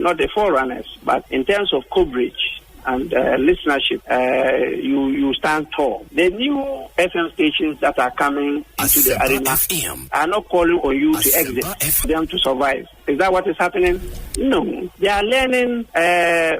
not the forerunners, but in terms of coverage and listenership, you stand tall. The new FM stations that are coming into the arena are not calling on you to exit, them to survive. Is that what is happening? No. They are learning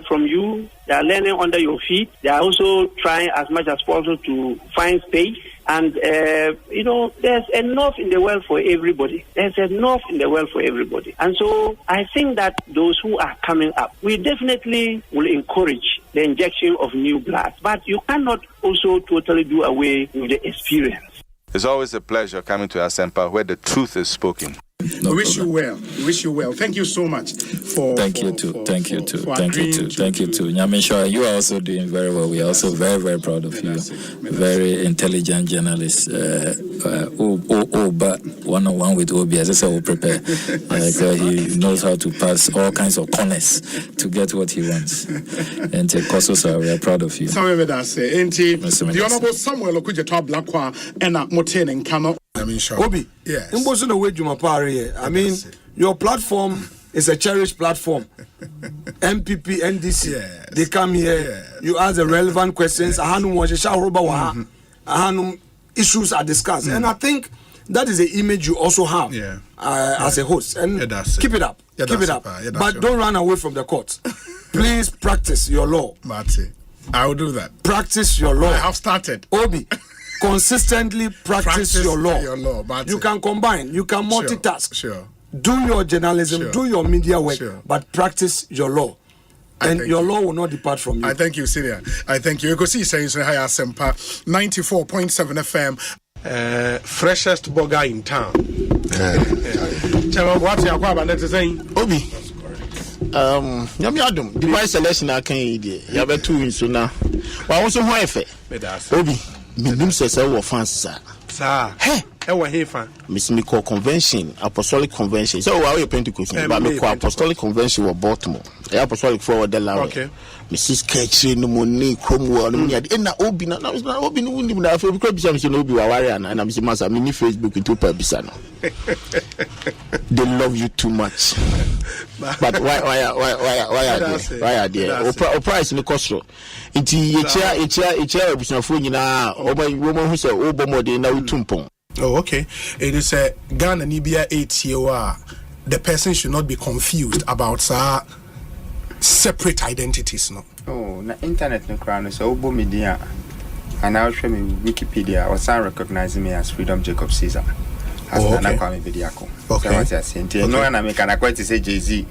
from you. They are learning under your feet. They are also trying as much as possible to find space. And, there's enough in the world for everybody. There's enough in the world for everybody. And so I think that those who are coming up, we definitely will encourage the injection of new blood. But you cannot also totally do away with the experience. It's always a pleasure coming to Asempa where the truth is spoken. We wish you well. Thank you so much for. Thank you too. Thank you too. Nyamisha, you are also doing very well. We are also very, very proud of you. Very intelligent journalist. But one-on-one with Obi, as I said, will prepare. He knows how to pass all kinds of corners to get what he wants. And Kososa, we are proud of you. The Honorable Samuel Okujeto Blakwa and Moten and Kano. Obi, yes. I mean, your platform is a cherished platform. MPP, NDC, they come here, you ask the relevant questions, issues are discussed. And I think that is the image you also have as a host. And keep it up. But don't run away from the court. Please practice your law. I will do that. Practice your law. I have started. Obi. Consistently practice your law. You can combine, you can multitask. Sure. Do your journalism, do your media work, but practice your law. And your law will not depart from you. I thank you, Syria. I thank you. Ekosiisen On Asempa 94.7 FM. Freshest burger in town. What's your question saying? Obi. Yamiadum. Device selection I can eat. You have 2 weeks now. Why also why Obi. Minim says our fans, sir. Hey, our fan. Miss Miko Convention, Apostolic Convention. So, why are you Pentecost? But Miko Apostolic Convention was Baltimore. The Apostolic forward the law. Okay. Mrs. Ketchy, no money, Cromwell, and Obi, and I was not Obi, no, I feel because I'm Obi, and I'm Masa, mini Facebook into Pabisano. They love you too much. But why are they? Or price in the cost. It's a chair, which are phone now, or by woman who say, oh, Bomode, now Tumpong. Oh, okay. It is a Ghana Nibia 8 year. The person should not be confused about separate identities, no. Oh, na internet no crown so obo media. And now show me Wikipedia or some recognize me as Freedom Jacob Caesar. As okay. Okay. So no one make an quite say Jay-Z.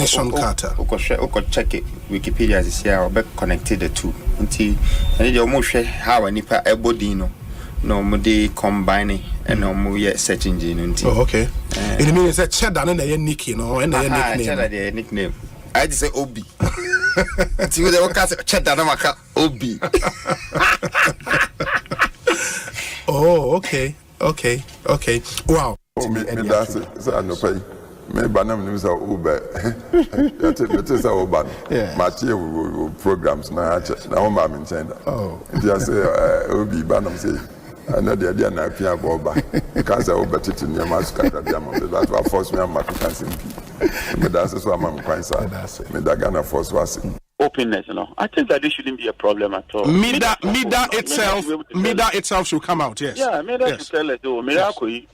Sean Carter. Oko check it Wikipedia as here or be connected the two. Until and you almost share how a nipa ebodino. No mo dey combine and no mo ye search engine until. Oh, okay. It means that cheddar and a nick, you know, and a nickname. Cheddar the nickname. I just say Obi. See what they will cast cheddar na maka Obi. Oh, okay. Wow. Me that's it. So no pay. Me banam ni say Uber. It is our ban. Matthew programs na ho ma me nchen. Oh. Just say Obi banam say another day na pia boba. Because Uber titi ni maska da dia mo. That was force me am African simple. Me that's so am kwansa. Me da Ghana force was openness, I think that this shouldn't be a problem at all. Mida itself should come out, yes. Yeah, Mida should tell us,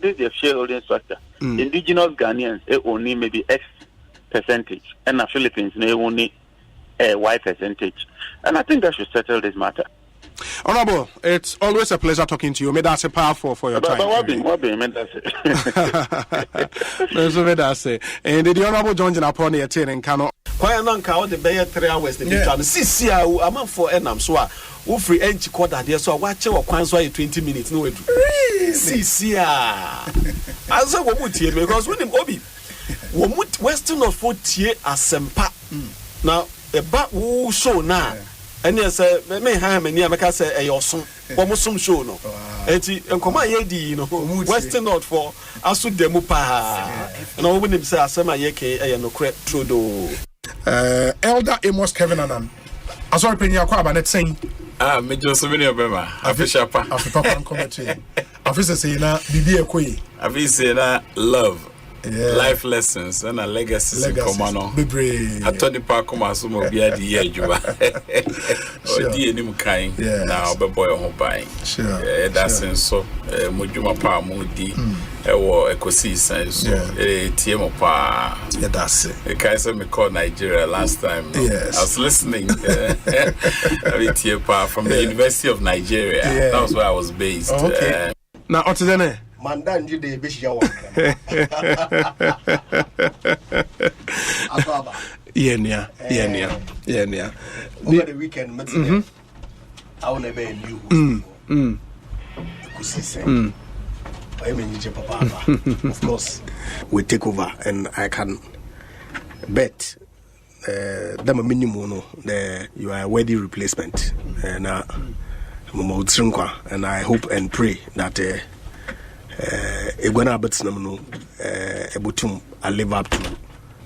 this is a shareholding structure. Indigenous Ghanaians, only maybe X percentage, and the Philippines, only a Y percentage. And I think that should settle this matter. Honorable, it's always a pleasure talking to you. May that's a powerful for your time. What be, may that's it. And the Honorable John Upon the Atin and Kano. Why not count the Bay 3 hours? The CCA, I'm up for Enam, so I free entry quarter there, so I watch your coins why 20 minutes. No, CCA. I said, what would you because when him Obi, Western of 40 Asempa. Now, a back who show now. And yes, may have many Americans say a awesome, almost some show no. And come my AD, Western North for Asu Demupa. And all when him say Asema Yeke, and no crap Trudeau. Elder Amos Kevin Anan. I saw a penny aqua, but saying, Major Souvenir Bema, After Papa and commentary. Officer say, na, Bibi a quay. After say, love. life lessons and a legacies in common. I told the park so mo be at the year juba. Oh dear nim kind now be boy home buying. Sure. That's in so mojuma pa modi Ekosiisen so TM pa. Yeah, that's it. The guy said me called Nigeria last time. Yes. I was listening from the University of Nigeria. That was where I was based. Okay. Now Otidene Mandan you dey be shawa. Yeah. Over the weekend, I will never you. Ekosiisen. Of course, we take over, and I can bet them a minimum. You are a worthy replacement, and I hope and pray that able to live up to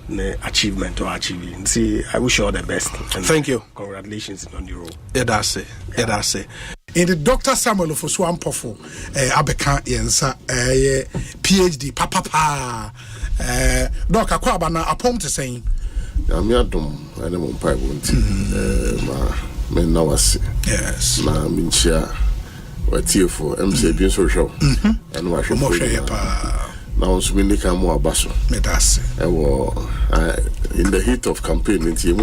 the achievement or achieving. See, I wish you all the best. And thank you. Congratulations on your role. Yeah, that's it. In the Dr. Samuel for Swampofo, Abeka Yensa, PhD, Papa, Doc Aquabana, a poem to saying, I'm your dom, and I'm on pipe. Men now was yes, my mincha, what tearful, MC being so show, and wash your motion. Now, so we make a more basso. In the heat of campaign, and to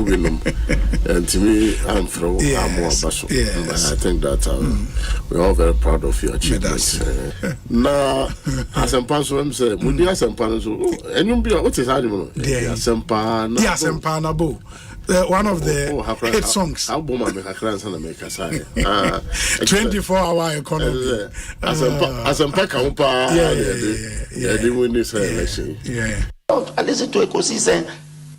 me, I'm from more basso. I think that we're all very proud of your achievements. Now, Asempa, so I'm saying, would you Asempa? And you be what is animal? Asempa, Asempa, Nabo. One of the hit songs. 24-hour economy. Asempa Kampa. I listen to Ekosiisen.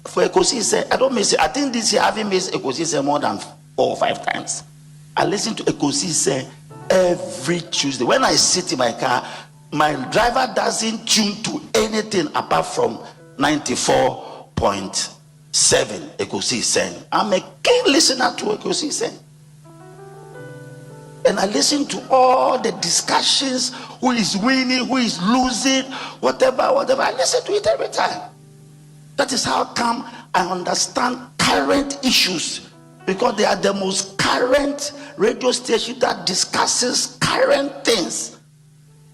For Ekosiisen, I don't miss it. I think this year I haven't missed Ekosiisen more than 4 or 5 times. I listen to Ekosiisen every Tuesday. When I sit in my car, my driver doesn't tune to anything apart from 94.7 Ekosiisen. I'm a keen listener to Ekosiisen. And I listen to all the discussions, who is winning, who is losing, whatever. I listen to it every time. That is how come I understand current issues, because they are the most current radio station that discusses current things.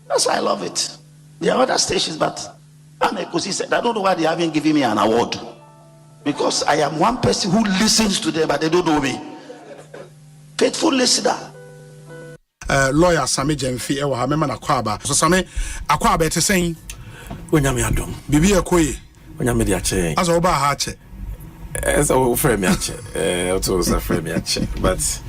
That's why I love it. There are other stations, but I'm Ekosiisen. I don't know why they haven't given me an award, because I am one person who listens to them, but they don't know me. Faithful listener. Lawyer Sami Jemfi ewa ha mema na kwaba so Sami akwaba ete sen onyame adom bibi ekoyi onyame di ache aso oba ha ache so frame me ache to so frame me ache but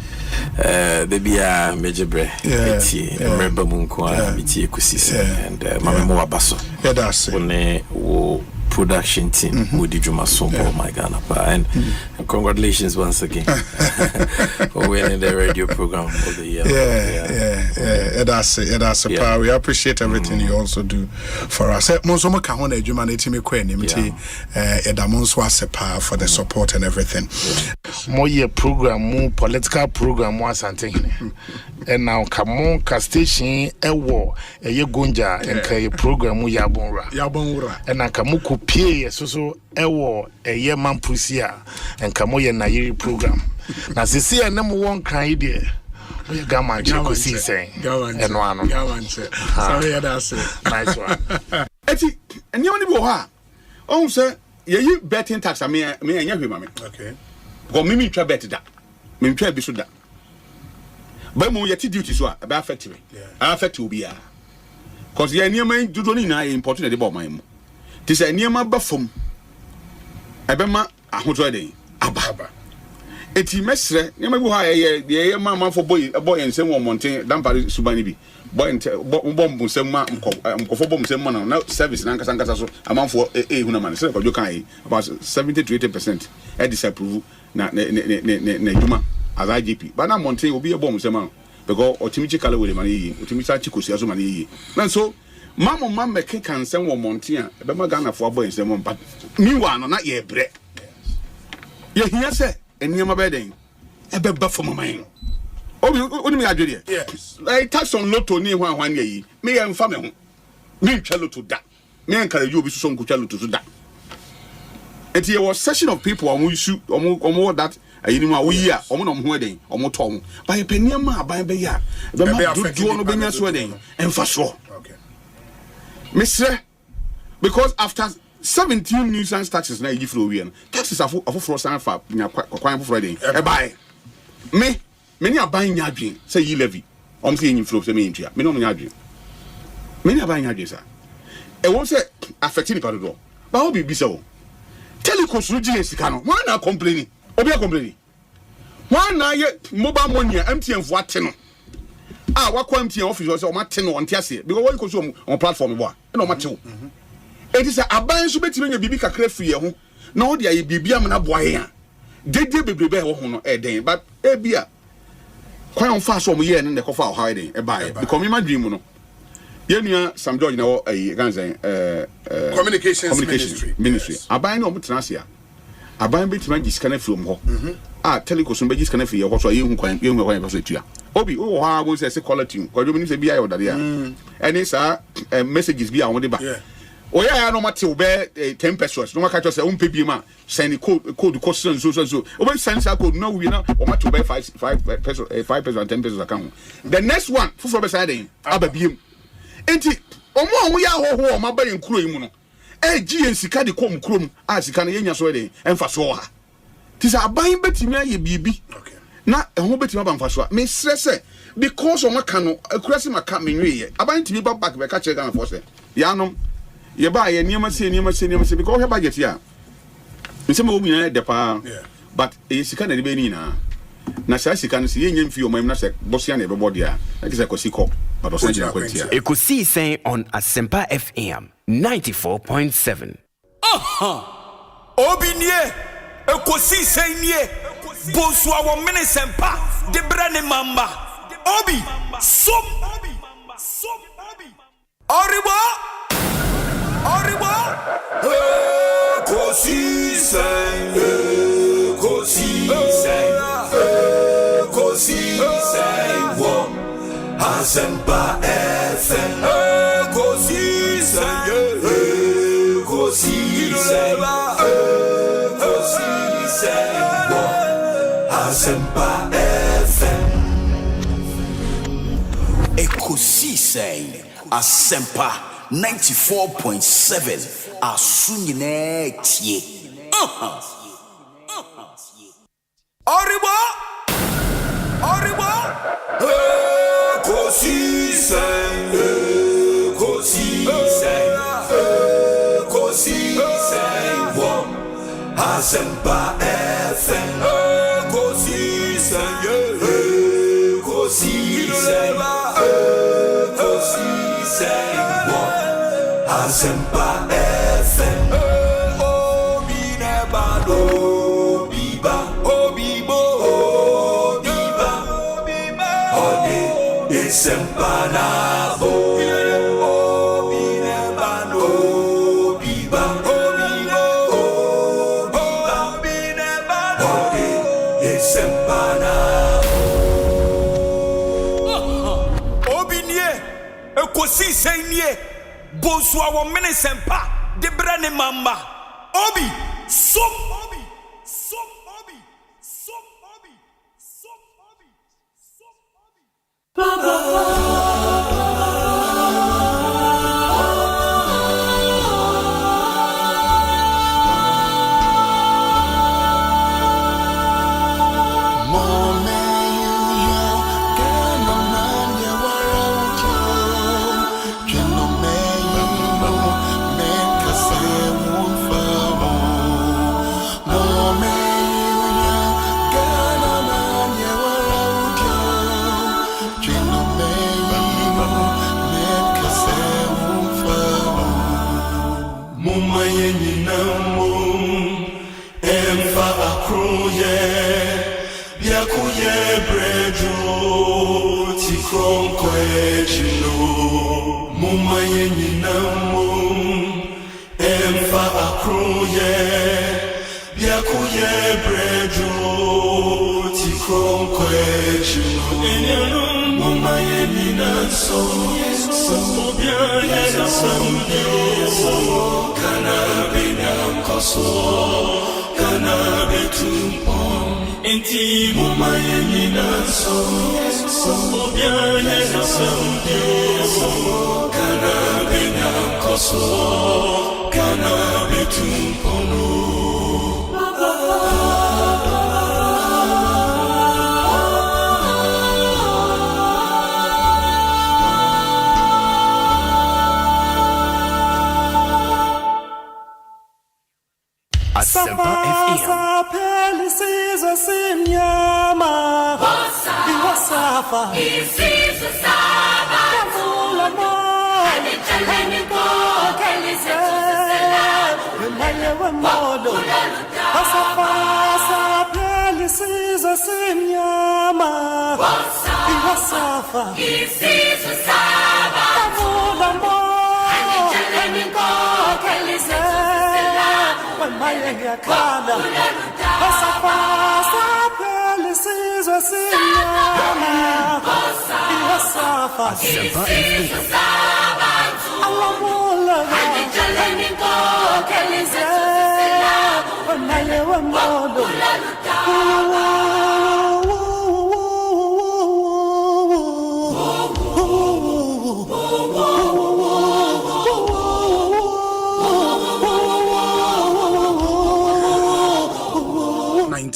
the bia mejebre eti remember munko amiti Ekosiisen and mama mo wabaso that's one wo production team who did you so my Ghana and congratulations once again for winning the radio program of the year. That's a power. We appreciate everything you also do for us. Monsomo kahona humanity me kweni mti edamonso asepa for the support and everything. More year program, more political program, more something. And now come on, station ewo ye gonja and kay program yabonra and na kamuku pie so ewo ye mampusia and kamo ye na yiri program na sisi ya nemu won kan de we gama Ekosiisen eno ano sorry that's nice one eti eni oni bi ho a on say ye betting tax me enya hwe mame okay go me twa bet da me twa bi so da ba mu ye ti duty so a ba affect me affect obi a cause ye eni man dudo ni na important de bo man mu ti say eni ma ba fom ebema ahoto den aba eti mesre eni ma bi ho a ye ma for boy ensem wo monten dampare subani bi boy bombu sem ma mkofo bombu sem ma na service na nkasa so amanfo ehuna man say kwajo kan about 70 to 80% e disapprove na juma as IGP but na monten obi e bombu sem ma because otimichi kala we man yi otimichi chikosi aso man yi na so mama make kan sem wo monten a e be ma Ghana fo boy sem but meanwhile no na ye bre ye hia se eniema be den e be ba fo mama yin oni me adwede yes I tax on lotto ni hwan yi me ye mfa me ho me ntwa lotto da me encourage you be so nkucha lutu so da enti there was session of people omo issue omo that ayinima wo yi a omo no ho eden omo to omo ba ye peniama aban be ya be ma do no be nya so eden emfa so okay Mr. because after 17 nuisance taxes na yi flow we taxes afoforo san fa nya kwan afoforo eden e bai me ni aban nya adwen say yi levy om say yin flow say me ntua me no nya adwen me ni aban nya adwen sa e won say affecting the do ba ho bi so telecom sika no why na complaining obi a complaining why na ye mobile money MTN fo ate no wakwa MTN office say o ma te no on tiase because what you go on platform bo e no ma te o it is aban so betime nya bibi kakra free ho na o dia ye bibi am na boa he a dede bebrebe ho ho no e den but e bia kwan on fa so mo ye ne ko fa o ha den e ba because me ma dream no yenua Sam George na ganzen communications ministry aban no mutena ase a aban betima giskana from ho telecom be giskana fi ho so yehu kwan so tua obi wo ha go say quality ko do mi say bia yo dade a any sa messages bia won de ba oya no mate wo be 10 pesos no maka cho say o mpe bi ma send code question so o be send sa code no we na o mate wo be 5 pesos 5 pesos and 10 pesos account the next one for be say den ababiem enti omo ya hoho o maba yen kuro yimu no gi ensika de kom krom a sika na yenya so den emfa so ha ti sa aban betimi aye bibi na ho betimi aba mfa so me stress because o maka no akurase maka menwe ye aban timi ba back be ka che gan for say ya no ye ba ye niam se because he budget ya me se mo mi na de pa but e sika na de be ni na sa sika no se yenya mfi o mam na se bosia na be bodia na ki se kosiko Ekosiisen On Asempa FM 94.7. Obinie Ekosiisen nie Bonsu awo minisempa de brane mamba Obi som Oribo Ekosiisen wo Asempa FM Ekosiisen wo Asempa FM Ekosiisen Asempa 94.7 Asunyine tie Oribo Ekosiisen wo Asempa FM Ekosiisen wo Asempa FM Obi nebalo biba Ode isempana bo Obi nebalo biba Ode isempana Obi nie Ekosiisen nie Bonsu awo minisempa de brane mamba Obi som Asempa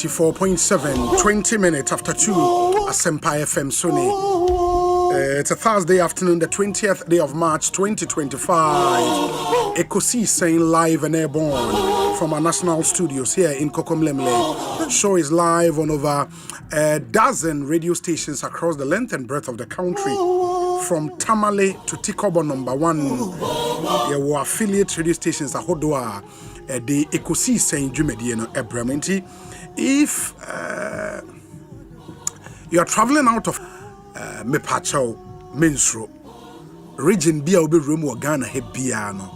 .7, 20 minutes after 2, Asempa FM Sony. It's a Thursday afternoon, the 20th day of March 2025. Ekosiisen live and airborne from our national studios here in Kokomlemle. The show is live on over a dozen radio stations across the length and breadth of the country, from Tamale to Tikobo number 1. There were affiliate radio stations at Hodoa, the Ekosiisen Jumedieno Ebramenti. If you are traveling out of Mepacho, Minsro, region Bia Obi Room or Ghana Hebiano,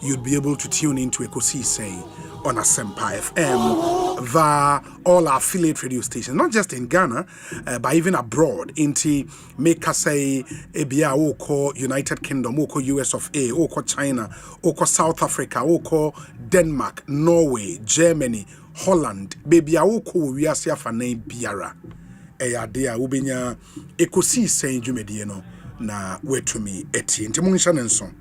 you'd be able to tune into Ekosiisen on Asempa FM via all our affiliate radio stations, not just in Ghana, but even abroad. Into make us say Ebia Oko United Kingdom, Oko US of A, Oko China, Oko South Africa, Oko Denmark, Norway, Germany, Holland, baby awoko wiase afane biara eya de a wobenya Ekosiisen Jumedieno na wetumi eti nti munhya nenso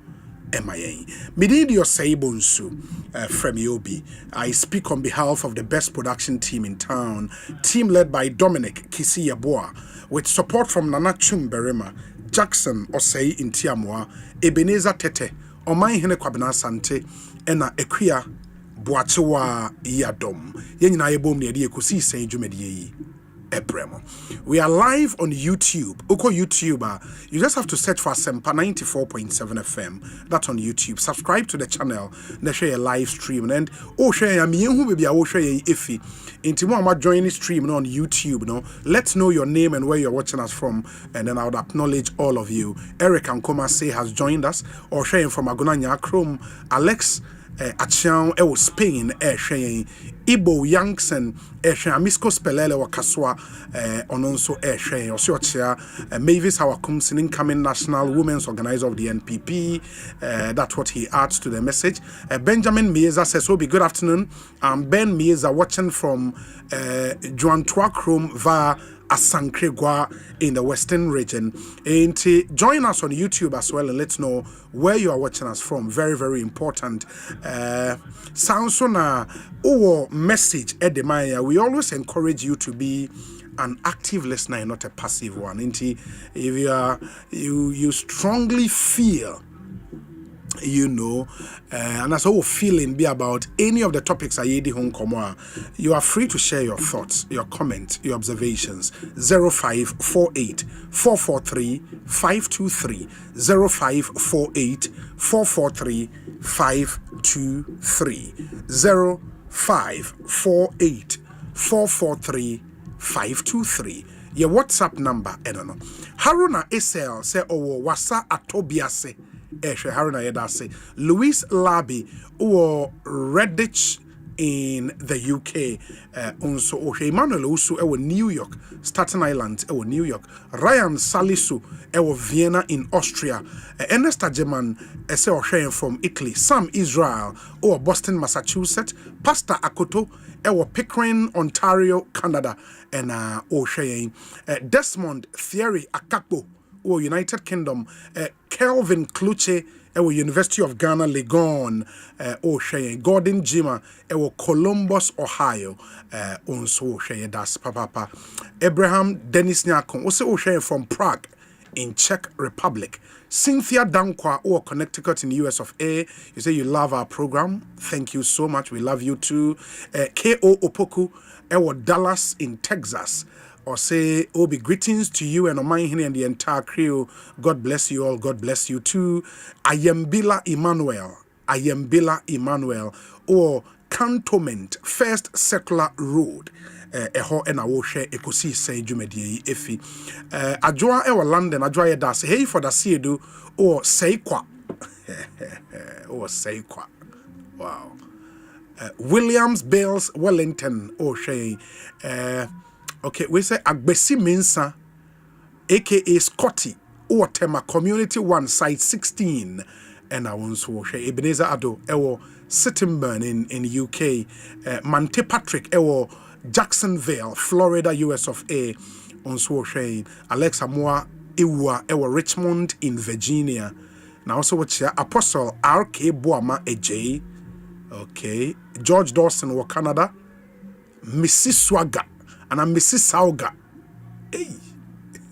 emayen Mididi Osei Bonsu from Obi. I speak on behalf of the best production team in town, team led by Dominic Kisi Yaboa, with support from Nana Chumberema, Jackson Osei Intiamwa, Ebenezer Tete, Oman Hene Kwabena Sante, ena Ekuya Boachewa Yadom. Yenina Yebom ne Ekosiisen Jumedie Ebremo. We are live on YouTube. Oko YouTuber, you just have to search for Asempa 94.7 FM. That's on YouTube. Subscribe to the channel. They share a live stream and share me who will be a share ifi. Into more joining stream on YouTube. No, let's know your name and where you're watching us from, and then I would acknowledge all of you. Eric Ankoma say has joined us, or sharing from Agonanya Chrome, Alex. Achian Spain sharing Ibo Yankson sharing Amisco Spelele Wakaswa ononso sharing Osiochia Mavis Hawakum's incoming national women's organizer of the NPP. That's what he adds to the message. Benjamin Mieza says, "Obi, good afternoon. Ben Mieza watching from Juantua Chrome via Asankregwa in the Western region." And join us on YouTube as well and let's know where you are watching us from. Very, very important. Sounds on a message at the Maya. We always encourage you to be an active listener and not a passive one. If you strongly feel, and as a feeling be about any of the topics I home komo, you are free to share your thoughts, your comments, your observations. 0548 443 523 0548 443 523 0548 443 523. Your WhatsApp number, I don't know. Haruna SL say wasa atobiase. Haruna Yedase, Louis Labi, or Redditch in the UK. Also, Osei Emmanuel Usu ewo New York, Staten Island ewo New York. Ryan Salisu ewo Vienna in Austria. Ernest Ajeman ese Osei from Italy. Sam Israel or Boston, Massachusetts. Pastor Akoto ewo Pickering, Ontario, Canada. And Osei Desmond Thierry Akakpo or United Kingdom. Kelvin Kluche ewo University of Ghana, Legon, Osei Gordon Jima ewo Columbus, Ohio, onso Osei das papa. Abraham Dennis Nyakon also Osei from Prague in Czech Republic. Cynthia Dankwa or Connecticut in the US of A. You say you love our program. Thank you so much. We love you too. K.O. Opoku ewo Dallas in Texas. Or say, Obi, greetings to you and Omaihini and the entire crew. God bless you all. God bless you too. Ayembila Emmanuel, or Cantonment, First Secular Road. Eho ena wo hwe Ekosiisen dwumadie efi. Adwoa ewo London, adwoa ye da say hey for da siedu or Seikwa. Or Seikwa. Wow. Williams Bales Wellington or Shay. Okay, we say Agbesi Mensa, aka Scotty, or Tema Community 1, Site 16, and I want to say Ebenezer Ado, Ewo Sittingburn in UK, Mante Patrick, Ewo Jacksonville, Florida, US of A, on Swoshay, Alexa Moa, Ewa, Richmond in Virginia. Now also what's here, Apostle R.K. Boama AJ, okay, George Dawson, or Canada, Mrs. Swagger. And I'm Mrs. Sauga. Hey,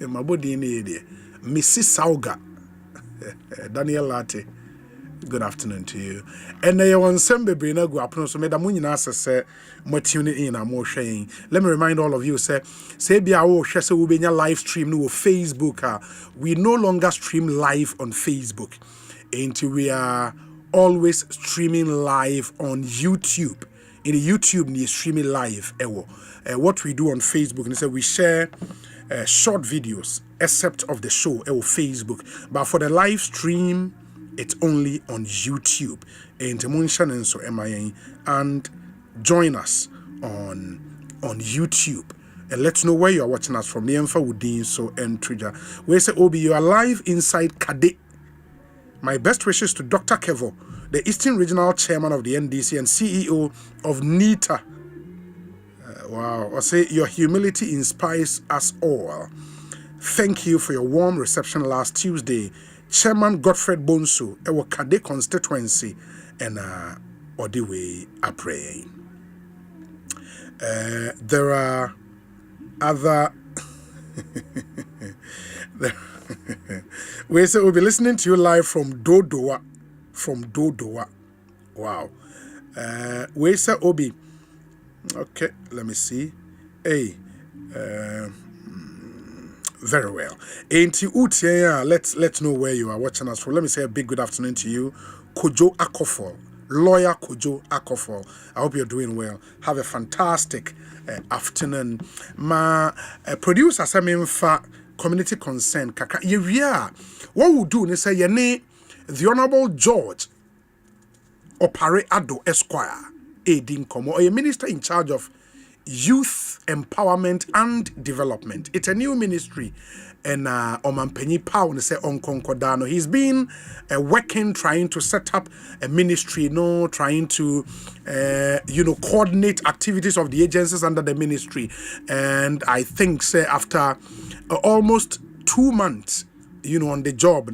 my body in here. Mrs. Sauga. Daniel Latte. Good afternoon to you. And I want some baby na go up so me da munyina say mo tune in and mo sharing. Let me remind all of you say bia wo hwe say we benya live stream no Facebook. We no longer stream live on Facebook. Until we are always streaming live on YouTube. In the YouTube, we streaming live. What we do on Facebook, and so we share short videos, except of the show, Facebook. But for the live stream, it's only on YouTube. And join us on YouTube. And let us know where you are watching us from. So and Trigger. We say, Obi, you are live inside Kade. My best wishes to Dr. Kevo, the Eastern Regional Chairman of the NDC and CEO of NITA. Wow. I say your humility inspires us all. Thank you for your warm reception last Tuesday. Chairman Godfred Bonsu, our Kade constituency, and Odiwe are praying. There are other. We say we'll be listening to you live from Dodowa. Wow. We say Obi. Okay, let me see. Hey, very well. Let's know where you are watching us from. Let me say a big good afternoon to you, Kojo Akofo, lawyer Kojo Akofo. I hope you're doing well. Have a fantastic afternoon. My producer Asempa community concern kaka yewia. What we do is say your name, the Honorable George Opare Ado Esquire. Komo, or a minister in charge of youth empowerment and development. It's a new ministry, and Omanpenyi Pau say on Concordano. He's been working, trying to set up a ministry, trying to coordinate activities of the agencies under the ministry. And I think say after almost 2 months, on the job,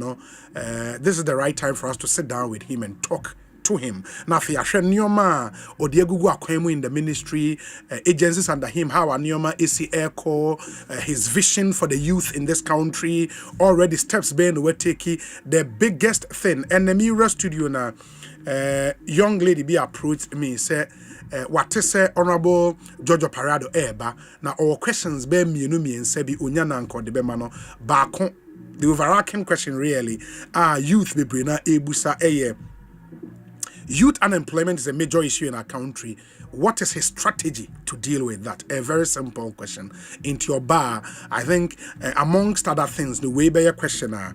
this is the right time for us to sit down with him and talk to him. Now, if you are Nyoma or Diegugu Akwemu in the ministry, agencies under him, how Nyoma AC Echo, his vision for the youth in this country, already steps being the way taking the biggest thing. And the Mirror Studio now, young lady be approached me, say, what is say Honorable Giorgio Parado Eba? Now, our questions be me and Sebi Unyana and de Bemano, Bakon. The overarching question really, youth be brina ebusa eye. Youth unemployment is a major issue in our country. What is his strategy to deal with that? A very simple question. Into your bar, I think, amongst other things, the way by your questioner,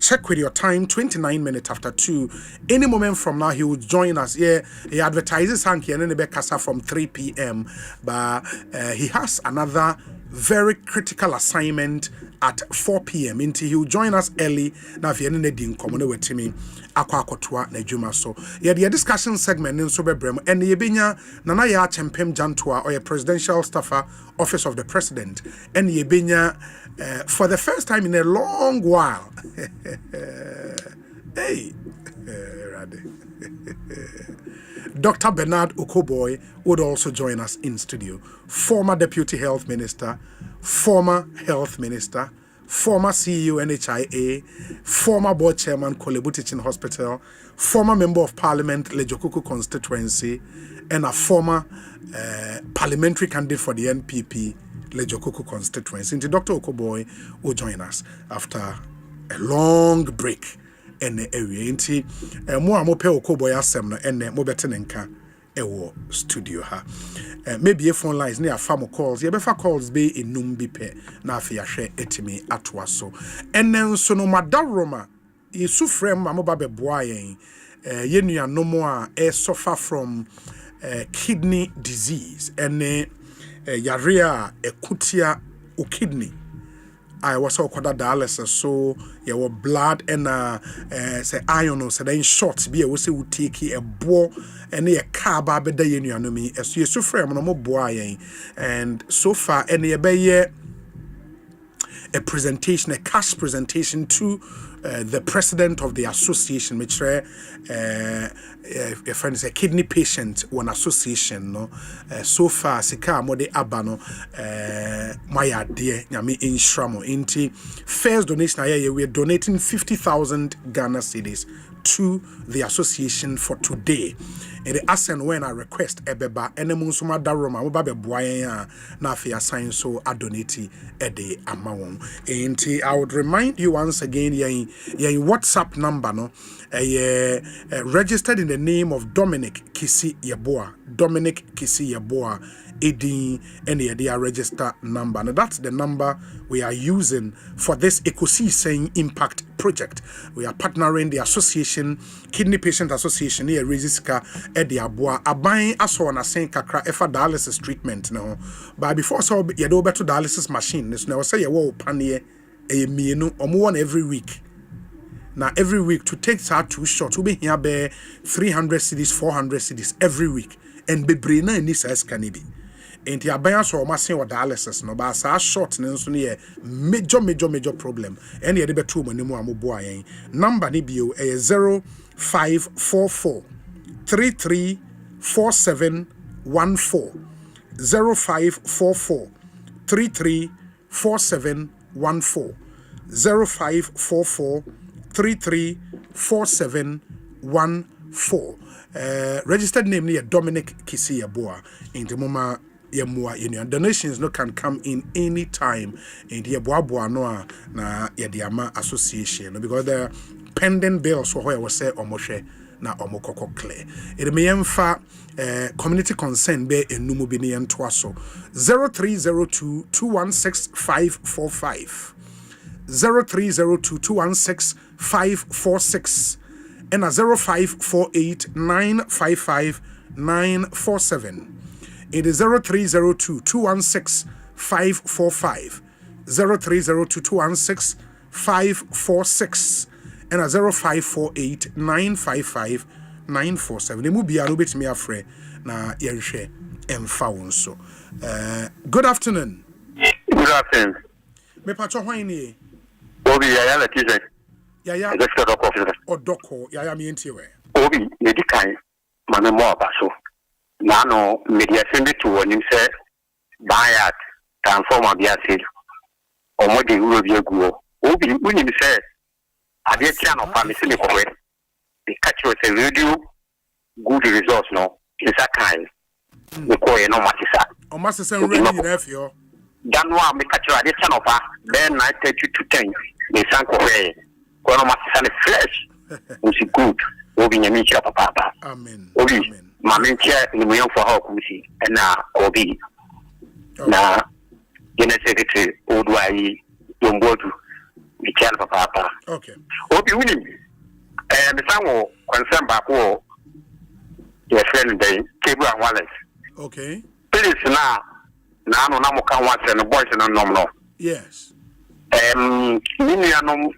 check with your time, 29 minutes after 2. Any moment from now, he will join us. Yeah, he advertises Hanky and then Casa from 3 p.m. But he has another very critical assignment at 4 p.m. Until he will join us early. Now, if you're in the din, come on with me. Akwa na juma so yeah the discussion segment in so bebrem and yebenya nana ya chempem jantoa or a presidential staffer office of the president and yebenya for the first time in a long while hey Dr. Bernard Okoboy would also join us in studio. Former Deputy Health Minister, former Health Minister, former CEO NHIA, former board chairman Kolebu Teaching Hospital, former member of parliament Lejokuku constituency, and a former parliamentary candidate for the NPP Lejokuku constituency. And Dr. Okoboy will join us after a long break in the area. Inti mo amope Okoboy asem no enne mo betenenka ewo studio ha. Maybe a phone lines near farm calls. You better calls be in Numbipe na fi yahwe etimi atwa so. Enen so no madaroma isu frem amoba be boa yen yenua no mo a suffer from kidney disease ene yarea ekutia o kidney. I was also called dialysis, so you were blood and say iron, so then shots be a say would take a bow and a car baby day in your me as you so frame no more boy and so far any a presentation, a cash presentation to the president of the association, which a friend is a kidney patient one association no so far sika mode abano my dear nyame instramo inti first donation aye we are donating 50,000 Ghana cedis to the association for today. And the asen when I request ebeba enemu suma daroma mo ba be boyen na afia assign so adonate ede amount. And I would remind you once again yen WhatsApp number no registered in the name of Dominic Kisi Yeboah. Dominic Kisi Yeboah Edin and the register number. Now that's the number we are using for this Ekosiisen Impact project. We are partnering the association, Kidney Patient Association here Regiska Ediabua Abain aso na sen kakra efa dialysis treatment no. But before so you do better dialysis machine. This now say you wo panie e mienu omo one every week. Now every week to take that 2 shots we be here be 300 cedis 400 cedis every week and be brain na ni size can be. And the abaya so masin or dialysis no ba sa short ne so ne major problem and ye be two money mo amoboa yen number ni bio 0544 334714 0544 334714 0544 334714 registered name near Dominic Kisi Yeboah in the moma yemwa union donations no can come in any time in the Yeboah no na yediama association because the pending bills for where was say omoshe na omokoko clear it may emfa community concern be enumu bi ne ento so 0302 216 545 0302 216 546 and a 0548 955 947. It is 0302 216 545 0302 216 546 and a 0548 955 947. The movie are bit me afraid na yenhwe emfa wonso. Good afternoon. Good afternoon. Me pacho hwan ni? Obi ya la tije. Ya Odoko ya mi entiwe. Obi medikai mame mo abaso. Na no mediation bi to wonim se bayat transformer bi ase. Omode uro bi aguo. Obi unim se ade tia no fa me se me kowe. The catch was a radio good results no. Is that kind. Me kowe no matisa. O masese ready na afio. Danwa me catch ade tia no fa. Then 9:30 to 10. Me san kowe. Kono matisa ne fresh. Usi good. Obi nyami chia papa. Amen. Obi mama chia ni mo yam for ha kusi na obi. Na yene secretary odwai yombodu mi chia papa. Okay. Obi wini me sanwo concern ba ko your friend dey Kebu and Wallace. Okay. Please na no na mo kan wase no boys no nom. Yes. Mini anom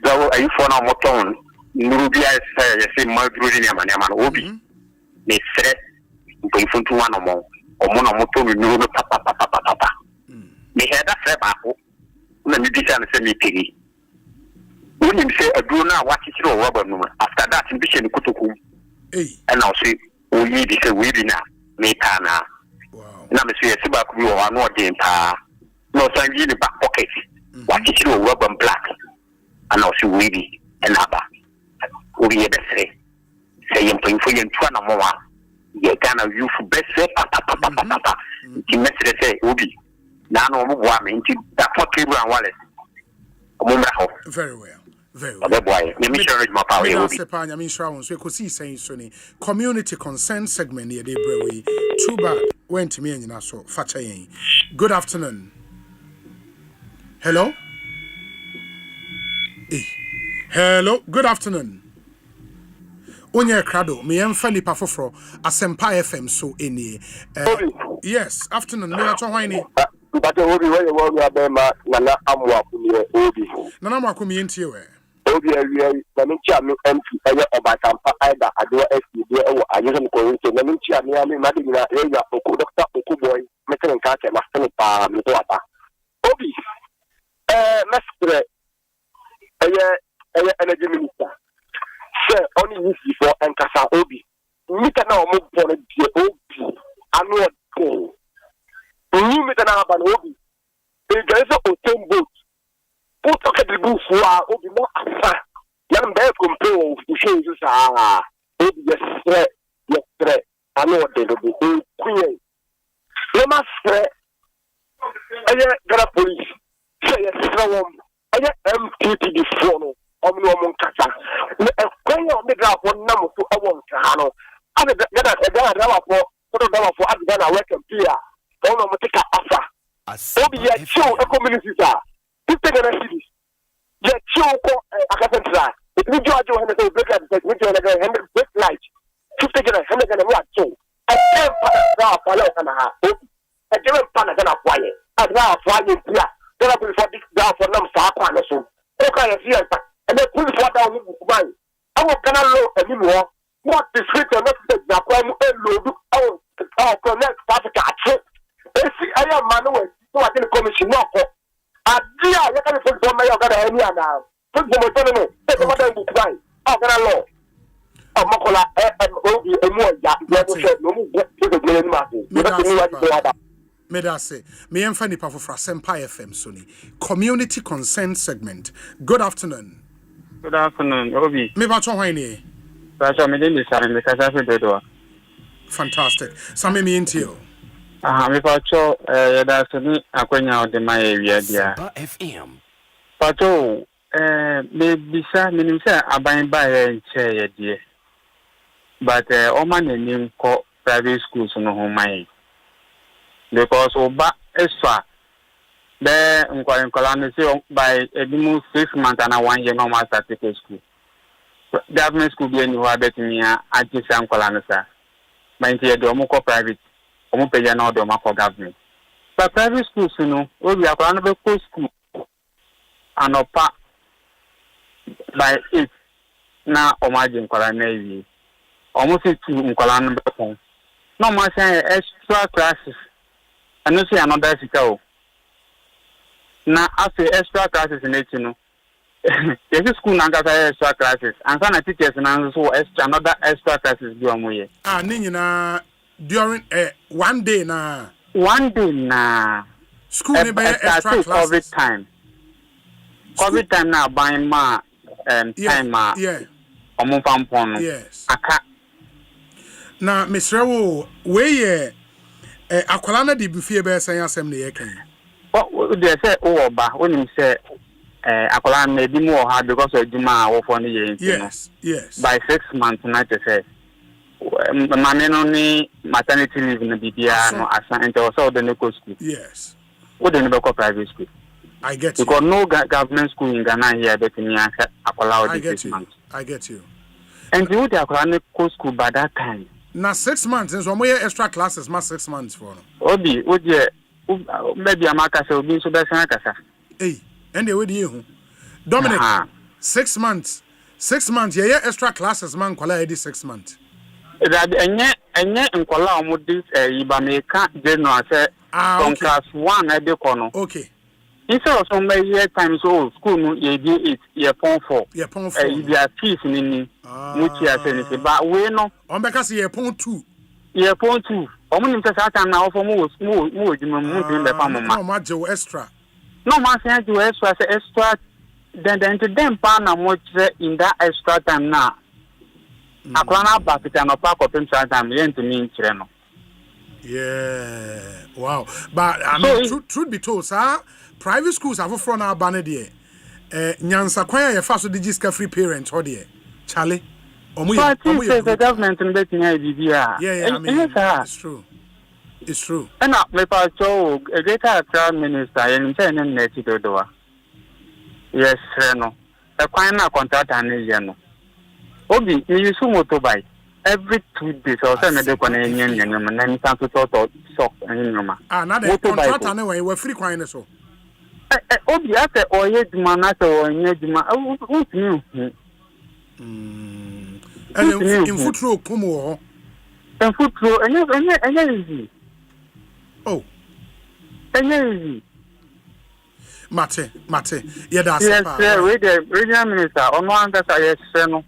dawo ayi for na moton nurubia say madru ni amanyama no obi. Me sre mpunfuntu wano mo omo na moto mi nuru papa. Me heda sre ba ko na mi bisa na se mi tiri. When you say a do now, what is your rubber number? After that, you be kutuku. And I'll say, we be say, we be now, me pana. Now, Monsieur Sibak, you are not the entire. No, so you the back pocket. What is your rubber black? And I'll say, we be another. We be say, you're playing for you in Twana. You're gonna you for best say, papa. You message say, Ubi. Now, no more woman, that for Kebu and Wallace. Very well. Very well. Community consent segment here, too bad. Went to me and you so facha. Good afternoon. Hello? Hello, good afternoon. Onye Krado, me emfani pafofro Asempa FM so any. Yes, afternoon. Me ato hwani. But Obi, where you want to be, Nana Amwaku, Obi. Nana Makumi into you. Obi, Namincha, me empty, Obatampa, either I do SPD or I use them going to Namincha, me, Madina, area, Doctor Okuboy, Metal Kaka, Master Mitoata. Obi, Master, energy minister. Sir, only easy for Enkasa Obi. Mika now move for the Obi. I know what. You meet an urban Obi. There is a hotel boat. Put a book for Obi more answer. Young bear complain to show you, Obi, yes, I know what they will be. Queen. You must say, I get a police. Say, yes, I get MTT phone. Omno Kasa. A queen on the ground for number to a one cano. I get a dollar for Adana work and Pia. Don't know take offer. Obi ya show a community sir. You take a city. Ya show a cathedral. It will judge you and break at the break light. You take a hundred and what so. I can't I don't pan quiet. I now flying here. Then I will for this down for them far corner so. Okay, I see and then pull for down with I will cannot low anymore. What is written not the crime and load our connect Africa. I am Manuel, so I didn't commission. I dear, you can put for my other now. Put the autonomy, take the mother book by. I'm gonna law. I'm Mokola and more. Medase, me emfani pa for Asempa FM Sony. Community consent segment. Good afternoon. Good afternoon, Obi. Me ba chon hwani? Pastor me dey say me kasa fe dodo. Fantastic. Same me intio. Me pacho that's ni akwenya ode ma area dia. FM. Pacho me bisa minim say aban ba ye nche ye die. But o ma nanim ko private schools no ho mai. Because oba extra the nkwala say by edimu 6 months and 1 year normal certificate school. Government school be any wa betimi a agisa nkwala no sa. Mind ye do mo ko private omo pay na do ma for government. But private schools no we akwala no be ko school anopa by 8 na omaje nkwala na yi. Omo se tu nkwala no be pon. No ma say extra classes. And you see another sika. Now after extra classes in it, you know. Yes, school na gata extra classes. And some teachers na so extra another extra classes do amoye. Nini na during 1 day na. 1 day na. School ni be extra classes. COVID time na buy ma time ma. Yeah. Omo pampon. Yes. Aka. Na Mr. we akwala na di bifie be san asem na ye kan. They say oba when him say akola maybe more hard because of Juma or for the yes by 6 months not to say my only maternity leave in the BBR no assigned also the local school. Yes. What the local private school? I get you. Because no government school in Ghana here that me akola I get 6 you. months. I get you. And you would akola no school by that time. Now 6 months since one more extra classes, my 6 months for no. Obi, would you maybe a marker so being so that's an Hey, and they would you Dominic 6 months. 6 months, yeah, extra classes man kwala edi 6 months. That enye nkola omudi ibameka general say from class 1 ede kono. Okay. Instead of some year time so school no ye be 8 year pon 4. Year pon 4. Their fees ni muchi asense but we no on beka say year pon 2. Year pon 2. Omo nim say time na ofo mo ejuma mo din be pa mama. No ma je extra. No ma say je extra say extra then to them pa na mo in that extra time na akwala ba pita no pa ko pem time yen to me nkire no. Yeah. Wow. But I mean truth be told, sir, private schools have for na ban there. Nyansa kwan ya fa so digital free parents ho there. Charlie. But the government in bet nya bibia. Yeah, I mean it's true. It's true. And me pa so a greater prime minister yen say nem na ti dodoa. Yes, no. The kwan na contract ani ye no. Obi, you use motorbike every 2 days or say me dey kwan enyen na mi san to sock enyen na the contract ani we free kwan ne so. Obi ate oye duma na to onye duma. And in footro come wo. In footro enye easy. Oh. Enye easy. Mate. Yeah, that's yes, we the regional minister on one that yes, no.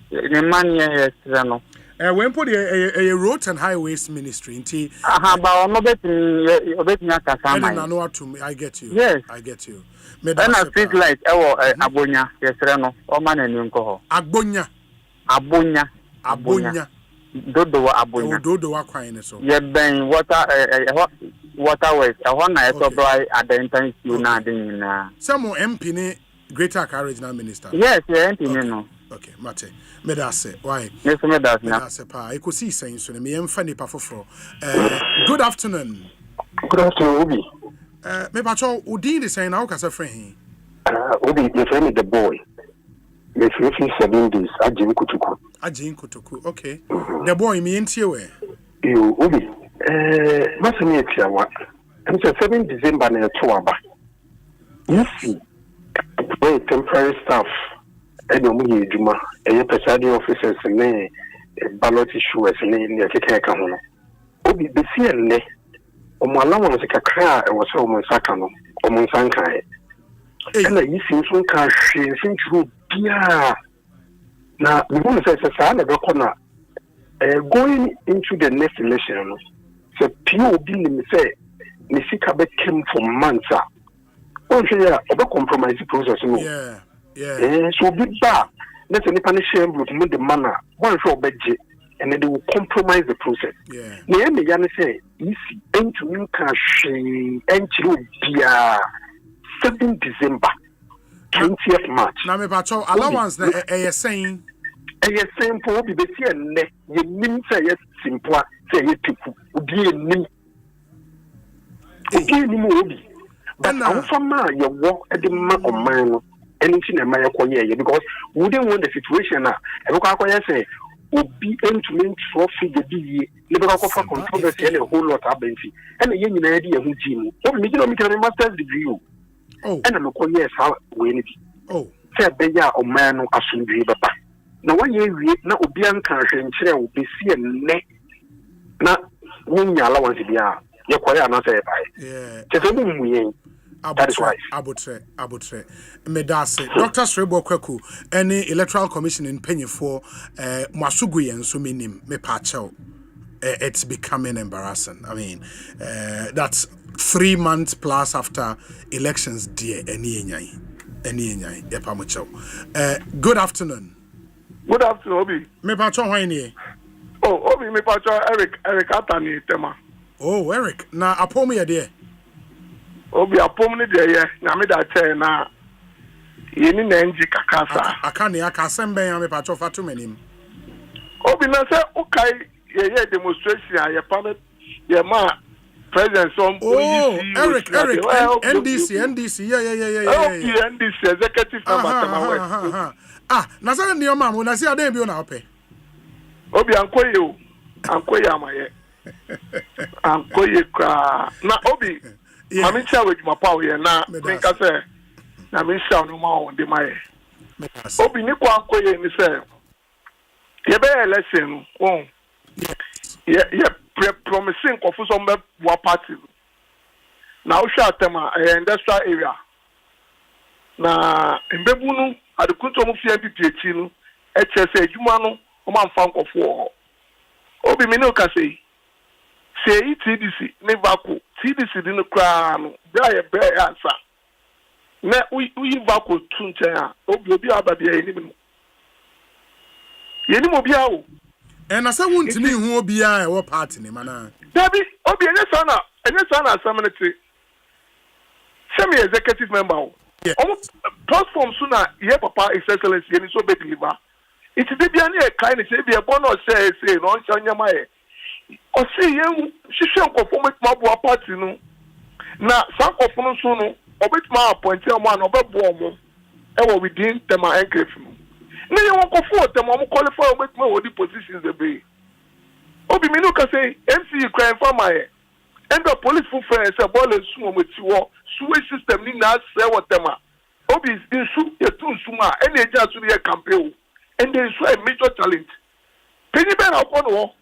The man yes, no. When put a road and highways ministry into but no bet me I get you. Yes, I get you. And a street light abonya yes, no. O man enu nko ho. Abonya. Dodo wa kwan so. Ye ben water waste. I want to supply at the intention na din na. Some MP ni Greater Accra Regional Minister. Yes, MP ni no. Okay, mate. Me da say why? Yes, me da na. Me say pa. Ekosiisen so me yemfa ni pa foforo. Good afternoon. Good afternoon, Obi. Me pa cho udin de say na wo kasa friend hin. Obi, your friend is the boy. Me feel 7 days Ajin Kutuku. Okay. The boy me entie we. You Obi. Masami etiawa. I'm 7 December na to aba. You see, we temporary staff eno mu yeduma, presiding officers ne ballot issuers ne keke ka ho no. Obi besi enne omo allowance kakra e wo se omo nsaka no, omo nsanka e. Ena yi sinso ka hwe sinchuru bia. Na we want to say say na be kona going into the next election no. So people didn't say Nisika came for months. Oh, yeah, about compromise process. Yeah. So be back. Let's any punish shame with the manner. One show budget, and then they will compromise the process. Yeah. Name Yana say easy. And to you can and to 7 December, 20th March. Now me patrol allowance na saying. Simple be here ne. You mean say yes simple. Say you people udi eni mo obi but awfama ye wo e de ma oman no enti na ma ye koye because we wouldn't want the situation na e be kwa koye say obi entumi trophy de die ne be kwa for controversy and a whole lot abenfi and ye nyina de ye hu ji mu obi mi gino mi kan master's degree oh and na koye sa we ni bi oh say be ya oman no asundwe baba na wa ye wie na obi anka hwe nkire wo be si enne na wunya allowance bia ye kwere na say bai tete mu muyen that is why abutre medase Dr. Srebo Kwaku any electoral commission in Penyefo mwasugu yen so minim me pa chew it's becoming embarrassing. I mean that's 3 months plus after elections dear any enyai e pa mo chew. Good afternoon. Good afternoon, Obi. Me pa chew hwan ni? Oh, Obi, me pacho Eric Atani tema. Oh, Eric. Na apom ye de. Obi apom ni de ye. Na me da che na Yeni na enji kakasa. Akane akasembe ya me pacho fatu menim. Obi na say okay ye demonstration ya pame ye ma president some Eric NDC yeah. NDC executive member na say ndi o ma mo na say adan bi o na ope. Obi ankoye amaye. Ankoye kwa na obi mami cha we juma pa we na think say na me sha no ma on de maye. Obi ni kwa ankoye ni say ye be election won. Promising kofu some wa party. Na o sha tema industrial area. Na mbebunu adukunto mu fi MPP echi no HSA adwuma no o ma mfa nkofo. Obi me no ka say TDC ne vako TDC di no kra no bra ye ansa. Na we vako tunche a obi ababia enim. Yenim obi awo. And I said, won't me who will be a party, man. Debbie, Obi, and your son, assembly. Semi executive member. Platform sooner, yeah, Papa, His Excellency, and so big liver. It's the Biania kind of say, a bonus say, no, Shanyamae. Or see, you, she shall conform with Mabua party, no. Now, some of them soon, or with my appointed one of a bomb, and within them are enclave. No, you won't afford them. I'm qualified with my body positions. Obi me no can say MC crime for my and the police for fair say ball and swim with you sewage system ni na say what them Obi is in su ye tun suma any agent to the campaign and there is a major challenge. Penny ben upon war.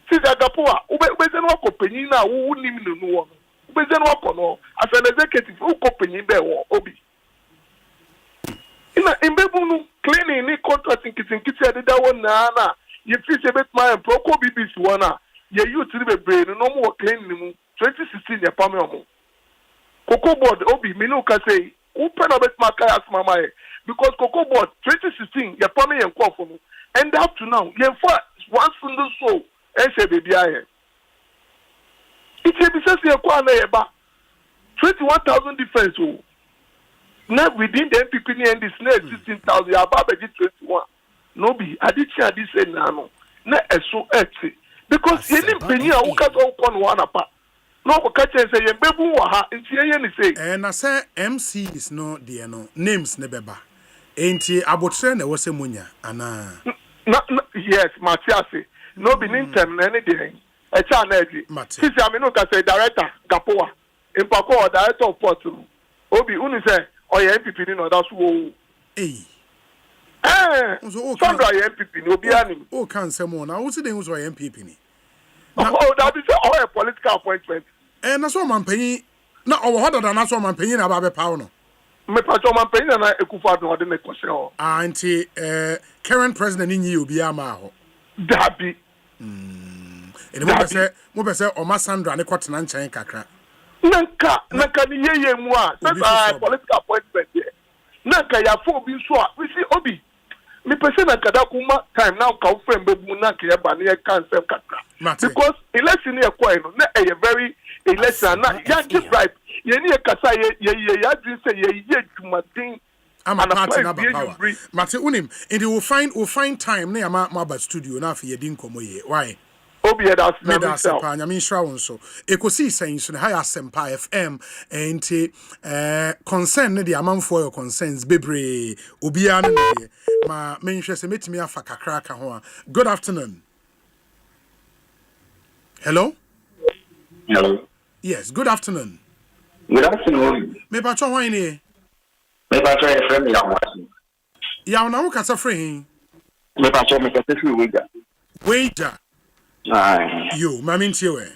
See that Gapoa, ube no company na who nim no ube no as an executive who company be Obi. In Bebunu, cleaning, ni contracting, kitchen, that one, na, you feel a bit my proco BBC one, ye you to the brain, no more cleaning, 2016, your Pamamo. Cocoa board, Obi, Minuka say, open a bit my car, Mama, because Cocoa board, 2016, your Pammy and Coffin, and up to now, ye first, one single soul, and say, baby, I am. It's a business, you're quite 21,000 defense. Now within the MPP and this net 16,000, above 21. No be, I did share this and now. Not as so empty. Because any penny who cut on one apart. No, catch and say, Bebu, and say, and I say, MC is no dear no names nebeba. Ain't he about send was a munya? Yes, Matiasi. No be in term anything. A channel. Since I mean, look, I say, Director Gapoa, in Paco, Director of Porto. Obi, Uni say, or your MPP, no, that's who. Sandra, your MPP, no, be any. Oh, can't say more. Now, who's the name of your MPP? Oh, that is all a political appointment. And that's what I'm paying. No, harder than that's what I'm paying about a pound. Me patcho man paying na ekufa no de me question. Auntie, current president in you be amaho. Dabi. Mo be say o ma Sandra ne kwotena nchen kakra. Nanka ni yeye mu a that's political appointment there. Nanka ya fo bi so a we see obi. Me person na kada kuma time now ka wo frem bebu nanka ya ba ne ya cancel kakra. Because election e kwa no na e very election na ya give right. Ye ni e kasa ye ya dream say ye dwumaden. I'm a party na power. Mate unim and will find time na ma ba studio na afi ye din komo ye. Why? Obi that's Asempa nyame nhra won so Ekosiisen so na Asempa FM enti concern ne de amanfo your concerns bebre obia no ne ma menhwe se metimi afa kakra ka ho a. Good afternoon. Hello? Yes, good afternoon. Good afternoon. Me pa cho hwan ni? Me pa cho e frem ya na wo kasa free. Me pa cho me kasa free Wager. You, mami ntiwe.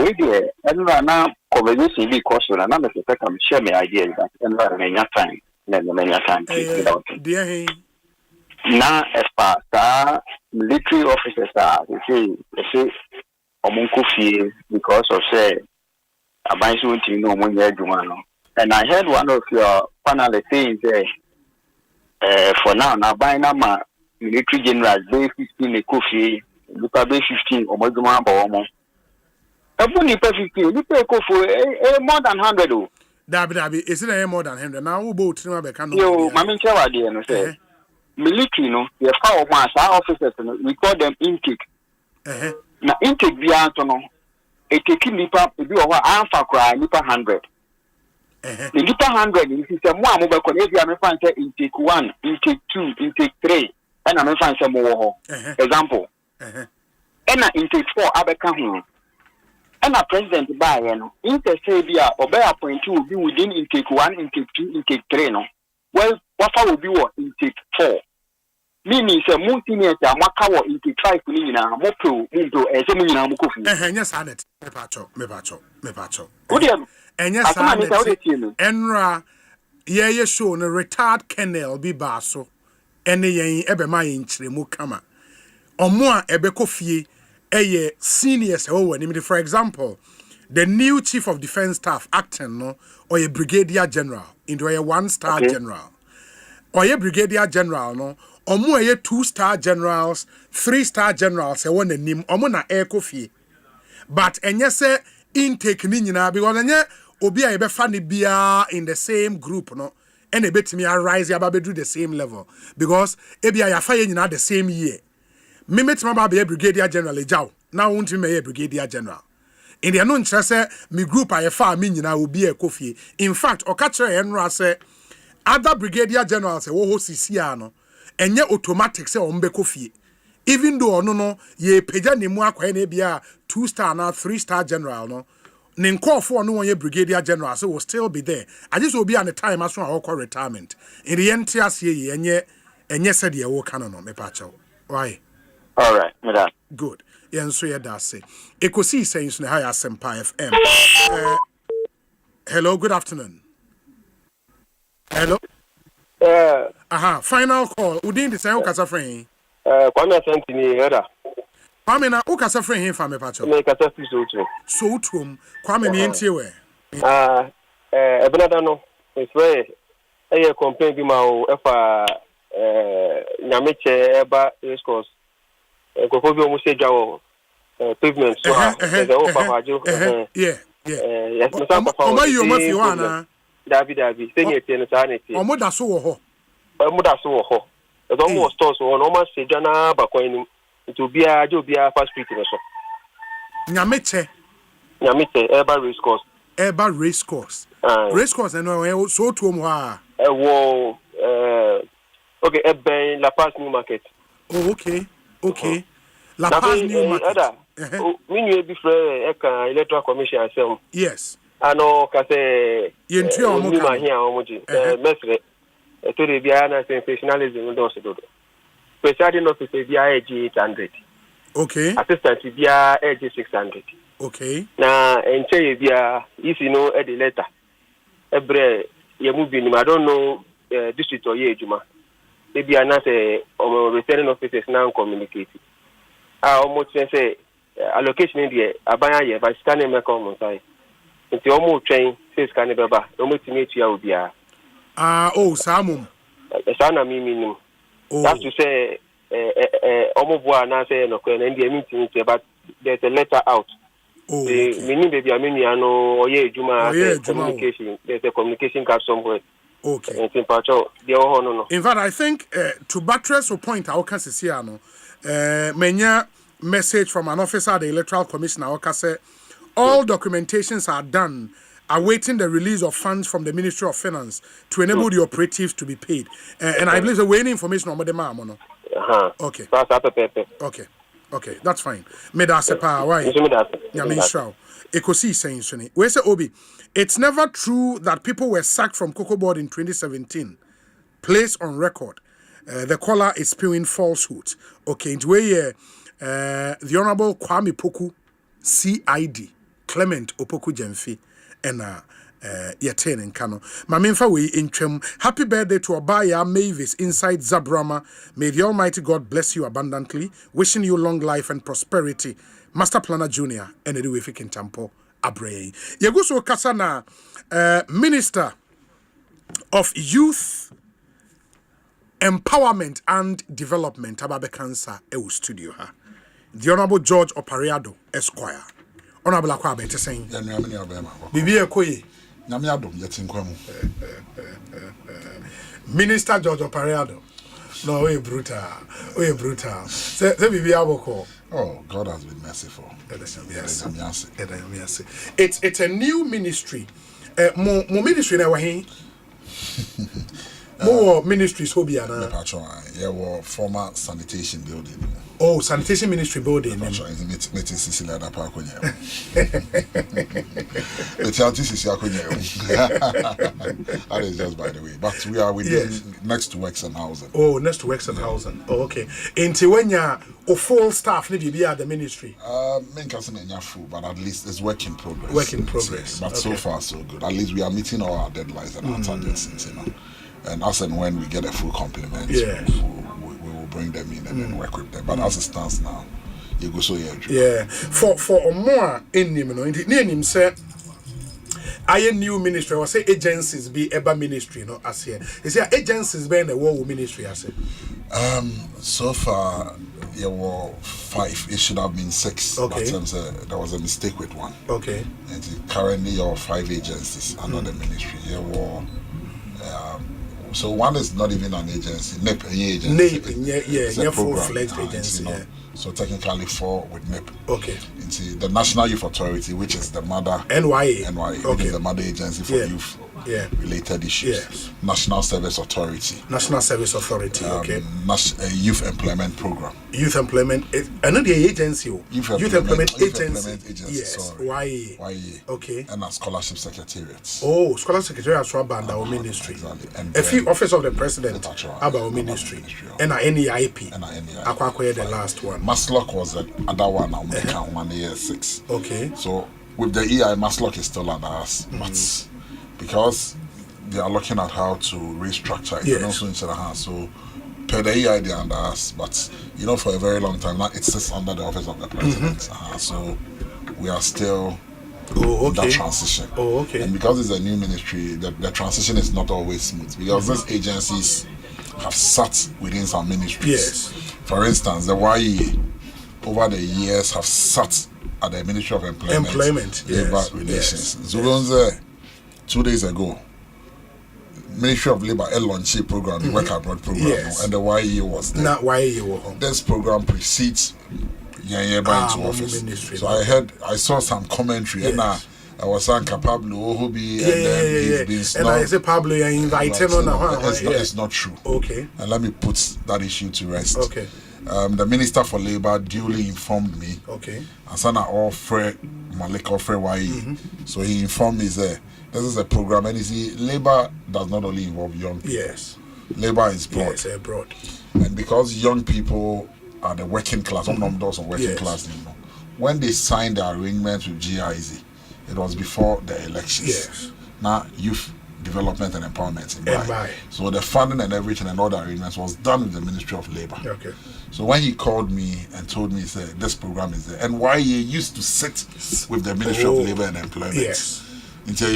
We do. And now conversation be caution and I'm to come share my idea that and many time. Many time. Dear hey. Now as far military officers are they say omunkufi because of say abansu nti no omunya adwuma no. And I heard one of your panelists saying for now by na military general day 15 Ekofi Luka be 15 or Mojuma Bomo. A funny 15, you pay for more than 100. Dabi, is it more than 100? Now, who bought him a can? Yo, Mammy Chawadi, no say. Military, no, the power mass, our officers, we call them intake. Now, intake beyond, no, a taking nipa, if you are alpha cry, nipa 100. The nipa 100 is a more mobile connect, I'm find intake 1, intake 2, intake 3, and I'm find some more. Example. And intake 4, Abeka. And a president by intersabia or by a point 2 will be within intake 1, intake 2, intake 3. No? Well, what will be what intake 4? Meaning, a multi-meter, Makawa intake 5, Mopo, Mundo, and some Mukofi. Yes, Anet, Mepacho. And yes, Enra, ye show no retard kennel be basso, and ye ebe my inch mukama. Or more ebeko fee. Seniors, for example, the new chief of defense staff acting no or a brigadier general into a 1-star general or a brigadier general no or more a 2-star generals 3-star generals one nim or more air coffee but and yes intake nina because anya obi a be funny bia in the same group no and a bit me rise about do the same level because ebi ya fa nyina the same year. Me met my baby brigadier general ejaw now won't me a brigadier general in the no nkyerɛ sɛ me group I fa me nyina will be a coffee. In fact okache enra say other brigadier generals wo ho sisia no enye automatic say on be coffee even though no ye pagya ne mu akwa na bia 2-star na 3-star general no ne nkɔfo no one brigadier general so will still be there. I just will be at the time as one call retirement in the entire year enye said ye wo kan no me pa chaw why. All right, madam. Good. Yeah, so yeah, that's it. Ekosiisen On Asempa FM. Hello, good afternoon. Hello. Final call. Udin the same ukasa friend. Kwame Asantini era. Kwame na ukasa friend here for me pacho. Me kasa fi so utrum. Kwame me entie we. Ebenada no. It's very complain bi ma o efa nyameche eba escorts. Go be almost say jaw pavement so the whole papajo yeah yes no some papa you ma fi wana David say you ten sanity omo da so wo ho e don mo stores wo no ma say jana bakwan to bia jo bia fast street no so nyameche eba race course no so to mo ha wo okay ben La Paz New Market. Oh, okay. La Paz New Market. We knew before Electoral Commission ourselves. Yes. I know because you are here omoji. Mesre. To the Biana sensationalism don't do. Presiding officer BIA 800. Okay. Assistant BIA 600. Okay. Na enche BIA if you know the letter. Every you move in. I don't know district or year juma. Maybe I not say returning officers now communicate. I almost say allocation in the abaya ye by scanning my common side. It's almost train says scanning baba. Almost to meet you will be Samum. Sana meaning. That's to say almost now say no and the meeting but there's a letter out. Meaning baby I mean you know or ye juma communication. There's a communication card somewhere. Okay. In fact, I think to buttress a point, I can see many message from an officer at the Electoral Commission. I say all documentations are done, awaiting the release of funds from the Ministry of Finance to enable the operatives to be paid. And I believe the way information on the ma'am. Okay. Okay, that's fine. Medasepa, why? Yamishrao. Ekosiisen. We say Obi. It's never true that people were sacked from Cocoa Board in 2017. Placed on record. The caller is spewing falsehoods. Okay, into the Honorable Kwame Poku, CID, Clement Opoku Jemfi, and Yaten and Kano. Maminfa we in Chem. Happy birthday to Abaya Mavis inside Zabrama. May the Almighty God bless you abundantly. Wishing you long life and prosperity. Master Planner Junior and Eduific in Tampo Abrey. Yaguso Kasana, Minister of Youth Empowerment and Development, Ababe Cancer, EU Studio. The Honorable George Opariado, Esquire. Honorable Akwabe, saying, Bibi Ekoye. Minister George Opariado. No, we brutal. Say we call. Oh, God has been merciful. It's a new ministry. More ministry now. More ministries will be yeah, former sanitation building. Oh, sanitation ministry building. That is just by the way. But we are within next to Works and Housing. Oh, next to Works and Housing. Oh, okay. Until when you're full staff, maybe be at the ministry. But at least it's work in progress. Work in progress. But so far so good. At least we are meeting all our deadlines and our targets, And as and when we get a full complement, we will bring them in and then work with them. But as it stands now, you go so yeah. For more in him say I new ministry or say agencies be ever ministry, no as here. Is here agencies be in the world ministry as it? So far there were 5. It should have been 6. Okay. But there was a mistake with one. Okay. And currently there are 5 agencies under the ministry. There were so one is not even an agency. NIP, it's a full-fledged agency. So technically 4 with NIP. Okay. The National Youth Authority, which is the mother NYA, which is the mother agency for youth related issues. Yes. National Service Authority. Okay. Youth Employment Program. Youth Employment. Another agency. Youth Employment Agency. Yes. YA. Okay. And a Scholarship Secretariat. Oh, Scholarship Secretariat is about our ministry. Exactly. And a few Office of the President about our ministry. And our NEIP. Aqua the last one. Maslock was the other one. I'll make 1 year 6. Okay. So with the EI, Maslock is still under us, but because they are looking at how to restructure it, and also into the hands. So per the EI, they are under us, but for a very long time now, it sits under the Office of the President. So we are still in that transition. And because it's a new ministry, the transition is not always smooth because these agencies have sat within some ministries. Yes. For instance, the YE over the years have sat at the Ministry of Employment Labor Relations. Zulonze 2 days ago, Ministry of Labor launched a program, the Work Abroad program, and the YE was there. Not YE. This program precedes into office. Ministry, so I saw some commentary and I was saying Pablo Ohobi and then he's been snubbed. And I say Pablo, you invited on it's not true. Okay. And let me put that issue to rest. Okay. The Minister for Labor duly informed me. Okay. Asana offer Malik offer YE. So he informed me that this is a program, and you see, labor does not only involve young people. Yes. Labor is broad. Yes, broad. And because young people are the working class, some of those are working class, when they signed the arrangement with GIZ, it was before the elections. Yes. Now, youth development and empowerment in Bai. So the funding and everything and all the arrangements was done with the Ministry of Labor. Okay. So when he called me and told me, he said, this program is there. And YA used to sit with the Ministry of Labor and Employment. Yes. You don't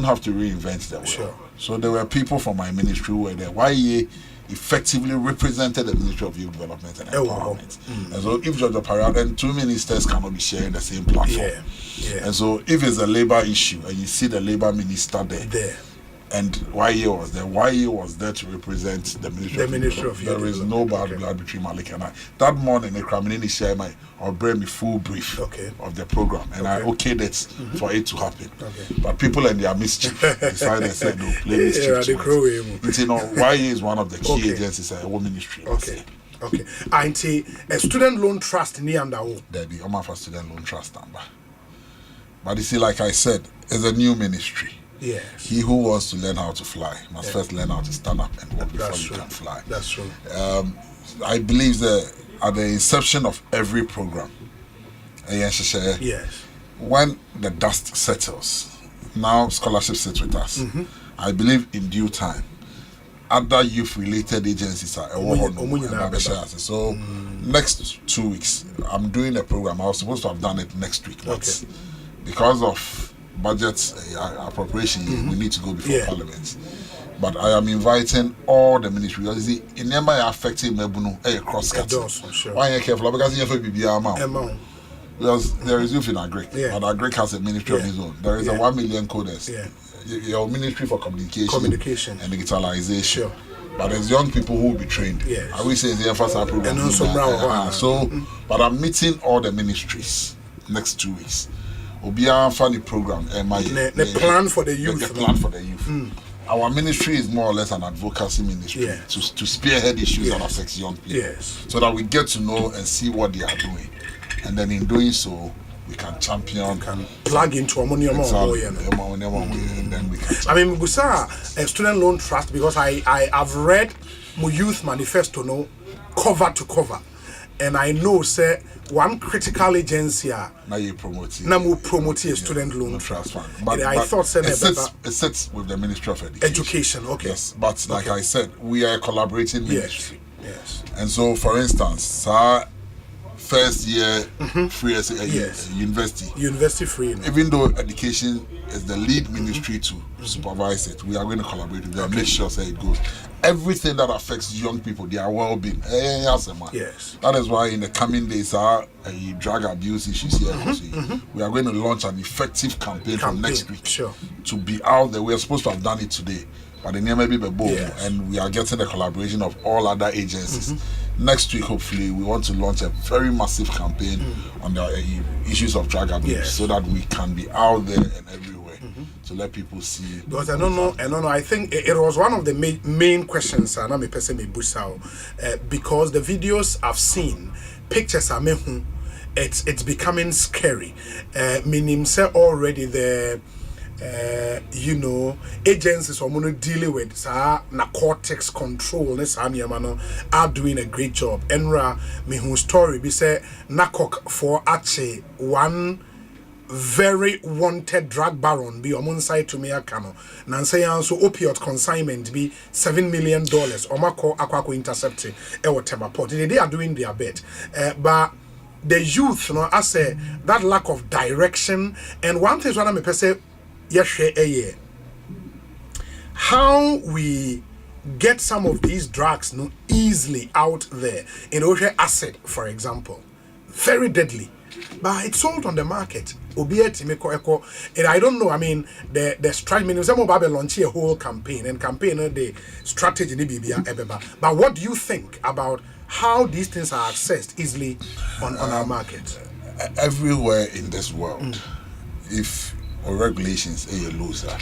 have to reinvent the wheel. Sure. So there were people from my ministry who were there. YA effectively represented the Ministry of Youth Development and Empowerment. And so if George Parada and 2 ministers cannot be sharing the same platform. And so if it's a labor issue and you see the labor minister there. And YA was there to represent the Ministry of Youth. There is no bad blood between Malik and I. That morning, the Kraminini shared or bring me full brief of the program, and I okayed it for it to happen. But people and their mischief decided said no, play mischief. YA is one of the key agencies at our ministry. Okay. And a student loan trust near under there be for student loan trust number. But you see, like I said, it's a new ministry. Yes. He who wants to learn how to fly must first learn how to stand up and walk before you can fly. That's true. I believe that at the inception of every program, when the dust settles, now scholarship sits with us. I believe in due time, other youth-related agencies are so next 2 weeks, I'm doing a program. I was supposed to have done it next week, but because of budget appropriation, we need to go before Parliament. But I am inviting all the ministry because you see, in Nema affecting Mebunu cross cutting. Why are you careful? Because you have to be Because there is youth in Agric, and Agric has a ministry of his own. There is a 1 million coders. Your ministry for communication and digitalization. Sure. But there's young people who will be trained. I will say the emphasis program. And also but I'm meeting all the ministries next 2 weeks. Obia funny program. The plan for the youth. The plan for the youth. Our ministry is more or less an advocacy ministry to spearhead issues that affect young people. So that we get to know and see what they are doing. And then in doing so, we can champion. Plug into ammonium. And then we can. I mean, Busa, a student loan trust, because I have read my youth manifesto cover to cover. And I know, say, one critical agency now you promote a student loan trust fund. But I thought it sits with the Ministry of Education. Okay. Yes, but like I said, we are a collaborating ministry. Yes. And so, for instance, first year free as a university free. Even though education is the lead ministry to supervise it, we are going to collaborate with them, make sure it goes. Everything that affects young people, their well-being. Yes. That is why in the coming days, drug abuse issues here, we are going to launch an effective campaign from next week to be out there. We are supposed to have done it today, but the name may be and we are getting the collaboration of all other agencies. Next week, hopefully, we want to launch a very massive campaign on the issues of drug abuse so that we can be out there and everywhere to let people see. Because I don't know. I think it was one of the main questions and I'm a person because the videos I've seen, pictures are it's becoming scary. Meaning say already the agencies are dealing with narcotics control are doing a great job. Enra me story be say narcotic for actually one very wanted drug baron be on side to me akano nanse so opioid consignment be $7 million omako akwako intercept whatever port they are doing their bit but the youth I say that lack of direction. And one thing is what I'm say how we get some of these drugs easily out there in Osei acid, for example, very deadly, but it's sold on the market. And I don't know. I mean, the strategy. Some of Babylon launch a whole campaign the strategy. But what do you think about how these things are accessed easily on our market? Everywhere in this world, if regulations are a loser,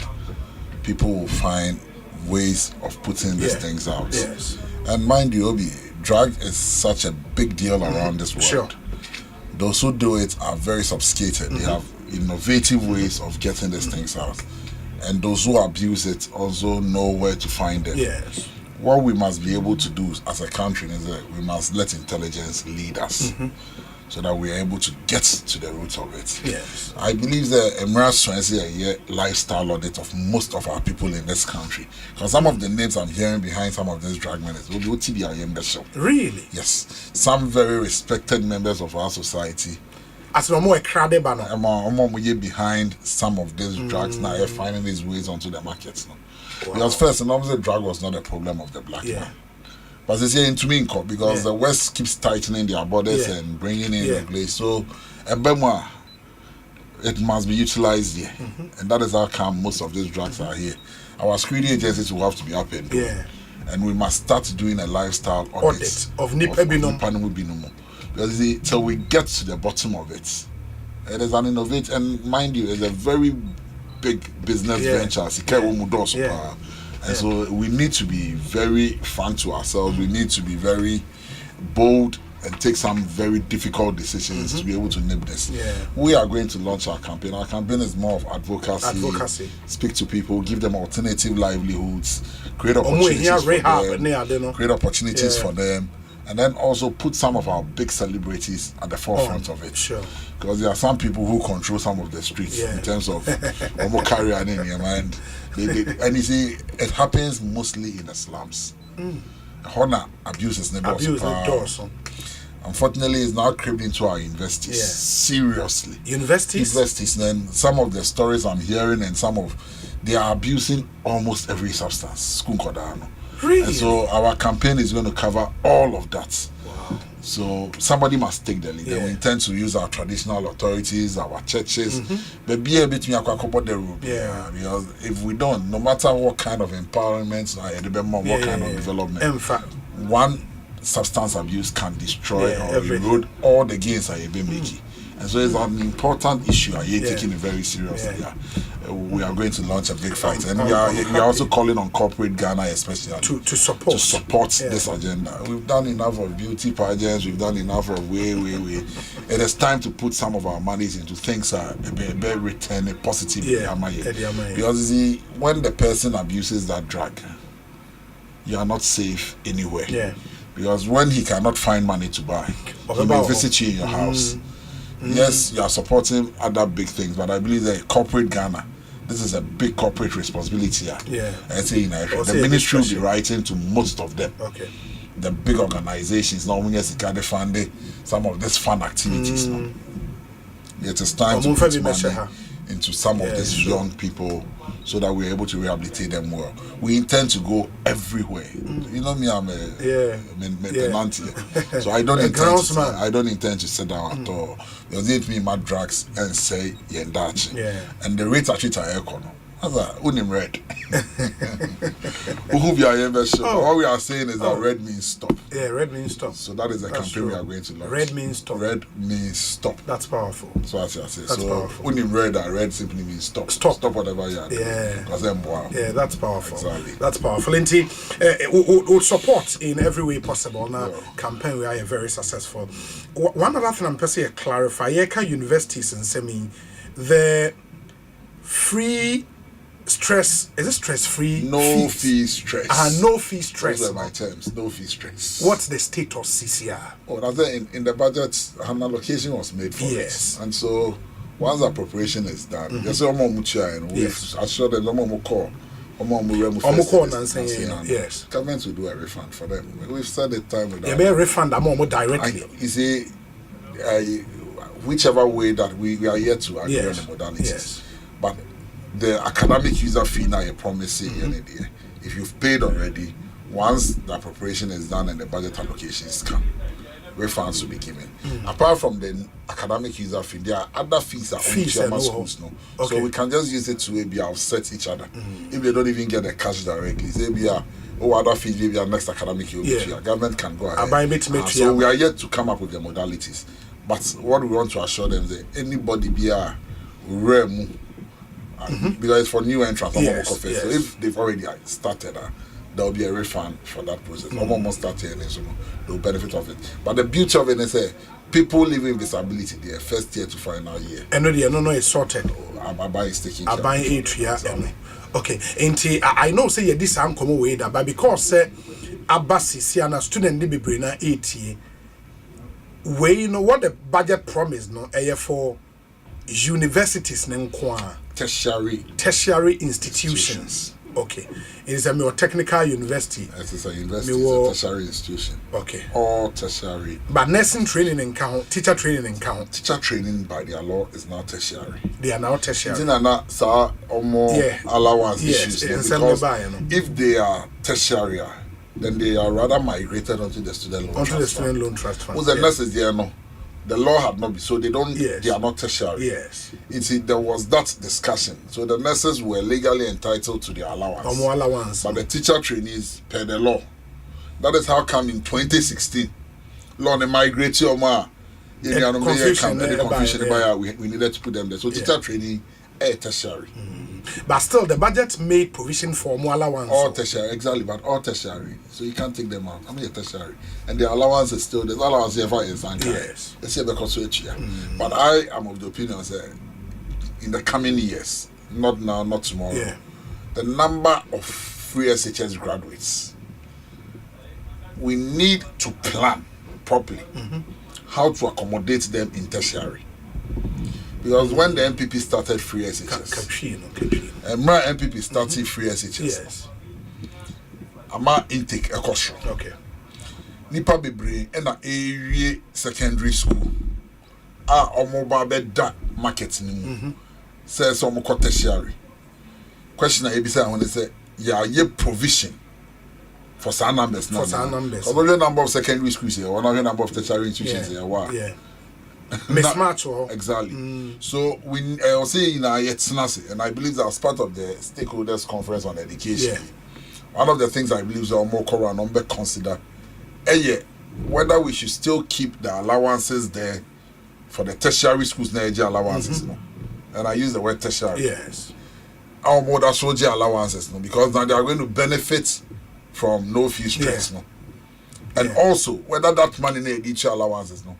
people will find ways of putting these things out. And mind you, Obi, drug is such a big deal around this world. Those who do it are very sophisticated. They have innovative ways of getting these things out. And those who abuse it also know where to find them. What we must be able to do as a country is that we must let intelligence lead us so that we are able to get to the root of it. I believe that a lifestyle audit of most of our people in this country. Because some of the names I'm hearing behind some of these drag ministers will be OTBIM. Really? Yes. Some very respected members of our society. As no more crowded banner. Behind some of these drugs now are finding these ways onto the markets now. Because first and obviously drug was not a problem of the black man. But it's here into me because the West keeps tightening their borders and bringing in regulations. So it must be utilized here. And that is how come most of these drugs are here. Our screening agencies will have to be up and doing. And we must start doing a lifestyle audit of Nipebinum. Because till we get to the bottom of it, it is an innovative, and mind you, it's a very big business venture. And so we need to be very frank to ourselves. We need to be very bold and take some very difficult decisions to be able to nip this. We are going to launch our campaign. Our campaign is more of advocacy. Speak to people, give them alternative livelihoods, create opportunities for them. And then also put some of our big celebrities at the forefront of it. Because there are some people who control some of the streets in terms of career and in your mind. And you see, it happens mostly in the slums. Honor abuse is never unfortunately, it's now crept into our universities. Seriously. Universities. Then some of the stories I'm hearing and they are abusing almost every substance. Really? And so our campaign is going to cover all of that. So somebody must take the lead. We intend to use our traditional authorities, our churches, but be a bit more the rule. Because if we don't, no matter what kind of empowerment, what kind of development, in fact, one substance abuse can destroy or erode all the gains I have been making. And so it's an important issue. I taking it very seriously. We are going to launch a big fight, and we are also calling on corporate Ghana, especially to support this agenda. We've done enough of beauty pageants. We've done enough of way. It is time to put some of our monies into things that a return a positive. Because when the person abuses that drug, you are not safe anywhere. Because when he cannot find money to buy, he may visit you in your house. Yes, you are supporting other big things, but I believe that corporate Ghana, this is a big corporate responsibility. I say the ministry will be writing to most of them. The big organizations, now when you fund some of these fun activities. It is time to put money into some of these young people so that we're able to rehabilitate them well. We intend to go everywhere. You know me, I'm a tenant here. So I don't intend to sit down at all. Because it me my drugs and say and the rates actually are economic. Unim red. All we are saying is that red means stop. Red means stop. So that is the campaign we are going to launch. Red means stop. Red means stop. That's powerful. So as I say. That's powerful. Unim red simply means stop. Stop whatever you are doing. That's powerful. Exactly. That's powerful. And we'll support in every way possible. Now, campaign we are very successful. One other thing I'm going to clarify. Universities and semi, the free stress, is it stress free? No fee stress. No fee stress. Those are my terms. No fee stress. What's the status CCR? That's in the budget, an allocation was made for this. And so once the appropriation is done, there's a more mutual and we've assured them more call. Yes. Government will do a refund for them. We've said the time with that. They may refund them more directly. You see, whichever way that we are yet to agree on the modalities. But the academic user fee now you're promising if you've paid already, once the appropriation is done and the budget allocations come, refunds will be given. Apart from the academic user fee, there are other fees that only schools know. So we can just use it to maybe offset each other. If they don't even get the cash directly, maybe other fees, maybe our next academic year, government can go ahead. So we are yet to come up with the modalities. But what we want to assure them is that anybody be a rem. Because it's for new entrants. So if they've already started, there will be a refund for that process. Almost started, so they'll benefit of it. But the beauty of it is people living with disability, their first year to final year. And no, it's sorted. Abai is taking care of it. Okay, and I know say this am come away that, but because Abasi Siana student be brain 80, where you know what the budget promise no for universities tertiary institutions. Okay. It is a more technical university. It is a university, it's a tertiary institution. Okay. All tertiary. But nursing training and count, teacher training and count. Teacher training by their law is now tertiary. They are now tertiary. It's not allowance issues. Because if they are tertiary, then they are rather migrated onto the student loan trust fund. Who's the nurses there now? The law had not been, so they don't. They are not tertiary. There was that discussion. So the nurses were legally entitled to their allowance. But the teacher trainees, per the law, that is how come in 2016, law the migratory we needed to put them there. So teacher trainee, tertiary. But still, the budget made provision for more allowance. All tertiary, exactly, but all tertiary. So you can't take them out. I mean, tertiary. And the allowance is still, there's allowance here for Zanka. Yes. Let's say because But I am of the opinion that in the coming years, not now, not tomorrow, the number of free SHS graduates, we need to plan properly how to accommodate them in tertiary. Because when the MPP started free SHS, and my MPP started free SHS, ama intake ekosho. Okay. Nipa bebre na area secondary school. Omo ba beda market ni mu. Say so omo tertiary. Question na ebisa when they say ye provision for some numbers now. For some numbers. Because the number of secondary schools here, one of the number of tertiary institutions here. Wow. Yeah. Mismatch or exactly. So we will say in our yet and I believe that as part of the stakeholders conference on education, one of the things I believe are more core number consider whether we should still keep the allowances there for the tertiary schools Nigeria allowances. No? And I use the word tertiary. Yes. Our more soldier allowances, no, because now they are going to benefit from no fee stress, no. And also whether that money in each allowances, no,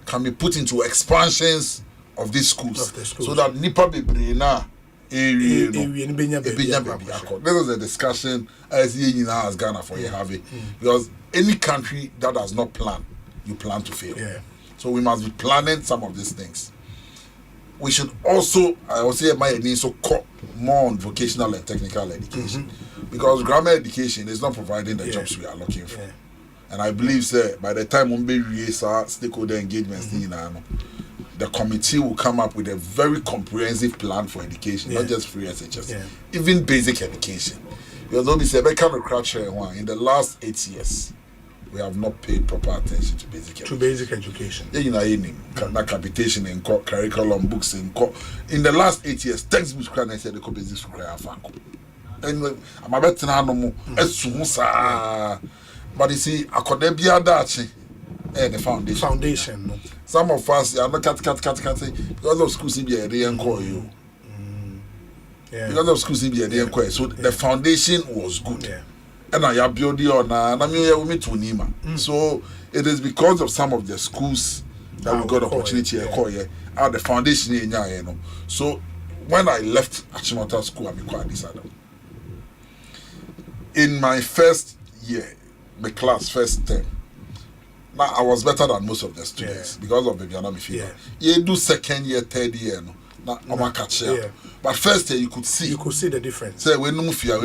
can be put into expansions of these schools, so that Nipa Bebrina area. This is a discussion as you as Ghana for you have it. Because any country that does not plan, you plan to fail. So we must be planning some of these things. We should also, I would say, my need so more on vocational and technical education, because grammar education is not providing the jobs we are looking for. And I believe, sir, by the time we raise our stakeholder engagements, the committee will come up with a very comprehensive plan for education, not just free SHS, even basic education. Because in the last 8 years, we have not paid proper attention to basic education. Capitation in curriculum books in the last 8 years, textbooks I said the basic school. And I'm a better but you see, academia the foundation. Some of us are not because of schools in the area and call you. Because of schools in the area and call. So the foundation was good. And I have built on Nima. So it is because of some of the schools that we got opportunity to call here. The foundation in Yano. So when I left Achimota School, I'm quite decided. In my first year, my class first term, now I was better than most of the students because of the Vietnam fever. You do second year, third year, no. Now I'm catch up. But first year you could see the difference. Say we no fear.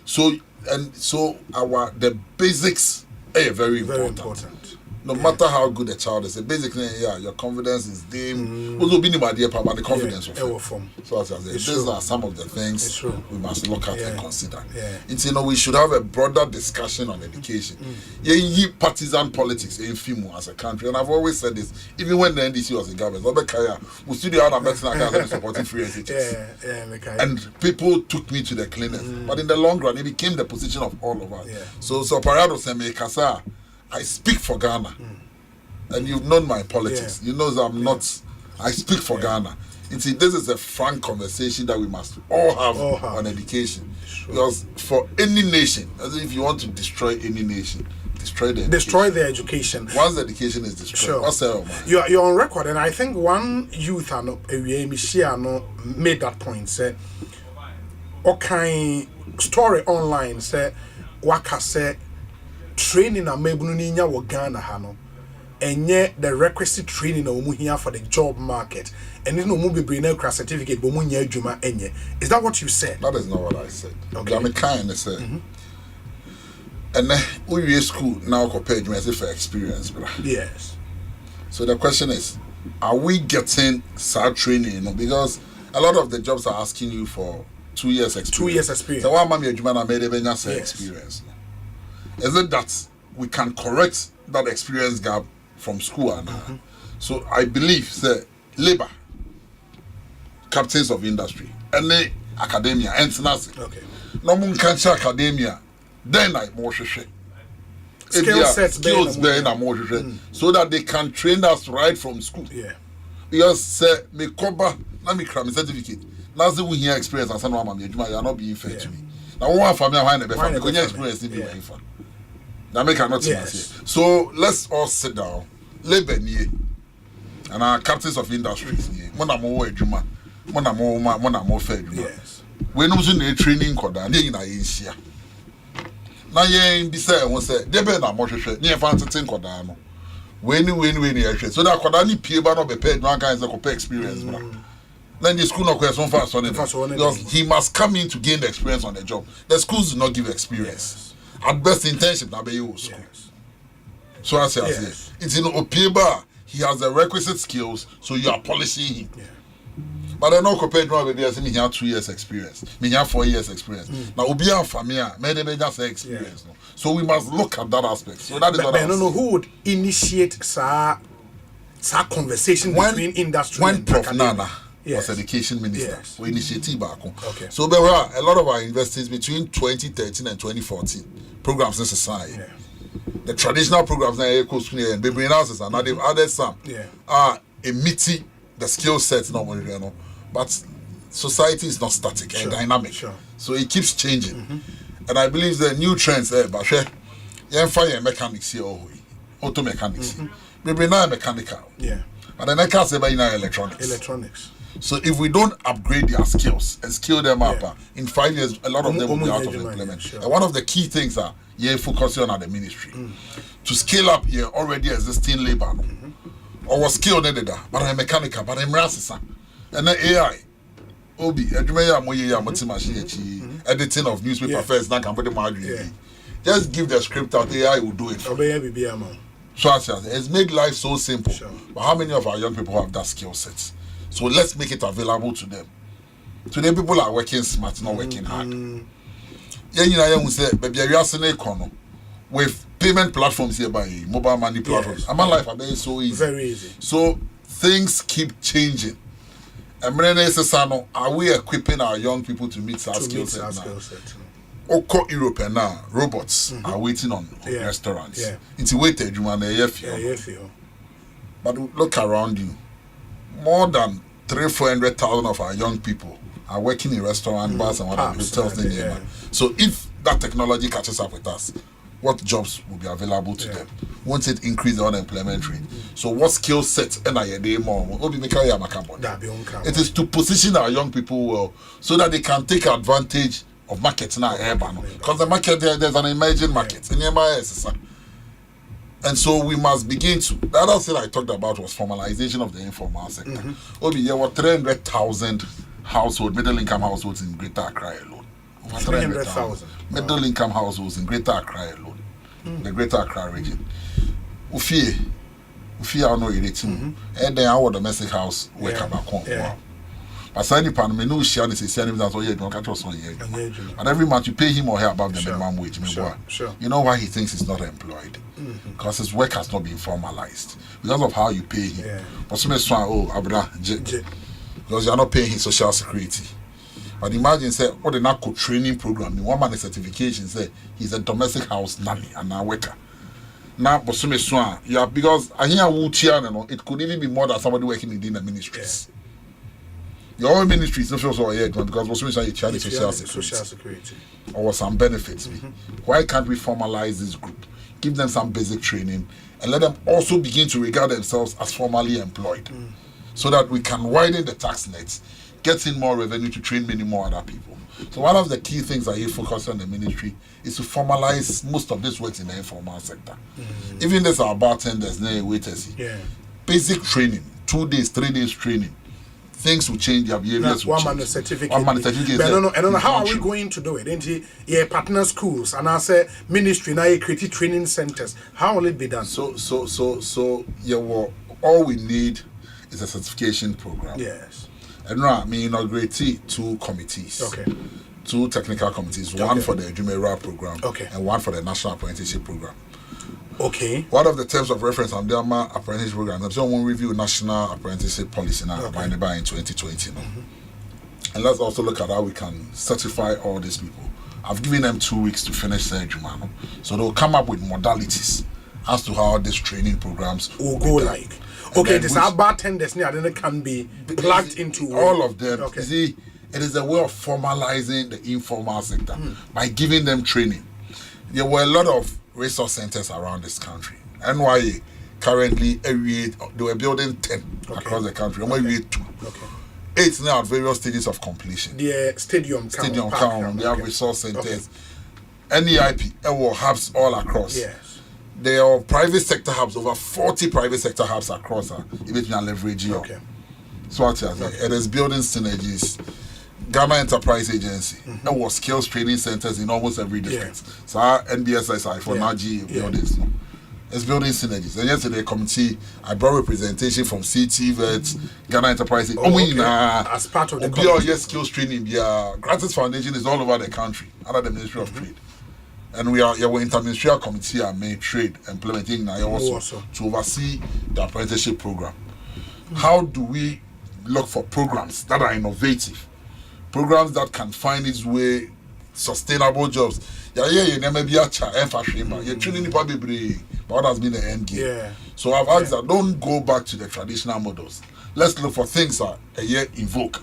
So the basics are very important. No matter how good a child is, basically, your confidence is dim. Also, being about the confidence of it. So, these are some of the things we must look at and consider. And we should have a broader discussion on education. Partisan politics in FIMO as a country, and I've always said this, even when the NDC was in government, we studied out a supporting free SHS. And people took me to the clinic. But in the long run, it became the position of all of us. So Parado Semekasa, I speak for Ghana, and you've known my politics. You know that I'm not. I speak for Ghana. And see, this is a frank conversation that we must all have on education. Because for any nation, as if you want to destroy any nation, destroy the education. Once the education is destroyed, you're on record, and I think one youth made that point. Say, okay, story online say, waka say. Training a mebununinya wo Ghana hano enye the requisite training na omu here for the job market and no omu bebre na kra certificate bo mu nya adwuma enye. Is that what you said? That is not what I said. Okay. I'm kind of say. And then we school now compared to for experience, bro. Yes. So the question is, are we getting sad training? Because a lot of the jobs are asking you for 2 years experience. 2 years experience. So why am I experience? Is it that we can correct that experience gap from school? So I believe that labor, captains of industry, and the academia, and okay. No one can say academia, then I more skills then I more so that they can train us right from school. Because say me cover, let me cram certificate. Now we hear experience and say no, you are not being fair to me. Now one family why because experience be very fun. That make not So let's all sit down. Labor and our captains of industries. Yes. We know the training code and in Asia. Now ye be say one say they be na mo hwehwe near fancy tin koda no. When so that koda ni pie ba no be paid one kind of experience bra. Then the school no question fast on it. Because he must come in to gain the experience on the job. The schools do not give experience. At best internship na be you school. So I say it's in Opieba, he has the requisite skills, so you are polishing him. But I know compared to me have 2 years experience. Me have 4 years experience. Now Obi and Famia, maybe just experience. No? So we must look at that aspect. So that is what I don't know who would initiate conversation between industry when and Prof. academia. Nana was education minister. Yes. We initiated back. Okay. So there were a lot of our investees between 2013 and 2014 programs in society. Yeah. The traditional programs now Ekosiise and baby analysis and now they've added some. Meeting the skill sets normally, you know. But society is not static and dynamic. Sure. So it keeps changing. And I believe the new trends there, but fire mechanics here, auto mechanics. Maybe now mechanical. Yeah. But then I can't say about electronics. So if we don't upgrade their skills and skill them up, in 5 years, a lot of them will be out of employment. Sure. And one of the key things are focusing on at the ministry to scale up your already existing labor. Or skill but I'm mechanical, but I'm racist. And then AI. Obi, editing of newspaper first, now can put the margin. Just give the script out, AI will do it. So it's made life so simple. Sure. But how many of our young people have that skill set? So let's make it available to them. Today people are working smart, not working hard. With payment platforms here by mobile money platforms. My life are very so easy. Very easy. So things keep changing. Are we equipping our young people to meet our skill set now? Oko Europe now, robots are waiting on restaurants. It's waited, but look around you. More than 300,000 of our young people are working in restaurant, bars, and whatever hotels. So if that technology catches up with us, what jobs will be available to them? Won't it increase the unemployment rate? So what skill sets more? It is to position our young people well so that they can take advantage of markets now. Because the market there's an emerging market. And so we must begin to. The other thing I talked about was formalization of the informal sector. There were 300,000 middle income households in Greater Accra alone. 300,000 middle income households in Greater Accra alone. The Greater Accra region. Ufie are no irritating. And then our domestic house work back home. But Sandy Pan, me no share this. And every month you pay him or her above the minimum wage. Sure. You know why he thinks he's not employed? Because his work has not been formalized because of how you pay him. But some because you are not paying his social security. But imagine, say, what the NACO training program, the 1 month certification, say he's a domestic house nanny and a worker. Now, because I hear it could even be more than somebody working in the ministries. Your own ministry is not so yet because you charge social security or some benefits. Why can't we formalize this group, give them some basic training, and let them also begin to regard themselves as formally employed, so that we can widen the tax nets, get in more revenue to train many more other people. So one of the key things I focus on the ministry is to formalize most of this works in the informal sector. Even there's our bartenders, waiters, basic training, 2 days, 3 days training. Things will change, their behaviors will change. 1 month certificate. I don't know how are we going to do it? Partner schools and I say ministry now create training centers. How will it be done? So all we need is a certification program. Yes. And now me inaugurate 2 committees. Okay. 2 technical committees. One for the Jumera program. Okay. And one for the National Apprenticeship program. Okay. One of the terms of reference on the apprenticeship program, I'm saying we'll review national apprenticeship policy now by in 2020. And let's also look at how we can certify all these people. I've given them 2 weeks to finish their Jumano. So they'll come up with modalities as to how these training programs will go like. Okay, this our bartenders then can be plugged into all of them. Okay. See, it is a way of formalizing the informal sector by giving them training. There were a lot of resource centers around this country. NYA currently they were building 10 across the country. NYA 2. 8 now at various stages of completion. The stadium count. They have resource centers. NEIP, hubs all across. Yes. There are private sector hubs, over 40 private sector hubs across. Even leveraging. Okay. So it is building synergies. Ghana Enterprise Agency, there was skills training centers in almost every district. So NBSSI for Naji buildings. It's building synergies. And yesterday, committee, I brought representation from CT, VET, Ghana Enterprise. As part of the committee. Skills training. Gratis Foundation is all over the country, under the Ministry of Trade. And we're interministerial committee and main trade implementing now also to oversee the apprenticeship program. How do we look for programs that are innovative, programs that can find its way sustainable jobs? You never be a you're training the baby, but what has been the end game? Yeah. So I've asked that don't go back to the traditional models. Let's look for things that a year invoke.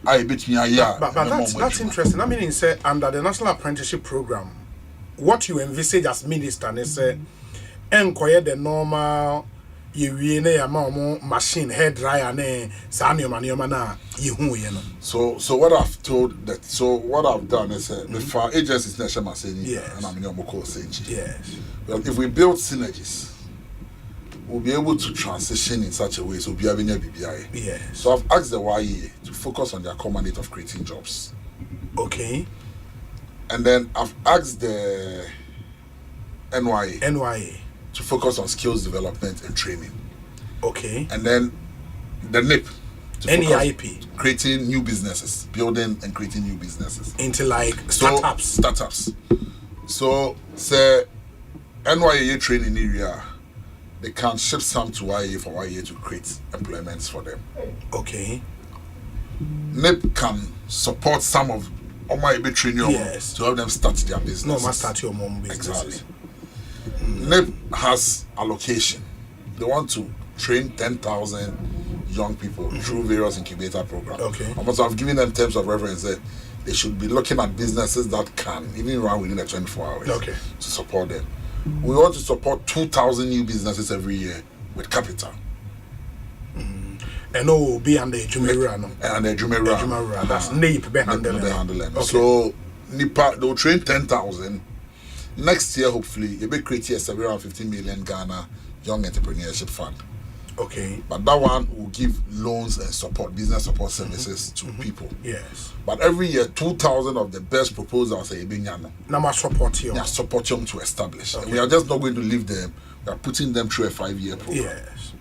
But that's interesting. I mean, under the National Apprenticeship Program, what you envisage as minister is enquire the normal machine hair dryer so what I've told that what I've done is before agencies national saying and I'm yes. Well, if we build synergies, we'll be able to transition in such a way so be having a BBI. Yes. So I've asked the YE to focus on their common mandate of creating jobs. Okay. And then I've asked the NYA to focus on skills development and training. Okay. And then the NIP to NEIP creating new businesses, building and creating new businesses. Into like startups. So say NYA training area, they can ship some to YA for YA to create employments for them. Okay. NIP can support some of my training to help them start their business. No, must start your mom business. Exactly. NIP has allocation. They want to train 10,000 young people through various incubator programs. Okay. So I've given them terms of reference that they should be looking at businesses that can even run within the 24 hours to support them. We want to support 2,000 new businesses every year with capital. And will be under Jumera. And the Jumera. That's NIP behind them. So NIPA, they'll train 10,000. Next year, hopefully, you'll be creating a 750 million Ghana Young Entrepreneurship Fund. Okay. But that one will give loans and support, business support services to people. Yes. But every year, 2,000 of the best proposals are being support you to establish. Okay. We are just not going to leave them. We are putting them through a 5-year program. Yes.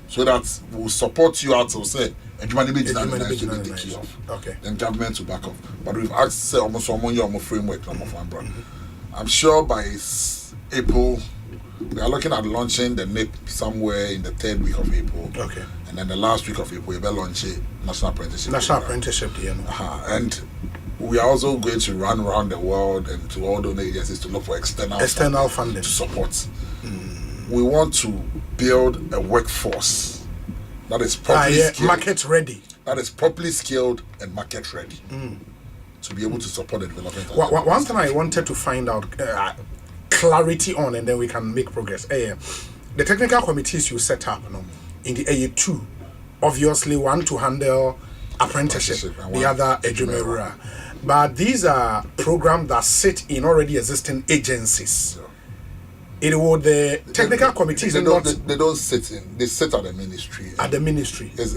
So that we'll support you out to say, and you take care of. Okay. Then government will back up. But we've asked almost one framework, I'm sure by April, we are looking at launching the NIP somewhere in the 3rd week of April. Okay. And then the last week of April, we will launch a National Apprenticeship. And we are also going to run around the world and to all those agencies to look for external funding to support. We want to build a workforce that is properly skilled, market ready. That is properly skilled and market ready to be able to support the development. One thing I wanted to find out clarity on, and then we can make progress. The technical committees you set up in the AA2, obviously one to handle apprenticeship, the other Ejumera. But these are programs that sit in already existing agencies. It would the technical committees they don't sit in. They sit at the ministry. At the ministry. It's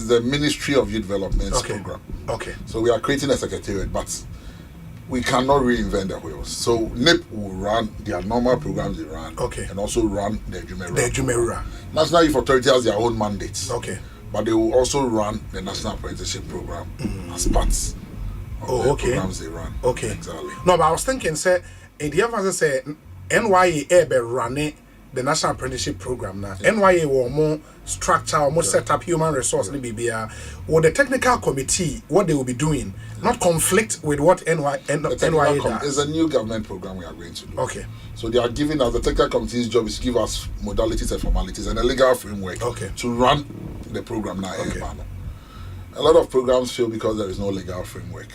the Ministry of Youth Development program. Okay. So we are creating a secretariat, but we cannot reinvent the wheels. So NIP will run their normal programs they run. Okay. And also run the Jumera. The Jumera. National Youth Authority has their own mandates. Okay. But they will also run the National Apprenticeship Program as parts of the programs they run. Okay. Exactly. No, but I was thinking, say, in the emphasis, say, NYA be running the National Apprenticeship Program now. NYA will more structure, more set up human resource in BBR. Or the technical committee, what they will be doing, not conflict with what NYA does. It's a new government program we are going to do. Okay. So they are giving us, the technical committee's job is to give us modalities and formalities and a legal framework to run the program now. Okay. A lot of programs fail because there is no legal framework.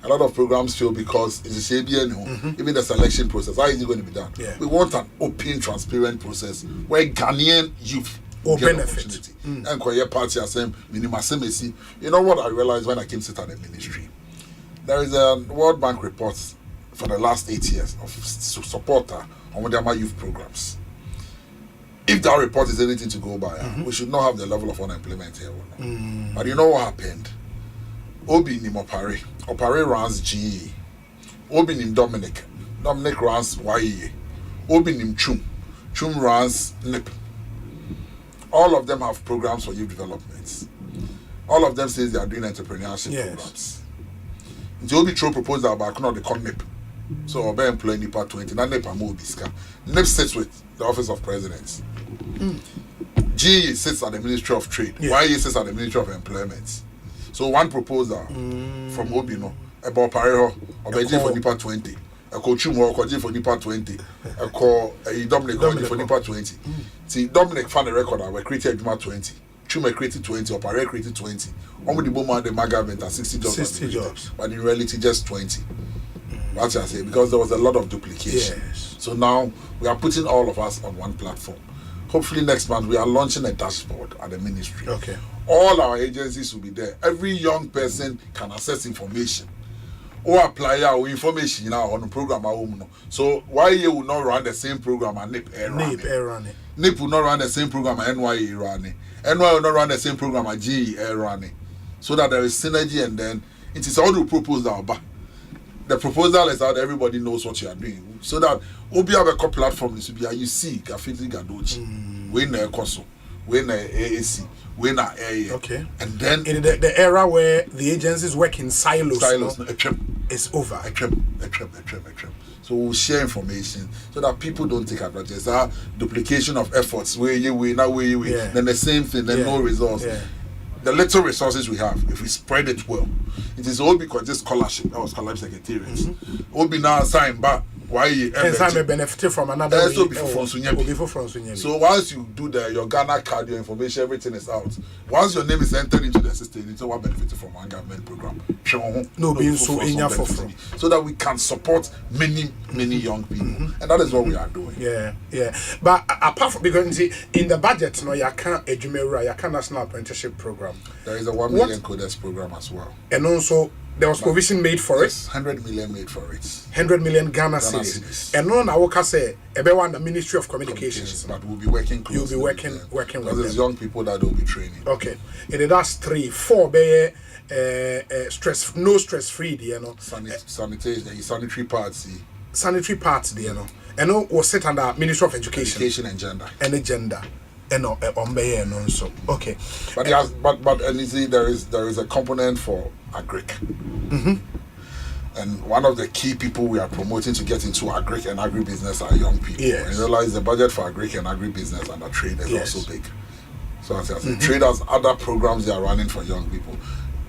A lot of programs fail because it's a CBN, even the selection process. How is it going to be done? Yeah. We want an open, transparent process where Ghanaian youth get benefit. And Korea Party Asempa. You know what I realized when I came to sit at the ministry? There is a World Bank report for the last 8 years of support on their youth programs. If that report is anything to go by, we should not have the level of unemployment here. But you know what happened? Obi Nim Opare runs GE. Obi Nim Dominic runs YE. Obi Nim Chum Chum runs NIP. All of them have programs for youth development. All of them says they are doing entrepreneurship programs. They will be true proposal about they call NIP. So Obe employee NIPA 20. Now NIP Amu Biska. NIP sits with the Office of Presidents. G sits at the Ministry of Trade. YE sits at the Ministry of Employment. So one proposal from Obino about Pareho Obeji for NIPA 20. A coach for NIPA 20. A call Dominic for NIPA 20. See, Dominic found a record that we created NIPA 20. Chume created 20 or Pare created 20. Only the Boma the Magavent are 60 jobs. 60 jobs. But in reality, just 20. That's what I say, because there was a lot of duplication. Yes. So now we are putting all of us on one platform. Hopefully next month we are launching a dashboard at the ministry. Okay. All our agencies will be there. Every young person can access information or apply our information now on the program. So why you will not run the same program at NIP running? NIP will not run the same program at NYE running. NY will not run the same program at GE running. So that there is synergy, and then it is all the proposal. The proposal is out, everybody knows what you are doing. So that Obiabeko platform is to be you see Gafiti Gadochi, we na Ekoso, we na AAC, we na AA. Okay. And then in the era where the agencies work in silos it's over. So we'll share information so that people don't take advantage. There duplication of efforts, then the same thing, then no results. Yeah. The little resources we have, if we spread it well, it is all because this scholarship, that was scholarship secretariat, will be now assigned back. Why you benefit from another way. So once you do your Ghana card, your information, everything is out. Once your name is entered into the system, it's all benefited from one government program. No being so so that we can support many young people, and that is what we are doing. Yeah. But apart from, because in the budget, you can't you can't national apprenticeship program. There is a 1 million coders program as well, and also there was provision made for it. 100 million made for it. 100 million Ghana cedis. And no, I can say about the Ministry of Communications. But we'll be working closely. You'll be working with them. There's young people that will be training. Okay. And that's 3, 4. No stress free, you know. Sanitary parts. Sanitary parts, you know. And no, was set under Ministry of Education and Gender. And gender. And also. Okay. But and you see, there is a component for agric. And one of the key people we are promoting to get into agric and agribusiness are young people. Yes. And realize the budget for agric and agribusiness and the trade is also big. So as I say, trade has other programs they are running for young people.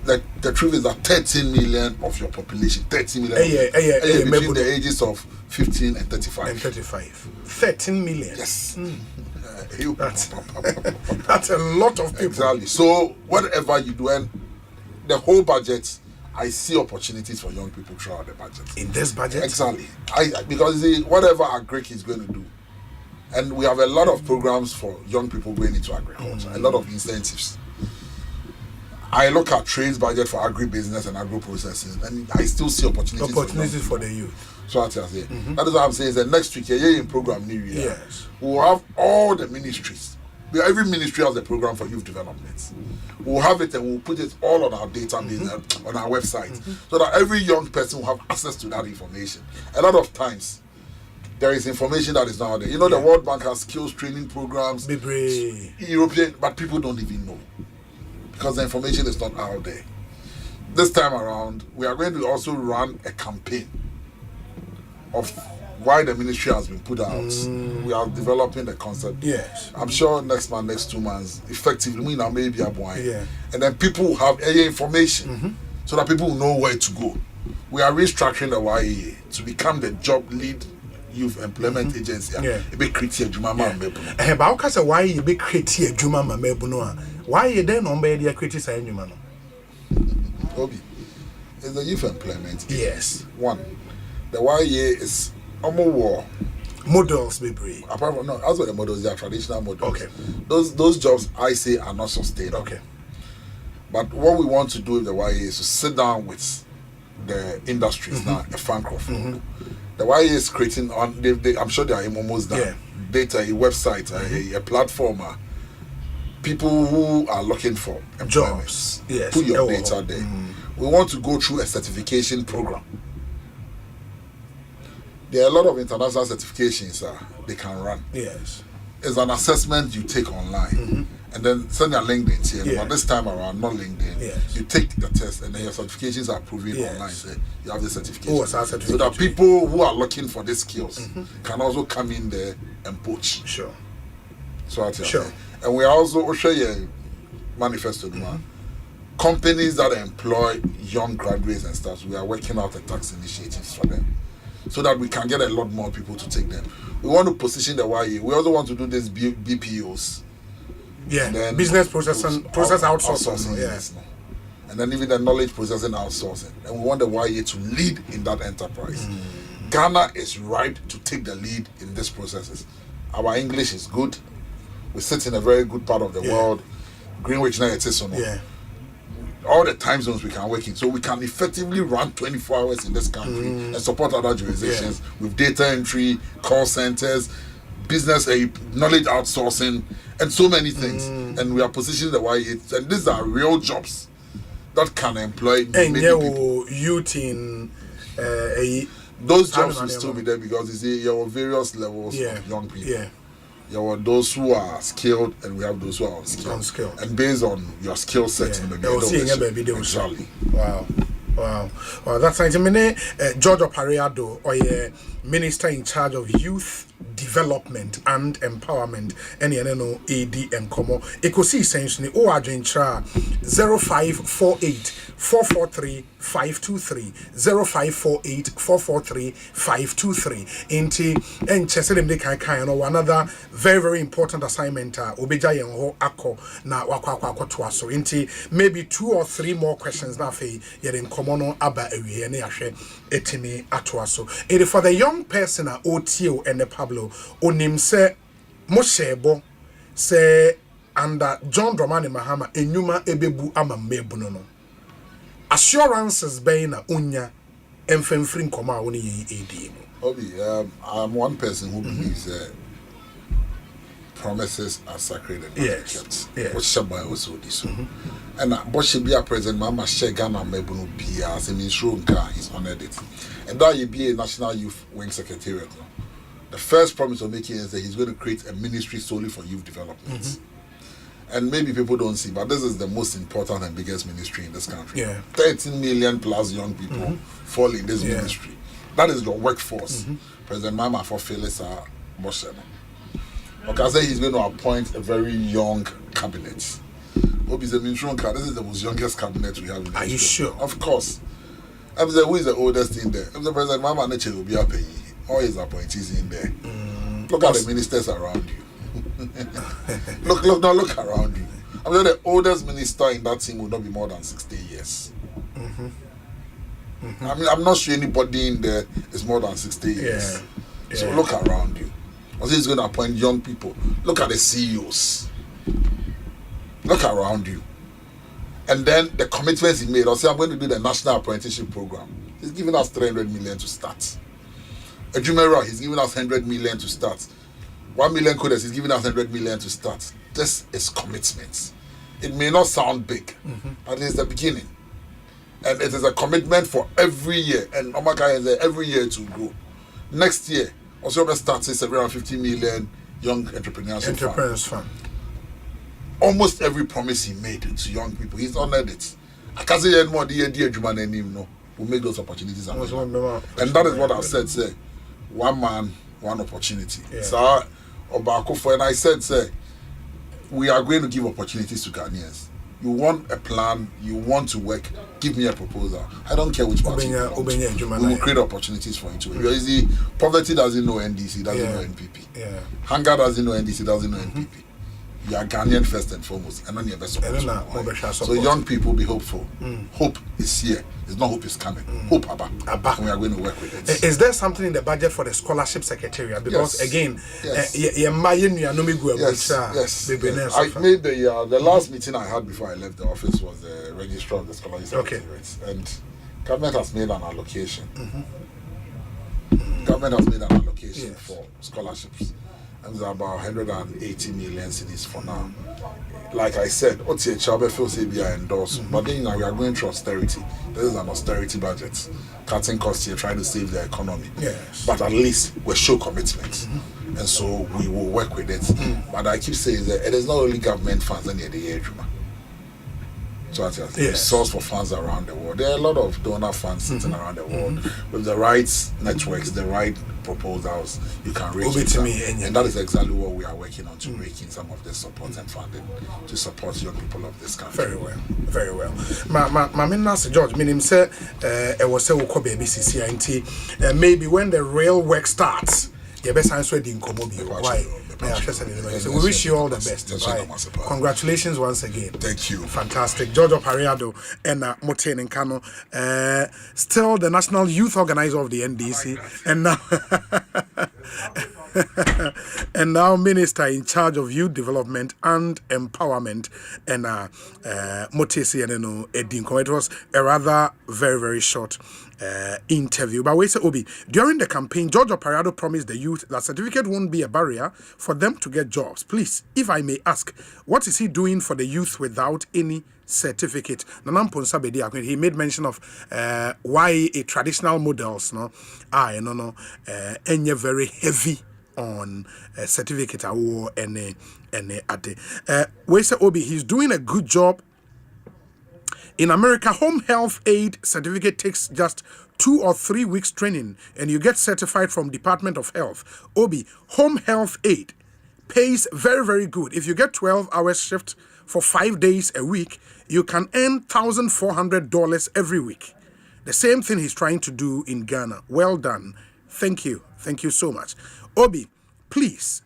The truth is that 13 million of your population, 13 million between the ages of 15 and 35. 13 million. Yes. That's a lot of people. Exactly. So whatever you do, and the whole budget, I see opportunities for young people throughout the budget. In this budget? Exactly. Because whatever agric is going to do, and we have a lot of programs for young people going into agriculture, a lot of incentives. I look at trades budget for agribusiness and agro-processing, and I still see opportunities for the youth. So I say, that is what I'm saying. Is that next week, in program New Year, we'll have all the ministries. Every ministry has a program for youth development. We'll have it and we'll put it all on our database, on our website, so that every young person will have access to that information. A lot of times, there is information that is not there. You know, the World Bank has skills training programs, European, but people don't even know because the information is not out there. This time around, we are going to also run a campaign of why the ministry has been put out. We are developing the concept. Yes. I'm sure next 2 months, effectively, we now maybe a boy. And then people will have information so that people will know where to go. We are restructuring the YEA to become the job lead youth employment agency. A big criteria Juma Mambebo. How can say why you be criteria Juma Mambebo? Why you then on the criteria Juma? Obi, it's the youth employment. Yes. One, the YEA is war models, baby. Apart from also the models, they are traditional models. Okay. Those jobs I say are not sustainable. Okay. But what we want to do with the YEA is to sit down with the industries now, a Francrophone. The YEA is creating I'm sure they are almost done. Data, a website, a platform. People who are looking for jobs. Yes. Put your data there. We want to go through a certification program. There are a lot of international certifications they can run. Yes. It's an assessment you take online. And then send your LinkedIn here. But this time around, not LinkedIn. Yes. You take the test and then your certifications are proven online. Say you have the certification. So that people who are looking for these skills can also come in there and poach. Sure. So sure. And we are also share your manifesto. Companies that employ young graduates and stuff, we are working out the tax initiatives for them, so that we can get a lot more people to take them. We want to position the YA. We also want to do these BPOs. Yeah, then business process outsourcing. Yes. And then even the knowledge processing outsourcing. And we want the YA to lead in that enterprise. Ghana is right to take the lead in these processes. Our English is good. We sit in a very good part of the world. Greenwich now it is so. All the time zones we can work in. So we can effectively run 24 hours in this country and support other jurisdictions with data entry, call centers, business knowledge outsourcing, and so many things. And we are positioning the YA, and these are real jobs that can employ many people. Youth in those jobs will still be there because you see there are various levels of young people. There are those who are skilled and we have those who are unskilled. And based on your skill set in the exactly. Wow, that's right. George Opariado, or Minister in charge of Youth Development and Empowerment, NNO AD and Como. Ekosiisen essentially, O Argentra 0548 443 523 0548 443 523. Inti and Chesedem de Kai no another very important assignment. Obeja Yenho Ako na wakwa so. Inti maybe 2 or 3 more questions na fe yeren komono aba ewie ne ahwe etimi atoa so. It for the young person Otio and the Pablo onim se mo shebo se under John Dramani Mahama enyuma ebebu ama mebu no. Assurances be na unya emfemfri nkoma woni yen edi mu. Obi, I'm one person who believes promises are sacred and kept. What Shabai also this. And what should be a present Mama Shegana Mebunu Bia as a Minshunka is honored it. And that you be a National Youth Wing Secretariat. The first promise of making is that he's going to create a ministry solely for youth development. And maybe people don't see, but this is the most important and biggest ministry in this country. 13 million plus young people fall in this ministry. That is your workforce. President Mama for Felisa Moshena. Okay, I say he's going to appoint a very young cabinet. This is the most youngest cabinet we have in Are you sure? Of course. I'm saying, who is the oldest in there? I'm the President Mama Neche will be paying. All his appointees in there. Look at the ministers around you. look around you. I'm saying the oldest minister in that team will not be more than 60 years. I mean, I'm not sure anybody in there is more than 60 years. So look around you. I say he's going to appoint young people. Look at the CEOs. Look around you. And then the commitments he made. I'll say I'm going to do the National Apprenticeship Program. He's giving us 300 million to start. Ejumera, he's giving us 100 million to start. 1 million coders, he's giving us 100 million to start. This is commitment. It may not sound big, but it is the beginning. And it is a commitment for every year. And Omaka is there every year to grow. Next year, also starts a 750 million young entrepreneurs fund. Almost every promise he made to young people, he's honored it. I can't say anymore, dear Juman no. We'll make those opportunities available. And that is what I've said, say, one man, one opportunity. So, and I said, say, we are going to give opportunities to Ghanaians. You want a plan, you want to work, give me a proposal. I don't care which party you belong to. We will create opportunities for you to work. You see, poverty doesn't know NDC, doesn't know NPP. Hunger doesn't know NDC, doesn't know NPP. You are Ghanaian first and foremost, and then you have so young people be hopeful. Hope is here. It's not hope is coming. Hope Abba. We are going to work with it. Is there something in the budget for the scholarship secretariat? Because again, yes. I made the last meeting I had before I left the office was the registrar of the scholarship secretariat, and government has made an allocation. Government has made an allocation for scholarships. It's about 180 million cedis for now. Like I said, Otie Chabe feels ABI endorsed, but then we are going through austerity. This is an austerity budget, cutting costs here, trying to save the economy. Yes. But at least we show commitment, and so we will work with it. But I keep saying that it is not only government funds in the year, so yes. Source for funds around the world. There are a lot of donor funds sitting around the world. With the right networks, the right proposals, you can raise it. And that is exactly what we are working on, to break in some of the support and funding to support young people of this country. Very well, very well. My Master George, meaning say, it was so baby CCINT. Maybe when the real work starts, you best answer the incomobile. Why? So we wish you all the best. Right. Congratulations once again. Thank you. Fantastic. Giorgio Pariado and Moten and Kano, still the national youth organizer of the NDC, and now and now minister in charge of youth development and empowerment, and Motesi and Edinko. It was a rather very short interview. But we say, Obi, during the campaign, Giorgio Pariado promised the youth that certificate won't be a barrier for them to get jobs. Please, if I may ask, what is he doing for the youth without any certificate? He made mention of why a traditional models and very heavy on certificate or any we say, Obi, he's doing a good job. In America, home health aid certificate takes just 2 or 3 weeks training and you get certified from Department of Health. Obi, home health aid pays very good. If you get 12 hours shift for 5 days a week, you can earn $1,400 every week. The same thing he's trying to do in Ghana. Well done. Thank you so much. Obi, please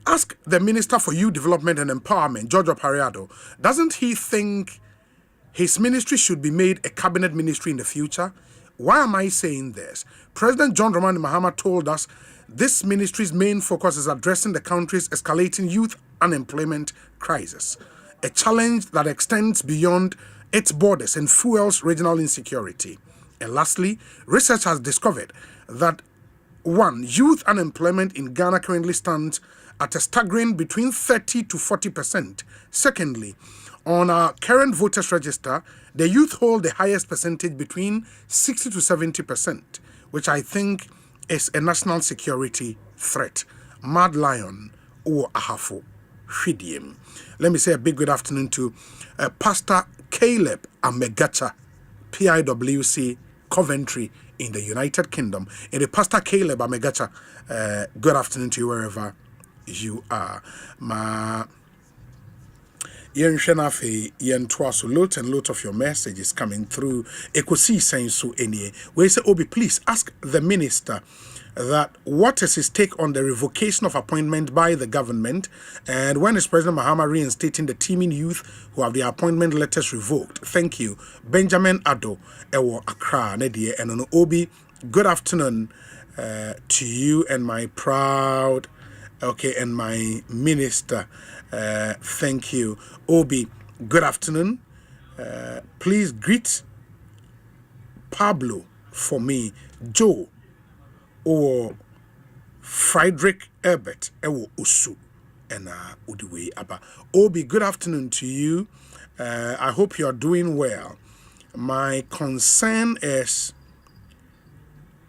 ask the Minister for Youth Development and Empowerment, Giorgio Pariado, doesn't he think his ministry should be made a cabinet ministry in the future? Why am I saying this? President John Dramani Mahama told us this ministry's main focus is addressing the country's escalating youth unemployment crisis, a challenge that extends beyond its borders and fuels regional insecurity. And lastly, research has discovered that 1. Youth unemployment in Ghana currently stands at a staggering between 30 to 40%. Secondly, on our current voters register, the youth hold the highest percentage between 60 to 70%, which I think is a national security threat. Mad Lion or Ahafo Shidiem. Let me say a big good afternoon to Pastor Caleb Amegacha, PIWC Coventry in the United Kingdom. And the Pastor Caleb Amegacha, good afternoon to you wherever you are. Lot of your messages coming through. Ekosiisen so any. We say, Obi, please ask the minister that what is his take on the revocation of appointment by the government, and when is President Mahama reinstating the teaming youth who have their appointment letters revoked? Thank you. Benjamin Ado, Ewo Accra, Nedie, and on Obi, good afternoon to you and my proud, and my minister. Thank you. Obi, good afternoon. Please greet Pablo for me, Joe, or Friedrich Herbert, Ewo Usu, and Udiwe Abba. Obi, good afternoon to you. I hope you are doing well. My concern is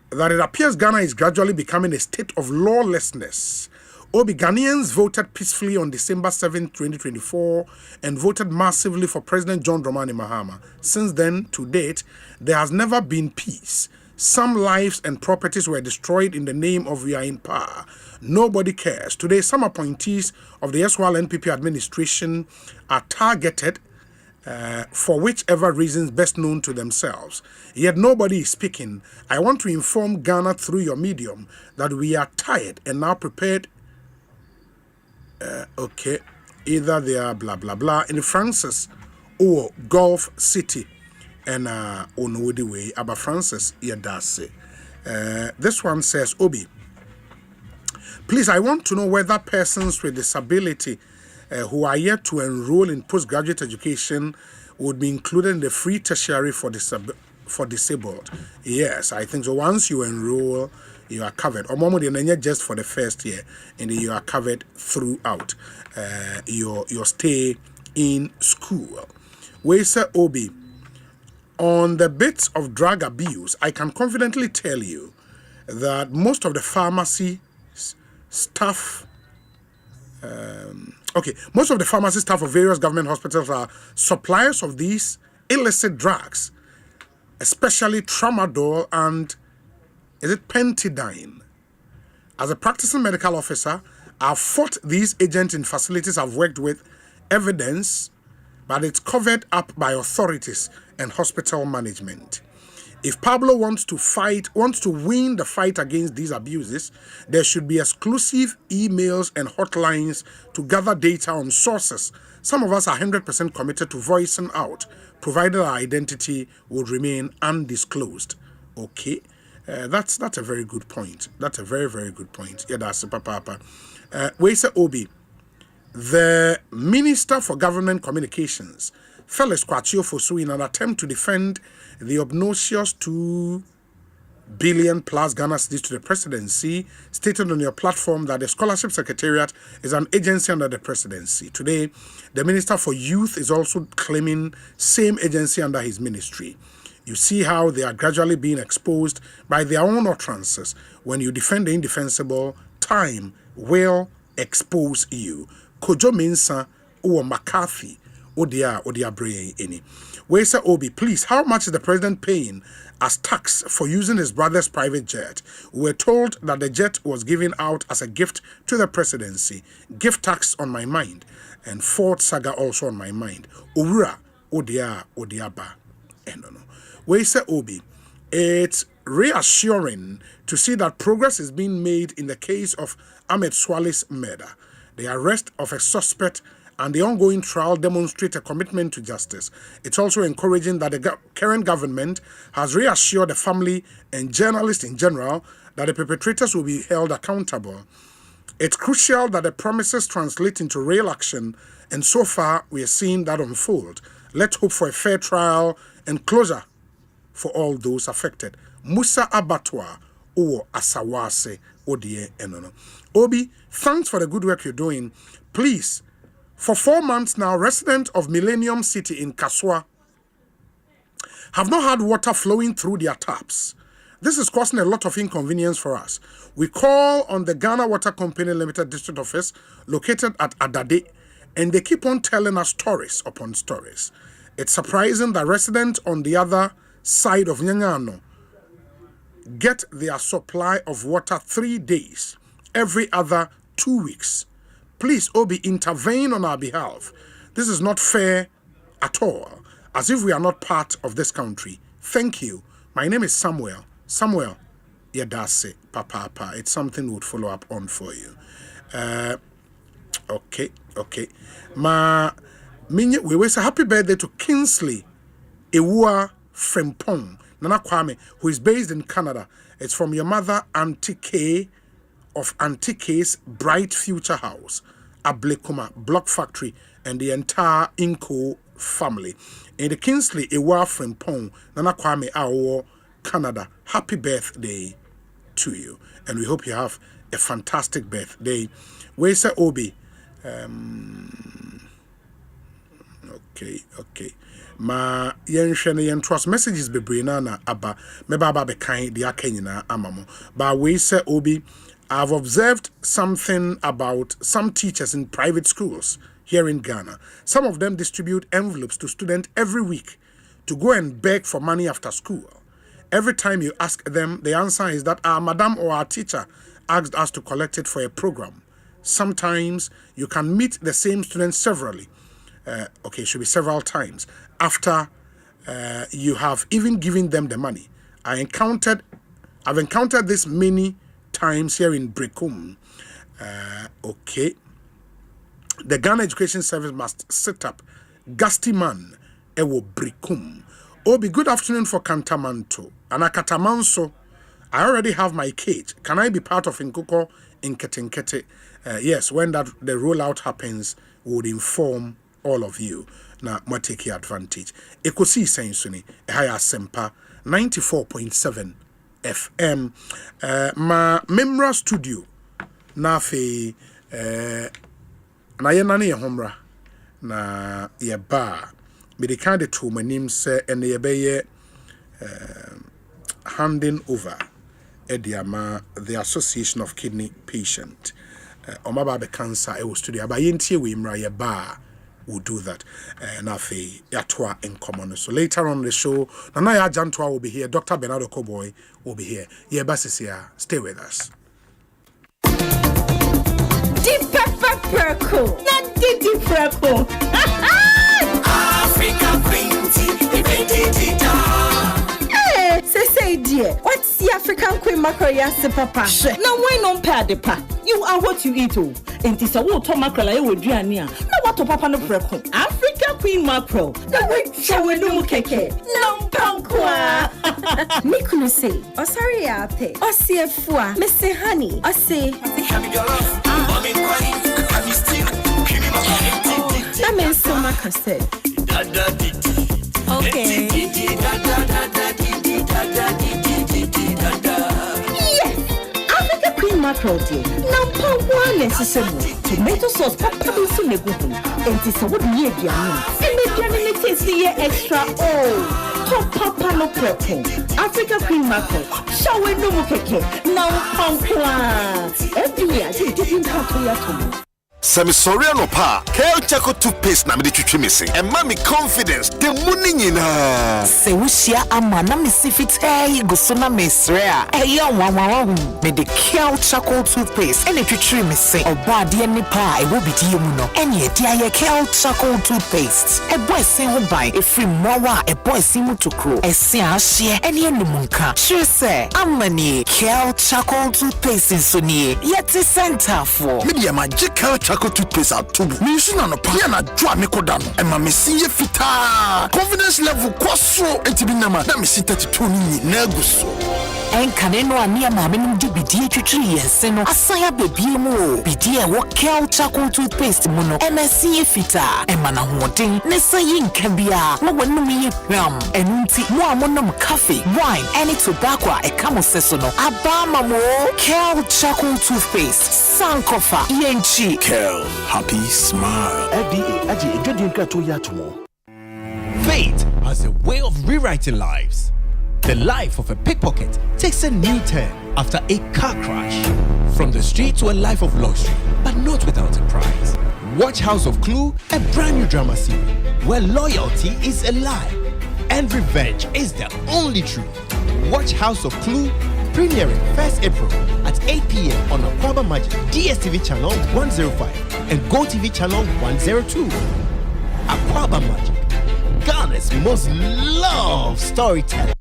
that it appears Ghana is gradually becoming a state of lawlessness. Obi, Ghanaians voted peacefully on December 7, 2024 and voted massively for President John Dramani Mahama. Since then, to date, there has never been peace. Some lives and properties were destroyed in the name of we are in power. Nobody cares. Today, some appointees of the SWAL NPP administration are targeted for whichever reasons best known to themselves. Yet nobody is speaking. I want to inform Ghana through your medium that we are tired and now prepared. Either they are blah blah blah in Francis or Gulf City and Onwoody Way, Abba Francis Yadase. This one says, Obi, please, I want to know whether persons with disability who are yet to enroll in postgraduate education would be included in the free tertiary for disabled. Yes, I think so. Once you enroll, you are covered. Or more than just for the first year, and you are covered throughout your stay in school. We say Obi, on the bits of drug abuse, I can confidently tell you that most of the pharmacy staff, most of the pharmacy staff of various government hospitals are suppliers of these illicit drugs, especially tramadol and pentidine. As a practicing medical officer, I've fought these agents in facilities I've worked with, evidence, but it's covered up by authorities and hospital management. If Pablo wants to win the fight against these abuses, there should be exclusive emails and hotlines to gather data on sources. Some of us are 100% committed to voicing out, provided our identity would remain undisclosed. Okay, that's a very good point. That's a very, very good point. Yeah, that's Papa. Weisa Obi, the Minister for Government Communications, Felix Kwachio Fosu, in an attempt to defend the obnoxious 2 billion plus Ghana cedis to the presidency, stated on your platform that the Scholarship Secretariat is an agency under the presidency. Today, the Minister for Youth is also claiming same agency under his ministry. You see how they are gradually being exposed by their own utterances. When you defend the indefensible, time will expose you. Kojo Mensa or McCarthy Odia Brain any. Where say Obi, please, how much is the president paying as tax for using his brother's private jet? We were told that the jet was given out as a gift to the presidency. Gift tax on my mind, and Ford saga also on my mind. Owura Odiaba. No. Where say Obi, it's reassuring to see that progress is being made in the case of Ahmed Swale's murder. The arrest of a suspect and the ongoing trial demonstrate a commitment to justice. It's also encouraging that the current government has reassured the family and journalists in general that the perpetrators will be held accountable. It's crucial that the promises translate into real action, and so far we are seeing that unfold. Let's hope for a fair trial and closure for all those affected. Musa Abatwa or Asawase Odie Enono. Obi, thanks for the good work you're doing. Please, for 4 months now, residents of Millennium City in Kaswa have not had water flowing through their taps. This is causing a lot of inconvenience for us. We call on the Ghana Water Company Limited District Office located at Adade, and they keep on telling us stories upon stories. It's surprising that residents on the other side of Nyangano get their supply of water 3 days, every other 2 weeks. Please, Obi, intervene on our behalf. This is not fair at all, as if we are not part of this country. Thank you. My name is Samuel. Samuel Yadase Papa. It's something we would follow up on for you. Okay. We wish a happy birthday to Kingsley Ewua Frempong Nana Kwame, who is based in Canada. It's from your mother, Auntie K of Auntie K's Bright Future House, Ablekuma Block Factory, and the entire Inco family. In the Kingsley Ewa Frempong Nana Kwame Awo, Canada, happy birthday to you. And we hope you have a fantastic birthday. Where's Obi? Okay. Ma yenhwene yentrust messages bebre na aba meba be kan de akanyina amamo. But we say Obi, I've observed something about some teachers in private schools here in Ghana. Some of them distribute envelopes to students every week to go and beg for money after school. Every time you ask them, the answer is that our madam or our teacher asked us to collect it for a program. Sometimes you can meet the same students severally. It should be several times after you have even given them the money. I've encountered this many times here in Brekum. The Ghana Education Service must set up Gastiman Ewo Brekum. Obi, good afternoon for Kantamanto. And Akatamanso, I already have my cage. Can I be part of Nkoko in Ketenkete? Yes, when the rollout happens, we would inform all of you. Now, we take advantage. Ekosiisen On Asempa 94.7 FM. Ma Memra Studio na fe na ye nane ye homra na ye ba me the kind of to my name say and ye be handing over Ediama, the Association of Kidney Patient. Omaba be cancer e studio ba yentie we mra ye ba will do that. Na fe yatwa in common. So later on the show, Nana Jantwa will be here, Dr. Bernardo Koboy will be here. Yeah, Basisia, stay with us. Deep pepper purple, not deep purple. Africa Queen Tea, say dear, what's the African Queen mackerel yasi papa? Now why not pay the pa? You are what you eat oh. And this a water mackerel I would drink near. Now what to papa no precon? African Queen mackerel. The way show no keke. No pankwa. Mikunu say, oh sorry ape. Oh see fua. Mr. Honey. Oh say. Happy your love. Mommy crying. Happy still. That means so much I said. Okay. Yes, Africa Queen mackerel dear. Number one necessary. Tomato sauce, papa so neguhu. And this would be a diamond. And the diamond taste the extra. Oh, top papa no prepo. Africa Queen mackerel. Shower no keke. Now pankwa. Every year they didn't have to yet. Semisoriano pa, Kale Chaco toothpaste na midi chuchu missing. And mommy confidence, the morning in her. Se wishia amana misifit gusuna mesrea. Eyo wawawu. Me the Kale Chaco toothpaste. Ene chuchu missing. Oba di eni pa, will be diumuno. Enye diya Kale Chaco toothpaste. A boy sin ho buy, a free mwawa, a boy simu to crow. A siya share, eni enu munka. Sure say, amani Kale Chaco toothpaste in Sunny. Yeti center for. Media magic Kale Chaco toothpaste at tubu. Nishuna no pa na dwa mekodano. E ma mesi ye fita. Confidence level kwaso entibinama na mesi 32 ni na guso. En kaneno ania ma menum di bidie twitwi yense no asaya bebie mu o. Bidie wo Kale Chaco toothpaste mu no MSC ye fita. E ma na hoden ne sayi nka bia. Wo wanum ye hwam. Enunti mo amonum coffee, wine, any tobacco e kamo seso no. Abama mo Kale Chaco toothpaste. Sankofa yenchi. Kale, happy smile. Fate has a way of rewriting lives. The life of a pickpocket takes a new turn after a car crash. From the street to a life of luxury, but not without a price. Watch House of Clue, a brand new drama series where loyalty is a lie and revenge is the only truth. Watch House of Clue, premiering 1st April at 8 p.m. on Aquaba Magic, DSTV channel 105 and GoTV channel 102. Aquaba Magic, Ghana's most loved storytelling.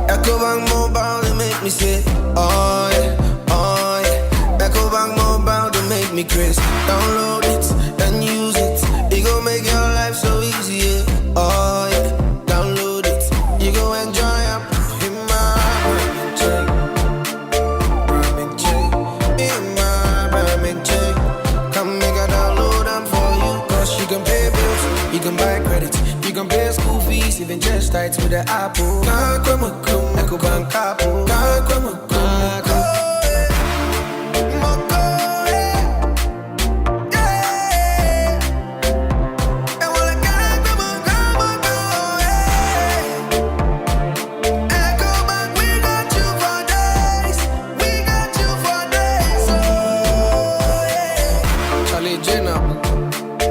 Ecobank Mobile, they make me say, oh yeah. Ecobank Mobile, they make me crazy. Download it and use it. It gon' make your life so easy, yeah. Oh yeah. Download it. You go enjoy it. In my Birmingham check. In my Birmingham check. Come make a download them for you. Cause you can pay bills, you can buy credit, you can pay school fees, even just tights with the Apple. Ecobank Apple.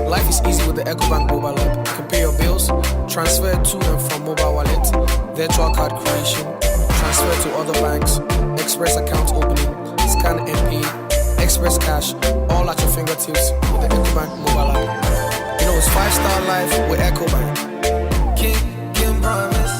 Life is easy with the Ecobank mobile app. You can pay your bills, transfer to and from mobile wallet, virtual card creation, transfer to other banks, express account opening, scan and pay, express cash, all at your fingertips with the Ecobank mobile app. You know it's 5-star life with Ecobank. King promise.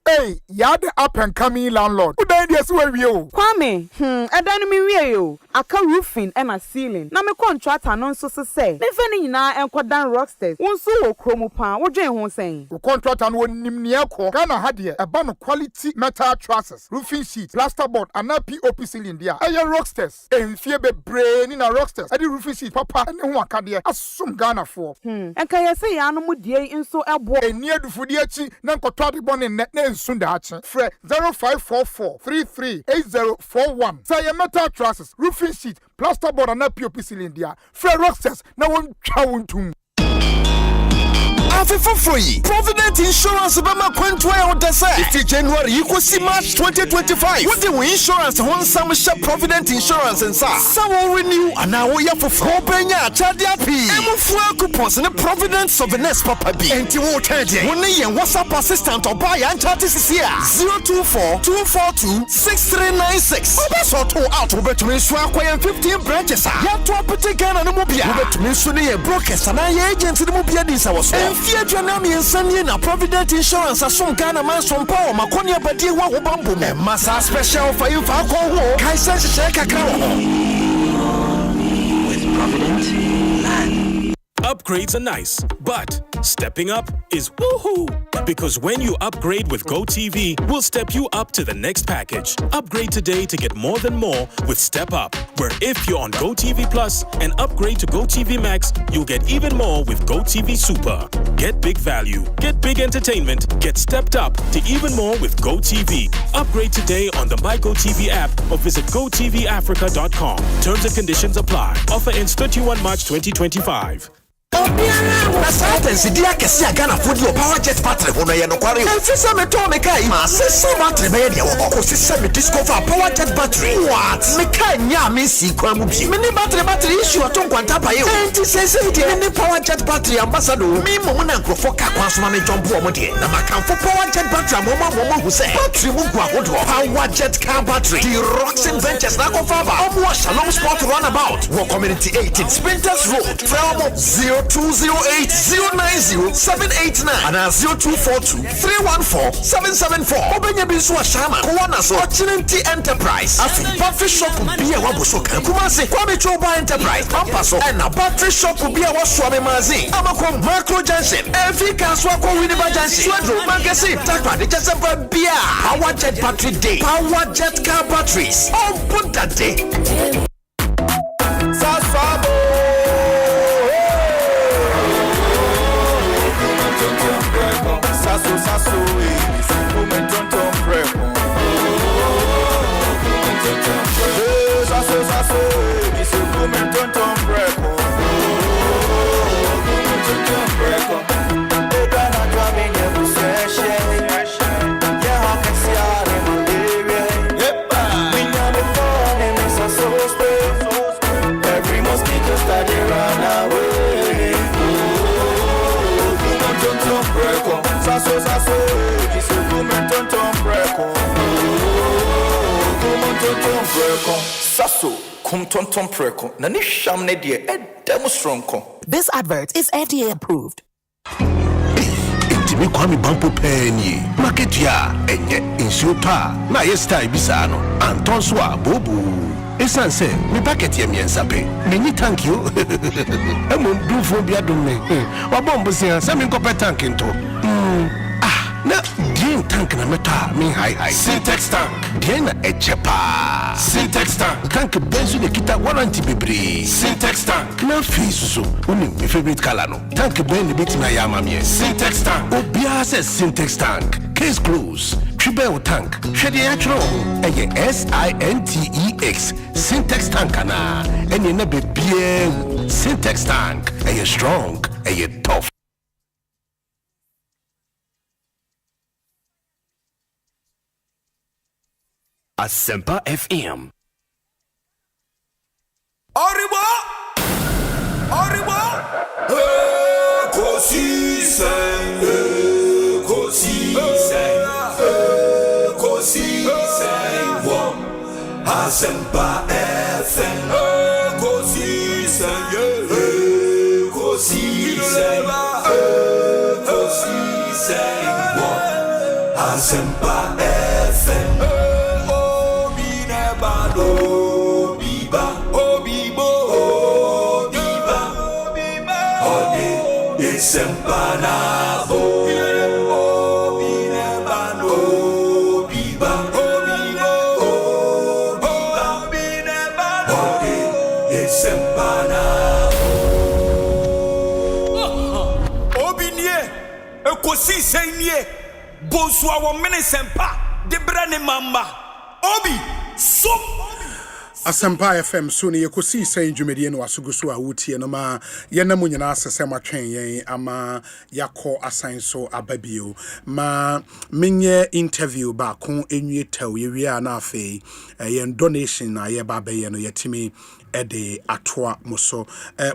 Hey, you're the up and coming landlord. Who then dia so awie o. Kwame, edan mi wie yo. Aka roofing and a ceiling. Na me contractor no nso se say. Me fe ni nyina enkodan rocksters. Wonso wo kromu pa, wo dwen ho sen. Wo contractor no nim ne ekọ. Ghana ha de eba no quality metal trusses, roofing sheet, plasterboard and POP ceiling dia. Eye rocksters. Enfie bebre ni na rocksters. Ade roofing sheet papa ne ho akade asum Ghana for. Enka ye say ya no mu die nso ebo. Eni adufudi achi na nkoto ade bone ne nsu da achi. Fre 0544338041. Say ye metal trusses, roofing sheet, plasterboard and POP ceiling dia. Fre rocksters na won twa wontum. For free. Provident Insurance Bama Quentway on the side. If January equals March 2025. What the insurance one some shop Provident Insurance and sa. Some will renew and now we have for 4 penya Chadia P. Emo fuel coupons and the Provident Souvenirs Papa B. And you will tell you when they WhatsApp assistant or buy and chat is here 024-242-6396. So to out over to me swap 15 branches. You have to appreciate Ghana no mobile. Over to me soon a brokers and I agents in the mobile this was. Janami and Sunny na Provident Insurance as some Ghana man some power Makonia Badi wa Bambo Massa special for you for Kaisa Shaka with Provident Land. Upgrades are nice, but stepping up is woohoo! Because when you upgrade with GoTV, we'll step you up to the next package. Upgrade today to get more than more with Step Up, where if you're on GoTV Plus and upgrade to GoTV Max, you'll get even more with GoTV Super. Get big value, get big entertainment, get stepped up to even more with GoTV. Upgrade today on the MyGoTV app or visit GoTVAfrica.com. Terms and conditions apply. Offer ends 31 March 2025. Consultancy dia kesi Ghana food your power jet battery hono ye no kware o fisa me to me kai ma se battery be dia wo ko se me discover power jet battery what me kai nya me si kwa mu bi me ni battery issue to kwanta pa ye o enti se dia ni power jet battery ambassador me mo na nkrofo ka kwa so ma me jump o mo de na makamfo power jet battery mo hu se battery mu gwa hodo power jet car battery the rocks ventures na ko fa ba o mo Shalom Sport runabout wo community 18 Sprinters Road from 0208090789 and 0242314774. Obenya binsu wa shama kuwana so Opportunity Enterprise. Afi battery shop biya wa bosoka kumase Kwame Choba Enterprise pampaso na battery shop biya wa swame mazi amako Macro Junction Efika so ko Winneba Junction Swedro Magazine takwa de Asempa biya Power Jet Battery Day Power Jet Car Batteries on put that day. This advert is FDA approved. Intimi Kwame Bampo Penny Market ya enye insuta na yesta ibisano Anton Swa Bobu Esanse mi packet ye miensape Mini thank you Emo do fo bia dum me Wabombo se se mi nkope tank into na Dien tank na meta min high Syntax tank Dien na echepa Syntax tank tank benzu de kita warranty bebre Syntax tank na fisu uni my favorite color no tank ben bit na yama me Syntax tank obia says Syntax tank case close Tribel tank shede actual eye SINTEX Syntax tank na ene na bebie Syntax tank eye strong eye tough. Asempa FM. Arriba! Ekosiisen, Asempa FM. Ekosiisen, Asempa FM. Asempa na obi neba no biba obi neba no Asempa na obi nie Ekosiisen nie Bonsu awo mene sempa de brane mamba obi so Asempa FM so ne Ekosiisen dwumedie no asoguso a wotie no ma yenam nyina asese matwen yen ama yakọ asan so ababio ma menye interview ba ko enwie taw ye wi na afei yen donation na ye ba be ye no yetimi ede atoa muso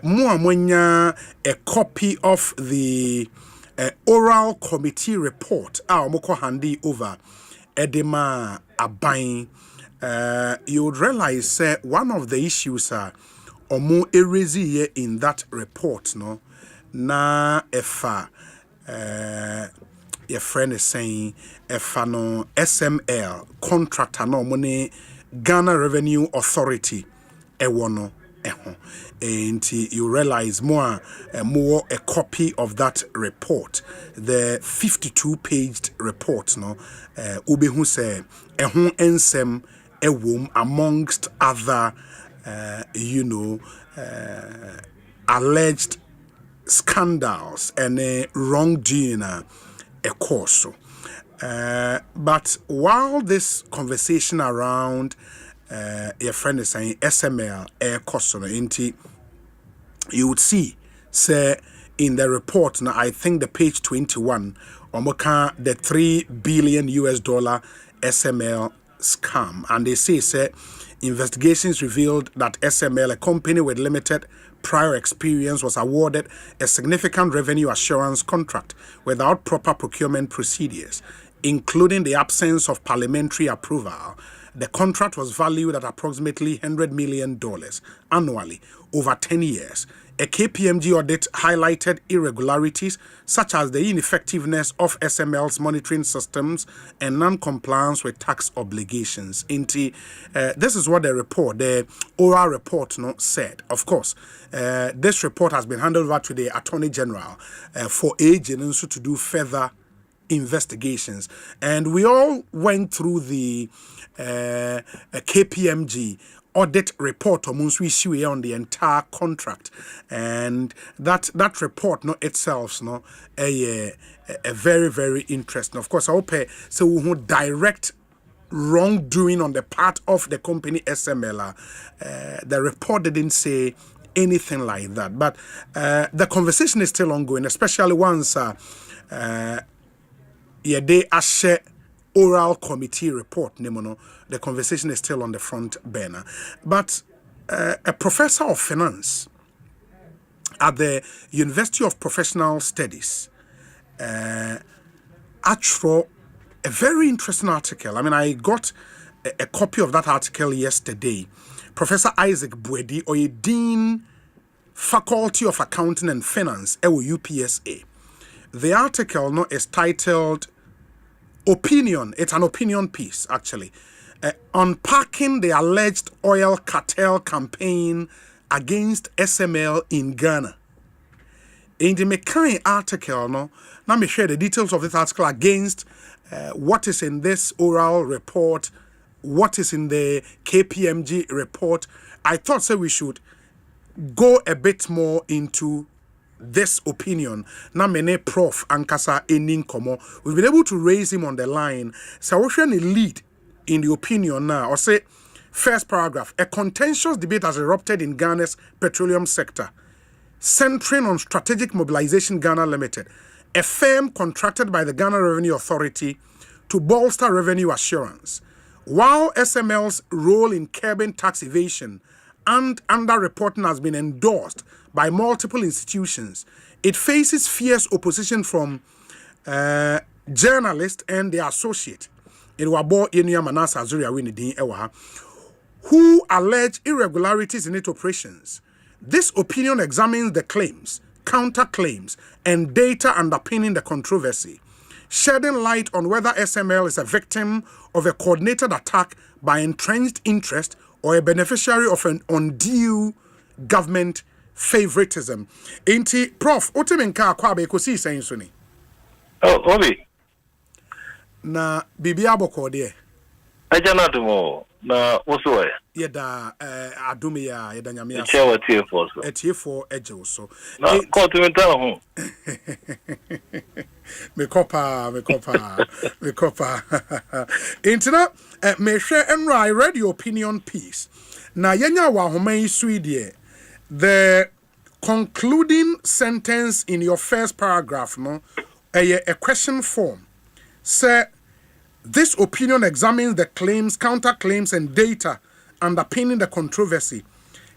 mo amonya a copy of the oral committee report omoko handi over edema aban. You would realize one of the issues omo erezi in that report no na efa your friend is saying efa no SML contractor no money Ghana Revenue Authority ewono eho and you realize more a copy of that report, the 52-paged report no ubehu se eho ensem ewom amongst other alleged scandals and wrongdoing a course. But while this conversation around your friend is saying SML air cost inti, you would see say in the report now I think the page 21 omoka the $3 billion SML scam, and they say investigations revealed that SML, a company with limited prior experience, was awarded a significant revenue assurance contract without proper procurement procedures, including the absence of parliamentary approval. The contract was valued at approximately $100 million annually over 10 years. A KPMG audit highlighted irregularities such as the ineffectiveness of SML's monitoring systems and non-compliance with tax obligations. This is what the oral report said. Of course, this report has been handed over to the Attorney General for agents to do further investigations. And we all went through the KPMG audit report on the entire contract, and that report itself a very, very interesting. Of course I hope so we direct wrongdoing on the part of the company SML. The report didn't say anything like that, but the conversation is still ongoing, especially once they share oral committee report, the conversation is still on the front burner. But a professor of finance at the University of Professional Studies actually a very interesting article. I mean, I got a copy of that article yesterday. Professor Isaac Bwedi, or a Dean Faculty of Accounting and Finance at UPSA. The article is titled Opinion. It's an opinion piece, actually. Unpacking the alleged oil cartel campaign against SML in Ghana. In the McKay article, let me share the details of this article against what is in this oral report, what is in the KPMG report. I thought we should go a bit more into this opinion. Na mene Prof Ankasa Enin Komo. We've been able to raise him on the line. So we should lead in the opinion now. Or say, first paragraph, a contentious debate has erupted in Ghana's petroleum sector, centering on Strategic Mobilization Ghana Limited, a firm contracted by the Ghana Revenue Authority to bolster revenue assurance. While SML's role in curbing tax evasion and underreporting has been endorsed by multiple institutions, it faces fierce opposition from journalists and their associate, who allege irregularities in its operations. This opinion examines the claims, counterclaims, and data underpinning the controversy, shedding light on whether SML is a victim of a coordinated attack by entrenched interest or a beneficiary of an undue government favoritism. Inti Prof, Otemenka kwa be Ekosii saying so ni. Oh, Obi. Na bibi aboko de. Ajana dumo na woso e. Yeda adumi ya yeda nyame aso. Eche watie for so. Etie for eje so. Na ko to mental ho. Me kopa. Intina me share enra I read your opinion piece. Na yenya wa homa yi suidie. The concluding sentence in your first paragraph no a question form. Say this opinion examines the claims, counterclaims, and data underpinning the controversy,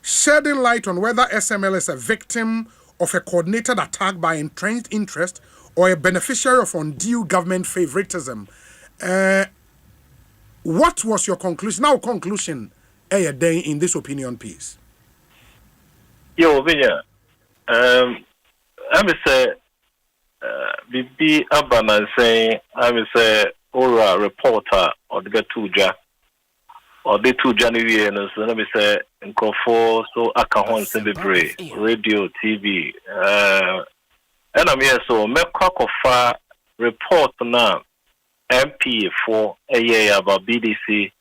shedding light on whether SML is a victim of a coordinated attack by entrenched interest or a beneficiary of undue government favoritism. What was your conclusion? Now, conclusion in this opinion piece. Yo, Vinya. I'm say, Bibi Abana saying, I'm say, or a reporter or the tuja or the two January and so let me say in Kofo so I can want to be radio, TV. And I'm here so make of report now MP for a year about BDC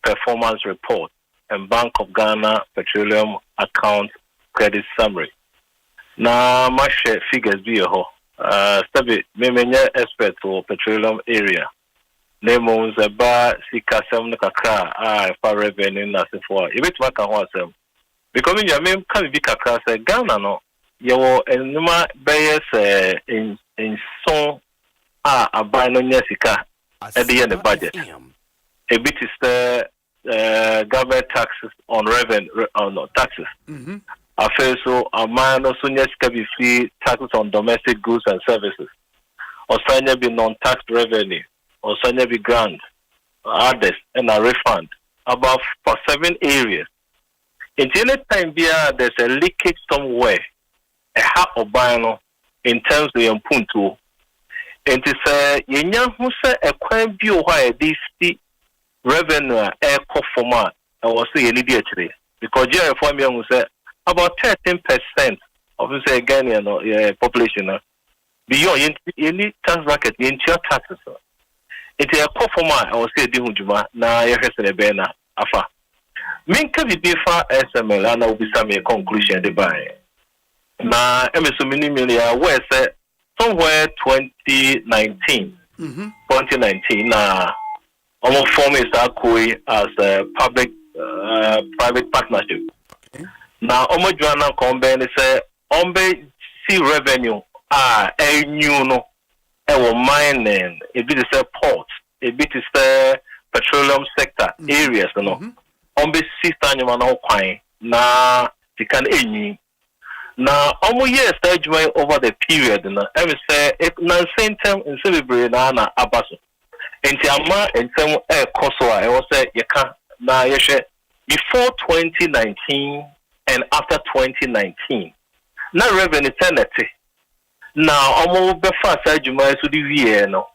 performance report and Bank of Ghana Petroleum account credit summary. Now my share figures be a ho. Stabi me expert for petroleum area. Lemons about Sikasam Nakaka, for revenue nothing for it. If I want them because your name can be Kaka say Ghana no. You and Numa Bayers in song a bino Jessica at the end of budget. A bit is the government taxes on revenue on taxes. I feel so a man also Jessica be free taxes on domestic goods and services. Or sign be non-tax revenue. Or send be grant, others, and a refund about for 7 areas. In any time there's a leakage somewhere, a half of bino in terms of the punto. And to say, who say a crime view why this revenue air format, I was saying immediately. Because Jerry Formula will say about 13% of the Ghanaian population beyond any tax bracket in your taxes. It's a performer, I will say, Dimujuma, na Yahasan Bena, Afa. Minka be differ SML, and I will be some conclusion the buy. Na Emerson Minimelia, where said somewhere 2019, 2019, almost forming Sakui as a public private partnership. Now, Omojuana Combine say, Ombe see revenue, a new no. Mining, a bit is a port, a bit is the petroleum sector areas, you know. On the system, you know, na you can any. Now, almost years stage over the period, you know. I will say, if non same time in celebrate na abaso. And Tiama and some air Kosoa, I will say, you can na yeshe before 2019 and after 2019. Now, revenue tendency. Now, almost the first side you might do the no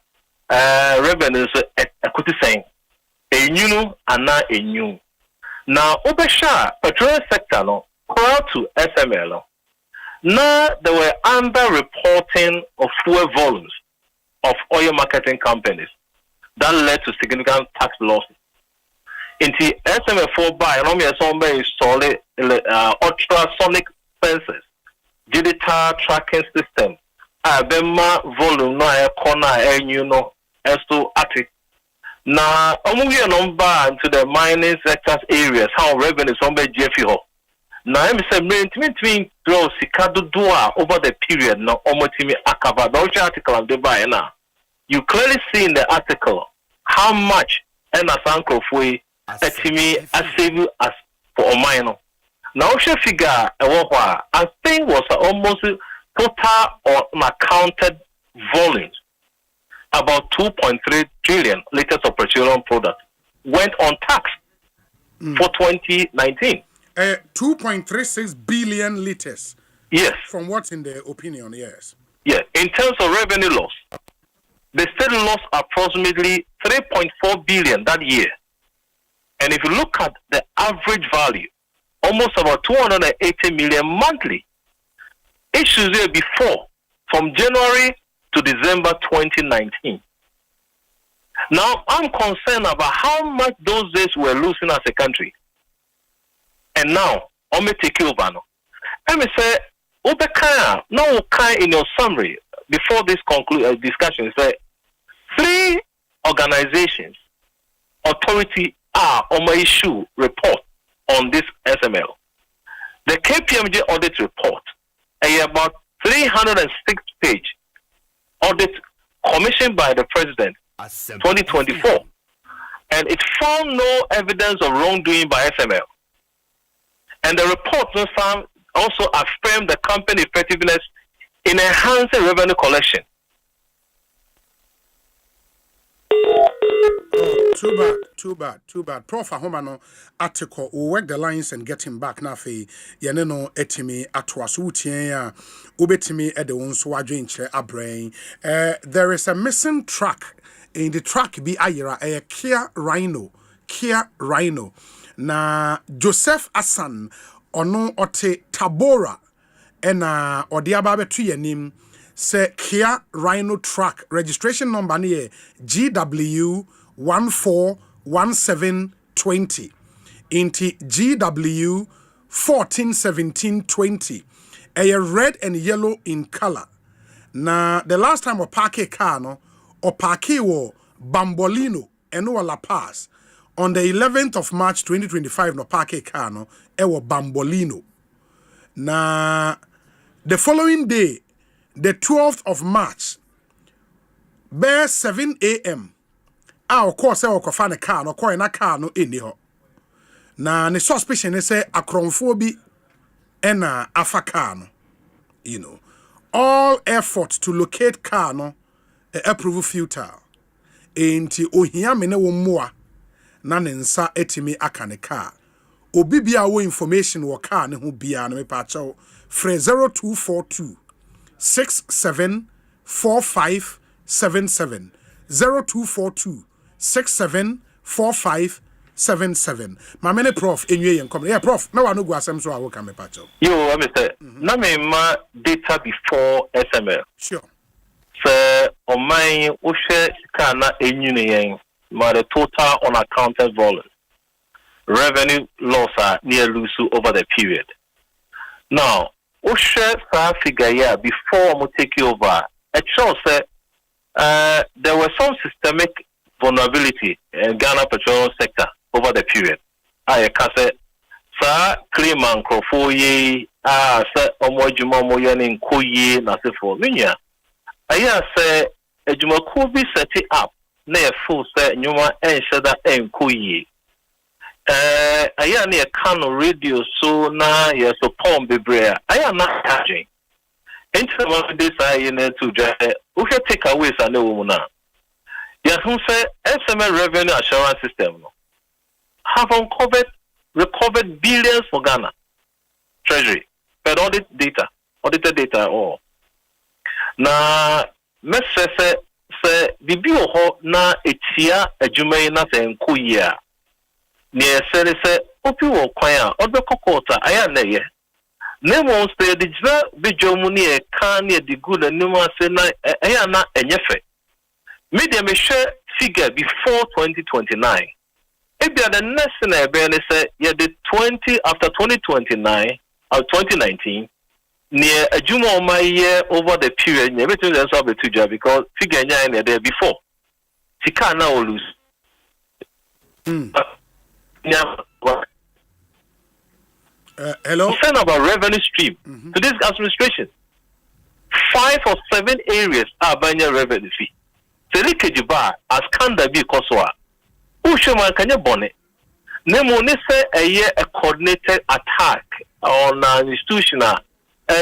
revenues I could say a new and not a new. Now, Obesha petroleum sector no prior to SML. Now there were under-reporting of fuel volumes of oil marketing companies that led to significant tax losses. In the SML4 by Romeo solid ultrasonic sensors, digital tracking system. Bema volume no a corner and you know as to attic. Now we number into the mining sectors areas how revenue some by JFO. Now I'm saying between gross Sikado Dua over the period now omotimi akaba the article of the buy now. You clearly see in the article how much and as uncle for etimi as save as for a minor. Now she figure I think was almost total unaccounted volumes, about 2.3 trillion liters of petroleum product went untaxed for 2019. 2.36 billion liters. Yes. From what's in the opinion, yes. Yeah. In terms of revenue loss, the state lost approximately 3.4 billion that year. And if you look at the average value almost about 280 million monthly. Issues there before, from January to December 2019. Now, I'm concerned about how much those days we're losing as a country. And now, I'm going to take you over now. Let me say, now in your summary, before this discussion, say, 3 organizations, authority are on my issue report on this SML. The KPMG audit report, about 306-page audit commissioned by the president, 2024, and it found no evidence of wrongdoing by SML. And the report also affirmed the company effectiveness in enhancing revenue collection. Too bad. Prof. Ahomano article will work the lines and get him back. Nafi, Yaneno etimi atwasu tienya, ubetimi at the ones who are drinking a brain. There is a missing track. In the track be ayira a Kia Rhino. Na Joseph Asan ono ote Tabora ena odiababe tuyenim se Kia Rhino track registration number niye GW 141720 into GW 141720. A red and yellow in color. Na the last time we park a car no or park wo Bambolino and La Paz on the 11th of March 2025 no park a car no ewo Bambolino. Na the following day, the 12th of March, by 7 a.m. Of course, I will find a car, no coin a car, no in the na the suspicion is a acrophobia and a afakano. You know, all efforts to locate car no approve futile. Enti ohia mene wo moa na ne nsa etimi aka ne car. Obi bia wo information wo car ne ho bia na me pa chaw free 0242 674577 0242 674577. My many prof enye yen come. Yeah, prof. Now I no go asem so I will come pa chaw. Yo, Mr. Na me ma data before SML. Sure. So on my ushe kana enyune ma the total unaccounted volume. Revenue loss are near lusu over the period. Now, ushe sa figure before we take you over, it shows that there was some systemic vulnerability in Ghana petroleum sector over the period. I can say, sa claim and crofoye, sa omojuma moyen koye na se for minya. I say a juma could be set it up, near full set nyuma and shada and koye. I near Kano radio so na yes so palm bebrea. I am not charging. Into one of this I to we can take away a new woman. Yes, who say SML revenue assurance system have recovered billions for Ghana Treasury, but audited data all. Na mese se bibi ho na etia adwuma na se nkoyia ne se opi wo kwan a odekokota aya na ye ne mo se de jira bejomu ne e kan ne de good anima se na aya na enyefe media me share figure before 2029 ebia the next na ebe ne se ye the 20 after 2029 or 2019 near a juma my year over the period, everything that's up to job because figure there before. She can't now lose. Hello. Concern about revenue stream to this administration. 5 or 7 areas are buying revenue fee. So look at you bar as can there be Kosoa. Ushaman can you bonnet? Nemo say a year a coordinated attack on an institutional.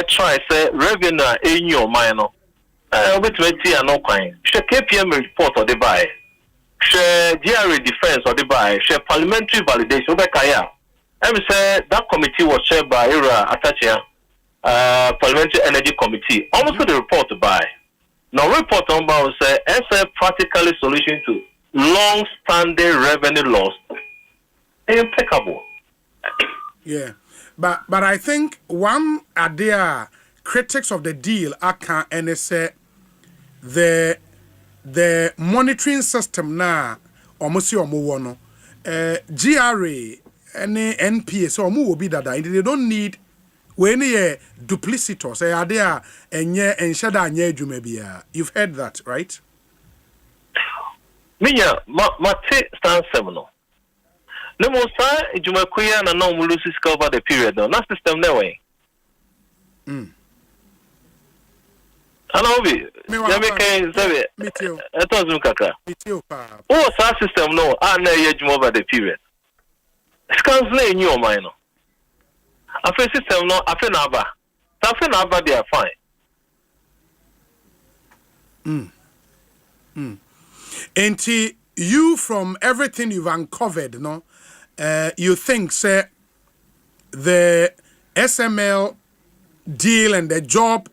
Try say revenue in your minor. With 20 and no kind. Share KPM report or the buy. Share GRA defense or the buy. Share parliamentary validation. Obekaya. I say that committee was chaired by Ira Atachia, Parliamentary Energy Committee. Almost the report to buy. Now report on about say SA practically solution to long-standing revenue loss. Impeccable. Yeah. But I think one idea critics of the deal aka and say the monitoring system na almost no GRA and NPA so will be that they don't need when duplicitous idea and you've heard that, right? Minya mate stand 7 no. No more sa Jumakuya na no mulusis cover the period no. Na system na way. Anobi. Jamaica sabe. Eto zumkaka. Oh sa system no na ye juma over the period. Scans na enyi o man no. Afi system no afi na aba. Ta afi na aba they are fine. And you, from everything you've uncovered, no, you think, say, the SML deal and the job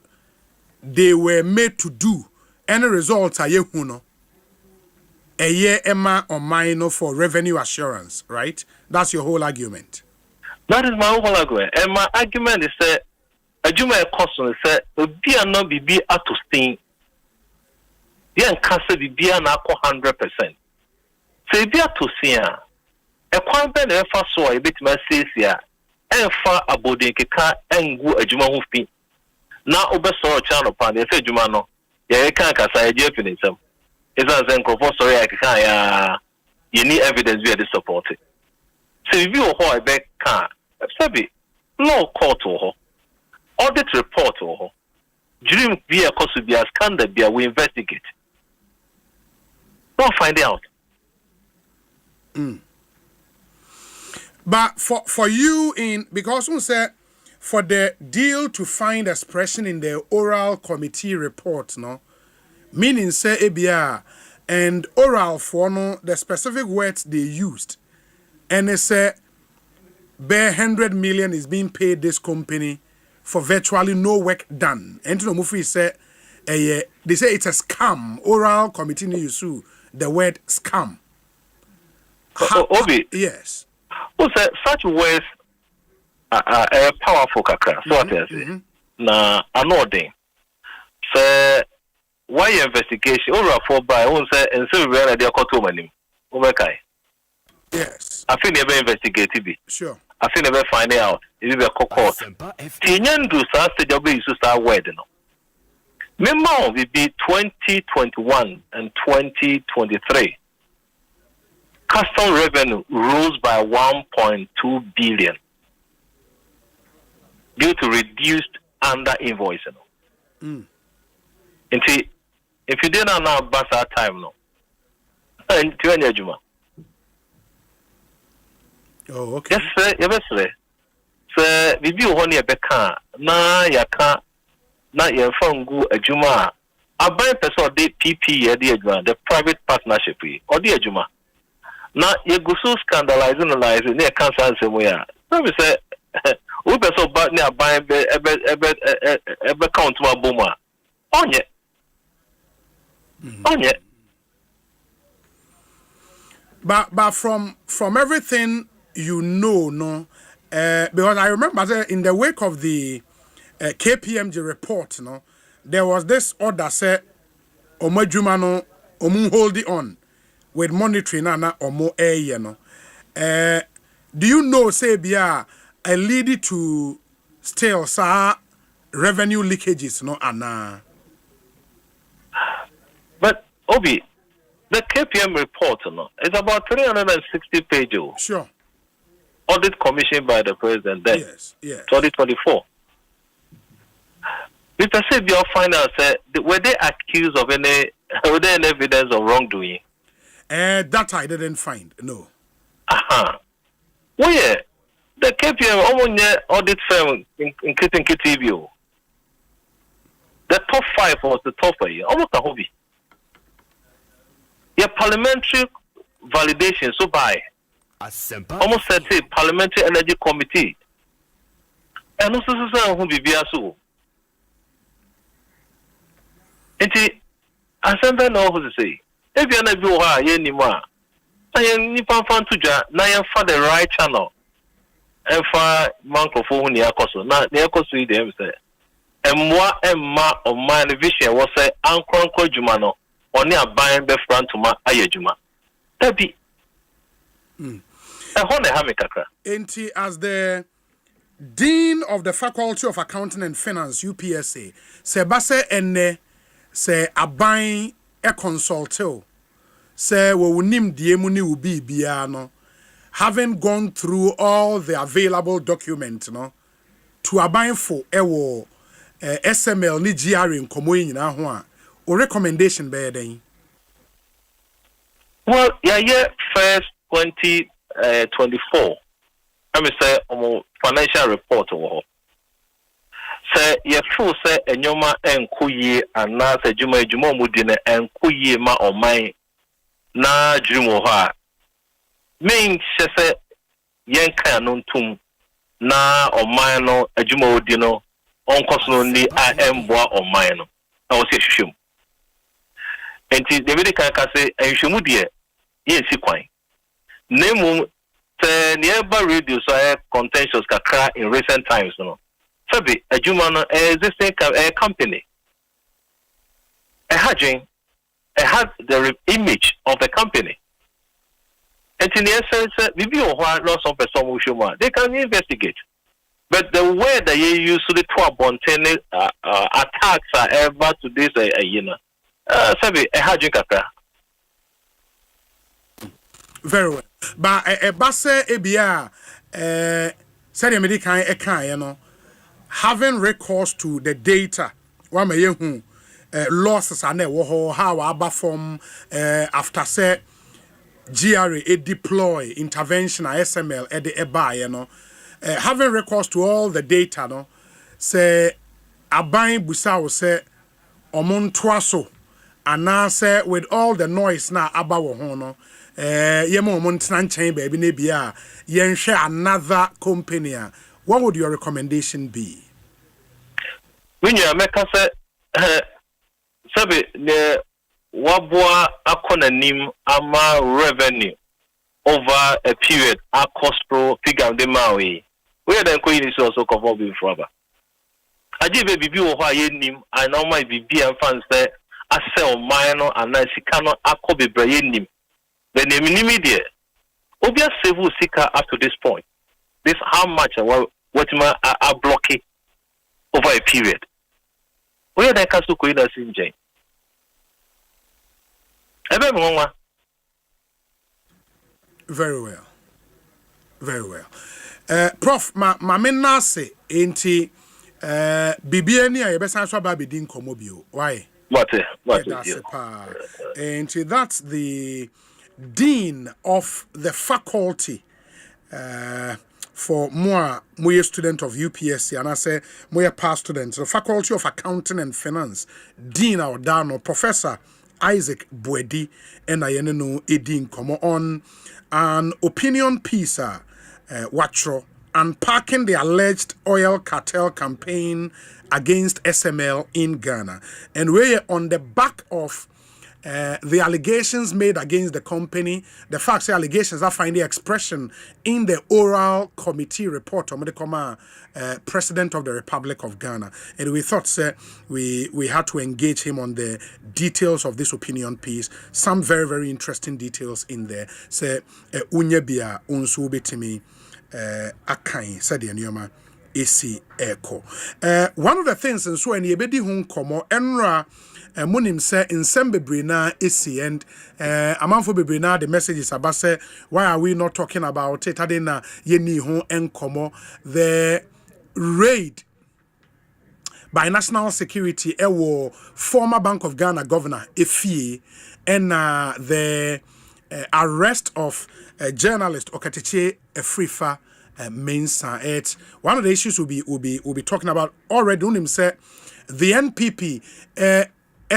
they were made to do, any results are you no? A year Emma or minor for revenue assurance, right? That's your whole argument. That is my whole argument. And my argument is that a Juma custom said, be a no be out to sting. Yan cancer be na 100%. So be to see a kwan ben e fa so e betima sesia e fa abodin keka engu adwuma ho fi na obeso channel pan e fa adwuma no ye kan kasa e je finisam eza zen ko for sorry keka ya you need evidence we are support it. So if you ho e be kan sabi law court ho audit report ho dream be a cause be a scandal be we investigate. We'll find out. But for you because we said for the deal to find expression in the oral committee report, no, meaning say ABR and oral for no the specific words they used, and they say bare 100 million is being paid this company for virtually no work done. And to Mufi said, they say it's a scam. Oral committee you sue. The word scam. Obi. Yes. Such words are powerful kakra. So what I say. Na anodin. So why investigation? Ora for by won say and say we are there koto manim. Obekai. Yes. I think they be investigate bi. Sure. I think they be find out. It be court. Tinyandu sa stage obi isu start word no. Memo will be 2021 and 2023. Custom revenue rose by 1.2 billion due to reduced under invoicing. If you didn't know about that time, no. Oh, okay. Yes, sir. So, we be one year back. Na yaka. Na yenfangu adwuma aban person de PP ye de adwuma the private partnership or de adwuma na ye go so scandalizing ne cancer ansem ya so we say we person ba ne aban ebe count ma boma onye but from everything you know, no, because I remember in the wake of the KPMG report, no, there was this order said Omajuma no holding on with monitoring na omo no. Do you know say bia a lead to still sa revenue leakages no ana? But Obi, the KPM report no is about 360 pages. Sure. Audit commissioned by the president then. Yes. 2024. Mr. Sebio finance were they accused of any evidence of wrongdoing? That I didn't find. No. Well, yeah, the KPM audit firm in KTVO. The top 5 was the top year. Almost a hobby. Yeah, parliamentary validation so by Asempa almost said parliamentary energy committee. And also who be so. Enti Asempa no who to say. If you not do ha ye ni ma. I am nipa fan to ja na yan for the right channel. Efa microphone ni akoso. Na ni akoso yi dem say. Emwa emma o man vision was say ankronko juma no. Oni aban be front ma ayejuma. Tabi. Ehone ha me kakra. Enti as the Dean of the Faculty of Accounting and Finance UPSA se base enne se aban e consulteo se wo unim die mu ni ubi bia no having gone through all the available documents no to aban for ewo SML ni GR nkomo nyina ho a o recommendation be den. Well, yeah, first 2024. I mean, say, financial report. Say, you true say, enyoma enkuye ana say juma mudine enkuye ma omai na jumo ha. Mean say yenka nuntum na omai no ejuma udino onkoso ni ambwa omai no. I was say shum. Enti the very kan say enhwemu de yensi kwan. Nemu nearby radio so contentious kakra in recent times no. Sabi adwuma no existing company. Had the image of the company. And in the essence, they can investigate. But the way that you usually to attacks are ever to this Sabi kakra. Very well. But base ebia said the medical having recourse to the data wa me yehu losses and how aba from after say GRA deploy intervention SML at the eba having recourse to all the data no say aban busa wo say omontwaso and say with all the noise na aba wo ho no yemo montan chain baby ne bia yen share another company. What would your recommendation be? When you make us sabe the wabwa akonanim ama revenue over a period a cost pro figure de mawe. Where then ko yin so cover be forever. Aje be bibi wo ho ayenim and now my bibi and fans say asel minor and sika no akobebre yenim. The name media. Obia sevu sika up to this point. This how much what are blocking over a period. Where they can so in Jane. Very well. Very well. Prof, ma menna say enti bibiani a yebesa so ba bidin komobio. Why? What and that's the Dean of the Faculty for more student of UPSC, and I say more past students, the Faculty of Accounting and Finance, Dean Audano, Professor Isaac Buedi, and I know a Dean come on an opinion piece, Watcho, unpacking the alleged oil cartel campaign against SML in Ghana, and we're on the back of the allegations made against the company, the facts, the allegations that find the expression in the oral committee report of the President of the Republic of Ghana. And we thought, sir, we had to engage him on the details of this opinion piece. Some very, very interesting details in there. Sir, unyebia unsu betimi akai said the nyoma esi echo. One of the things and so any ebedi hun komo enra monim say in bebre na esi and amanfo bebre na the message is about say why are we not talking about it adena yeni ho enkomo the raid by national security ewo former Bank of Ghana governor Efie and the arrest of journalist Okateche Efrifa Mensa. It's one of the issues we'll be talking about already. Unim said the NPP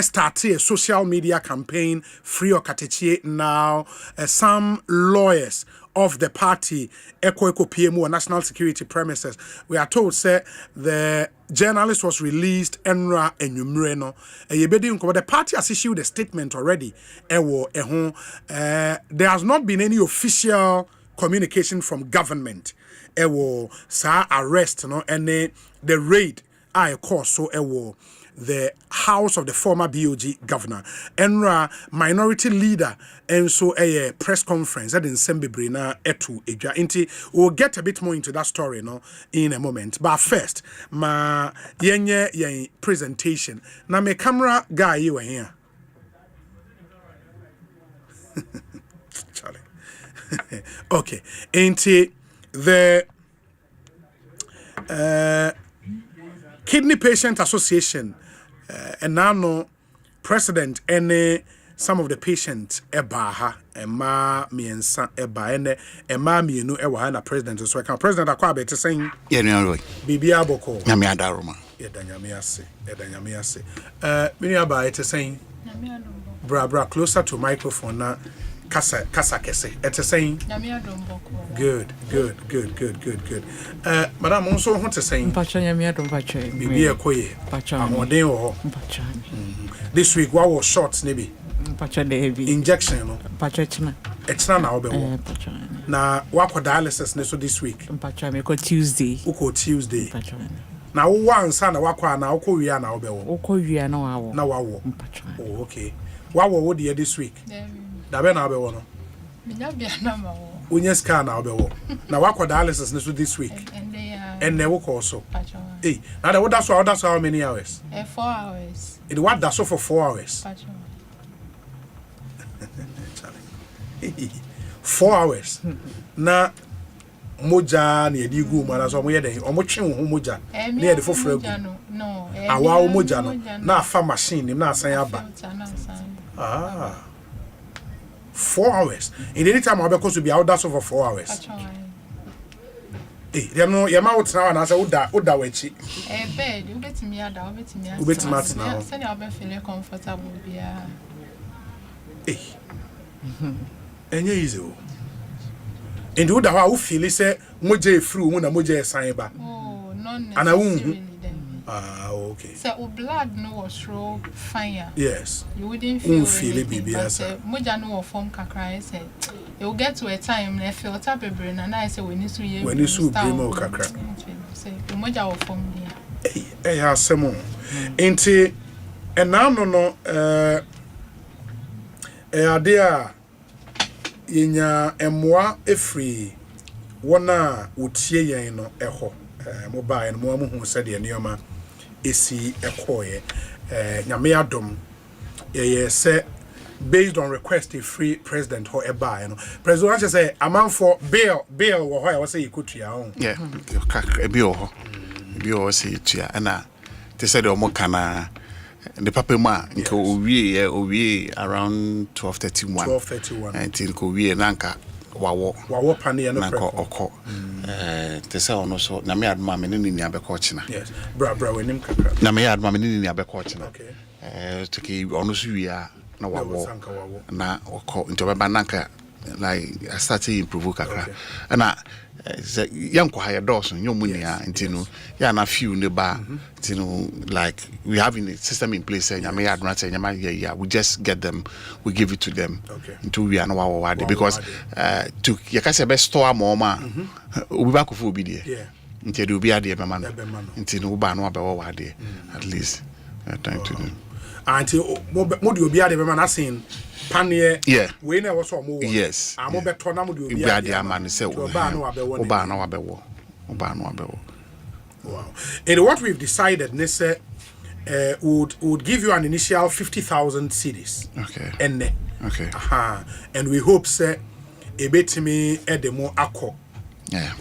started a social media campaign, Free Okateche now. Some lawyers of the party, Eko PMO, national security premises, we are told, say, the journalist was released, Enra Enyumreno. The party has issued a statement already. There has not been any official communication from government ewo sa arrest no ene the raid I call so ewo the house of the former BOG governor enra minority leader and so a press conference at in Sembebre na etu edwa inti we'll get a bit more into that story no in a moment but first ma yenye presentation na me camera guy you were here Charlie okay inti the Kidney Patient Association and now president and some of the patients ebaha ema miensa eba ene ema mienu ewa na president so I can president akwa be te saying yeah no bibia boko nyame adaroma nyame ase mini aba te saying bra closer to microphone na kasa kese te saying good madam also want to saying pacha nyame adom pacha bibia koye pacha amode wo pacha this week what was shots maybe pacha the heavy injection no pacha china na obewo pacha na wako dialysis ne so this week pacha me ko Tuesday pacha na wo wansa na wako na wako wia na obewo wako wia na wawo pacha oh okay wawo the this week da be na obewo no minya bia na ma wo unya scan na obewo na wako dialysis ne so this week and they work also pacha hey now that's how many hours 4 hours it what that's for 4 hours pacha 4 hours na moja na yedi gu mu na so mo yede o mo twen ho moja na yede foforo gu no awa o moja no na afa machine na asan aba 4 hours in any time I because to be out that's for 4 hours you know your mouth now na say oda wachi bed ubetimi ada now say na be feel comfortable bia enye easy o and you da how feel say moja e free mu na moja e san ba none ana okay so blood no was raw fire yes you wouldn't feel it bibia say moja no form kakra say you will get to a time na feel tap bebre na I say when you bremo kakra say moja will form there ya semo enti enano no ade a yenya emwa efri wona wotie yen no eho mobile no mo hu se de nioma esi ekoye nyame adom ye se based on request a free president ho eba no president say amount for bill wo ho ya wo say ikotua ho yeah bill ho say tua na te say de o mo kana the papa ma nka owie around 12:31 until ko wie nanka wawo pane no nanka okọ te say ono so na me adma me ni abekọ china yes bra wenim kakra na me adma me ni abekọ china okay to ki ono so wie na wawo na okọ nti obeba nanka like I started improve kakra na yanko higher dose nyomunia ntino ya na few ne ba ntino like we having a system in place nyame ya adona nyama yeah we just get them we give it to them until we are no wa because to yakase be store ma obi ba kofu obi de nti de obi ade be man ntino ba no abewo wa de at least thank to them anti mo de obi ade be man asin panie we na wo so mo yes amo beto na mo de obi ade amane se oba na wabewo wow and what we've decided ne say would give you an initial 50,000 cedis okay okay and we hope say ebetimi edemo akọ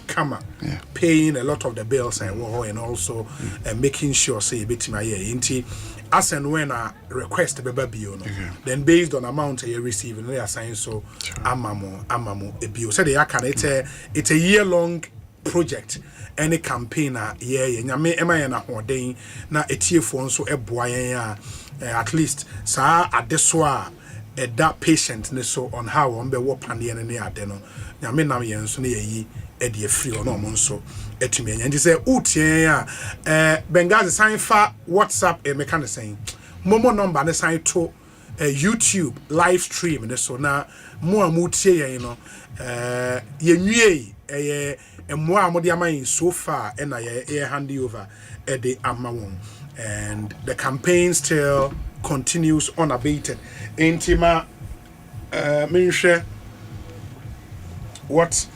come paying a lot of the bills and also making sure say ebetimi aye nti as and when a request beba bio no then based on amount you receive and they assign so amamo a bio so they can it's a year long project any campaign nyame ema ye na hoden na etiefo nso eboa yen at least sa adeso a that patient ne so on how on be wo pane ne ade no nyame nam yen so na yi ede free on omo nso etumi enya ndi say utien a Bengazi sign fa WhatsApp e me kan say momo number ne sign to YouTube live stream ne so na mo amutie yen no yenwie mo amode amayin so far na ye hand over the amawon, and the campaign still continues unabated. Intima menhwe what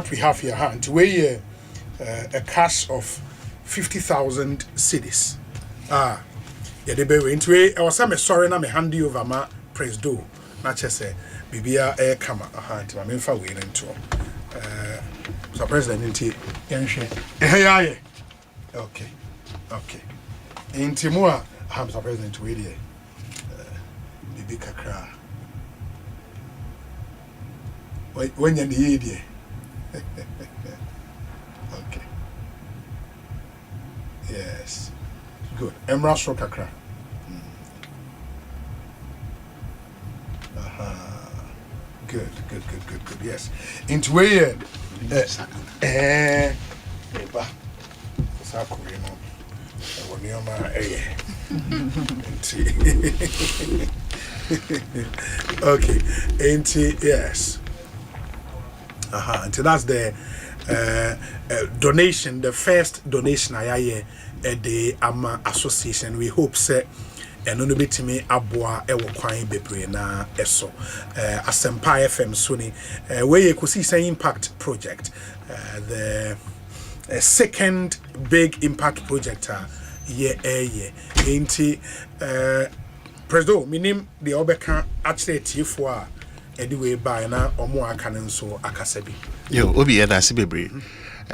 we have here hand we a cash of 50,000 cedis. Yeah, they be into it. I was sorry na me hand you over ma press do. Na chese bibia e kama hand ma me fa we into. So president inti yenhwe. Yeah. Okay. Inti mo a am so president we there. Bibi kakra. When you need it. Okay. Yes. Good. Emra Sokakra. Good. Yes. Into where okay. Yes. Until that's the donation, the first donation I at the AMA Association. We hope say and no bit me aboa ewo kwan bebre na eso Asempa FM Sony where Ekosiisen Impact project, the second big impact project ain't president minim the obeka actually tifo anyway by na omo aka nso akasabi yo obi ya da se bebre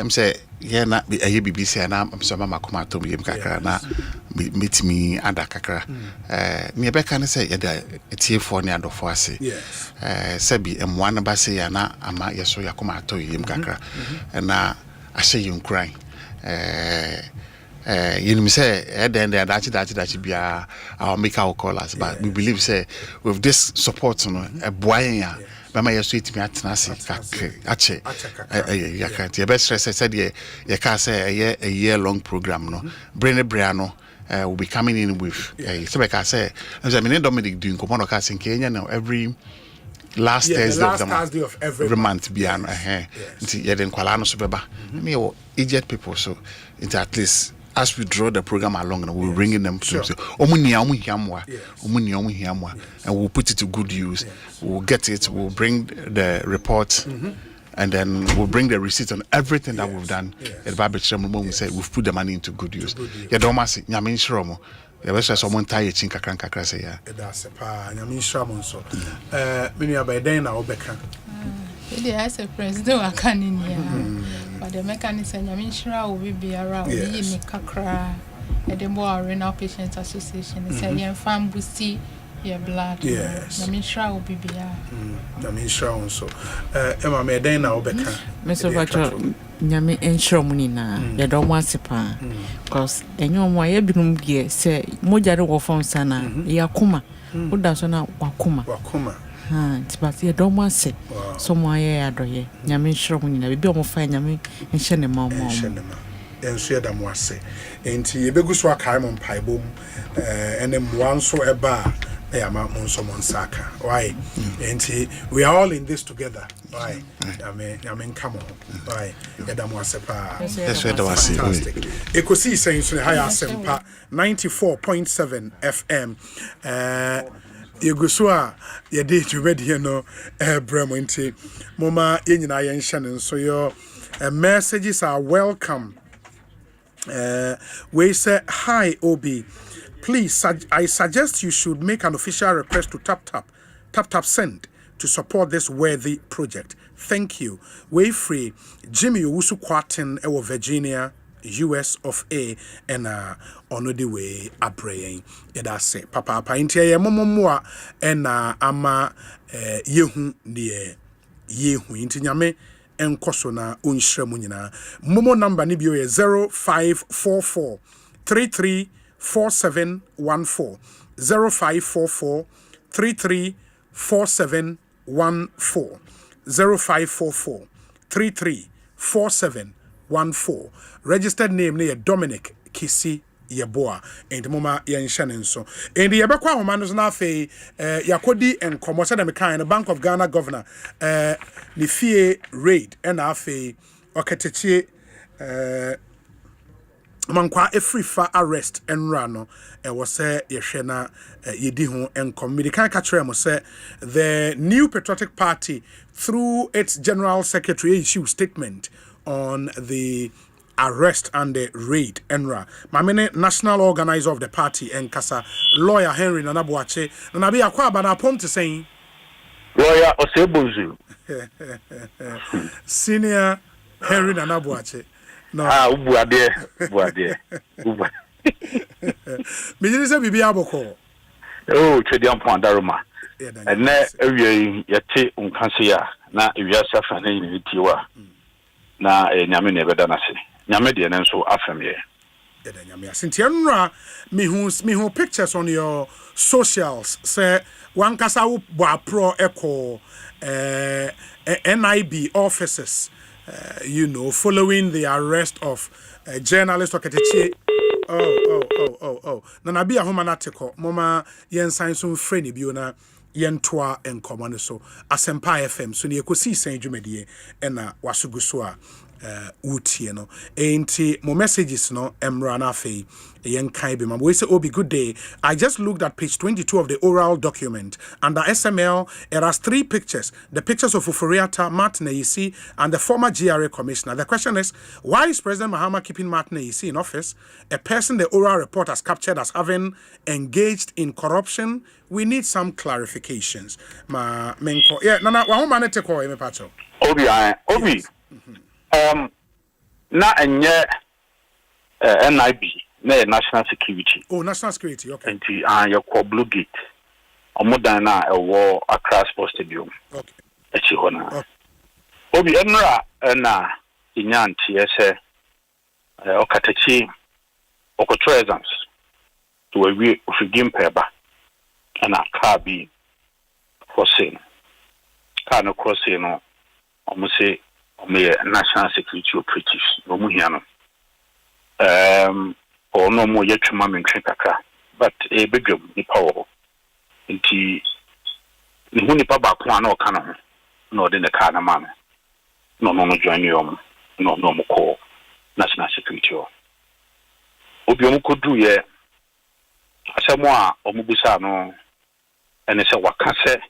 say yeah na BBC na so mama koma to yem kakra na metimi ada kakra me be kan say ya da tifo ne adofo ase sabi emwa na ba say ya na ama yeso ya koma to yem kakra na ahye yin kran you say then that bia our make our callers, but we believe say with this support a boy Bama yeso itimi atena se ache ya kan tie best stress said ye ka say a year long program no brain no will be coming in with so like I say Dominic doing komono ka sin Kenya now every last Thursday of every month biano nti ye den kwala no so beba me Egypt people, so it's at least as we draw the program along, we're bringing them to and we'll put it to good use. We'll get it, we'll bring the report, and then we'll bring the receipt on everything that we've done at Babich. We say we've put the money into good use. Yeah, don't say, Yamin Shromo. Yeah, let's just someone tie a chinka crank say, yeah. That's a pa, Yamin Shramon. So, many are by then, I'll become. As a president, I can't in here. But the mechanism, I mean, sure, will be around. We make Kakra, at the more Renal Patients Association. It's a young farm boosty your blood. Yes, I mean, sure, will be here. I mean, sure, also. Emma, may then now become Mr. Bacho, Yami and Shromunina, you don't want to pa. Because any one way, Ebinum gear say, Mojaro or phone sana, Yakuma, who does not Wakuma. But you don't want to say, someone I adore ye. Yamin Shromunina, we be almost fine Yami and Shenema. And share them was say. And he beguswa Kaimon Pibum, and then one so a bar. I am on someone Saka. Why? And we are all in this together. Why? I mean, come on. Why? Adam was a pa. That's what I was fantastic. Ekosiisen so high Asempa 94.7 FM. Yeguswa ye dey to ready here no bremo nti mama yenyina ye nhye so your messages are welcome. We say hi Obi, please I suggest you should make an official request to tap send to support this worthy project. Thank you. We free Jimmy Owusu Kwatin ewo Virginia, US of A, and ono the way abraying eda say papa intia ye momomoa and ama yehu de yehu intinyame enkoso na onhyremu nyina momo number ni bio ye 0544 334714 0544 334714 0544 334714. Registered name near Dominic Kisi yeboa enti moma yenhye ne so enti yebekwa ahoma no na afei yakodi enkomo se dem kan the Bank of Ghana governor ni fie raid na afei oketechie mankwa free fa arrest enra no was say yehwe na yedi ho enkom medical catcher mo say the New Patriotic Party through its general secretary issued statement on the arrest and the raid enra mamene national organizer of the party enkasa lawyer Henry Nanabuache na be akwa ba na ponte saying lawyer Osei Bonsu senior Henry Nanabuache no ubuade me dire se bibia aboko twedian point daruma ene ewie yete unkanse ya na ewia safa na yin tiwa na nyame ne beda na se nyame de nso afam ye nyame asintia nra me hu pictures on your socials say one kasa wo pro echo NIB officers following the arrest of journalist Oketechie. Na bia homa na teko mama yensan so mfreni bio na yentoa enkomo ne so Asempa FM so ne Ekosiisen dwumadie na wasuguso a utie no enti mo messages no emra na afei yenkan be we say obi good day. I just looked at page 22 of the oral document. Under SML it has 3 pictures, the pictures of Ufuriata, Matt Neisi and the former GRA commissioner. The question is, why is President Mahama keeping Matt Neisi in office, a person the oral report has captured as having engaged in corruption? We need some clarifications. Ma menko nana wa homa ne teko me pacho obi na enye NIB na national security. National security, okay. Enti your Blue Gate. Omodan na ewo Accra Sports Stadium. Okay. Echi hona. Obi enra na inyanti ese Okatechie okotro exams to we ofigim peba na car bi crossing. Car no crossing no omuse national security operatives omuhiano. Or no more yet to mammy kakra, but a bedroom ni power. Inti ni huni paba kwa no kana no de ne kana man. No join you no mo call national security. Obi omo kodu ye asemo a omubusa no ene se wakase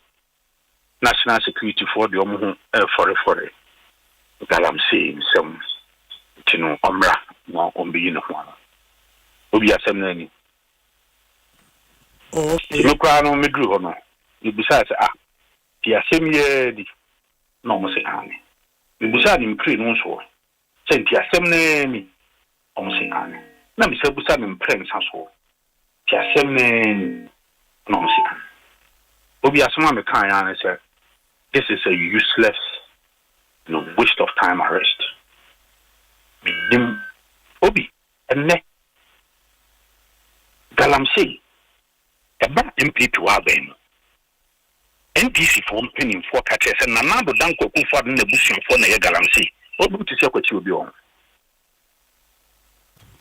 national security for the omo ho for galamsey sem tino omra no ombi no ho obi asem na ni okay no kwa no medru ho no ibisa se ti asem ye di no mo se ani ibisa ni mkri no so se ti asem na ni o mo se ani na mi se busa mi mprem sa so ti asem na ni no mo se ani obi asem me kan ya na se this is a useless waste of time arrest obi enne galamsey eba MP to abem NPC for penning for catches and nanado danko kufa na bushim for na galamsey obi to se kwachi obi on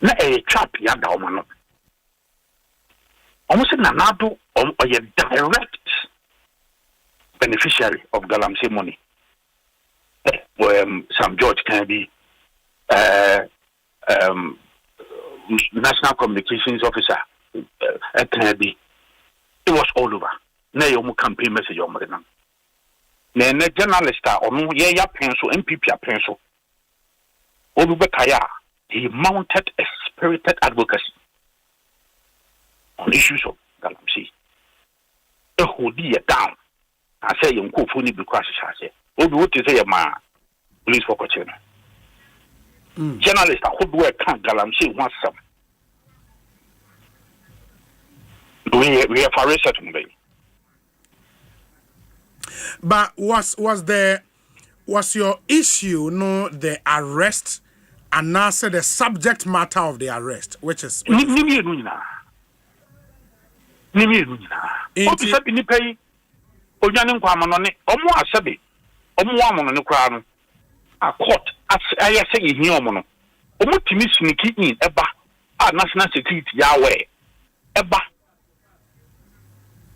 na trap ya da oma no almost nanado or ye direct beneficiary of galamsey money. Sam George can be national communications officer can be. It was all over. Na yomu campaign message on them. Na journalist or no ya pencil MPP pencil. Obubekaya he mounted a spirited advocacy on issues of Galamsey. A hodi down. I say you go for ni because Obi what is say ma police for question. Journalist who do can Galamsey want some. We have arrested him. But was your issue the arrest and also the subject matter of the arrest, which is Onyane nkwa manone omo asabe omo amono ne kra no a court as ayese yehi omo no omo timi sniki in eba national security yawe eba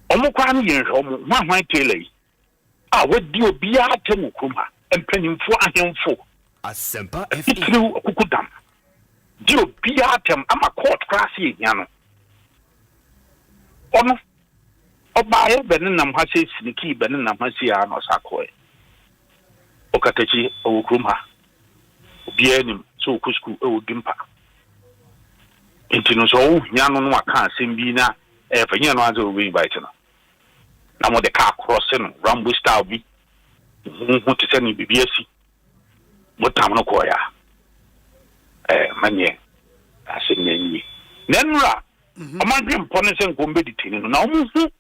omo kwa no yen hwo mo hwan tele wadi obi atem kroma empanimfo ahemfo Asempa FM kukudam di obi atem ama court class yenya no ono obaye benenam ha se siniki benenam ha se ya no sakoe okatachi okroma obi anim so kusku dimpa intino so nya no no aka asem bi na fanya no anze obi invite no na mo de car cross no rambo style bi hu te sani bibi asi motam no koya manye asem nyi nenura amagye mpone se nkombe ditini no na omuhu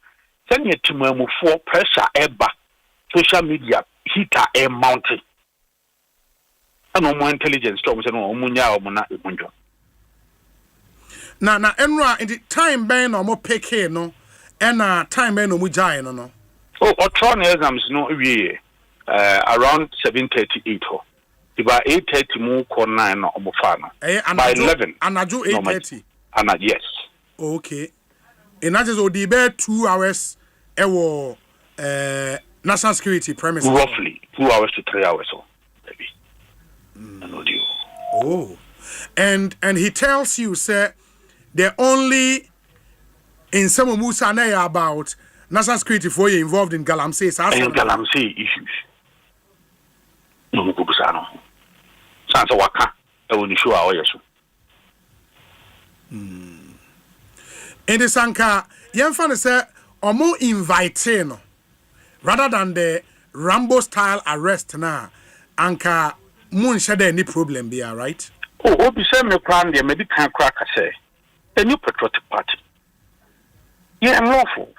sani etimamufo pressure eba social media heater mountain ana mo intelligence to mo se no omunya o mo na emunjo na enra in the time ben no mo peke no and time ben no mu jai no tron exams no wie around 7:38 ho about 8:30 mu ko 9 no omo fa no by 11 anajo 8:30 yes okay and that is odi be 2 hours ewo national security premises roughly 2 hours to 3 hours so maybe and he tells you say the only in some Musa na about national security for you involved in Galamsey issues. No kubusano. Sansa waka e woni show awo yeso. In the sanka yemfa say omo invite no rather than the Rambo style arrest na anka mun shade any problem be right? Obi say me plan the medical crack say a new patriotic party. Yeah, I'm lawful.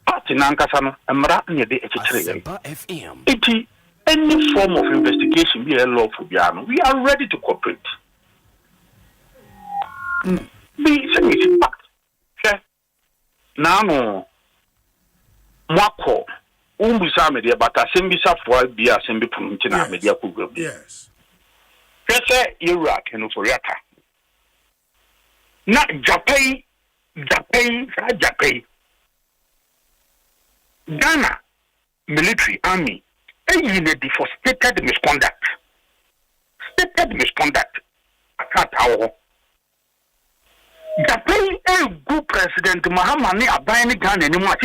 Party Nankasano, and Maratni de Asempa FM. It any form of investigation be a lawful piano. We are ready to cooperate. Be saying back. Now, Mako, Umbisa media, but Asembisa for be Assembly Puntina media program. Yes. Yes, Iraq and Uforiata. Na Japan Ghana military army in a devastated misconduct. Akatawo. Japan a good president Mahamani Abani Ghana anymore.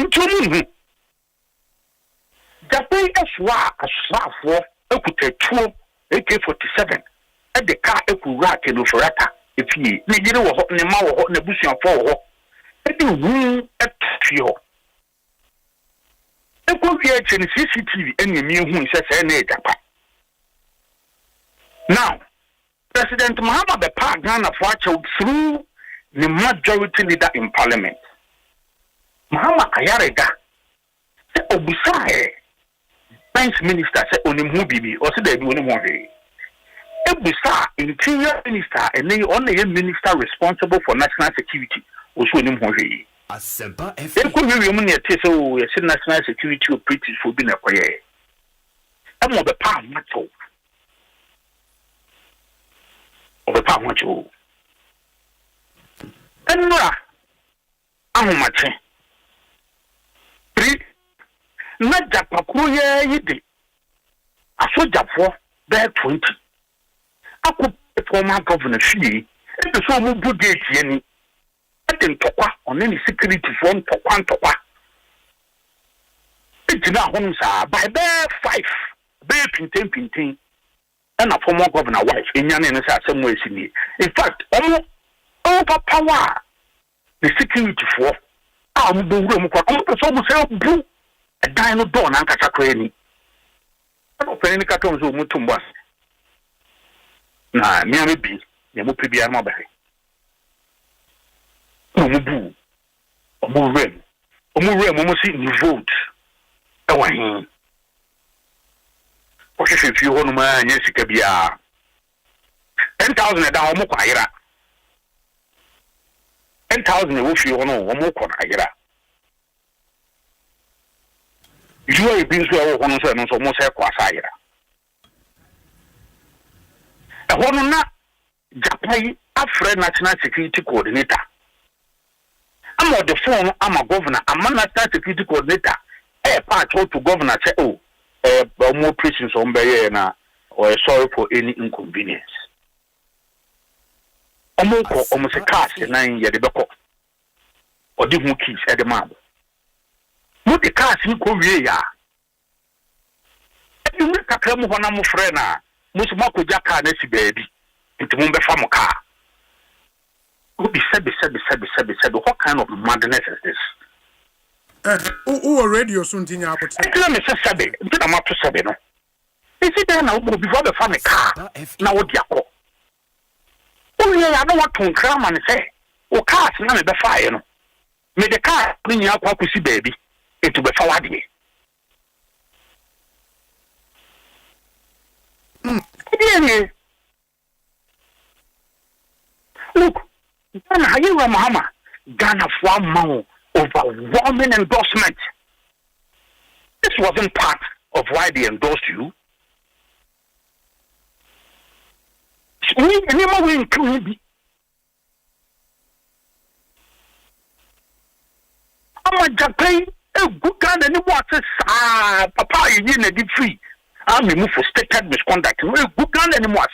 Japan as for Ekute AK-47 at the car Ekurat and Uforata. If he needed was hot in the mouth of the bush and for room at Trio. A good in CCTV and you knew who says now, President Mahama the Park Ghana Facho through the majority leader in parliament. Mahama Ayarega Obusai Defense Minister said on the movie or said they do any more. Ebusa interior minister and then only a minister responsible for national security also in Mhohe. Asempa FM. They could be money so a national security operatives for being a quiet. I'm of the power macho. Of the power macho. And I'm matching. Not that Pakuya yidi. I saw that for bear 20. I could former governor fee. It is so good gate any. I didn't talk on any security phone to Quantapa. It did not home, sir, by bear 5. Bear pintain. And a former governor wife in Yan and some ways in me. In fact, almost overpower the security for our room. Almost help blue a dino door and Catacrani. I don't pay any cartons of Mutumbas. Na me be mo pebia ma bae omo rem mo si ni vote e wa hin o se fi ho no ma nya sika bia 10,000 da omo kwa yira 10,000 wo fi ho no omo kwa yira juwa e bin so ho no so mo se kwa sa yira e ho no na Japai afre national security coordinator. I'm on the phone, I'm a governor, I'm a national security coordinator. Part to governor say, oh, more prisons on Bayana or sorry for any inconvenience. Almost a cast 9 years ago. Or the keys at the mouth. What the cast in Korea? You make a claim when I'm a friend. Most Mako Jaka Nessie baby into Mumbai Famoka. What be said, what kind of madness is this? Who radio soon in your opportunity? Let me say, Sabe, I'm up to Sabino. Is it there now before the family car? Now, what you call? Oh, yeah, I don't want to cram and say, oh, cars, none of the fire. May the car bring you up to see baby into the forward. Look, Ghana, you were Mama. Ghana for more overwhelming endorsement. This wasn't part of why they endorsed you. We never will include. I'm a Japan, a good guy, and what is Papa, you need a deep free. I'm removed for stated misconduct. No good gun anymore.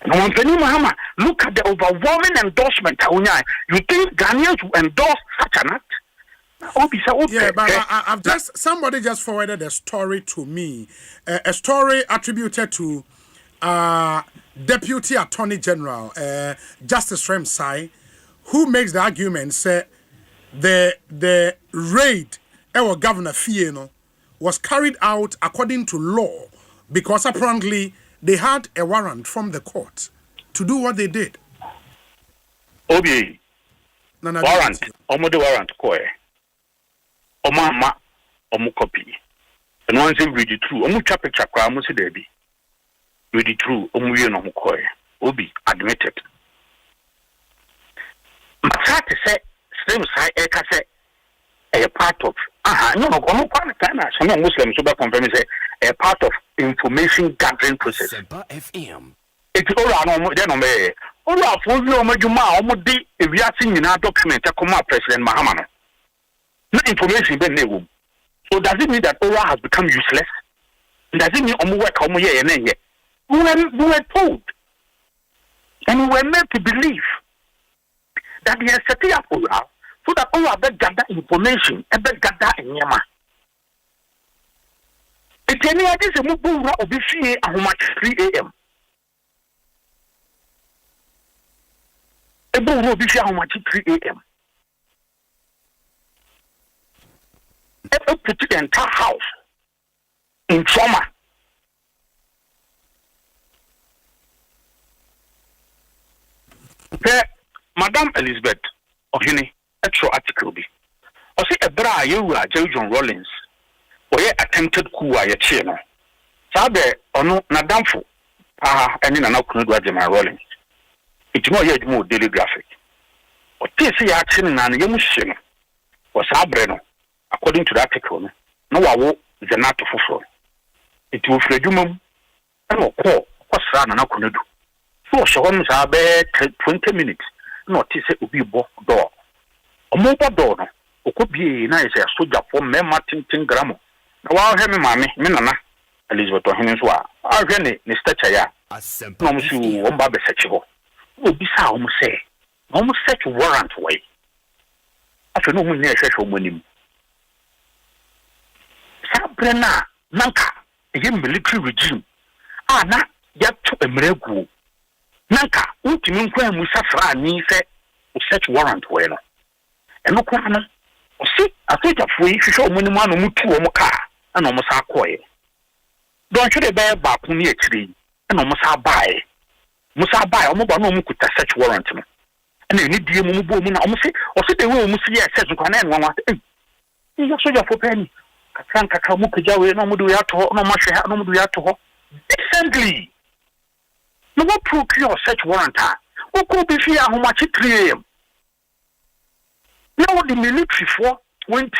Look at the overwhelming endorsement. You think Ghanaians will endorse such an act? Yeah, but I've just somebody just forwarded a story to me, a story attributed to Deputy Attorney General Justice Remsai, who makes the argument say the raid our Governor Fieno was carried out according to law because apparently they had a warrant from the court to do what they did. Obi, warrant, the warrant, Omama, copy. And once you read it through, chapter chakra, debi. Read it through, Obi, admitted. Matati said, same side, Eka said, a part of Muslims say a part of information gathering process. It's all for if we are seeing in our document President Mahamano. No information been new. So does it mean that Ora has become useless? Does it mean we were told and we were made to believe that they are setting up Ora so that all of that gather information, about gather in Yama. It's any idea to move over of this year at much 3 a.m. A boom will be how much 3 a.m. Put the entire house in trauma. Madame Elizabeth Ohini. Extra article be. Or say a bra you are John Rollins. Or ye attempted coup a channel. Sabe or no Nadamfo. And in an outcome with my Rollins. It's more yet more daily graphic. Or this action and a young shin was Abreno, according to the article. No, I will the not of full. It will fledumum and will call what's run and I do. So, Shawn's are bed 20 minutes. Not to say, will be door. A mobile door, or could be nice as soldier for me, Martin Gramo. Now, I'll have mammy, Minana, Elizabeth or Henswa. I'll get it, Mr. Chaya. Asempa you, one Baba Setchable. Oh, be almost say, almost set warrant away. After no one near social money. Sabrina, Nanka, a young military regime. Ah, not yet to a miracle. Nanka, ultimate when we suffer, and say, such warrant well. And no corner. See, I think of free show money man or two or car, and almost are quiet. Don't you bear back near tree, and almost are buy. Must I buy almost no could such warrant. And they need the woman almost say, or sit the room, see, I said, you can end one. You soldier for penny. Franka Kamuka, no more do you have to, no much, no more do you have to. Decently. No more procure such warrant. Who could be fear how much it 3 a.m. Now the military for 20.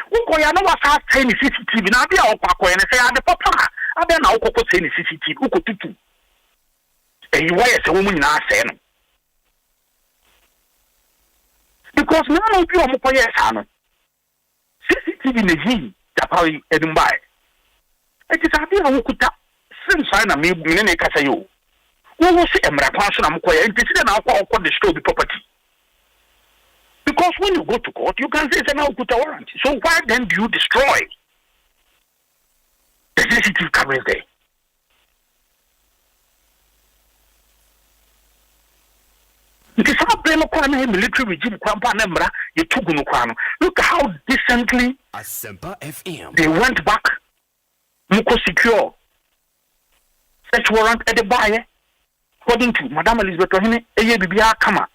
Who could I know what I say in CCTV? Now they are and say, the papa. I don't know what say in CCTV. Who could do? And you why a woman in our sen. Because none of you are more yes, CCTV in the G, Japari, Edinburgh. It is a bit of Kuta, since I am me, Casayo. We will see a Maracanson and Mokoya, and this is an alcohol for destroy the property. Because when you go to court, you can say it's an Alkuta warrant. So why then do you destroy the CCTV cameras there? It is not a military regime. Look how decently Asempa FM. They went back. Muko secure. Search warrant at the buyer. According to Madame Elizabeth Ohene, Eye Bibia Kama.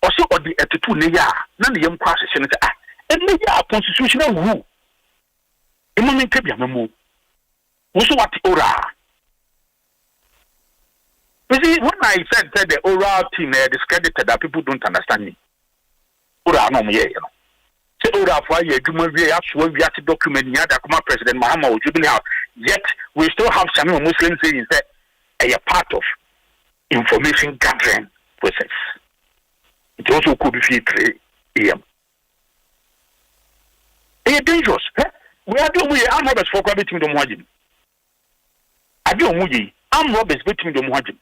Also, or the Etitu Neya, none the young process. And maybe a constitutional rule. A moment to be a memo. Also, what ora? You see, when I said that the oral team discredited that people don't understand me. Ora no me, you know. Say ora for a human we have to document the President Mahama or Jubilee. Yet we still have some Muslims saying that a part of information gathering process. It also could be 3 a.m. It's dangerous. We are doing armed robbers for between the Muajim. I do Muji, armed robbers between the Muajim.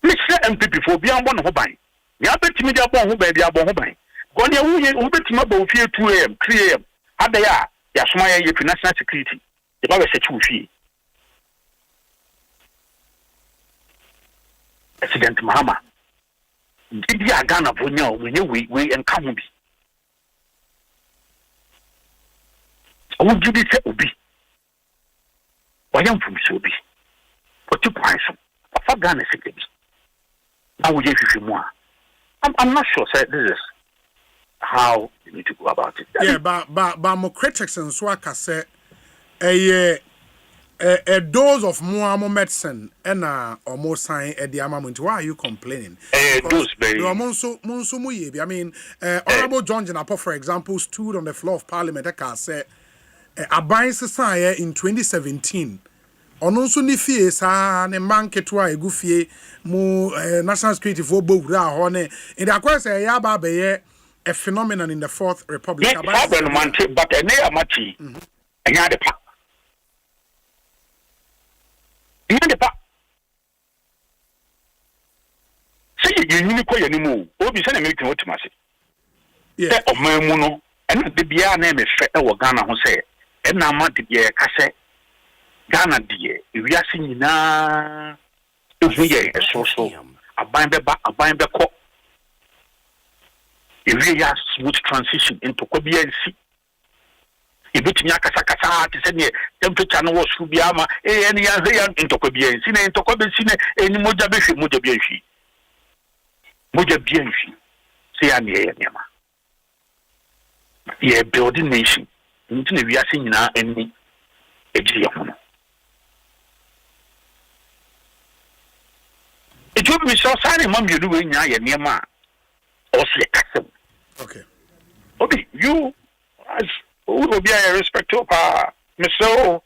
Mr. MPP for beyond one hobby. The other timid upon who baby upon hobby. Gone who bet him about 2 a.m., 3 a.m. Had they are, Yasmaya for national security. The Baba said 2 fee. President Mahama. Did you Ghana for now when you we and come be? I would give it to be. Why am from Sobi? For 2 points. For Ghana security. Now we give you more. I'm not sure, sir. This is how you need to go about it. Yeah, but more critics and Swaka say a dose of more medicine and almost sign at the amount. Why are you complaining? Dose, baby. I mean, Honorable John Janapo, for example, stood on the floor of Parliament. I said, a buying society in 2017. Ononso ni fie sa ne manketwa egufie mu national security for bowura ho ne in the course ya ba be a phenomenon in the Fourth Republic about but ene amachi enya de pa say you ni ko yani mu obi se na me tun otumase yeah o mamu no ena de bia na me hwe e wo Ghana ho se ena ma de bia ka se Ghana die we are seeing na evuye so aban be ko we are smooth transition into kobiansi ebetimi akasa te se ne temperature no was fu bia ma eni ya ze ya into kobiansi na into kobiansi ne eni moja biansi se ya ne ma ye building nation nti we are seeing na eni eji ho no. It will be so sorry, Mom, you doing now, your near ma. Osei. Okay. Okay, you as who will be a respect of Mr.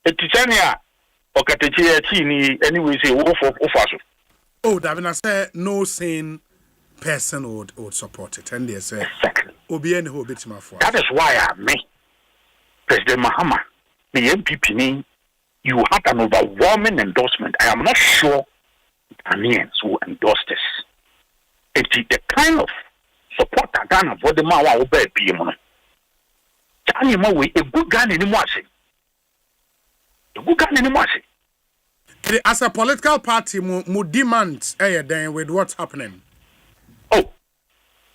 Etitania or Catechia, anyway, say, oh, Davina said no sane person would support it, and they say, exactly. That is why I me, President Mahama, the MPP, you had an overwhelming endorsement. I am not sure Ghanaians who endorse this. It is the kind of support that Ghana for the man who bear PM. A good Ghana anymore. A good Ghana anymore. As a political party, mu demand then with what's happening. Oh,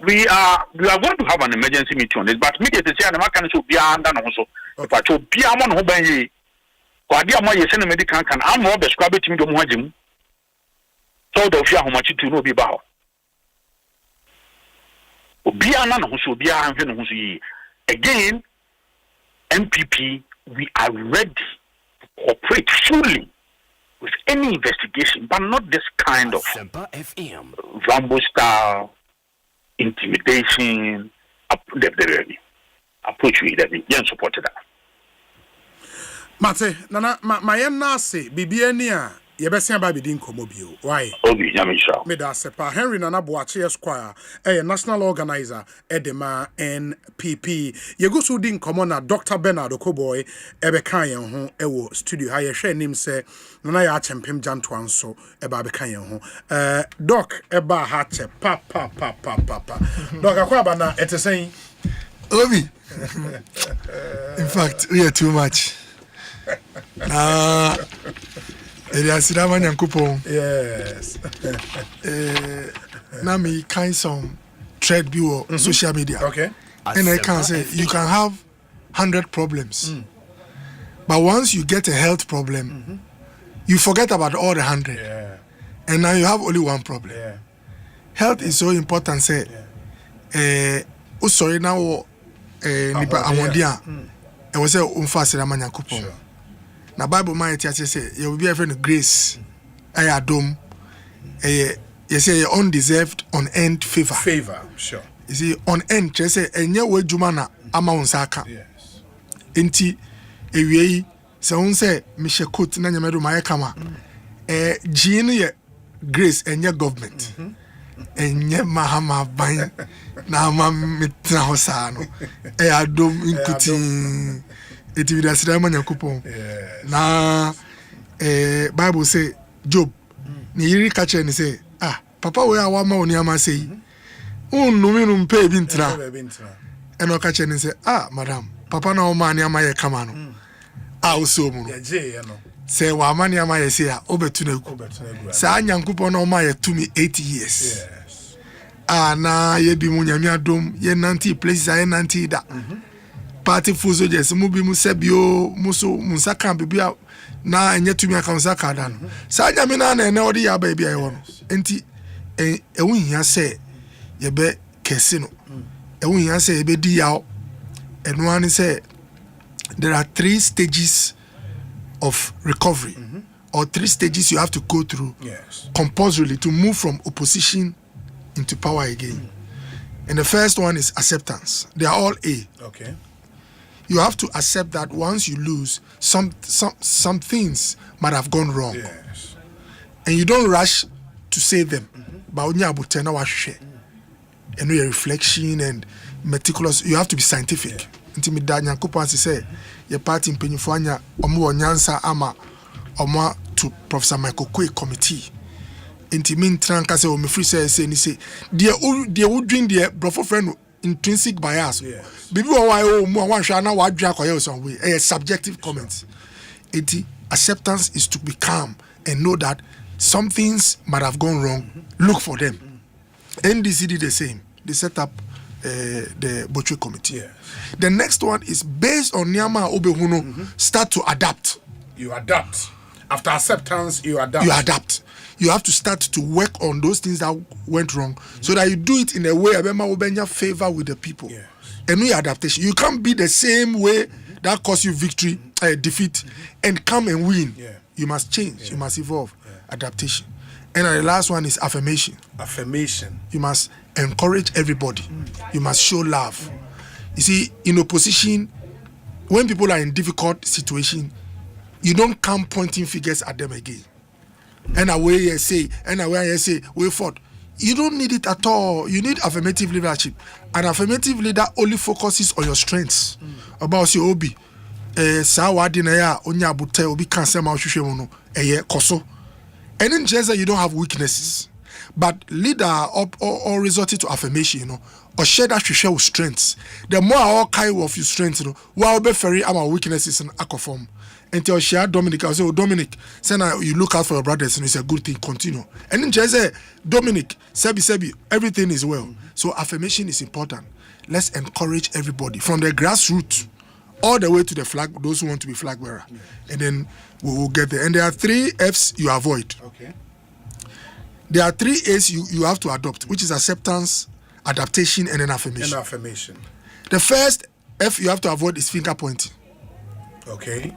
we are going to have an emergency meeting on this, but me to say the can should be under also. But to be a man who by Kwadia Moy send a medical can I'm more describe it to me the Muajim. So the fear how much to know be about. Be a man who should be a again, MPP, we are ready to cooperate fully with any investigation, but not this kind of Rambo style intimidation approach that we supported that. Mate, Nana, my nasi, Bibiania, Yebesia ba bidin komobio. Why? Obi Nyamisha. Me da sepa Henry Nana Boache Esquire, national organizer Edema NPP. Yegusu din komona Dr. Bernard Okoboy ebeka yen ho ewo studio ha ye hwe nim se nana ya chempem jantwan so eba beka yen ho. Doc eba ha che pa. Doc akwa ba na etesen Obi. In fact, we are too much. Yes. Now me kind some trade view social media. Okay. And I can say you can have 100 problems. But once you get a health problem, you forget about all the 100. Yeah. And now you have only one problem. Yeah. Health is so important. Say, sorry now, nipa amondia. I was say unfasira manyankopon. Na Bible man say you will be having grace. I adom. You say undeserved, unearned favor. Favor, sure. You see, unearned. You say enye we juma na ama unsaka. Yes. Enti ewie se unse mishe coat na nyamedo maye kama. Gene ye grace enye government. Enye mahama ban na ama mitra hosano. Adom inkuti. Eti bi da sida manyankopon. Na Bible say Job ni yiri kache ni say papa we awa ma oni ama say unnumi mpe bi ntra eno kache ni say madam papa na o ma ni ama ye kama no so mu no say wa ma ni ama ye say obetu na ku sa nyankopon na o ma ye to me 80 years na ye bi mu nyame adom ye nanti places ye nanti da party fuzo je mu bi mu sebio muso munsaka bibia na enye tumi aka unsaka da no sa nyame na na odi ya ba bia ye wono enti ehunhia se ye be kese no ehunhia se ye be di yaw eno ani se there are 3 stages of recovery or 3 stages you have to go through compulsorily to move from opposition into power again. And the first one is acceptance. They are all A. Okay. You have to accept that once you lose, some things might have gone wrong. Yes. And you don't rush to say them. But when you have and your reflection and meticulous, you have to be scientific. Intimidanya kupansi say your party in Penyufanya omu onyansa ama omu to Professor Michael Kwe committee. Intimin tranka say omu free say ni say dear would drink dear brother friend intrinsic bias. Bibi wa mu wan hwa na wa dwa koye some way. Subjective comments. Acceptance is to be calm and know that some things might have gone wrong. Look for them. NDC did the same. They set up the Botry committee. The next one is based on Nyama Obehuno, start to adapt. You adapt. After acceptance, you adapt. You adapt. You have to start to work on those things that went wrong so that you do it in a way that favor with the people. And we adaptation. You can't be the same way that cost you victory, defeat, and come and win. You must change. You must evolve. Adaptation. And the last one is affirmation. Affirmation. You must encourage everybody. You must show love. You see, in opposition, when people are in difficult situation, you don't come pointing fingers at them again. And away you say, way forward. You don't need it at all. You need affirmative leadership. An affirmative leader only focuses on your strengths. About your obi. Sawa dinaya onya bute obi kanse ma ohwehwe mu no koso. And in just that you don't have weaknesses. But leader or resorted to affirmation, or share that share with strengths. The more all kind of your strengths, while be very our weaknesses in aquaform. Until share Dominic, I say, Dominic, say now you look out for your brothers and it's a good thing, continue. And then just say, Dominic, Sebi, everything is well. So affirmation is important. Let's encourage everybody from the grassroots all the way to the flag, those who want to be flag bearer. And then we will get there. And there are 3 F's you avoid. Okay. There are 3 A's you have to adopt, which is acceptance, adaptation, and then affirmation. And affirmation. The first F you have to avoid is finger pointing. Okay.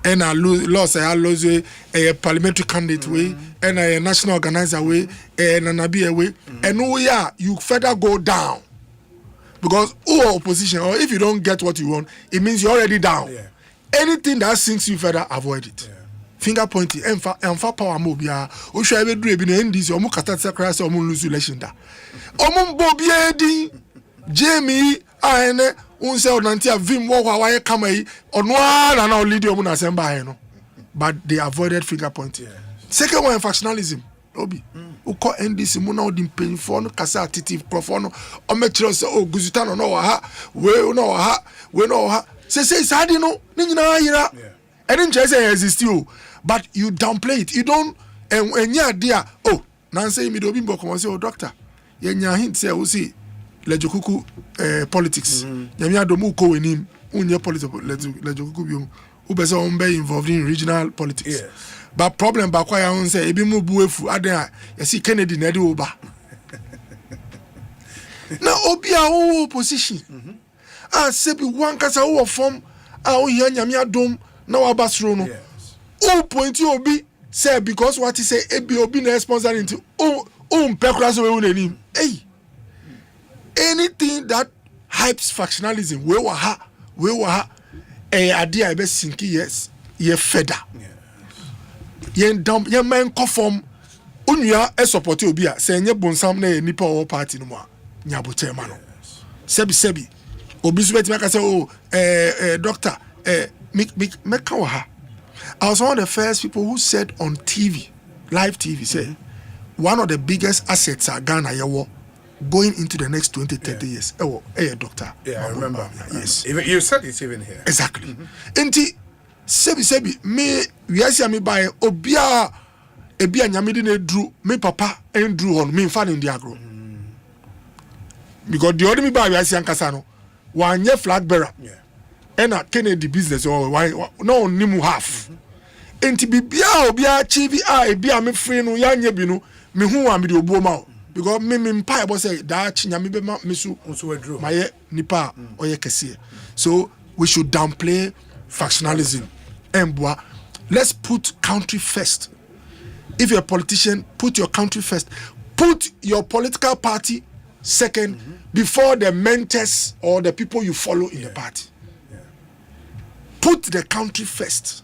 And I lose a parliamentary candidate way, and a national organizer way, and an Abia way, and you further go down. Because opposition, or if you don't get what you want, it means you're already down. Anything that sinks you further, avoid it. finger pointing emfa power mo bia o hwa be dure bi no NDC omo kata sakra se omo lose election da omo mbo bia di Jamie ane unse onantia vim wo wa ye kama yi ono na na lead omo na Asempa ahe no but they avoided finger pointing. Second one, factionalism. Obi. Uko NDC mo na odi mpanyfo no kasa atiti profo no o mechiro se o guzita no wa ha we no wa ha we no ha say sadi no ni nyina yira and in chese exist you but you downplay it. You don't enya dia oh nan say me do bi mboko say oh doctor ye nya hint say o see lejokuku politics nyame adomu ko wenim unye politics lejokuku bi who be so be involved in regional politics. Yes. But problem ba kwa ya on say ebi mu buefu aden ya see Kennedy na de oba. Na obi a wo position. Se bi wan kasa wo form a wo hia nyame adom na wa basro no. O point obi say because what he say ebi obi na sponsor into pekura so we nanim. Hey. Anything that hypes factionalism we wa ha idea be sinki yes ye feda. Yen dump yen man conform unya e support obi a se nye bonsam na nipa o party no mo a nya bote ma no sebi obi so beti make say oh doctor make ka ha. I was one of the first people who said on TV, live TV, say one of the biggest assets are Ghana yewo going into the next 20-30 years. Doctor. Yeah, I remember. Yes. Even you said it's even here. Exactly. Enti sebi me wiase me buy obia ebia nyamede na dru me papa endru hon me fa ndi agro because the other me buy wiase ankasa no wanye flag bearer ena Kennedy business or no nimu half enti bibia obia chibi ebia me free no yanye bi no me hu wa me de obuo ma because me mpa ebo say da chi nyame be ma me so adru maye nipa oye kese. So we should downplay factionalism. Let's put country first. If you're a politician, put your country first. Put your political party second before the mentors or the people you follow in the party. Put the country first.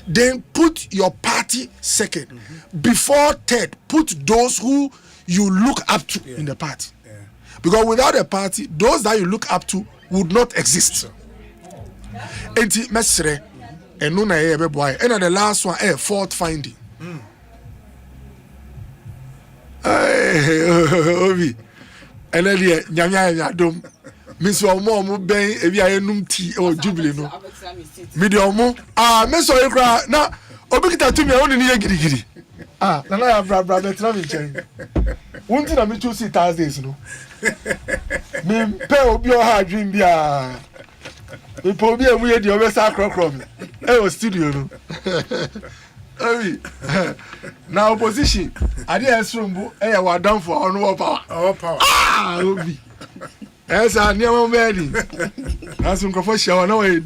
Then put your party second. Before third, put those who you look up to in the party. Because without a party, those that you look up to would not exist. Enti mesre enu na ye be boy. And the last one fault finding. Obi. Elele nyanya adom. Me so omo ben ebi ayenum ti o jubilee no. Me de omo me so ekra na obi kita tu me woni ni ye girigiri. Na na ya bra betra me chen. Wonti na me choose Thursdays no. Me pe obi o ha dream bia. We probably a weird your best acronym. Studio. No. Now, opposition. I didn't room. We're down for our power. Our power. Obi. As I near my wedding. As some professional, no way.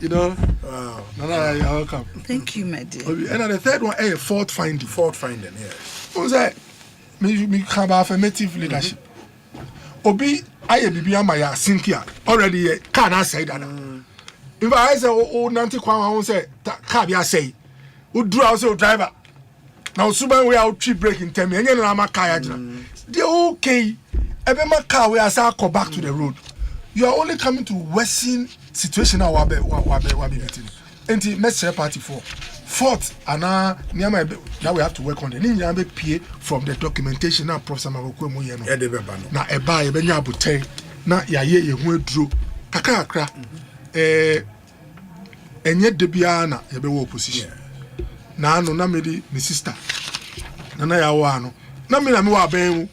You know? Wow. You're welcome. Thank you, my dear. And the third one, fault finding. Fault finding, yes. What's that? Me have affirmative leadership. Obi aye bibia ma ya sinkia already car na say that if I say o nanti kwan won say car bia say o dru house o driver na suban we out tree break in time enye na ma car ya jina they okay ebe ma car we asa go back to the road. You are only coming to worsen situation na wa be meeting enti let's party for fourth ana niama that we have to work on the ni nyama be pie from the documentation na Professor Maboko mu ye no e de be ba no na eba ye benya aboten na ya ye hu aduro kakakra enye de bia na ye be wo opposition na anu na me di ni sister na ya wa no na me wa ben mu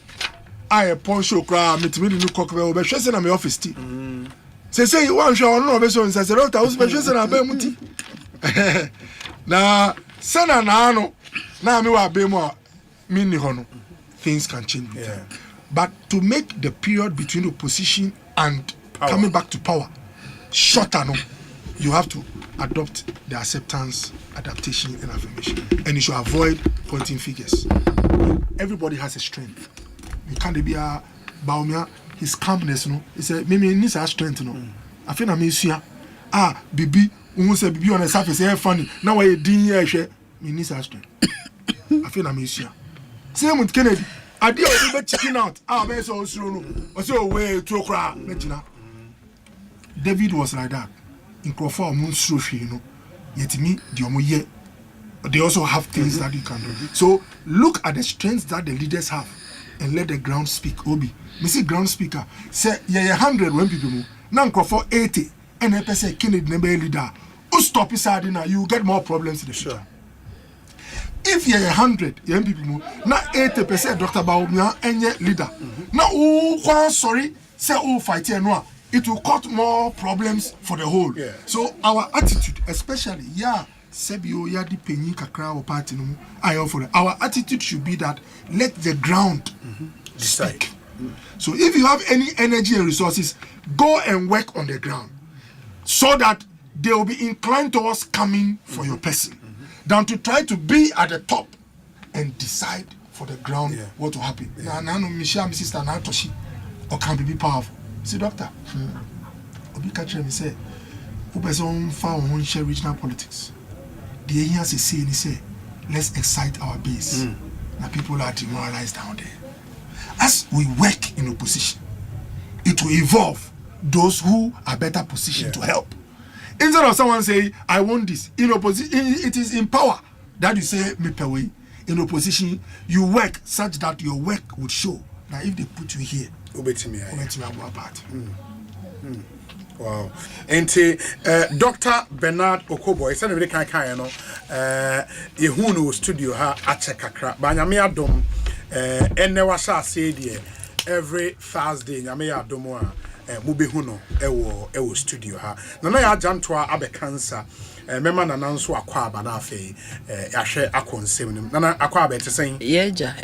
aye poncho kra metimi ni kokbe wo be hwese na me office ti say wan hwe ono no be so nsa se doctor wo be hwese na ben mu ti na sana na ano na me wa be mu mini hono things can change with time. But to make the period between opposition and coming back to power shorter, no, you have to adopt the acceptance, adaptation, and affirmation, and you should avoid pointing figures. Everybody has a strength. You can't be a Baumia, his calmness, no. He said, "Maybe needs our strength, no." I feel I miss you. Bibi who say be on the surface funny now I din here hwe me ni sa strength I feel I'm here same with Kennedy I dey be chicken out be so osuro no o say way to kra na gina David was like that in Crawford mun suro hwe no yet me the omo ye they also have things that you can do. So look at the strengths that the leaders have and let the ground speak. Obi, me see ground speaker say 100 when people move. Now for 80 and a person Kennedy number leader. Who stop his side now? You get more problems in the future. If you're 100 young people move, now 80% Dr. Baumia and your leader. Now who sorry say who fight here no, it will cause more problems for the whole. Yeah. So our attitude, especially Sebio yadi penyi kakra or party no our attitude should be that let the ground speak. So if you have any energy and resources, go and work on the ground so that they will be inclined towards coming for your person than to try to be at the top and decide for the ground what will happen. Now no Michelle sister na toshi or can be powerful. See doctor. Obi catch me say who person found on share regional politics. The agency say, let's excite our base. Now people are demoralized down there. As we work in opposition, it will evolve those who are better positioned to help. Instead of someone saying, I want this, in opposition, it is in power that you say, me pay way. In opposition, you work such that your work would show. Now if they put you here, wow. And Dr. Bernard Okobo, I said, I know, Yehunu studio ha ache kakra. Ba nyame adom, ene washa say every Thursday nyame adom a mubehuno ewo studio ha. Na ya jantoa abekansa. Mema na nanso akwa aba na afei yahwe akonsem nim. Na akwa aba etesen. Yeja,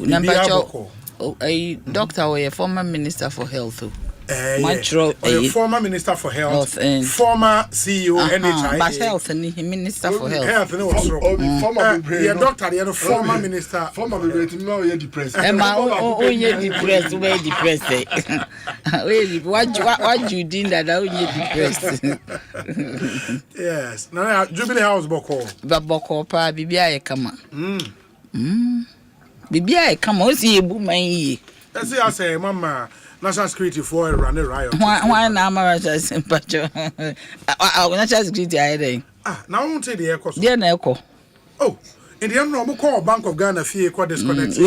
number 2. Doctor we former minister for health. Former Minister for Health, former CEO NHI. But health and Minister for Health. Health former doctor, former minister. Former no you depressed. You depressed, where depressed. What you did that you depressed. Yes. Now Jubilee House Boko. But Boko pa bibia e kama. Bibia e kama o si ebu man yi. Let's see I say mama National Security for a run a riot. Why now, Asempa? National Security, I think. Now I won't say the echo. Dear Echo. Oh, in the end, call Bank of Ghana fee quite disconnected.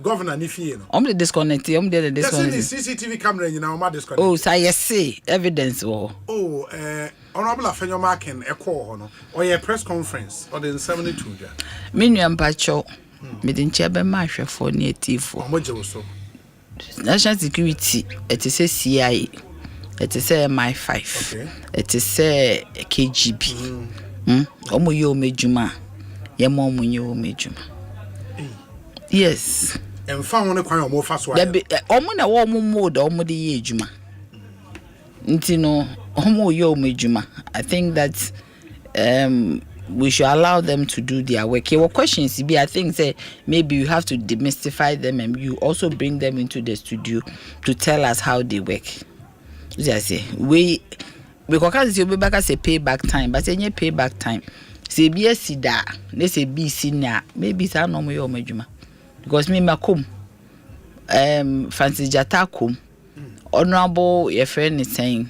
Governor Nifi. Only disconnected. Only disconnected. CCTV camera, you know, my disconnected. Oh, so I see evidence. Oh, Honorable Afenyo Markin, a call or a press conference or the 72. Minium Pacho, meeting Chebe Masha for near T4. National Security, it is a CIA, it is a MI5, it is a KGB. Omo yo mejuma, ye mo yo mejuma. Yes. And found one kind of more fast one. Omo na wo mo mode omo de ye ejuma. Nti no omo yo mejuma. I think that we should allow them to do their work. Your questions be, I think, say maybe you have to demystify them and you also bring them into the studio to tell us how they work. Just say because you be back as a payback time, but any payback time. Say BSC da, let's say BC na, maybe it's no more your majuma. Because me makum, Francis Jata kum, honorable your friend is saying,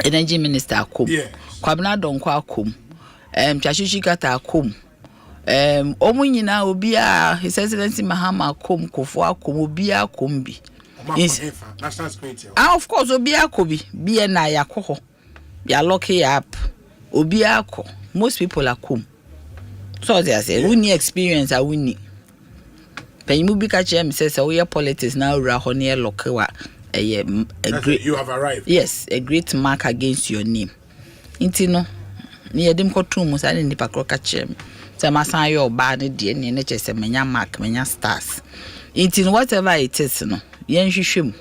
energy minister kum, Kwabna Donkwa kum. Chashishi kata akum. Omu nyina obia His Excellency Mahama akum Kofo akum obia akum bi. National Security. Of course obia akobi. Bi na yakoho. Ya lock it up. Obia ako. Most people akum. So they say we need experience we need. Penyimu bi ka chem say we politics now ra ho ne lock wa a great you have arrived. Yes, a great mark against your name. Intino near them courtroom was in the Pacroca chem. Some assign your bad dear near chess and menya mark, menya stars. It's in whatever it is, no. Yen shim.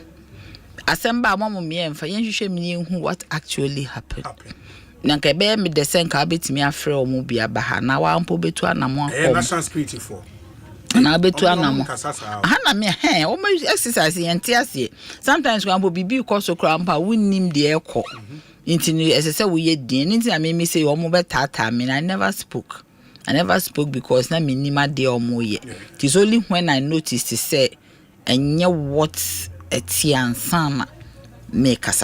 Asempa mama me and for yen shim knew what actually happened. Nanka bear me the same cabit me a frail mobia baha. Now I'm probably to an amount. National Security for. And I'll be to an amount. Hana me hair, almost exercising and tears. Sometimes one will be because of crampa, we name the echo. Into as I said, we didn't. Into I made me say, "Omo betata." I mean, I never spoke because na minima de omo ye. It is only when I noticed to say, and you what a tian sama make us.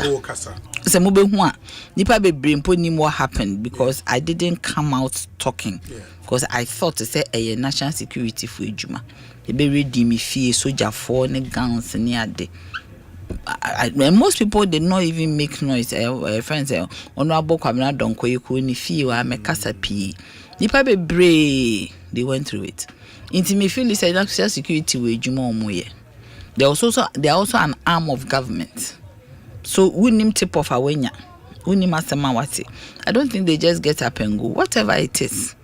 So mo be hu a nipa be brain po ni what happened because I didn't come out talking because I thought to say a national security for ejuma. E be ready me fie soldier for ne guns ne ade. Most people did not even make noise. Friends say honorable Kwamina Donko you ni fie wa me kasa pi. Nipa be brave they went through it. Into me feel this national security we ejuma omo ye. They are also an arm of government. So we name tip of awenya. We name asemawati. I don't think they just get up and go. Whatever it is.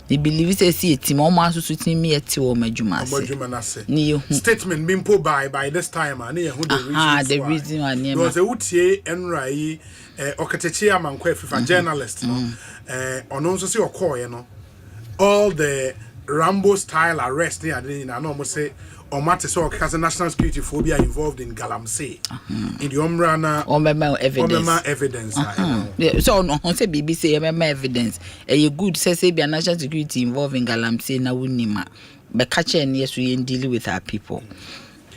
They believe it see a team almost suiting me at two majuma. Statement being put by this time and the reason why was a would and Rai Okatechia Mankwe journalist on also see or call all the Rambo style arrest near the normal say or matter so has a national security phobia involved in Galamsey in the Omrana or evidence. So no say BBC evidence. A good say be a national security involved in Galamsey na wunima. But catch and yes we deal with our people.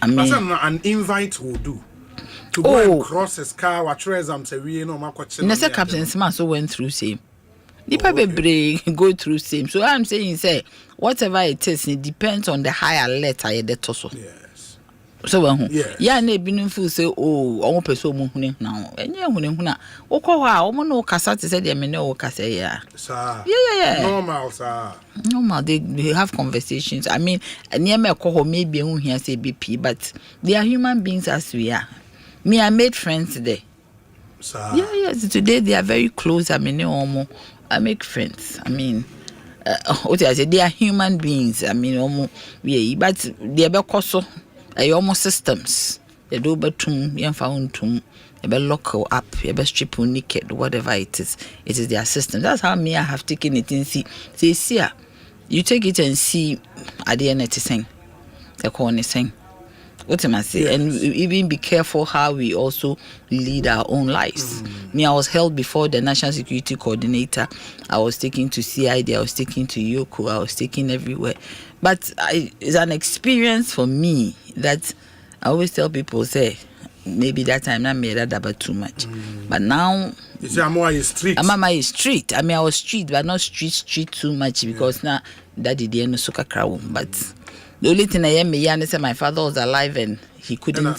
I mean an invite will do. To go and cross his car, what treasures say we no matter. Nessa Captain Smart went through same. Nipa bebre go through same. So I'm saying say whatever it is, it depends on the higher letter you the toso. Yes. So yeah na ebinu feel say omo person mo hune na enye hune huna okọ ho a omo no kasa te say de me no kasa ya. Sir. Yeah. Normal sir. Normal they have conversations. I mean near me okọ ho maybe ehun here say BP but they are human beings as we are. Me I made friends there. Sir. Yeah. Today they are very close. I mean omo I make friends. I mean, what I say, they are human beings. I mean, but they are also almost systems. They do betum, you found tum, you be lock up, you be strip naked, whatever it is their system. That's how me I have taken it and see. You take it and see at the end it's saying, the corner saying. What am I saying? And even be careful how we also lead our own lives. Me, I was held before the National Security Coordinator. I was taken to CID. I was taken to Yoko. I was taken everywhere. But it's an experience for me that I always tell people, say, maybe that time I made that about too much. But now... I'm street. I'm street. I mean, I was street, but not street too much because now daddy didn't know soka crowd. But... the only thing I am is that my father was alive and he couldn't.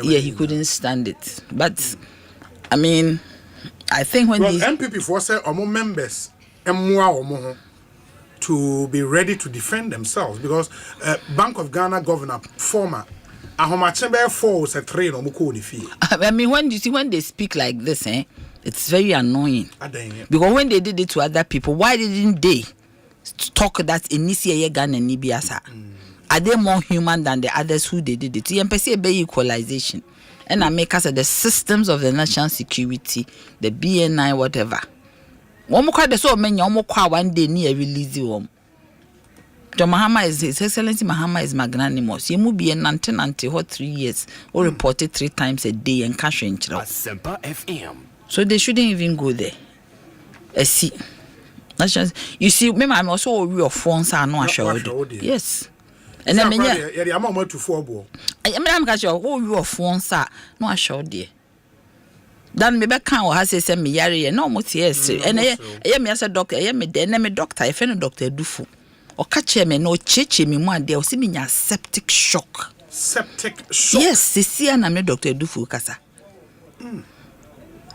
He couldn't stand it. But I mean, I think when these MPP for say members to be ready to defend themselves because Bank of Ghana governor former Ahomachembe falls a train on Mukuni fee. I mean, when they speak like this, it's very annoying. Because when they did it to other people, why didn't they talk that initiate Ghana and Nibiasa? Are they more human than the others who they did it? You can be equalization. And I make us the systems of the national security, the BNI, whatever. One more the so many one day near release you. John Mahama is His Excellency Mahama is magnanimous. He will be a nante what 3 years or reported 3 times a day and cash in Asempa FM. So they shouldn't even go there. See. You see, remember I'm also a real phone so no assured. Yes. And then I'm on to 4 ball. I'm got your whole real phone so no assured dear. Dan me beka has say me yare no mo yes. And I me as a doctor, I me then me doctor, if any doctor dufu. Or catch me no cheche me one day, or see me a septic shock. Septic shock? Yes, see and I'm Dr. Dufu Kasa.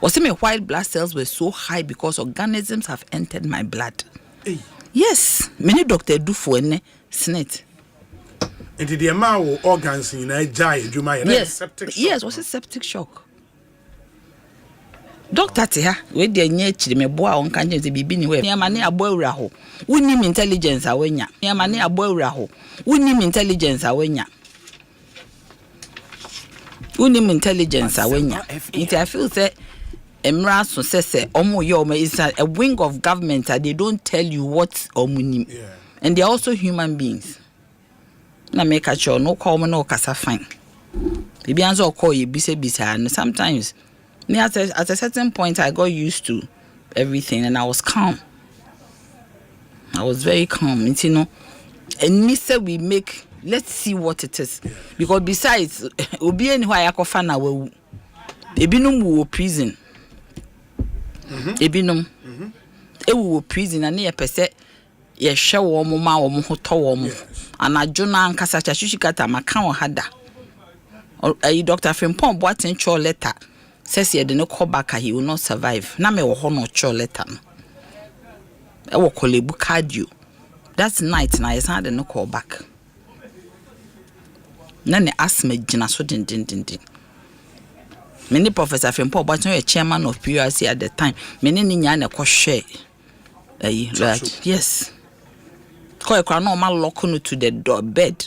Or see me white blood cells were so high because organisms have entered my blood. Hey. Yes, many Dr. Dufu and snit. And the amount of organs in a giant, you might have septic shock. Yes, was a septic shock. Doctor Tia, with the nature me boy on can't be anywhere. Near money a boy raho. We need intelligence awenya. Near money a boy raho. We need intelligence awenya. We need intelligence awenya. It I feel that Emra so say omo yoma is a wing of government that they don't tell you what omunim. And they are also human beings. Na make a sure no call me no kasa fine. Maybe answer call you bisa and sometimes At a certain point, I got used to everything, and I was calm. I was very calm, you know. And me said we make. Let's see what it is, because besides, obi anywhere I could find our. Ebinum wo prison. Ebinum. Ewu prison and near pese ye hwe wo mo ma wo mo hoto wo mo. Anajo na ankasa chashishikata maka wo hada. Dr. Frimpong Boatin cho letter says he didn't call back, he will not survive. Na me wo ho no cho letter no. E wo kolebu cardio. That night na yesa didn't call back. Na ne asthma gina so din. Many Professor Frimpong Boatin a chairman of PRC at the time. Many nya na ko hwe. Yes. Ko e no ma lock no to the door bed.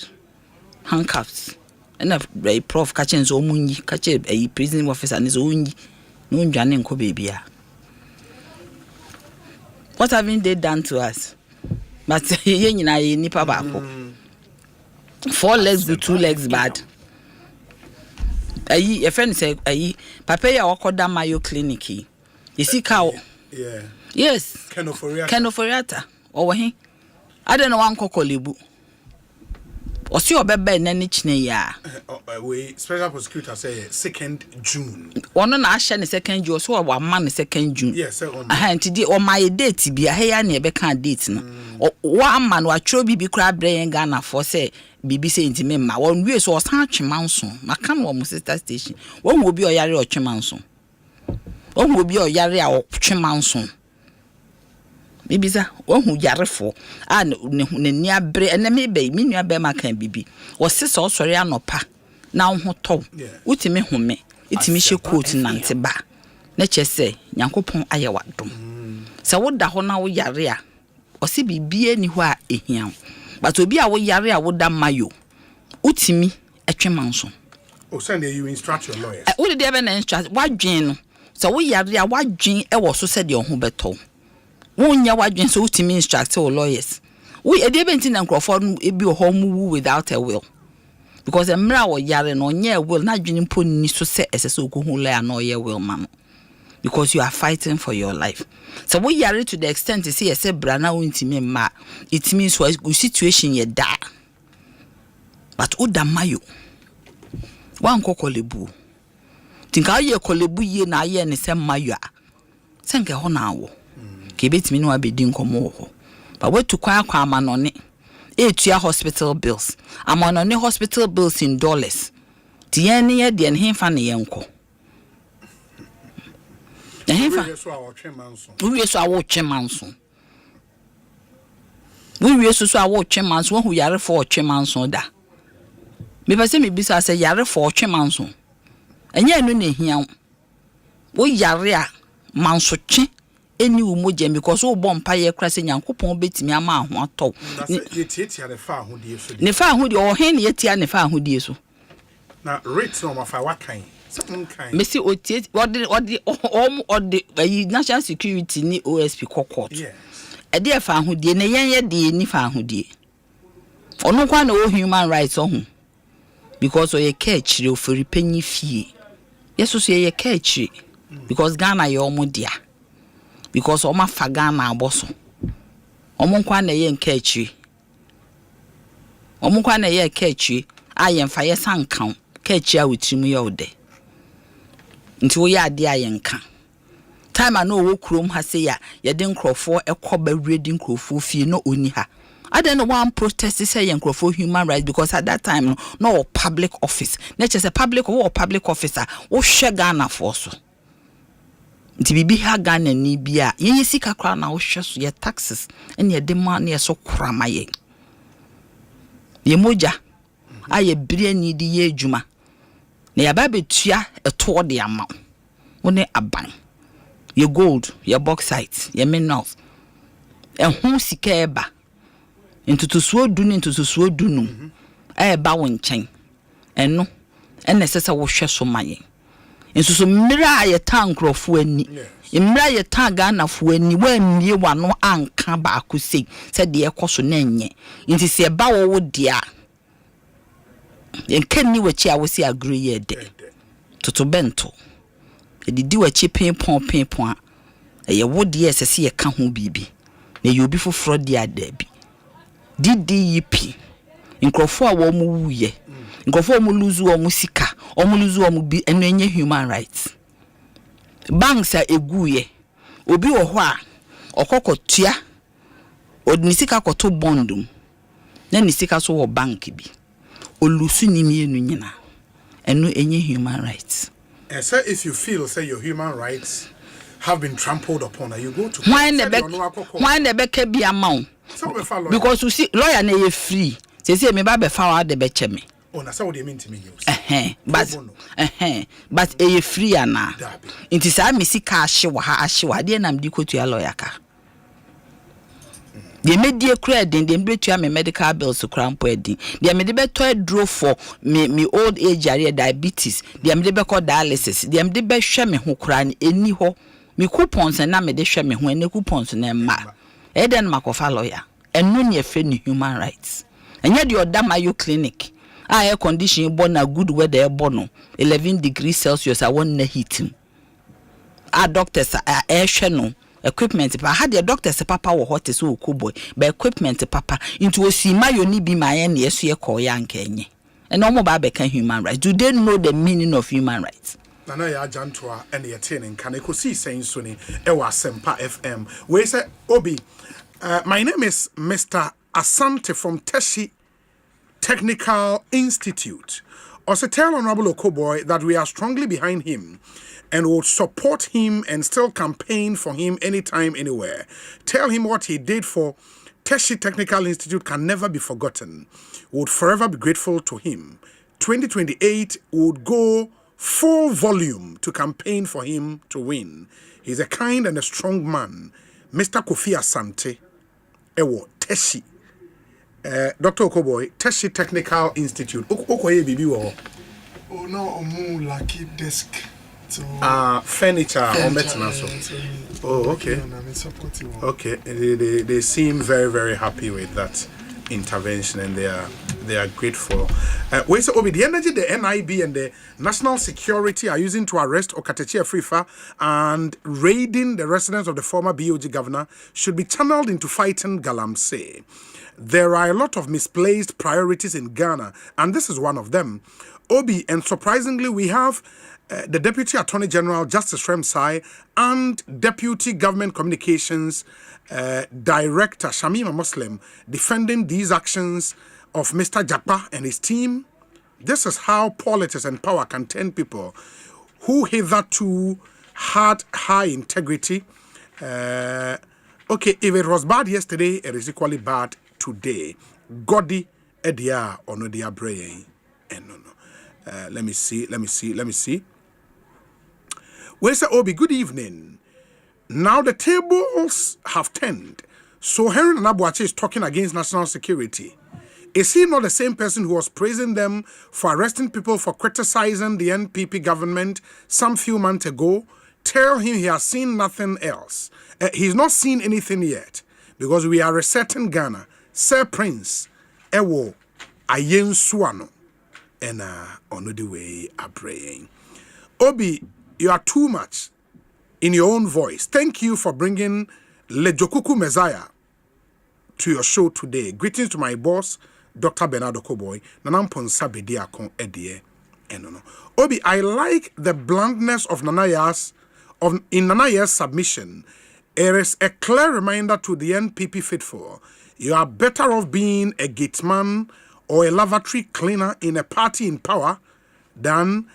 Handcuffs. And a prof catching so munyi, catch a prison officer and his own no jamming ko baby. What haven't they done to us? But yen na nipa bako. 4 legs do 2 legs bad. A friend say papa ya wakoda Mayo Clinic. You see cow? Yeah. Yes. Kenoforiata. Over here. I don't know one kokolebu. Osi obebe na ni chine ya. We special prosecutor say 2nd June. Ono na ahye ne 2nd June so wa man ne 2nd June. Yes, on. Ntidi o my date bia he ya na ebe kan date no. Wa man wa tro bibi kra brɛ Ghana for say bibi say ntime ma. Won wie so o san atwemanso. Maka no mo sister station. Won obi o yare o twemanso. Won obi o yare a o twemanso. Bibiza ohu yarefo a ne ni abre ene me be mi nua be maka bibi wo se so sori anopa na ho to utimi home itimi hye coat nante ba na chese nyankopon aye wadom se wo da ho na wo yare a o se bibie ni ho a ehia but obi a wo yare a wo da mayo utimi atwemanso o send you instruct your lawyers wo de be na instruct wadwen no se wo yare a wadwen e wo so se de ho beto wonya wadwen so utimi instruct our lawyers we edebenti na nkrofo ebi ho mu without a will because emra wo yare no nya will na dwen mpo ni so se esese okohu la na oye will man because you are fighting for your life so we yare to the extent to say ese bra na untimi ma it means what situation ye da but udamayo wan kokolebu tinka ye kolebu ye na ye ne se mayo a senke ho na wo kebetimi no abedi nkomo ho but we to kwa amanone etua hospital bills amanone hospital bills in dollars ti yen ye de nhemfa ne yenko ehemfa we so awo twemanso we so awo twemanso hu yare for twemanso da me pese me bisa se yare for twemanso enye enu ne hia wo yare a manso twe eni wo moje because wo bompa ye kra se nyankopon betimi ama ho atɔ ye tietia ne fa ahodie so ne fa ahodie o he ne yetia ne fa ahodie so na rate no ma fa wakan some kind me see o tie odi national security ni OSP court yes e de fa ahodie ne yen ye de ni fa ahodie ono kwa na o human rights ohun because o ye ka chire o fori panyi fie yeso so ye ka chire because Ghana ye omodia because oma fagana aboso omonkwa na ye nka achiri omonkwa na ye ka achiri ayemfa ye sankan ka achiri a wotirimu ye ode nti wo ya ade ayenka time na owo krom ha se ya ye de nkrofo ekoba ready nkrofo fie no oni ha aden no one protest say ye nkrofo human rights because at that time no public office na che say public officer wo hwe Ghana for so nti bibi ha Ghana ni bia ye sika kra na wo hwe so ye taxes ene ye de ma na ye so krama ye moja aye bire ni di ye adwuma na ya ba betua eto de ama woni aban ye gold ye bauxite ye minerals hu sika eba ntutusuo du no eba wo nchen eno ene sese wo hwe so maye nsusu mmira ye tankrofo ani mmira ye Ghana fo ani wa mmie wano anka ba akuse se de ekoso na enye nti se ba wo dia enkan ni wachi a wo si agree ye de toto bento Didi wa chipping pon. Ye would yes, see a can who be. Na you be for fraud ya debi. Didi yipi. Nkrofo a wo mu wuye. Nkrofo mu luzu o mu sika, o mu luzu o mu bi enenye human rights. Banks a eguye. Obi wo ho a okokotua. Odnisika koto bondum. Na nisika so wo bank bi. Olusu ni mienu nyina. Eno enye human rights. So if you feel say your human rights have been trampled upon, you go to why never can be amount because you see lawyer na free say me ba be fa de be che me oh na say what do you mean to me but free ana inti sa me sika ahye de na me kotu ya lawyer ka de me die kura den de betua me medical bills kura mpo edin de me de beto adro for me old age area diabetes de me de be call dialysis de me de be hwe me ho kura eni ho me coupons na me de hwe me ho ene coupons na ma eden makofa lawyer eno ne efe ni human rights enye de odamayo clinic air condition born na good weather born 11 degrees Celsius a won na heating a doctors a hwe no equipment pa had the doctors papa wo hot so cool boy but equipment papa into osima yo ni bi ma yen yeso ye call ya nka enye and omo ba be kan human rights. Do they know the meaning of human rights? Nana ya jantoa ene yetene kan Ekosiisen so ni ewa Asempa FM we say Obi my name is Mr. Asante from Teshi Technical Institute. Also tell Honorable Okoboy that we are strongly behind him and will support him and still campaign for him anytime, anywhere. Tell him what he did for Teshi Technical Institute can never be forgotten. Would forever be grateful to him. 2028 would go full volume to campaign for him to win. He's a kind and a strong man. Mr. Kofi Asante, Ewo Teshi. Dr. Okoboy, Teshi Technical Institute. Okoye bibi wo. Oh no, omu lucky desk. Furniture or maintenance. Oh, okay. Okay, they seem very, very happy with that intervention and they are grateful. Wait, so Obi, the energy the NIB and the national security are using to arrest Okatechi Afrifa and raiding the residence of the former BOG governor should be channeled into fighting Galamsey. There are a lot of misplaced priorities in Ghana, and this is one of them. Obi, and surprisingly, we have the Deputy Attorney General, Justice Remsai, and Deputy Government Communications Director, Shamima Muslim, defending these actions of Mr. Japa and his team. This is how politics and power can turn people who hitherto had high integrity. Okay, if it was bad yesterday, it is equally bad today. Godi edia ono dia brain. No. Let me see. Where's the Obi? Good evening. Now the tables have turned. So Henry Nabuachi is talking against national security. Is he not the same person who was praising them for arresting people for criticizing the NPP government some few months ago? Tell him he has seen nothing else. He's not seen anything yet because we are resetting Ghana. Sir Prince, Ewo, Ayen Suano, and on the way are praying. Obi, you are too much in your own voice. Thank you for bringing Lejokuku Messiah to your show today. Greetings to my boss, Dr. Bernardo Koboy. Nanamponsa Bediakon Edie. Enono. Obi, I like the bluntness of Nanaya's submission. It is a clear reminder to the NPP faithful. You are better off being a gateman or a lavatory cleaner in a party in power than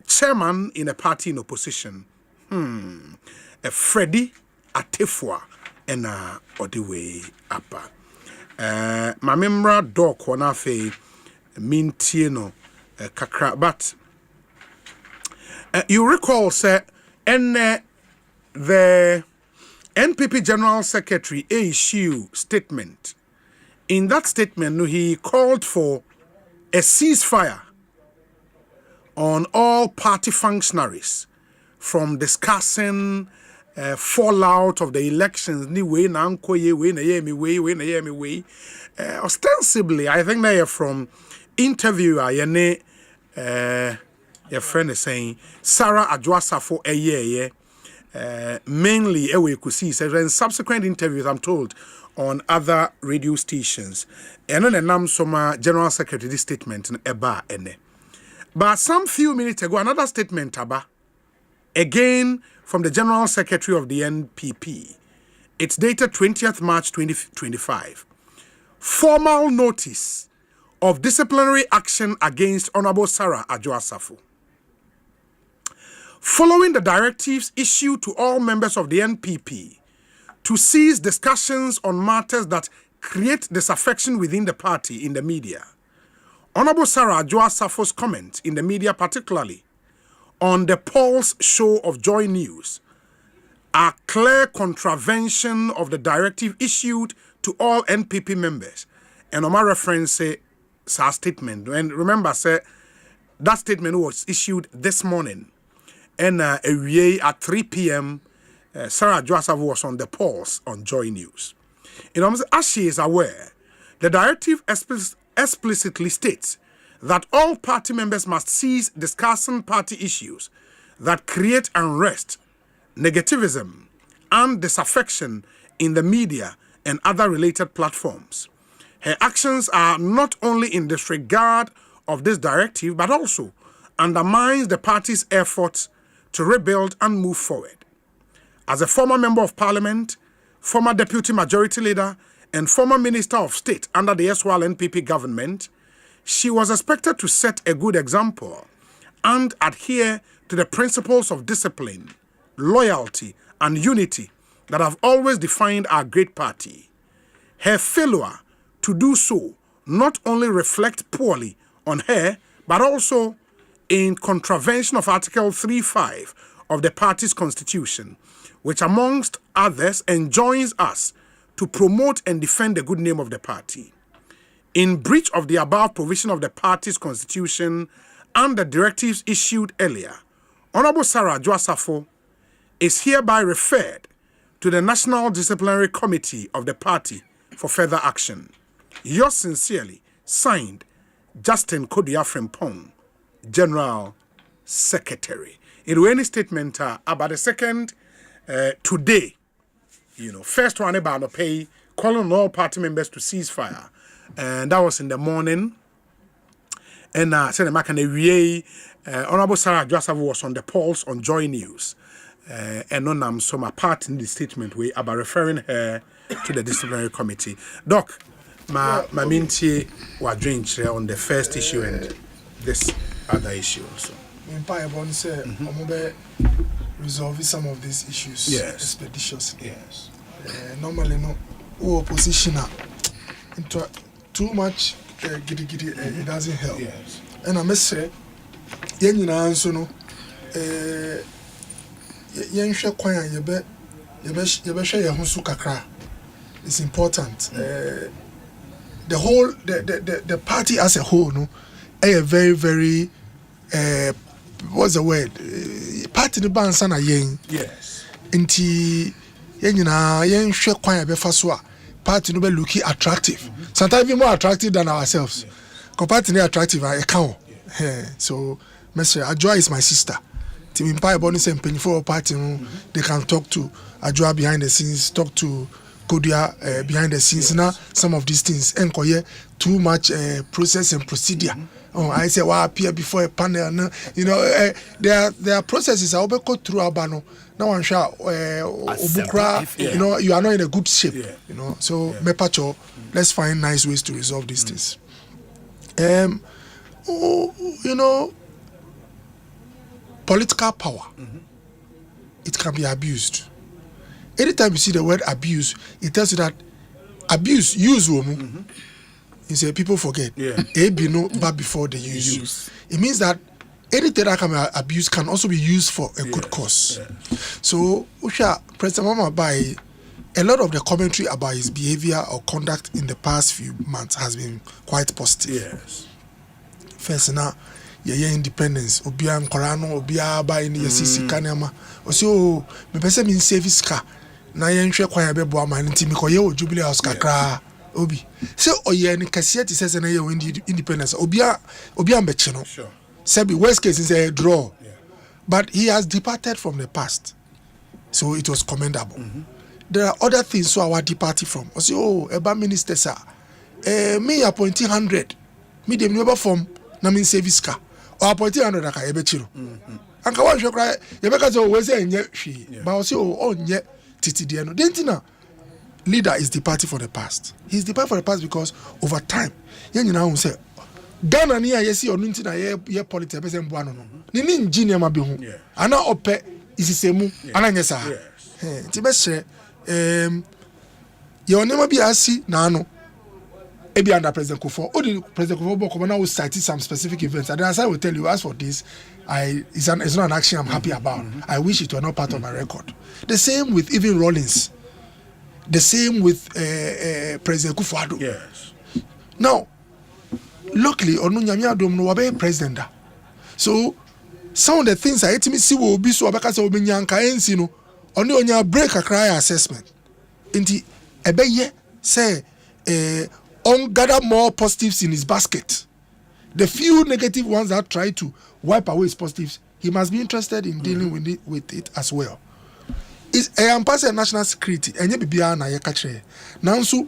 chairman in a party in opposition. A Freddy Atefua and Odiwe Apa. Mamemra dog wanafe mintieno kakra. But you recall, sir, and the NPP General Secretary issued statement. In that statement, he called for a ceasefire on all party functionaries from discussing fallout of the elections. Ostensibly, I think they are from interviewer your friend is saying Sarah Adjoasafo mainly Ekosiise and subsequent interviews I'm told on other radio stations and then nam some general secretary statement eba ene. But some few minutes ago another statement aba again from the general secretary of the NPP. It's dated 20th March 2025. Formal notice of disciplinary action against Honorable Sarah Adjoasafo. Following the directives issued to all members of the NPP to cease discussions on matters that create disaffection within the party in the media, Honorable Sarah Adjoasafo's comment in the media, particularly on the Pulse show of Joy News, are clear contravention of the directive issued to all NPP members. And on my reference, say, our statement. And remember, say, that statement was issued this morning. And at 3 p.m., Sarah Adjoasafo was on the Pulse on Joy News. As she is aware, the directive explicitly states that all party members must cease discussing party issues that create unrest, negativism, and disaffection in the media and other related platforms. Her actions are not only in disregard of this directive, but also undermines the party's efforts to rebuild and move forward. As a former member of parliament, former deputy majority leader, and former minister of state under the SWAL NPP government, she was expected to set a good example and adhere to the principles of discipline, loyalty, and unity that have always defined our great party. Her failure to do so not only reflects poorly on her, but also in contravention of Article 3.5 of the party's constitution, which amongst others enjoins us to promote and defend the good name of the party. In breach of the above provision of the party's constitution and the directives issued earlier, Honorable Sarah Adjoasafo is hereby referred to the National Disciplinary Committee of the party for further action. Yours sincerely, signed, Justin Kodua Frimpong, General Secretary. In any statement about the second today, first one about no pay, calling on all party members to cease fire. And that was in the morning. And Honorable Sarah Adjoasafo was on the Pulse on Joy News. And on some part in the statement way about referring her to the disciplinary committee. Doc, my minty was drinking on the first issue and this other issue also. Resolve some of these issues expeditiously. Yes. Normally, no opposition into too much it doesn't help. Yes. And I must say, answer no it's important. The whole the party as a whole no a very very what's the word? Party the bands na yen. Yes. Inti yen hwe kwan be fa so a party no be looking attractive. Sometimes even more attractive than ourselves. Because party no attractive I count. So Mr. Adjoa is my sister. Team Empire Bonnie say for party they can talk to Adjoa behind the scenes, talk to Kodua behind the scenes. Now some of these things enkoye too much process and procedure. Oh, I say, well, appear before a panel. There are processes I will go through Abano. Now I'm sure, Obukra, you are not in a good shape. So Mepacho, let's find nice ways to resolve these things. Political power, it can be abused. Anytime you see the word abuse, it tells you that abuse, use woman. You say people forget. A be no but before they use. It means that anything that can be abused can also be used for a good cause. So Usha President Mama Bai, a lot of the commentary about his behavior or conduct in the past few months has been quite positive. Yes. First now, independence, Obian Korano, Obia by in the CC Kanama. Also, me person mean service car. Na yen hwe kwan be boa man ntimi ko ye o Jubilee House kakra. Obi. So oye ni kasieti says na ye independence. Obi ambeche no. Sure. Sebi, worst case is a draw. But he has departed from the past. So it was commendable. There are other things so our departed from. I say, oh, Eba minister, sir. Me appointing 100. Me dem never form, na mean service car. Or appointing 100 aka ebe chiro. Anka wan hwe kra, yebeka say o we say enye hwe. But I say oh onye titi de no. Dentina leader is departing for the past. He's departing for the past because over time, yen nyina hu say Ghana ni a yesi onu nti na ye politics person bo ano no. Ni engineer ma bi hu. Ana ope isisemu ana nyesa. Ti be share ye onema bi asi na ano. Ebi under President Kufuor. Oh, the President Kufuor now will cite some specific events. And as I will tell you, as for this, it's not an action I'm happy about. I wish it were not part of my record. The same with even Rawlings. The same with President Kufuor. Yes. Now, luckily, Onu Nyamia Dom no wabe president. So, some of the things I me see will be so abaka se obi nyanka ensi no. Oni onya break a cry assessment. Inti ebeye say gather more positives in his basket. The few negative ones that try to wipe away his positives, he must be interested in dealing with it as well. Is passing national security and bibia na yekache. Now so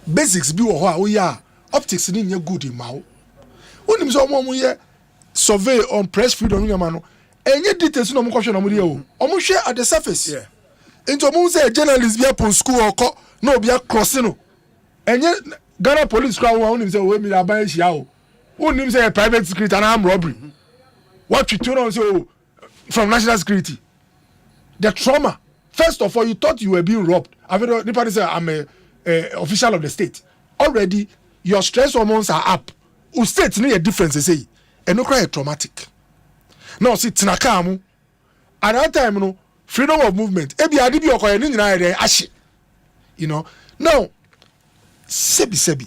basics bi wo ho a optics ni nye good in mao. Onim so mo ye survey on press freedom nyama no. Enye details no mo kwhwe no mo de o. Omo hwe at the surface. Yeah. Into mo say journalist bi upon school or no obi crossing no. Enye Ghana police crowd won him say we me aban hia o. Won him say private security and armed robbery. What you turn on say from national security. The trauma. First of all, you thought you were being robbed. Everybody say I'm a official of the state. Already your stress hormones are up. U state need a difference say. And no cry traumatic. Now see tinakamu. At that time no freedom of movement. Ebi adibi okoye ni nyina ere ashi. You know. Now sebi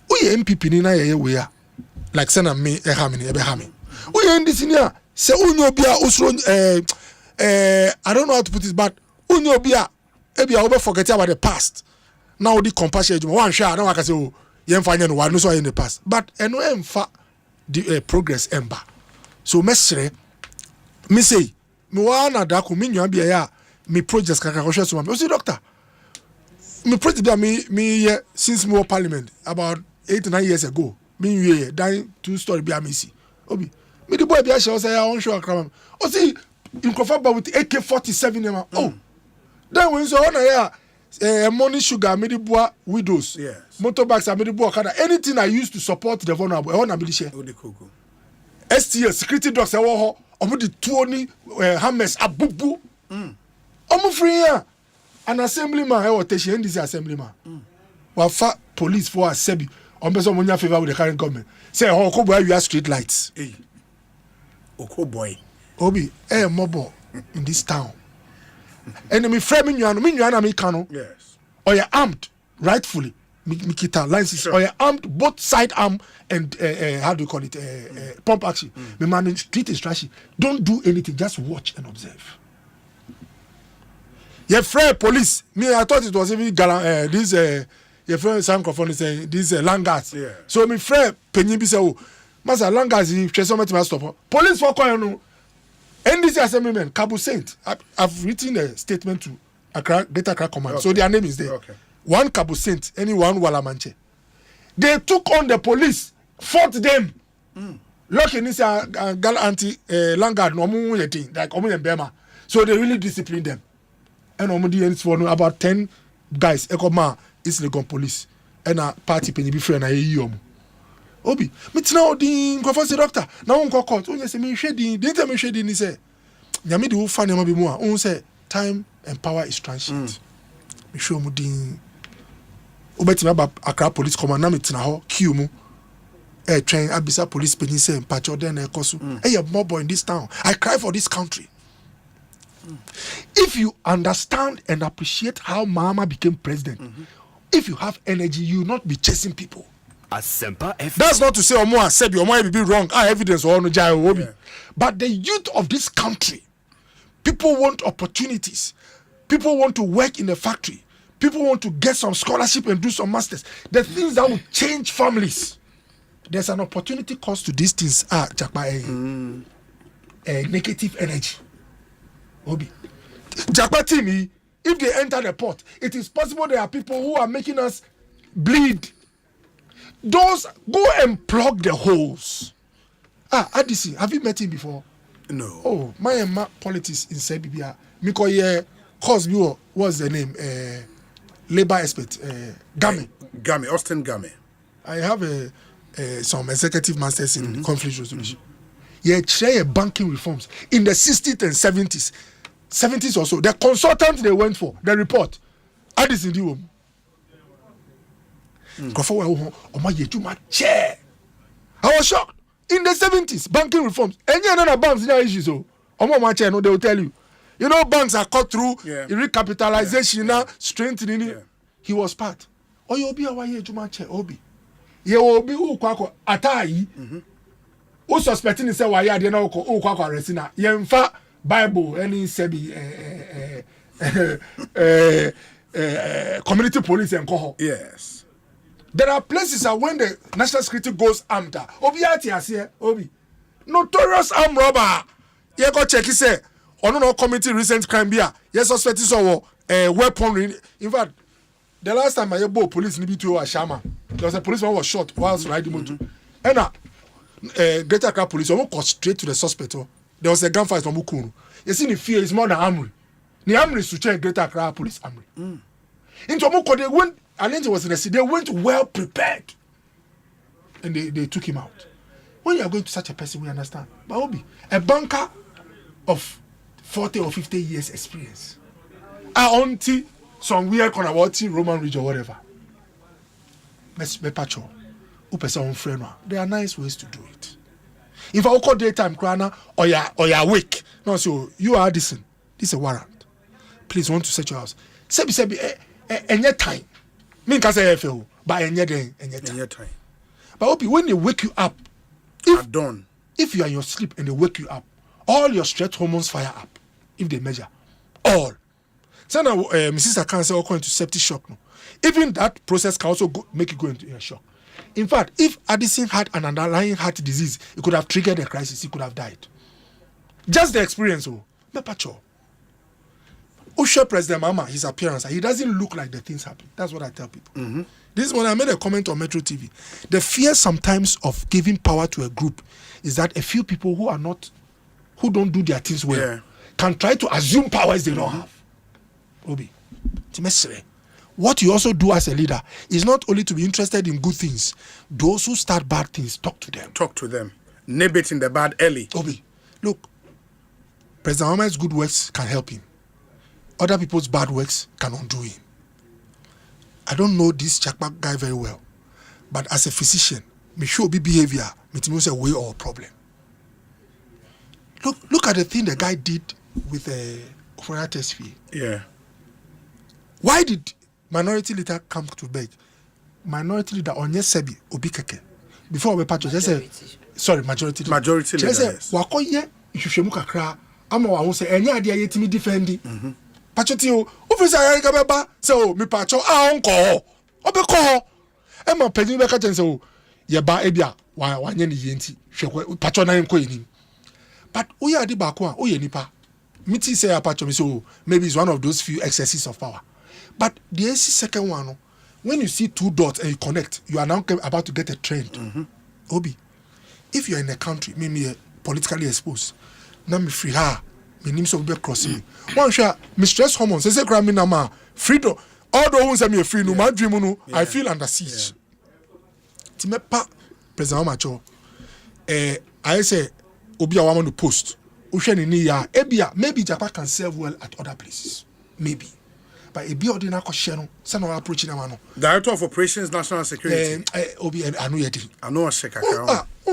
uye MPP ni na ye we a like send me e ha me ebe ha me uye ndisi ni a se unyo bia usro I don't know how to put this but unyo bia ebi a we forget about the past now the compassion one share na waka say oh ye mfa nya no wa no so in the past but eno emfa the progress emba so mesre me say me wa na da ko me nwa bia ya me projects kaka ko hwe so me o say doctor me project me since more parliament about 8 to 9 years ago me we dan 2-story be amesi obi me the boy be a show say I on show akram o see in conform with AK-47 oh then when so on here money sugar me the boy widows yes motorbikes me the boy kada anything I used to support the vulnerable I want to be share STS security dogs e wo ho omo the tuo ni hammers abubu omo free here an assemblyman I was teaching this assemblyman wafa police for asebi on person monya favor with the current government say oh ko boy you are street lights oko boy obi mobo in this town enemy frame me nwana me kanu yes or you armed rightfully mikita license or you armed both side arm and how do you call it pump action me man street is trashy don't do anything just watch and observe. Your friend police. Me, I thought it was even this. Your friend Sam Crawford is saying this Langas. Yeah. So my friend Penny say, "Oh, Master Langas, he chase somebody to stop." Police for calling no. NDC assemblyman Kabu Saint. I've written a statement to Accra Greater Accra Command. Okay. So their name is there. Okay. One Kabu Saint, anyone Walamanche. They took on the police, fought them. Lucky this gal anti Langard no mu thing like omo and Bema. So they really disciplined them. And omodians for about 10 guys ekoma is Legon police and a party penny be friend na yiyom obi metina odin go for the doctor na won go court onye say me hwedi dey tell me hwedi ni say nyame de wo fa ne ma be mu a on say time and power is transient me show mu din obetima ba Accra police command na metina ho queue mu train abisa police penny say mpacho den na ekoso your mob in this town I cry for this country. If you understand and appreciate how Mama became president, if you have energy, you will not be chasing people. Asempa FM. That's not to say Omo said you might be wrong. Evidence or no jai obi. But the youth of this country, people want opportunities. People want to work in a factory. People want to get some scholarship and do some masters. The things that will change families. there's an opportunity cost to these things. Negative energy. Obi. Jakpa team, if they enter the pot, it is possible there are people who are making us bleed. Those go and plug the holes. Adisi, have you met him before? No. Oh, my politics in Sebibia. Miko Cosby, what's the name? Labor expert. Game, Austin Game. I have some executive masters in conflict resolution. Yeah, share banking reforms in the 60s and 70s or so. The consultant they went for, the report. Adis in the room. I was shocked. In the 70s, banking reforms. Any other banks in issues, so they will tell you. You know, banks are cut through recapitalization now, strengthening it. He was part. Oh, you'll be away to my chair, Obi. You will be atai. Who suspecting say why you know resina. Yemfa Bible any sebi community police and coho. Yes. There are places that when the national security goes armed, Obi, notorious armed robber. You go check. He say, no committee recent crime here. Yes, suspect is weapon. In fact, the last time I saw police in BTO Ashama, there was a policeman who was shot whilst riding motor. And Greater Accra police almost got straight to the suspect. There was a gunfight from Mukunu. You see, the fear is more than Amri. The Amri is to check Greater Accra police Amri. Into Mukunu, they went. Alenti was in the city. They went well prepared. And they took him out. When you are going to such a person, we understand. But Obi, a banker of 40 or 50 years experience. Auntie, some weird corner about Roman Ridge or whatever. Patrol. There are nice ways to do it. If I call daytime crana or you're awake. No, so you are this is a warrant. Please want to search your house. Sebi, any time. Me can say FL, but any time. But Obi, when they wake you up, if you are in your sleep and they wake you up, all your stress hormones fire up. If they measure, all. So now, Mrs. Akan say, go into septic shock. No, even that process can also make you go into a shock. In fact, if Addison had an underlying heart disease, it could have triggered a crisis. He could have died. Just the experience, Usher President Mama, his appearance, he doesn't look like the things happen. That's what I tell people. This is when I made a comment on Metro TV. The fear sometimes of giving power to a group is that a few people who don't do their things well can try to assume powers they don't have. Obi, what you also do as a leader is not only to be interested in good things. Those who start bad things, talk to them. Nib it in the bad early. Obi, look, President Mama's good works can help him. Other people's bad works can undo him. I don't know this Chakmak guy very well, but as a physician, me sure be behavior, me tell you a way or a problem. Look at the thing the guy did with a test fee. Yeah. Why did minority leader come to beg? Minority leader onye sebi obi keke. Before we patch just say sorry, majority leader. Majority leader. Just say wakoye ihwehwemu kakra ama wa ho say enya ade ayetimi defendi. Pachoti o officer America beba say o me pacho onko obeko e ma pedi be ka chen say o ye ba ebia wanye ni yenti hwekwe pacho na enko yini. But oye ade ba ko a oye nipa miti say pacho me so maybe it's one of those few excesses of power. But the second one, when you see two dots and you connect, you are now about to get a trend. Obi, if you are in a country, maybe politically exposed, now me free her, me name so be crossing me. One share, me stress hormones. Say grandma nama freedom. All the ones that me free no my dream no. I feel under siege. Timepa President Macho. I say Obi I want to post. Usheni ni ya ebia maybe Japan can serve well at other places. Maybe. But a be ordinary question, some are approaching a Director of Operations National Security. Obi I know yet. I know a second.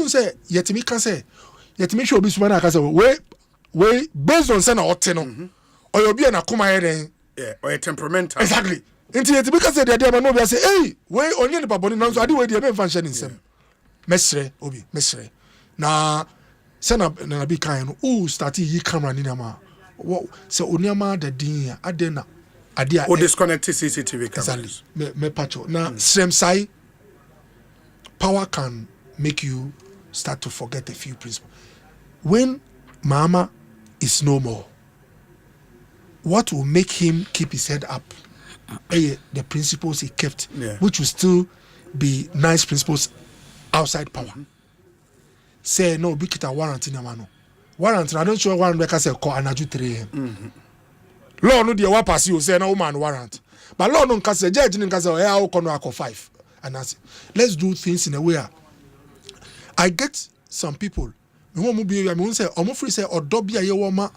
Say yet me can say yet me sure be sumana can say we based on sana oteno or you be an akuma here or a temperamental. Exactly. Until yet because they are no be say hey we only the baboni now so adi we dey be function in sem. Mesre Obi mesre. Na sana na be kan no start yi camera ni na ma. So oniama the din adena or disconnected CCTV cameras. Exactly. Me pacho. Now, same side, power can make you start to forget a few principles. When Mama is no more, what will make him keep his head up? The principles he kept, which will still be nice principles outside power. Say no, be kita warrant in a mano. Warrant, I don't sure warrant because I call anaju 3 a.m. Law no dear what pass you say no man warrant. But law no case judge in case I call 5. And I say, let's do things in a way. I get some people. Me want be me say omo free say odobia ye woma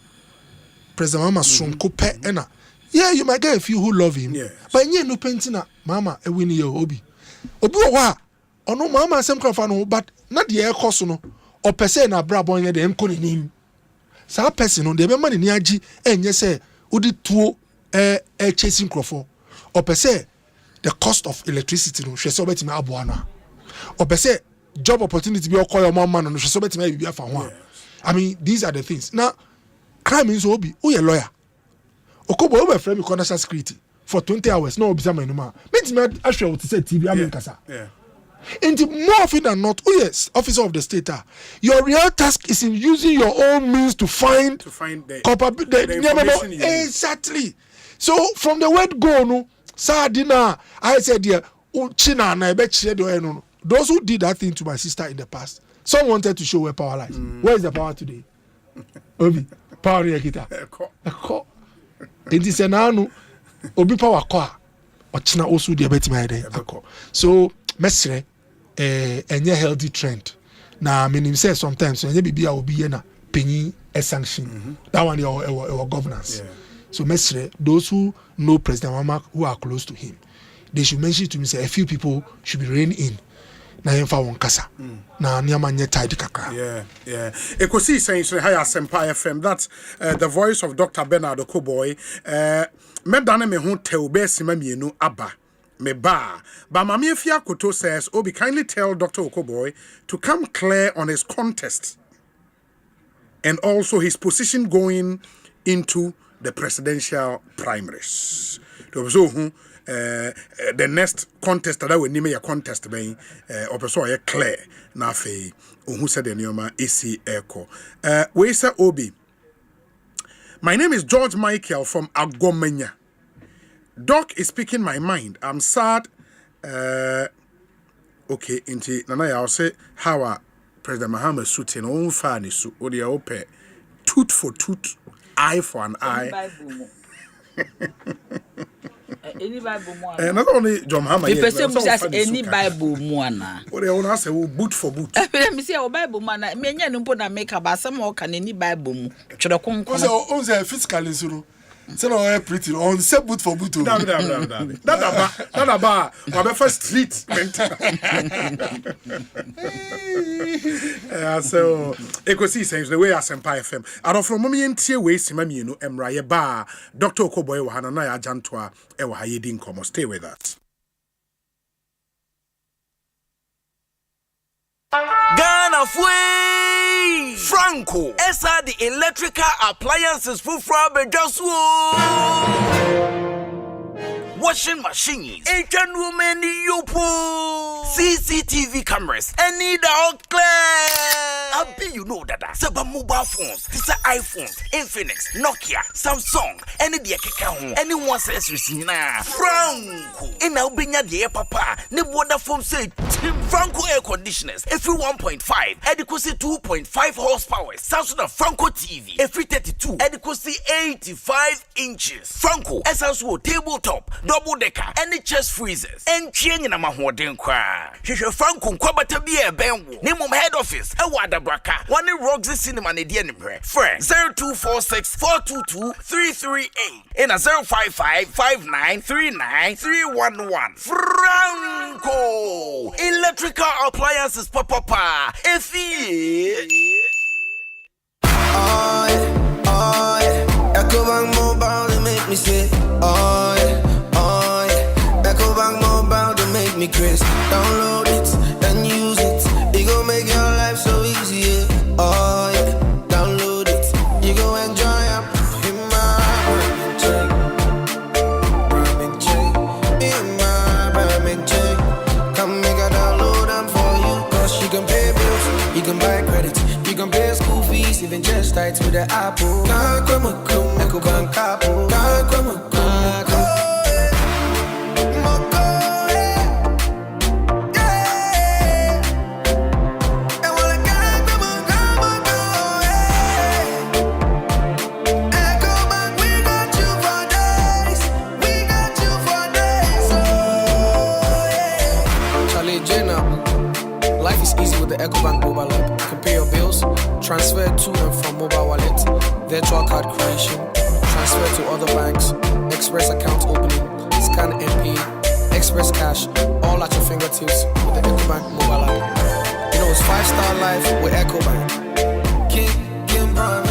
President Mama sonko pe ena. Yeah, you might get a few who love him. But nye no pentina Mama e win ye obi. Obi wa ono Mama Asempa no but na de e koso no o pese na bra bon ye de enko ni nim. Sa person no de be man ni agi enye say odi tuo chasing crofo. O pese the cost of electricity no hwe so betimi aboa na. O pese job opportunity be call your mama no hwe so betimi be afa ho. I mean, these are the things. Now crime is obi who a lawyer. Okobo over frame national security for 20 hours. No obisa no ma. Means me actually to say TV amen kasa. And more often than not, yes, officer of the state, your real task is in using your own means to find the information you need. Exactly. So from the word go no, Sardina, I said yeah, China na no. Those who did that thing to my sister in the past, some wanted to show where power lies. Where is the power today? Obi, power rekita. Eko. It is now Obi power kwa. Ochina also the beti my day. So mesre enye healthy trend. Na meaning say sometimes enye bibia obi na penny a sanction. That one your governance. So mesre those who know President Mama who are close to him, they should mention to me say a few people should be rein in. Na yemfa won kasa na niama nye tidy kakra. Ekosiisen so high Asempa FM. That's the voice of Dr. Bernard Okoboy. Me dane me ho tew be sima mienu aba me ba mama efia koto says Obi kindly tell Dr. Okoboy to come clear on his contest and also his position going into the presidential primaries. So the next contest that we name a contest being opeso ye clear na fe who said the name AC Echo. We say Obi. My name is George Michael from Agomenya. Doc is speaking my mind. I'm sad. Okay, inti nana ya say how President Mahama suiting on fani su odi ope tooth for tooth, eye for an eye. Any Bible mo not only John Mahama. The person says any Bible mo na. What they want say boot for boot. Let me see our Bible man. Me nya no na make about some more can any Bible mo. Choro kon kon. On say physically so. Say no pretty on say boot for boot. That about my first street. So Ekosiisen the way Asempa FM. Ado from mommy entie we sima mienu emra ye ba Dr. Okoboy wa hana na ya jantoa e wa hayedi nkomo. Stay with us. Ghana Fui Franco Esa the electrical appliances for Frabejaswo washing machines, Asian women yopo, CCTV cameras, any dog clear. I bet you know that. Saba mobile phones, these are iPhones, Infinix, Nokia, Samsung, any the home, anyone says receive na Franco. In our binya the papa, ne water foam say Franco air conditioners, every 1.5, adequacy 2.5 horsepower, Samsung Franco TV, every 32, adequacy 85 inches. Franco, essential tabletop, double decker, any chest freezers, and change na mahoden kwa. Sheshe Franco kwabata biye benwo. Name of head office, Ewada Braka, one in Roxy Cinema ne die nimre. Friend 0246 422 338 and a 055-5939-311. Franco electrical appliances papa. Ecobank Mobile they make me say Ecobank Mobile they make me crazy. Download it and use it. It go make your life so easy. Download it. You go enjoy it. In my Come make a download them for you. 'Cause she can pay can pay school fees, even just tight with the apple. Ecobank Apple. The Ecobank mobile app. You can pay your bills, transfer to and from mobile wallet, virtual card creation, transfer to other banks, express account opening, scan and pay, express cash, all at your fingertips with the Ecobank mobile app. You know it's 5-star life with Ecobank. King promise.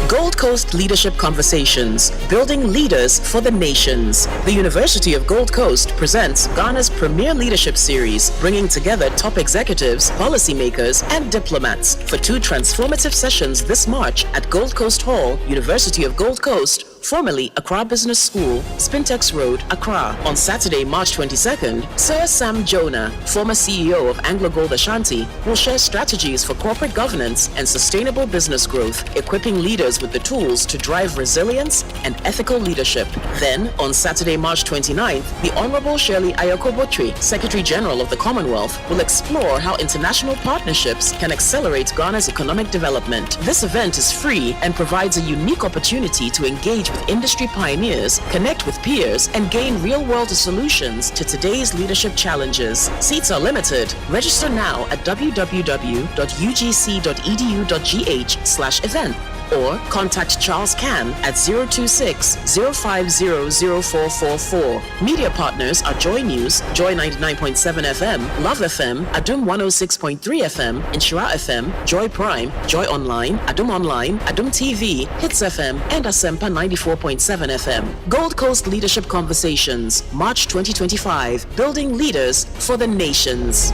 Gold Coast Leadership Conversations, Building Leaders for the Nations. The University of Gold Coast presents Ghana's premier leadership series, bringing together top executives, policymakers, and diplomats for 2 transformative sessions this March at Gold Coast Hall, University of Gold Coast, formerly Accra Business School, Spintex Road, Accra. On Saturday, March 22nd, Sir Sam Jonah, former CEO of Anglo Gold Ashanti, will share strategies for corporate governance and sustainable business growth, equipping leaders with the tools to drive resilience and ethical leadership. Then, on Saturday, March 29th, the Honorable Shirley Ayoko-Botry, Secretary General of the Commonwealth, will explore how international partnerships can accelerate Ghana's economic development. This event is free and provides a unique opportunity to engage with industry pioneers, connect with peers, and gain real-world solutions to today's leadership challenges. Seats are limited. Register now at www.ugc.edu.gh/event or contact Charles Can at 026-050-0444. Media partners are Joy News, Joy 99.7 FM, Love FM, Adum 106.3 FM, Inshira FM, Joy Prime, Joy Online, Adum Online, Adum TV, Hits FM, and Asempa 94.7 FM. Gold Coast Leadership Conversations, March 2025, Building Leaders for the Nations.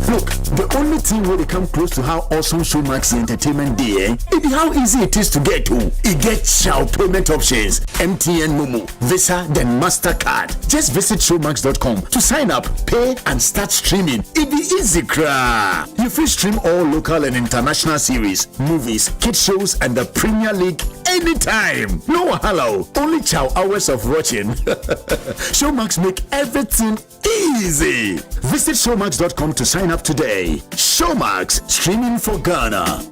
Look, the only thing where they come close to how awesome Showmax Entertainment Day, it be how easy it is to get to. It gets Chow payment options, MTN Momo, Visa, then MasterCard. Just visit showmax.com to sign up, pay, and start streaming. It be easy, cra. You free stream all local and international series, movies, kids shows, and the Premier League anytime. No hello, only Chow hours of watching. Showmax make everything easy. Visit showmax.com to sign up today. Showmax, streaming for Ghana.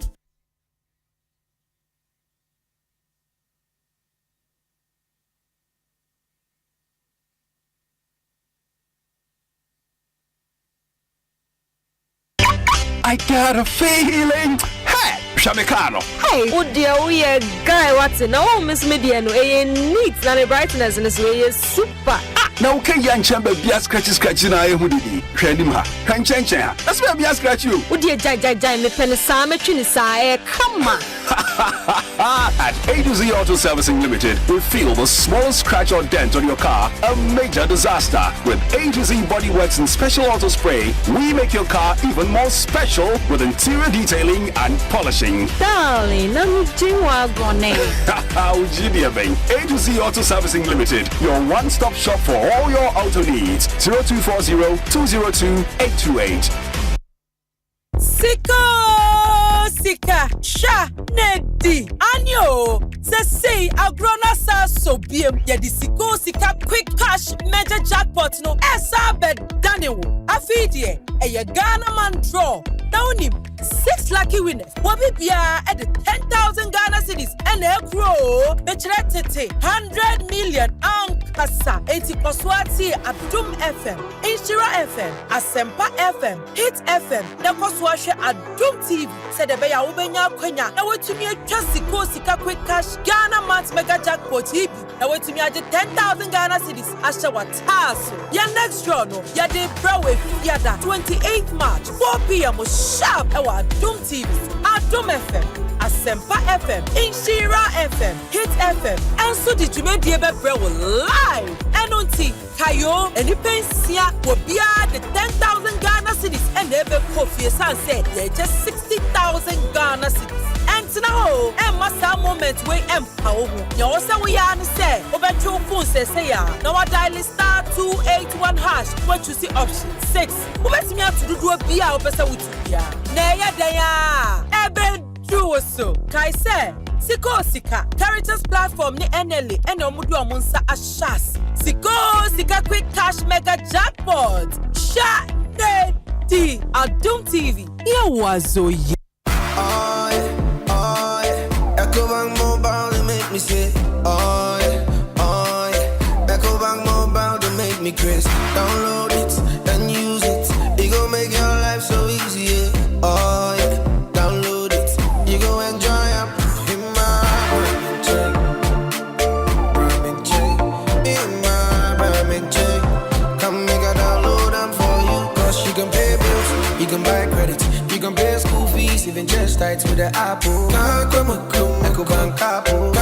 I got a feeling. Hey, Shamikano. Hey, oh dear, we a guy what's in no Miss Mediano, a neat and brightness in this way is super. Now can young chamber be a scratch na who did he? Him, that's where be a scratch you. Oh dear, Jai, me penny come on. At A to Z Auto Servicing Limited, we feel the smallest scratch or dent on your car a major disaster. With A to Z Bodyworks and Special Auto Spray, we make your car even more special with interior detailing and polishing. Darling, I'm doing How Junior Bang. A to Z Auto Servicing Limited, your one-stop shop for all your auto needs. 0240-202-828. Sika sha nedi anyo say agrona sa so biem ye di sika quick cash major jackpot no esa bedanewo afidie eye Ghana man draw dawni 6 lucky winners wobi bia at the 10,000 Ghana cedis and e grow be tete 100 million ankasa 80 koswati Adum FM Inshira FM Asempa FM Hit FM na koswahwe Adum TV said the beya ubenya kwanya na wetumi atwa sika quick cash Ghana month mega jackpot hibi na wetumi age 10,000 Ghana cedis asha wataso ya next draw no ya de brawe fiada 28th March 4 p.m. sharp Adum TV Adum FM Asempa FM Inshira FM Hit FM and so did you make the brew live live. Enunti, Kayo, and the Pensia will be at the 10,000 Ghana cities and ever coffee sunset. They're just 60,000 Ghana cities. And now, and massa moment we empower. You also we are say, over 2 phones say ya. Now I dial *281# what you see option 6. Who makes me have to do a beer or person with ya? Naya daya. Eben do so. Kai say. Sika Caritas platform ni NLA and omudu omunsa ashas. Sika quick cash mega jackpot. Sha D Adum TV. Here was so ye. Ecobank mobile to make me say Ecobank mobile to make me crazy. Download it and use it. It gon' make your life so easy. Download it. You go enjoy it. You can buy credit, you can pay school fees, even just tights with the Apple. Ecobank Apple.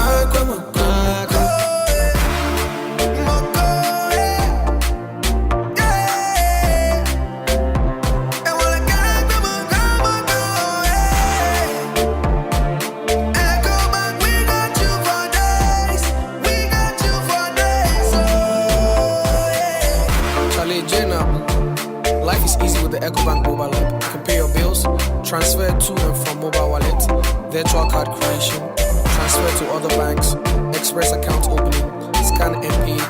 Life is easy with the Ecobank mobile app. You can pay your bills, transfer to and from mobile wallet, virtual card creation, transfer to other banks, express account opening, scan and pay,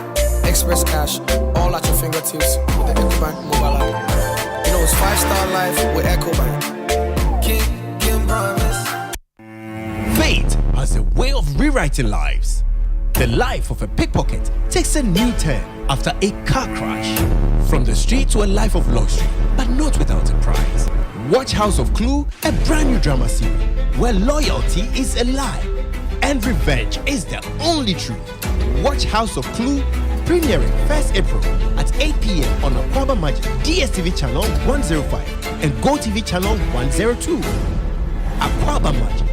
express cash, all at your fingertips with the Ecobank mobile app. You know it's 5-star life with Ecobank. King promise. Fate has a way of rewriting lives. The life of a pickpocket takes a new turn after a car crash. From the street to a life of luxury, but not without a price. Watch House of Clue, a brand new drama series where loyalty is a lie and revenge is the only truth. Watch House of Clue premiering 1st April at 8 p.m. on Aquaba Magic DSTV channel 105 and GoTV channel 102. Aquaba Magic,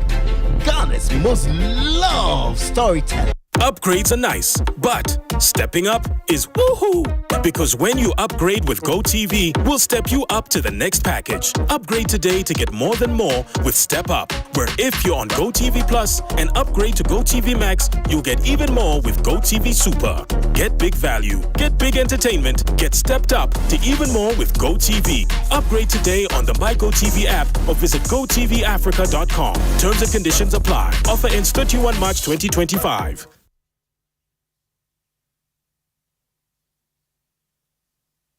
Ghana's most loved storytelling. Upgrades are nice, but stepping up is woohoo! Because when you upgrade with GoTV, we'll step you up to the next package. Upgrade today to get more than more with Step Up, where if you're on GoTV Plus and upgrade to GoTV Max, you'll get even more with GoTV Super. Get big value, get big entertainment, get stepped up to even more with GoTV. Upgrade today on the My GoTV app or visit GoTVAfrica.com. Terms and conditions apply. Offer ends 31 March 2025.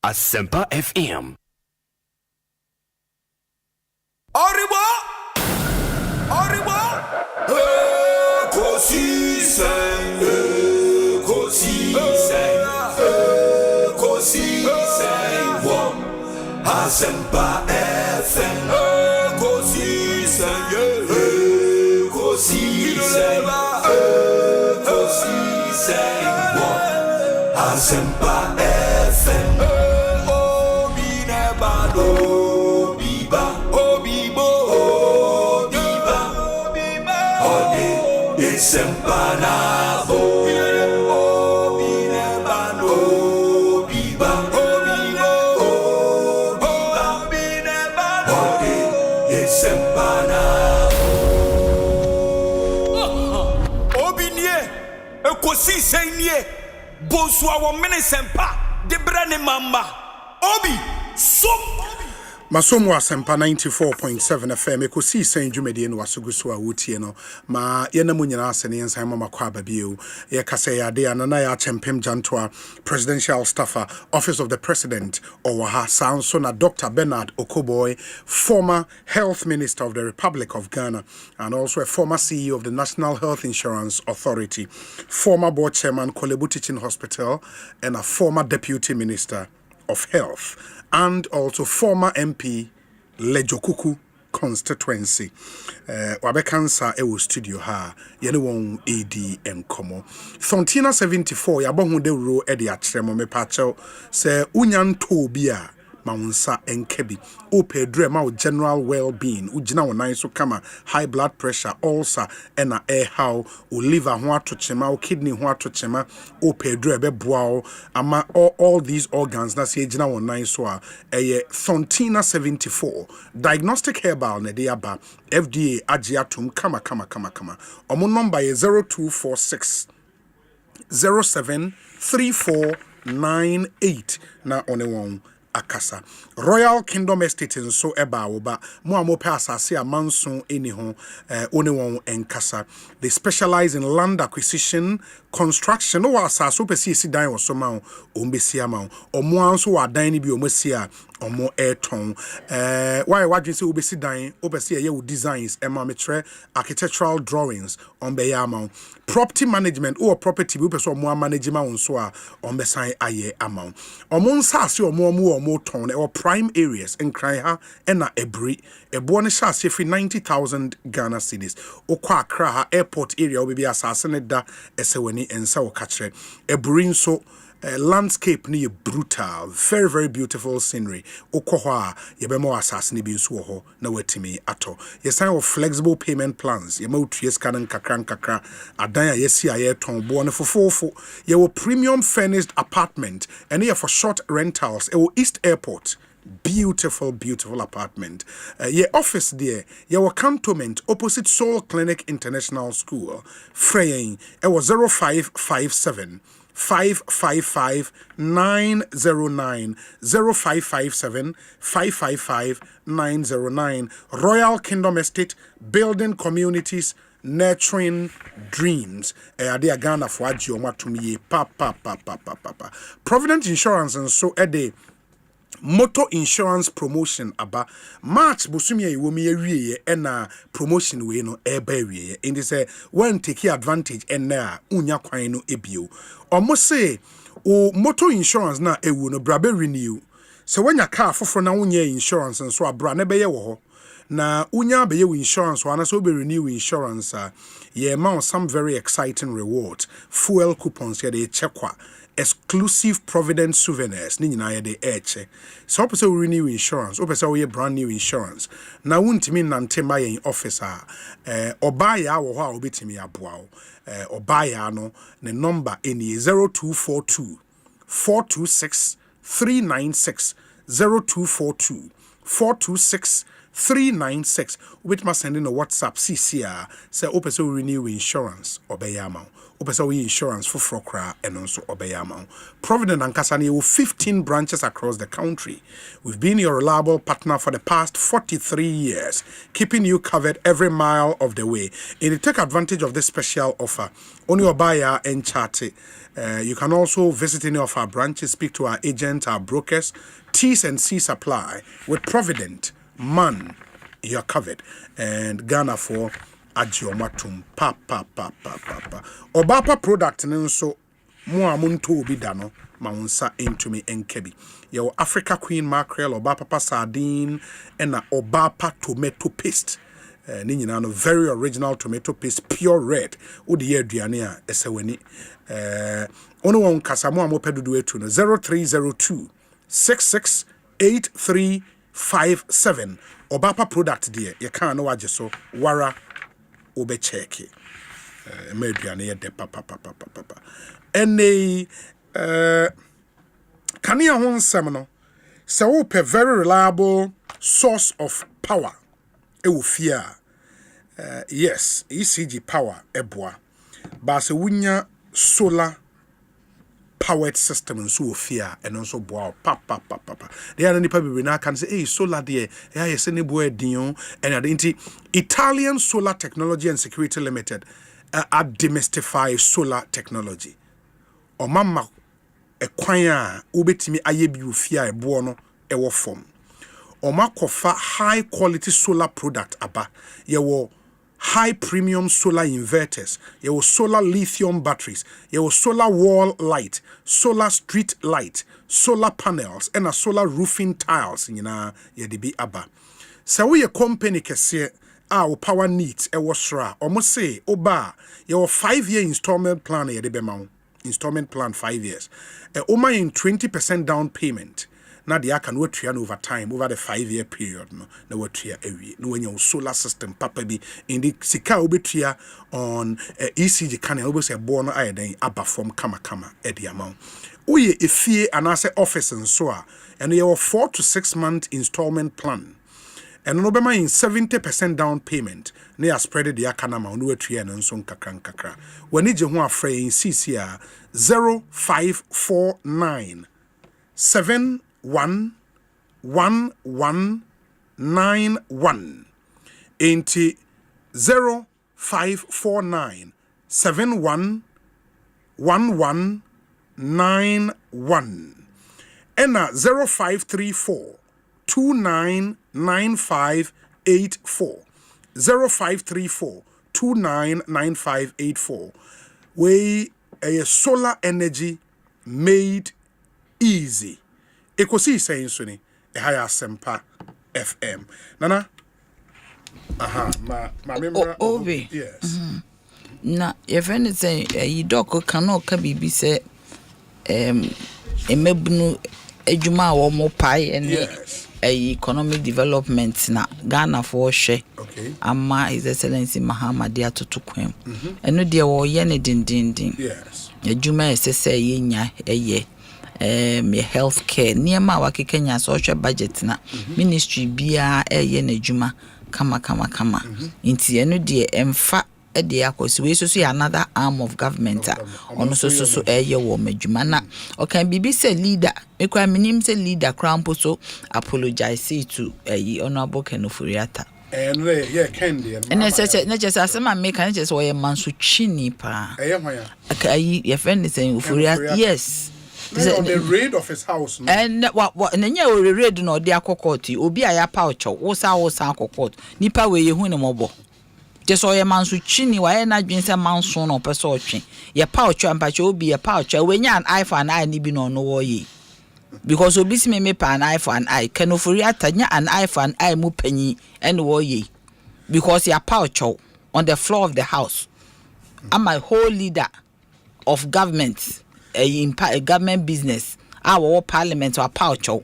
Asempa FM. Arriba! Ekosiisen, wom. Asempa FM. Ekosiisen, wom. Asempa FM. Asempa Ekosiisen Bonsu Asempa mamba. Obi Masomo Asempa 94.7 FM Ekosiisen dwumadi no wasoguso a wotie no ma yena munyina asene yensan mama kwa babio ye kasa ya de anana ya chempem jantoa presidential staffer office of the president owaha sanso na Dr. Bernard Okoboy, former health minister of the Republic of Ghana and also a former CEO of the National Health Insurance Authority, former board chairman Kolebu Teaching Hospital and a former deputy minister of health, and also former MP Lejokuku constituency. Wabekansa ewo studio ha yene won AD enkomo. Fontina 74 yabohu de ro e de atremo me pacho se unyanto bi a maunsa enkebi o pedre ma o general well-being ugina wo nan so kama high blood pressure ulcer ena how o liver ho atochema o kidney ho atochema o pedre be boa ama all these organs na se gina wo nan so a Fontina 74 diagnostic herbal ne de aba FDA agiatum kama omo number is 0246 073498 na one won akasa Royal Kingdom Estate nso eba oba mo amope asase amanso eni ho one won enkasa. They specialize in land acquisition, construction. No asase opesi esi dan wo so ma o ombesi ama o mo anso wa dan ni bi o mosi a omo eton why wadwe say obesi dan opesi ye wo designs ema metre architectural drawings on be ama property management or property bi opesi omo manage ma won so a ombesan aye ama omo nsase omo ton or prime areas in Kraiha and Ebri ebo ne sha free 90,000 Ghana cedis okwa Accra airport area obi asase da eseweni ensa wo kachre Ebri so landscape ni brutal, very beautiful scenery. Okoha yebemo asas ni bi nso ho na watimi ato. Ye sign of flexible payment plans. Ye ma utue scan kakra adan ya yesi aye ton bo ne fofofo. Ye wo premium furnished apartment and ye for short rentals. E wo East Airport. Beautiful apartment. Ye office there. Ye wo cantonment opposite Soul Clinic International School. Freying. E wo 0557 555 909 0557 555 909 Royal Kingdom Estate, building communities, nurturing dreams. Ade Ghana for agio matumi pa. Provident Insurance and so ede motor insurance promotion aba March busumi ewomi ewie na promotion we no eba ewie indi say when take advantage na unya kwan no ebio omo say o motor insurance na ewu no brabe renew so when your car foforo na unya insurance nso abra na beye wo ho na unya beye insurance wana so be renew insurance ye ma some very exciting rewards fuel coupons ye dey checkwa exclusive Provident souvenirs ni nyina ye de eche so opese we renew insurance opese we brand new insurance na wuntimi nante ma yen officer obaya wo ho a obetimi aboa obaya no ne number eni 0242 426 396 0242 426 396 which must send in a WhatsApp CCR say opese we renew insurance obeyama opese we insurance for frokra and also obeyama Provident and Kasani with 15 branches across the country. We've been your reliable partner for the past 43 years, keeping you covered every mile of the way. And to take advantage of this special offer, only your buyer and chat. You can also visit any of our branches, speak to our agents, our brokers, T&C supply with Provident. Man, you're covered. And Ghana for Agiomatum. Pa. Obapa product nso mo amuntu obi dano maunsa into me enkebi. Your Africa Queen mackerel, Obapa sardine, and Obapa tomato paste. Ninyina no very original tomato paste, pure red. Udi ye duania eseweni. Ono won kasamo amopedudu etu no 0302 668357. Obapa product dear, you can't know what so wara obe check it. Mediane ye de papa. Any can you hon semino? So a very reliable source of power. E will fear. Yes, ECG power eboa. But se wunya solar powered system so fear and also boa papa. They are any people now can say, hey, solar dear, yes, any boy dion and identity Italian Solar Technology and Security Limited demystify solar technology. O mama ekwanya ubetimi ayebi fear eboa no ewo form. O makofa high quality solar product aba yewo high premium solar inverters, your solar lithium batteries, your solar wall light, solar street light, solar panels, and a solar roofing tiles in yedibi aba. So we a company kese our power needs e wasra almost say oba your 5-year installment plan installment plan 5 years. Oma in 20% down payment. na de aka no atua no over time over the 5-year period no na watua awie no wanya solar system papa bi in the sika obetua on ECG can obo say bo no ayeden aba form kama e de amount oye efie anase office nso a and you 4 to 6 month installment plan and no be in 70% down payment na ya spread the akanama no atua no nso nkakra when ije ho afra in CC 0549 711191 into 0549 711191 and 0534 299584 0534 299584 we a solar energy made easy. Ekosiisen so ni ehaya Asempa FM. Nana. Ma member Obi. Yes. Na your friend is saying you dog cannot be say emebunu ejuma wo mo pai and economic development na Ghana for hwe. Okay. Ama His Excellency Mahamadi atoto kwam. Eno de wo ye ne dindindin. Yes. Ejuma esese yenya eye me healthcare niema wakekenya so hwe budget na ministry bia eye na ejuma kama inti eno de emfa de akosi we so another arm of government ono so eye wo madwuma na o can be say leader me kwa minim say leader crampo so apologize to honorable Kenofuriata and Candy and na just asema make na just wo ye manso chini pa hwan akai your friend is saying Ufuriata yes. On the raid of his house no? And what nanya we raid no de akokoti obi aya pa ocho wo sa akokot nipa we ye hu ne mobo just oye manso chini wa ye na dwen se manso no peso otwe ye pa ocho ampache obi ye pa ocho we nya an iPhone I ni bi no wo ye because obi si me pa an iPhone I Kenofuriata nya an iPhone I mu panyi en wo ye because ye pa ocho on the floor of the house. I'm a whole leader of government a government business our parliament or poucho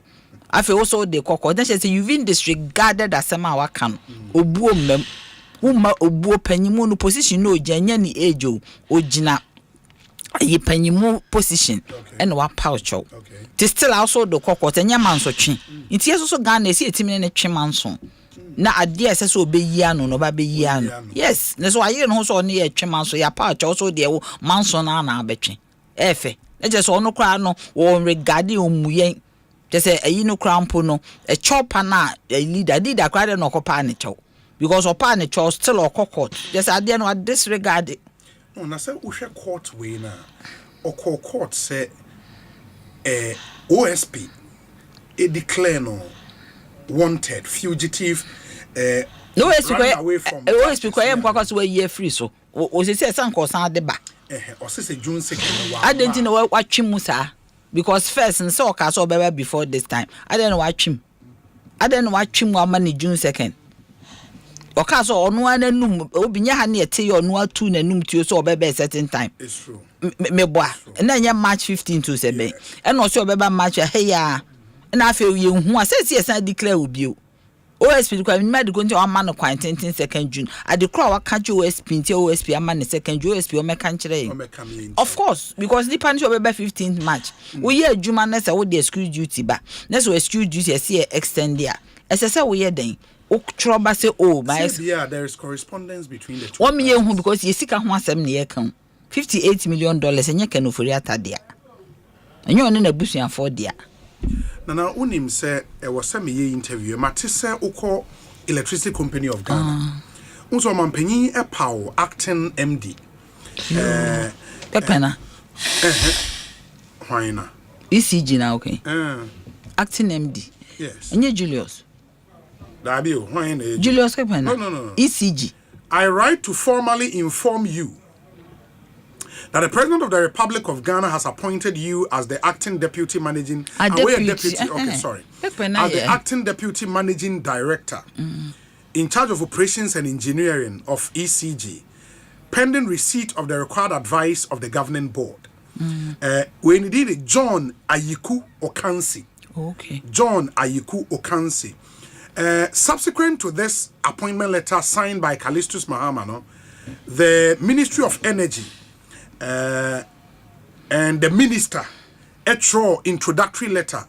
I feel also the koko then she say you've been disregarded as some our can obuo mem uma obuo panyimu no position no janya ni ejo ojina ye panyimu position and wa poucho it still also the koko tenya manso twi nti yeso so Ghana esi etimi ne twi manso na ade ese so obeyi anu no ba beyi anu yes na so aye no so ne ye twi manso ya poucho so de manso na abetwi efe e just ono kra no wo regard omuyen just say no crampo no a chopper na a leader kra de no kopa ne chow because opa ne chow still okokot just ade no disregard it no na say wo hwe court we na court say OSP e declare no wanted fugitive no OSP ko em kwakwaso we year free so o se san ko san de ba or say June 2nd I didn't know what chim sir because first and so ka so beba before this time I didn't know what chim wa mani June 2nd oka so onu ananum obinya ha na ete yo onu atu nanum tio so beba certain time it's true me boa na nya March 15 to 7 and also beba March hey ya na afi ye hu asesi esan declare obi OSP kwa mad go into amano quarantine 2nd June at the crowd catch OSP until OSP amano 2nd June OSP o meka nchire of course because the punch over 15th March we ye adwuma na say we dey excuse duty ba na so excuse duty say extend there say we ye den o troba say oh my yeah there is correspondence between the two one me hu because ye sika ho asem na ye kan $58 million enye Kenofuriata dia enye one na busuafo dia Nana unim say e was some ye interview mate say ukọ electricity company of Ghana unso mampanyin e paw acting MD pepena why na ECG na okay acting MD yes enye Julius dabi o why na Julius pepena no ECG I write to formally inform you that the President of the Republic of Ghana has appointed you as the acting deputy managing acting deputy managing director in charge of operations and engineering of ECG, pending receipt of the required advice of the governing board. We needed John Ayiku Okansi Okay. John Ayiku Okansi. Subsequent to this appointment letter signed by Callistus Mahama, the Ministry of Energy and the minister drew introductory letter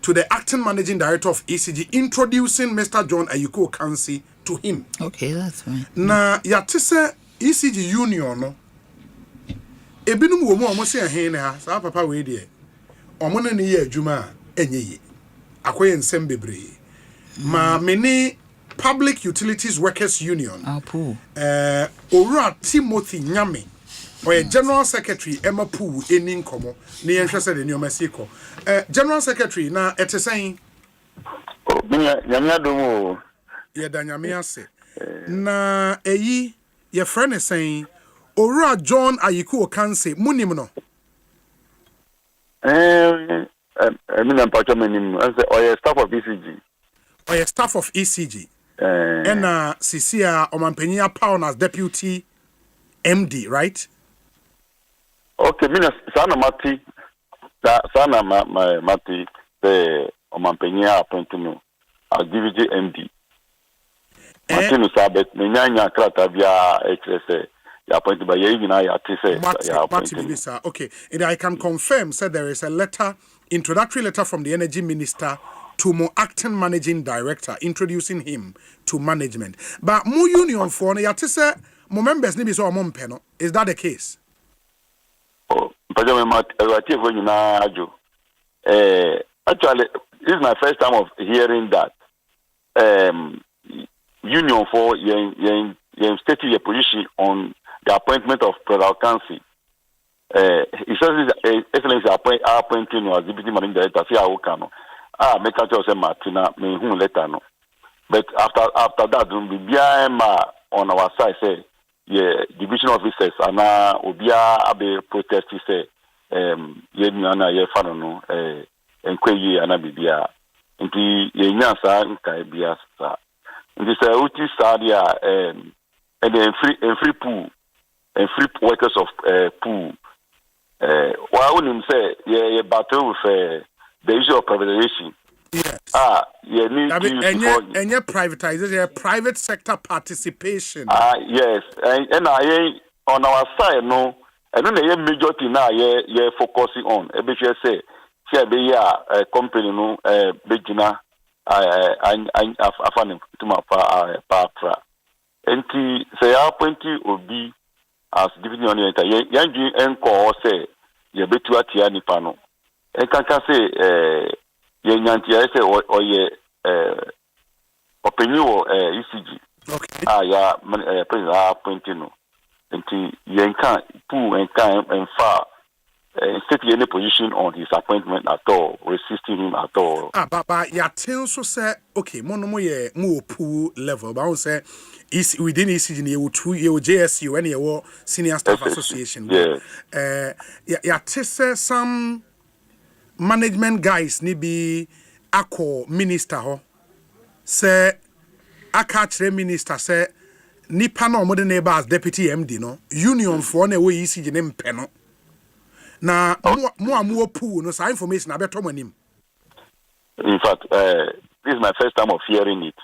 to the acting managing director of ECG introducing Mr. John Ayiku Okansi to him. Okay, that's fine. Na yatise ECG union no ebinum wo mu omo se hen ha sa papa we de omo na ne ye adwuma enye yi akoye nsem bebre ma many Public Utilities Workers Union Owura Timothy Nyame or General Secretary Emma Poo eni nkomo ne yen hwese de nyoma siko General Secretary na etesɛn nyame adomo ye da nyame ase na eyi ye friend sɛn Owura John Ayiku Okansi munim no na mpacho menim say oye staff of ECG oye staff of ECG and Cecilia Omampenia Pound as deputy MD, right? Okay, mina sana mati sana mati the Omampenia appointment as deputy MD. Martin Sabet, Nyanya Krata via HSA. Appointed by Okay, and I can confirm, said there is a letter, introductory letter from the Energy Minister to Mo acting managing director introducing him to management. But Mo union for yatise mo members ni bi so mo mpeno. Is that the case? Actually, this is my first time of hearing that union for yen stating a position on the appointment of President Kansi. He says his excellency appointing as deputy managing director. See how can make a choice Martina me who letter no. But after that, we be on our side say division officers and obia abe protest say ye nyana ye fano no enkweyi ana bibia nti ye nyasa nka bia sa nti say uti sadia and free pool and free workers of pool why wouldn't say ye battle with the issue of privatization. Yes. You need and your privatization, private sector participation. Yes. And I on our side, no, and then the majority now, you're focusing on. Every say, be a company, no, begina, I found to my para. And say, our pointy will be as dividend on the young encore say, you're better at Tiani Pano. I can say, Yantia say, or ye opinion ECG. Okay. Yeah, President appointing. Until Yanka, Pooh and Time and Far, set any position on his appointment at all, resisting him at all. But ya so say, okay, mono ye more Pooh level, but I say, is within ECG, you JSU, and your senior staff association. Yeah. Ya say some management guys ni be ako minister ho say akachre minister say nipa no mo de neighbor as deputy MD no union for na we ECG ne mpe no na mo pu no sa information abeto manim. In fact, this is my first time of hearing it.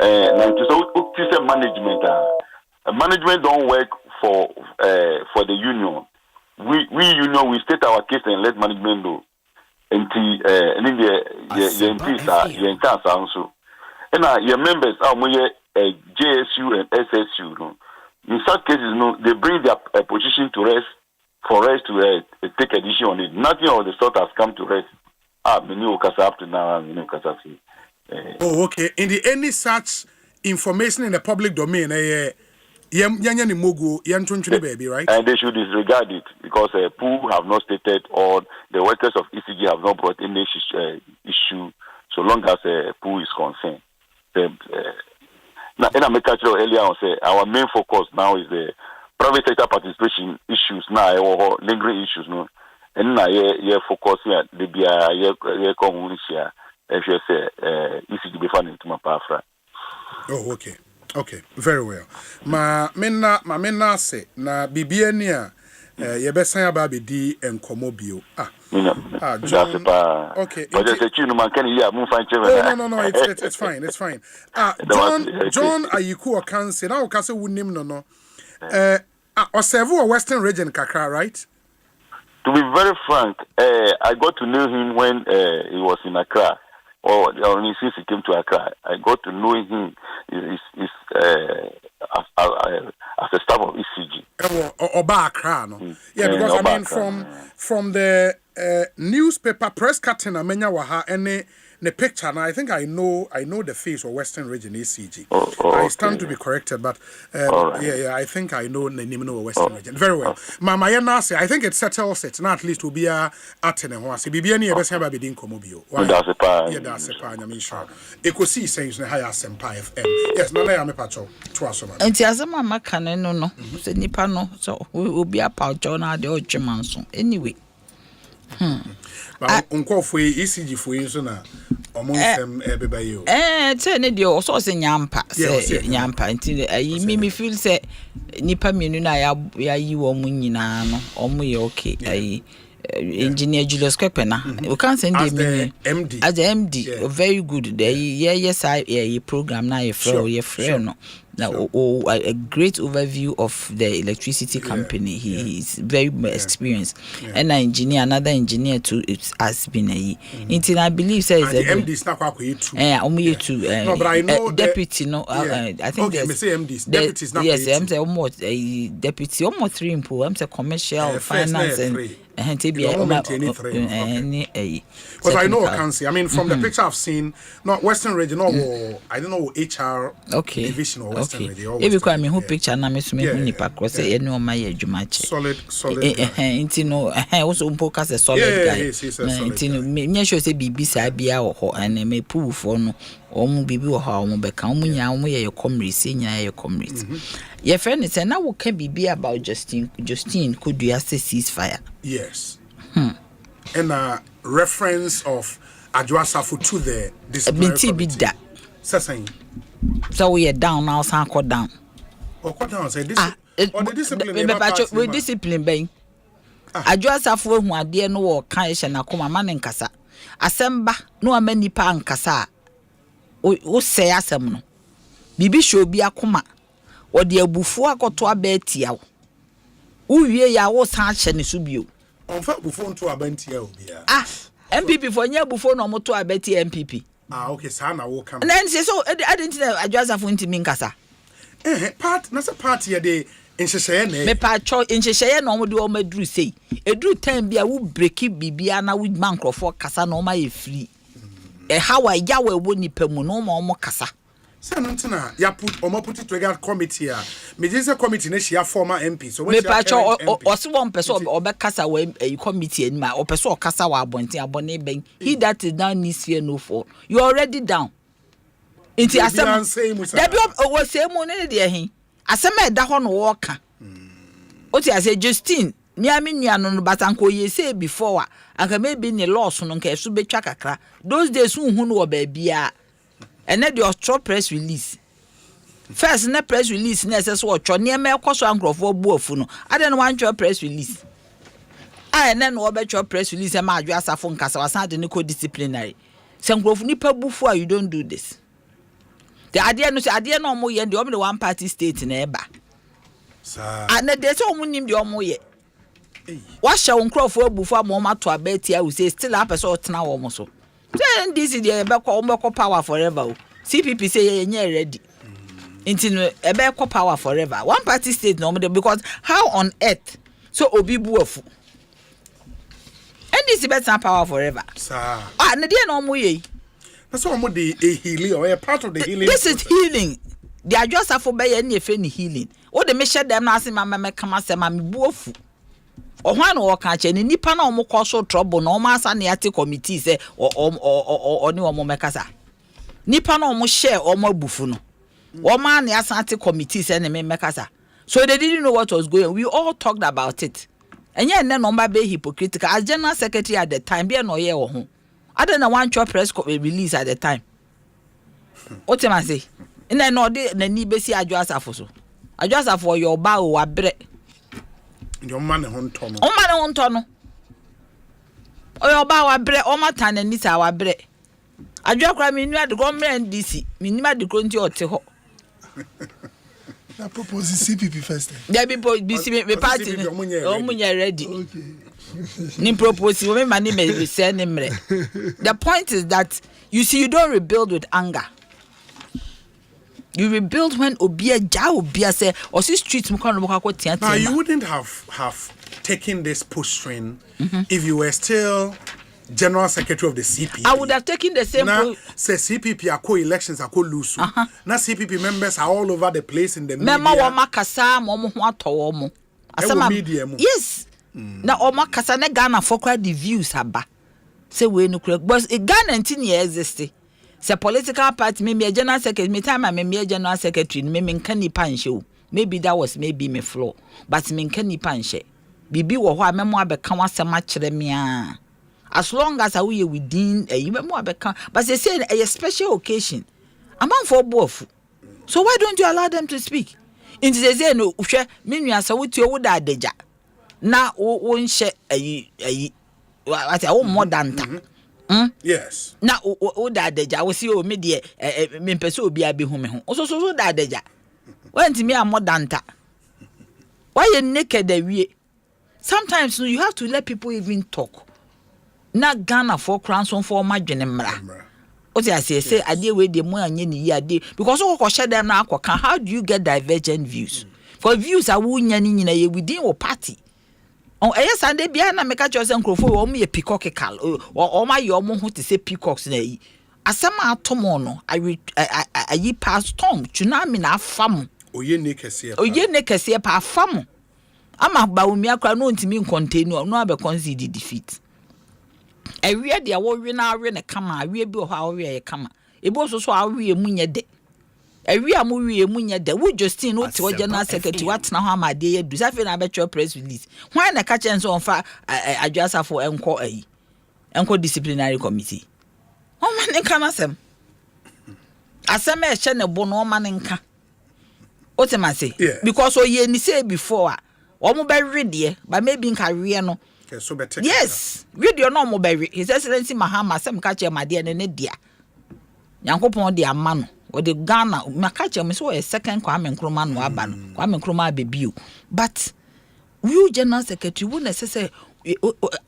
So management management don't work for the union. We union we state our case and let management know. Until your members are JSU and SSU. No? In such cases, no, they bring their position to rest for us to take a decision on it. Nothing of the sort has come to rest. Up to now, oh, okay. In the any such information in the public domain, baby, right? And they should disregard it because POO have not stated or the workers of ECG have not brought any issue so long as POO is concerned. Now, in America earlier on, say our main focus now is the private sector participation issues now or lingering issues, no. And now you're focusing at the BIA community here. If you say ECG be funding to my power. Oh, okay. Okay, very well. Ma mena say na bibia ni a ye besan aba be di enkomo bio. John, okay. But there's a tune man can hear move fine. No, it's fine. John Ayiku Okanse. Now Okanse would name no. Osevu Western region kakra, right? To be very frank, I got to know him when he was in Accra, or since he came to Accra. I got to know him as a staff of ECG. Oba Accra, no? Yeah, because I mean, from the newspaper press cutting, Amenya Waha, and the picture, and I think I know the face of Western Region ECG. I stand to be corrected, but I think I know the name of Western Region. Very well. Mama Yanase, I think it settles it. Not at least will be a Atene Hoasi. Bibiani Ebesaba Bidin Komobio. That's a pan, I mean, sure. Ekosiisen is the higher Asempa FM. Yes, no, I am a patch of Twasoma. And Tiazama Macane, no, said Nipano, so we will be a pouch on our George Anyway. But uncle for ECG for you, so now among them, everybody. Turn it your source in Yampa, Yampa, until I me feel say Nipa Minuna, you or Munina, or me okay. Engineer Julius Kepena, we can't send him MD as MD, very good. Yes, I program now, your friend. Now, a great overview of the electricity company. He is very experienced, and an engineer, another engineer too. It has been a. Until I believe says the MD is not quite too. Only too. No, but I know deputy. No, I think. Okay, say MD. Deputy is not. Yes, I'm saying almost a deputy, almost 3 in pool. I'm saying commercial, finance, and. But I know Okanse. I mean, from the picture I've seen, not Western Region, or I don't know HR division or Western Region. If you call me who picture, na me sume who nipa cross. No my jumache. Solid. Intino. Also Unpokas a solid guy. Intino. Me sure say bibi sa bia or and me proof for no. Omu bibi or how omu beka omu nya omu ye your comrades, senior your comrades. Your friend is now what can be about Justine could you say ceasefire? Yes. And reference of Adwasafu to the disciplinary committee. So we are down now, so I down. What down? Say this. The discipline. We discipline being. Adwasafu who are dear no kind and a coma man in Casa. Asemba no many pan Casa. O say Asem. Bibi show be a coma. Or the bufua got to a bed yao. Uye ya was hatch and subio. On fact, before to a bentia. MPP for near before no more to a betty MPP. Okay, Sana will come. And then say so, I didn't know I just have to Minkasa. Part, not a party a day in Shashane. Me part in Shashane, no do all my drew say. A drew time be a would break it, Bibiana with Mancro for Casa no my free. A how I yawe wouldn't pay no more Casa. Sanantana, ya put put it together committee. Me just a committee next year former MP. So me pacho or one person or back casa when a committee in my or person casa wa bonti abone ben. He that is down this fear no for. You already down. Inti asem. That was same money there he. Asem da ho no worker. Oti ase Justine. Ni aminia no batanko ye say before anka maybe ni loss no nka so betwa kakra. Those days hu no obabia. And then your short press release. First, na press release, necessary watch on near me cost one crop for buofuno. I don't want your press release. And then what your press release and my just a phone cast was not the disciplinary. Some growth nipper before you don't do this. The idea no more yet the only one party state in Eba. And there's so many the omo yet. What shall crop for before Moma to a betty? I will say still up a sort now almost. Then this is the Ebeko power forever. CPP say you're ready. Into Ebeko power forever. One party state normally because how on earth so Obi Buofu. And this is better power forever. Sir. Ah, na no more ye. That's all the healing or a part of the healing. This is healing. They are just for by any healing. What the measure them as my come as my Buofu. Or one or catch any nipa na omo cause trouble no masa na ate committee say or ni omo mekasa nipa na omo share omo bufu no o ma na ate committee say na mekasa so they didn't know what was going. We all talked about it and yeah na number be hypocritical as general secretary at the time be no ye wo ho ada na one press release at the time what am I say na no de na ni be si adwasafo so adwasafo your ba o abre your man hontono. Oh man hontono. oba wa bre o mata na ni sa wa bre adwa kra me nua de government DC me nima de kronti ote ho na propose CPP first there be BC me party o munya ready okay ni propose we mani me say ni mre. The point is that you see you don't rebuild with anger. You rebuild when obia say or see streets mu kan no ko tia. Now you wouldn't have taken this posturing if you were still General Secretary of the CPP. I would have taken the same. Now, say CPP are co-elections are co-lose. Now CPP members are all over the place in the media. Mema wa makasa mo ho ato mo. Asema media mo. Yes. Na o makasa na Ghana for cry the views aba. Say we no correct. But Ghana ntini exist. Say political party me general secretary me time me general secretary me nka nipa nhye. Maybe that was maybe me flaw. But me nka nipa nhye. Bibi wo ho a memo abeka wasema kire me a. As long as we within a more but they say a special occasion. A man for both. So why don't you allow them to speak? In the say no, meaning as I would you would adeja. Now won't share a more than yes. Now would adeja will see you media me person be a be home. Also so that adeja. When to me a more than that. Why you naked the way? Sometimes you have to let people even talk. Na Ghana for crowns on for my general. What I say, I deal with the more and year because all share them now. How do you get divergent views? For views are wooing within your party. On a Sunday, Biana make a choice and crowfo or me a peacock or my yomo who to say peacocks. Asama tomono, I ye past Tom, Tsunami na fam. O ye nekesi pa fam. Ama baumia crano to me continue, no be concede defeat. I read the war na re kama we bi how we kama e bo so awe munye de awi amuwe munye de wo Justin no te general secretary what na ho amade ya du safe na betwa press release why na ka chen so on fa adwasa for enko disciplinary committee o man nka na asem e hye ne bo no o man nka o te ma say because o ye ni say before o mo be rede but maybe nka we no. So better. Yes, video no mo be His Excellency Mahama sem ka che made ne dia. Yankopon dia ma no. O de Ghana maka che me so a second Kwame Nkrumah no aba no. Kwame Nkrumah abebio. But you general secretary who say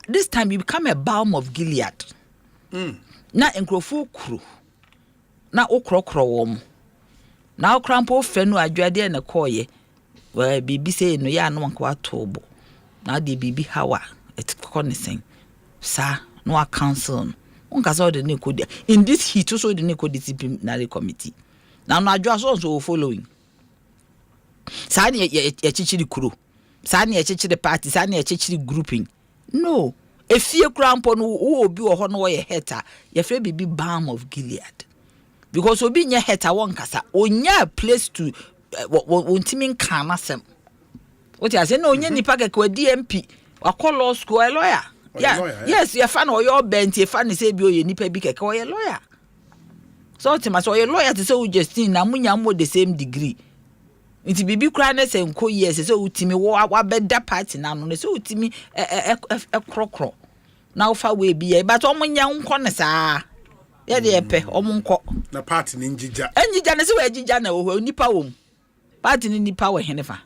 this time you become a balm of Gilead. Na enkrofo kru. Na okrokro wom. Na okrampo fe no adwade na koye. Well bibi say no ya no nko atobo. Na de bibi hawa it's conning sir no council unka the Nico in this heat also the Nico disciplinary committee now no adwa so following sani ye chichiri kuro sani ye chichiri party sani ye chichiri grouping no efie krampo no wo obi wo ho no ye hater ye frɛ bibi balm of Gilead because obi nya hater won kasa onya place to wontimi nka nasem what you say no onya nipa kekwa DMP akọ law school a lawyer. Yes, you fan or your bench, you fan say bio ye nipa bi keke or a lawyer. So ultimately or a lawyer to say Justin na munya mo the same degree. Nti bibi kra na say nko years say utimi wa beda party na no say utimi krokro. Na ofa we bi but omunya nko ne saa. Ye de epe omunko. Na party ni njija. Njija na say we njija na wo nipa wom. Party ni nipa wo henefa.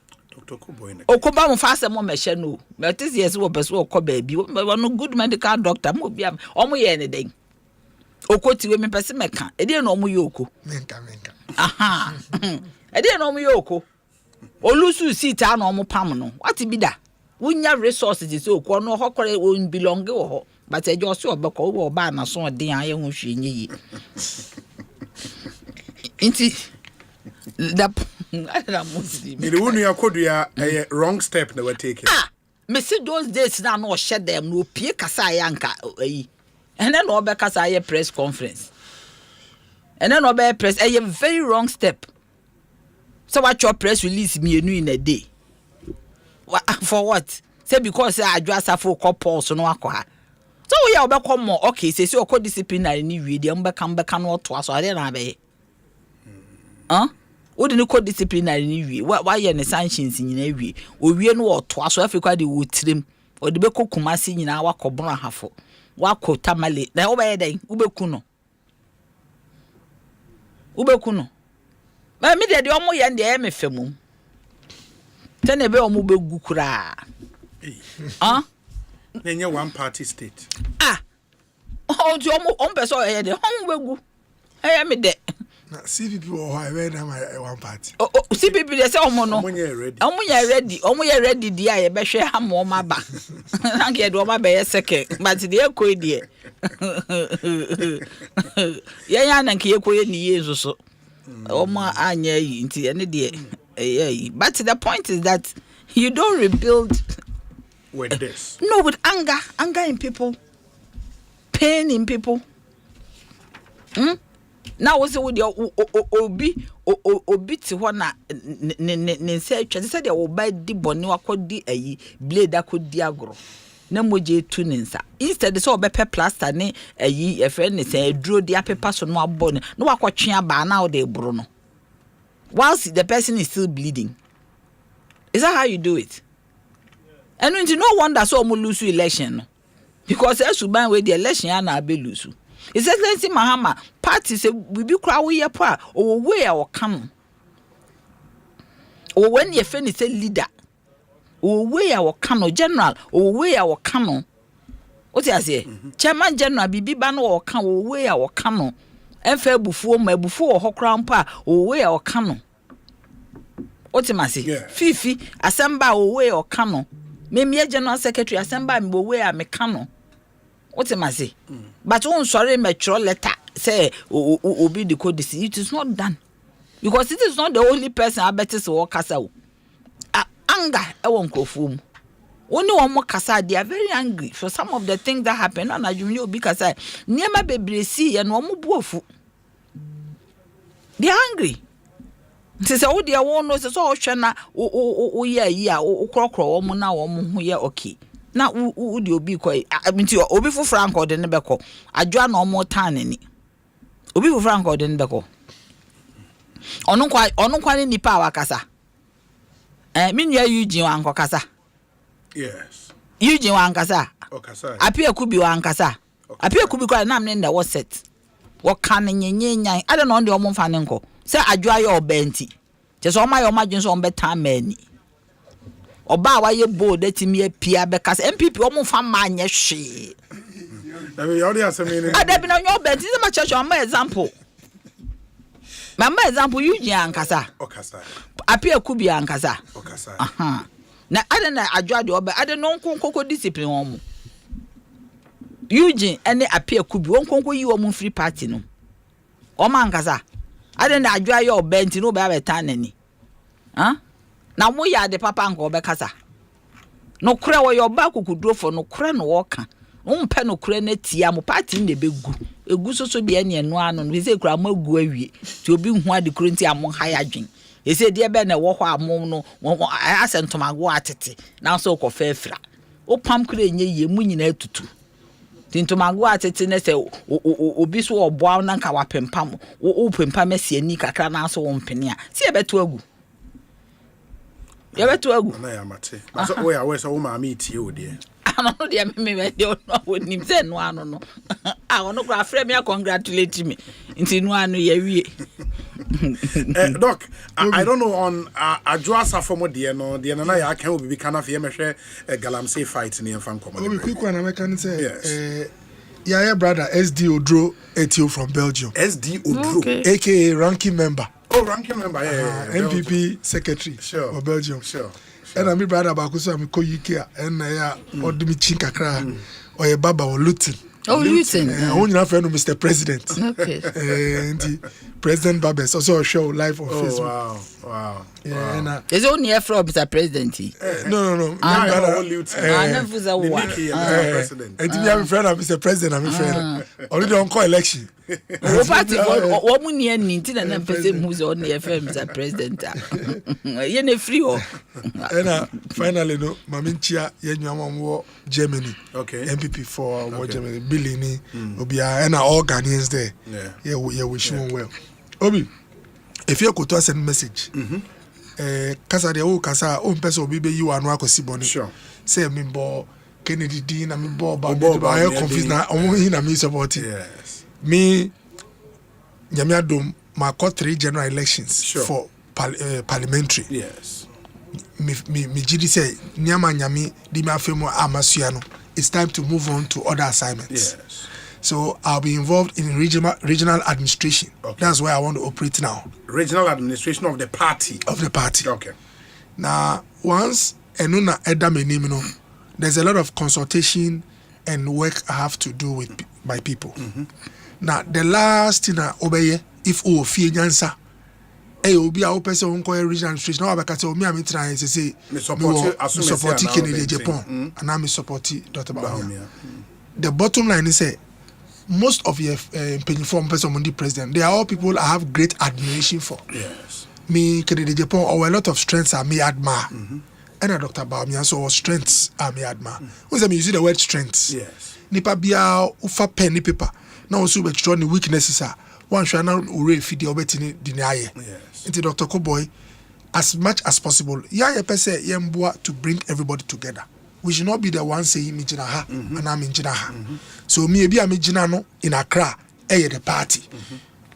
Okoba mo fa asem mo mehye no but this years wo person okoba bi no good medical doctor mo bia omo ye ne den okoti we me person meka e dey no omo ye oko menka aha e dey no omo ye oko olusu seat a no omo pam no what bi da wunya resources so okwo no hokore won belong wo ho but e just obekọ wo ba na so den aye ho hwenye yi inti the wrong step never take it. Me see those days now no share them no pie kasa yanka and then no be kasa press conference and then no be press a very wrong step. So what your press release me in a day for what say because I just have for couple so no akwa so we are be come more okay say so disciplinary ni we dey mbeka no to so ade na be Odi no code disciplinary ni wie why ye ne sanctions nyina wie owie no oto aso afekwa de wo tirem odi be kokuma si nyina wakobon ahafo wako tamale na obaye den ubekuno ma me de omo ye nde e me femu tene be omo begu kura nenye one party state ojo omo person ye de omo begu e me de na CPP or where na one party CPP dey say omo no omo ye ready dia ye be hwe ha mo ma ba na ke do ma be ye second but dey ko die ye ya na ke ko ye ni yesu so omo anya yi nti ene de but the point is that you don't rebuild with this. No, with anger in people, pain in people. Now was with your obi ti ho na ne say twa say dey oba di boni akodi ayi blade akodi agro na moje tu ninsa instead so obepe plaster ne ayi e friend ne say duro di apepa so no abone no wakotwe aba na o dey bro no whilst the person is still bleeding. Is that how you do it? And it's no wonder so omo lose election because as suban we the election na be lose. It's Excellency Mahama party say we be kra we yepa o we a waka o when ye fe ni say leader o we a waka no general o we a waka no what you say chairman general bibi ba no waka o we a waka no enfa bufuo ma bufuo ho kra mpa o we a waka no what you say fifi Asempa o we a waka no me general secretary Asempa me o we a meka no what you say but on sorry metro letter say obi the code this it is not done because it is not the only person I bet is work kasa anger e won krofo mu only one more kasa they are very angry for some of the things that happen and ajumi obi kasa niema bebre si ye no omo buofu they are angry say wo dia won no say so hwe na o ye yi a o krokro wo na wo ho ye okay na udi obi koi minti obi fu franco de ne beko adwa na omo tan ni obi fu franco de ne beko onu kwa ni nipa wakasa minua Eugene wanko kasa yes Eugene wankasa okasa apia kubi wankasa apia kubi kwa na me na wo set wo kan nyenyenyan ade no de omo fa ne nko se adwa ye obenti je so ma ye omadwen so ombe tan mani oba wa ye bold etimi apia be kasa MPP omo fa ma anye hwe na me yodi asemi ade bi na nyo obenti se ma church ma example mama example Eugene ankasa okasa apia kubi ankasa okasa na ade na adwa de oba ade no nkonkoko discipline omo Eugene ene apia kubi nkonko yi omo free party no omo ankasa ade na adwa ye obenti no ba beta nani na mo ya de papa nko obekasa no kure wo yo ba kokuduro fo no kure no wo ka umpe no kure na tia mo party ne begu egu soso de ene eno ano no se kura mo agu awie ti obi hu ade kure nti amo ha ya dwen ese de be na wo hɔ amo no asentomago atete na so ko fefra o pam kure nye ye mu nyina atutu tintomago atete ne se obi so oboa na nka wapempam o pempam asiani kakra na so wo mpene a se ye beto agu na ya mate so we are so ma mi tie o de no dia me de no wonim se no ano no ono kra frɛ me congratulate me nti no ano ya wie doc I don't know on adwa safomo de no na ya kan obi kana fe mehwe galamsey fight ne mfa nkomo obi quick one I can say yeah brother SD Odro Etio from Belgium SD Odro aka ranking member ranking member MPP secretary of Belgium and I'm brother bakuso am ko UK and ya odimi chinkakra or ye baba or Luton Luton only friend of Mr. President okay and the President Babes also show live on Facebook wow and is only here from Mr. President no Luton president and you have a friend of Mr. President I'm a friend already on call election o party o mu nie nti na pese mu zo on FM Mr. President ye na free o and finally no maminchia ye nwa Germany MPP for Germany Billini obia and all Ghanaians there yeah we wish you well obi if you could to send message kasa de o kasa o mpese obi be you anu akosi boni say member Kennedy Dean, I'm Bob, I confused now. I'm supporting. Yes. Me, Nyamiadum, my got 3 general elections for parliamentary. Yes. Me Jidi say, Nyama Nyami, Dima Femo Amasuano. It's time to move on to other assignments. Yes. So I'll be involved in regional administration. Okay. That's where I want to operate now. Regional administration of the party. Okay. Now, once Enuna Eda me name, there's a lot of consultation and work I have to do with my people. Now, the last thing I obey, if o fear answer, obi a person who call regional administration. Now, because me I'm trying to say me support Kennedy Japan, and I'm supporting Dr. Baumia. The bottom line is say most of your inform person on the president, they are all people I have great admiration for. Yes. Me Kennedy Japan, or a lot of strengths I may admire. And Dr. Baumia, so strengths I may admire. When I use the word strengths, yes. Nipa bia ufa pen ni paper. Now also be trying the weaknesses are. One should not already feed the obetini deny. Yes. Into Dr. Koboy, as much as possible. Yeah, to bring everybody together. We should not be the one saying me jina ha and I'm in jina ha. So maybe I'm in jina no in Accra, the party,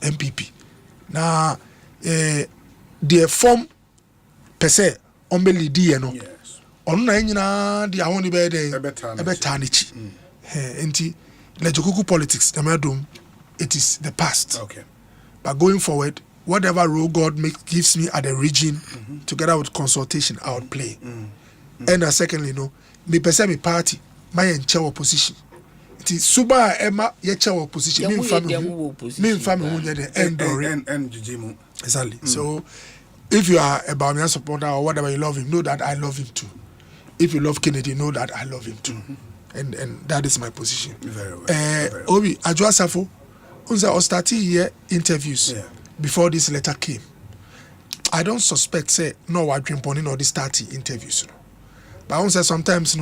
MPP. Now, the form per se ombeli di no. Yes. On na nyina di awon be dey ebetanichi. Enti lejokuku politics it is the past. Okay. But going forward, whatever role God gives me at the region, together with consultation, I would play. And secondly, me person me party, my chair opposition. It is suba Emma ye chair opposition. Me family the end exactly. So if you are a Bamian supporter or whatever, you love him, know that I love him too. If you love Kennedy, know that I love him too. And that is my position. Very well. Obi Ajwa Safo, I started here interviews before this letter came. I don't suspect say no I dream pony or this 30 interviews. But I want say sometimes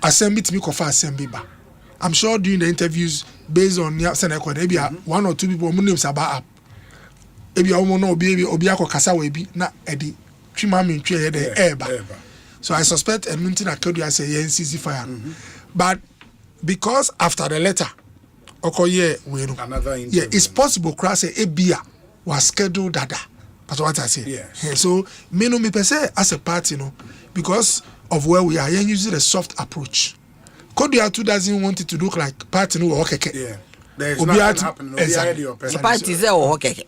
assembly to me kofa assembly ba. I'm sure during the interviews based on maybe one or two people names about up. Maybe I won't know obi akokasa we bi na edi twima me ntwe the eba. So I suspect a meeting occurred as a NCC fire. But because after the letter, another interview. It's possible cross a beer was scheduled dada. That's what I say. Yes. So me per se as a party, because of where we are, using a soft approach. Kodia too doesn't want it to look like party no okay. Yeah. There is nothing happening. The party is okay.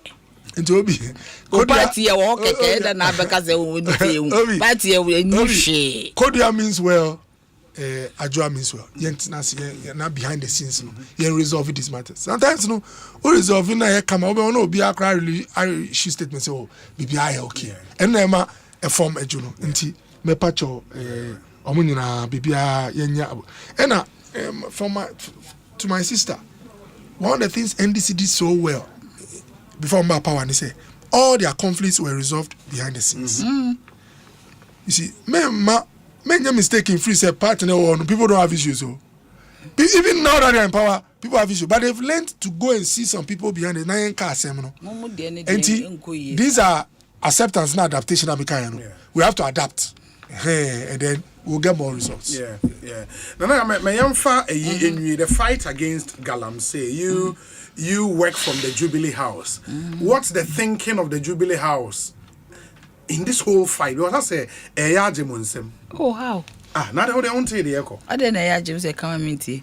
Into Obi. Party okay. Na because party we Kodia means well. Ajwa means well. Not behind the scenes. You resolve these matters. Sometimes we resolve na come over no be akra issue statement say BBI okay. And na a form ejuno nti me pacho omunyina BBI yenya. And to my sister, one of the things NDC did so well before my power, and they say all their conflicts were resolved behind the scenes. You see, make no mistake in free say partner or people don't have issues. So even now that they're in power, people have issues. But they've learned to go and see some people behind the nine car seminar. And these are acceptance and adaptation that we have to adapt. And then we'll get more results. Yeah. Now, the fight against Galamsey, you work from the Jubilee House. What's the thinking of the Jubilee House in this whole fight? Because I say, oh, how? Now they don't say the echo. I didn't know you say come meet.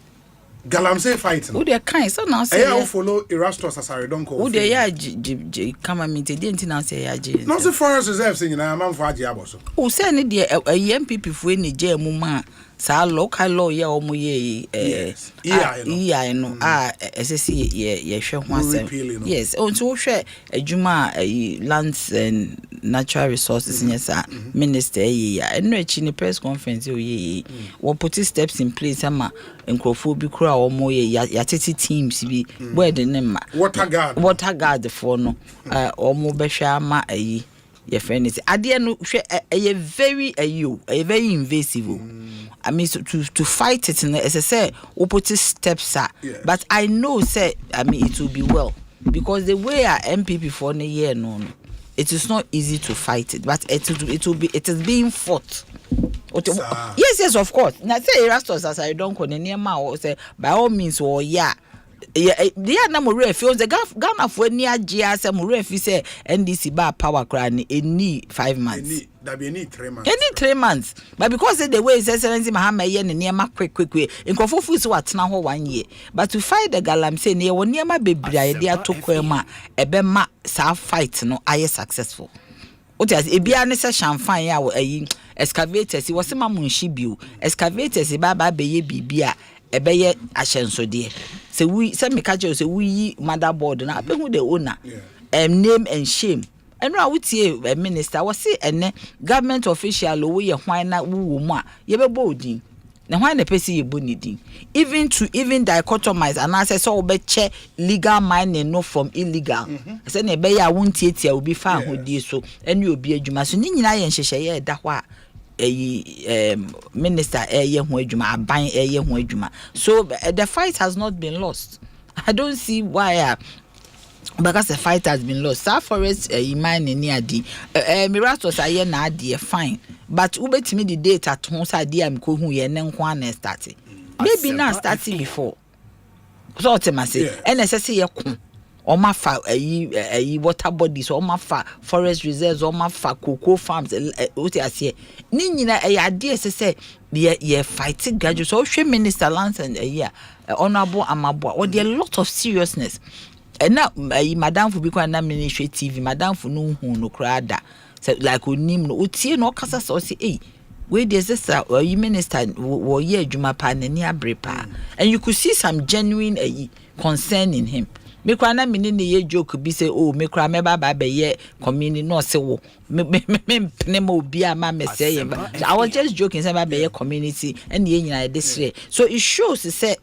Galamsey fighting. Who they kind so now say I follow Erastus as I don't call. Who they come meet didn't now say not the forest reserve saying I'm for Ajiaboso. Who say any the MPP for any jam sa local law ya omo ye I know SSC ye hwe ho asem yes onto hwe adwuma lands and natural resources yes minister ye ya eno achi ni press conference ye we put steps in place ama enkrofo bi kura omo ye ya tete teams bi where the name water guard for no omo behwe ama your friend is ade no hwe a very very invasive. I mean to fight it as I say we put steps but I know say it will be well because the way our MPP for a year no it is not easy to fight it but it is being fought Yes, of course. Now say Erastus as I don't call near ma say by all means or yeah. They are no more feels the Ghana for near GS and refi say NDC bar power cran in 5 months. That be 3 months. Any 3 months. But because the way His Excellency Mahama yen near ma quick way. In Kofofu so what now 1 year. But to fight the galam say near one near my baby idea to kwema ebema sa fight no aye successful. What is a biane se champagne ya excavators was ma munshi biu. Excavators e baba beye bibia ebeye ahyensode. Say we say me catch say we motherboard na be who the owner. Name and shame. And now we see a minister was say ene government official we ye hwan na wo mu a ye be bodin. Na hwan na pesi ye bonidin. Even dichotomize and say so be che legal mining no from illegal. Say na be ya won tietia obi fa hodie so ene obi adwuma so ni nyina ye nhyehyɛ ye da hɔ a minister ye ho adwuma aban ye ho adwuma. So the fight has not been lost. I don't see why because the fight has been lost. South Forest mine in adi Miratos aye na adi fine, but ubetimi the date at home sa adi am ko hu ye ne nko na start. Maybe now starting before. So what am I say? NSS ye ko o ma fa water bodies, o ma fa forest reserves, o ma fa cocoa farms. What you say? Ni nyina adi say ye fighting graduates. So hwe minister Lance and honorable Amabo. Or there a lot of seriousness. And now madam for because na ministry TV madam for no hu no krada so like onim no otie no kasa so say eh we dey sister or you minister wo ye adwuma pa na ni abrepa and you could see some genuine concern in him me kwa na me ne ye joke bi say oh me kwa me baba be ye community no say wo me ma obi ama me say I was just joking say baba ye community and ye nyina this year. So it shows say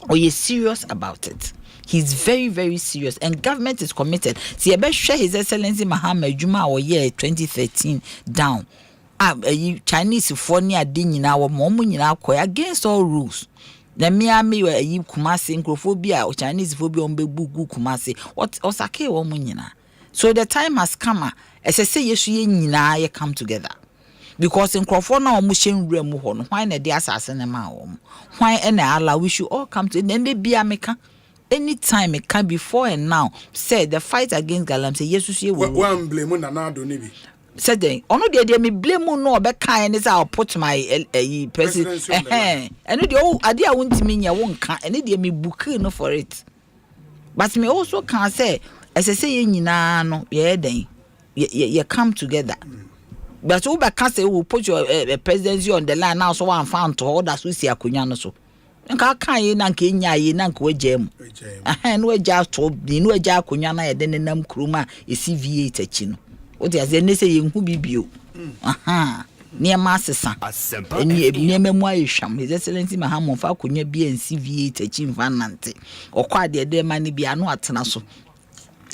oh you serious about it. He's very, very serious, and government is committed. See, I bet share His Excellency Mahama Juma or year 2013 down. Chinese for near ding in our moment in our against all rules. The Miami were a Kumasi Nkrophobia or Chinese phobia on Bebu Kumasi. What Osake or Munina? So the time has come, as I say, yes, ye come together. Because in Crawford or Mushin Remuhon, why a dear assassin a mom? Why and Allah, we should all come to then they be a maker. Anytime it can before and now, said the fight against Galam say yes, you will. One blame on another, maybe. Said they, oh no, they me blame no, but kind is I'll put my president. And the old idea won't mean you won't can, and it me book no for it. But me also can say, as I say, you know, yeah, then you come together. But Uber can say, will put your presidency on the line now, so I'm found to hold us with the Akunyano so. Nka kan ye na nka nya ye na nka wagem no waja to bi no waja akonya na ye de nenam kruma esi V8 achi no o de aze ne se ye hu bibio ne ma sesa ne memu ayhwam His Excellency Mahama fa akonya bi ensi V8 achi mfa nante okwa de ma ne bi ano atena so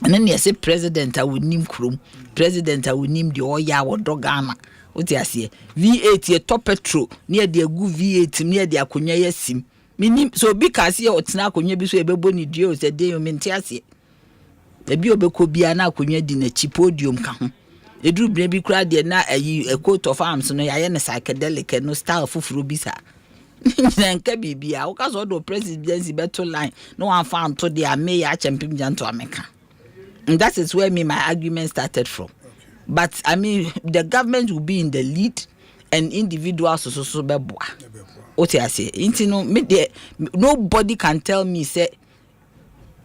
ene ne se president a wonim krom president a wonim de oya wodo Ghana o de ase V8 ye top petrol ne de agu V8 ne de akonya yasim minim so because ye otena akonya bi so ebebo ni dio se de yo menti ase ebi obeko bia na akonya di na chi podium ka ho eduru bia bi kura de na a coat of arms no ya ne psychedelic no style fufuru bi sa nka bibia o ka so do presidency beto line no one found to the ame ya champion janto ameka. And that is where my argument started from. But I mean the government will be in the lead and individuals so beboa. What I say, nobody can tell me say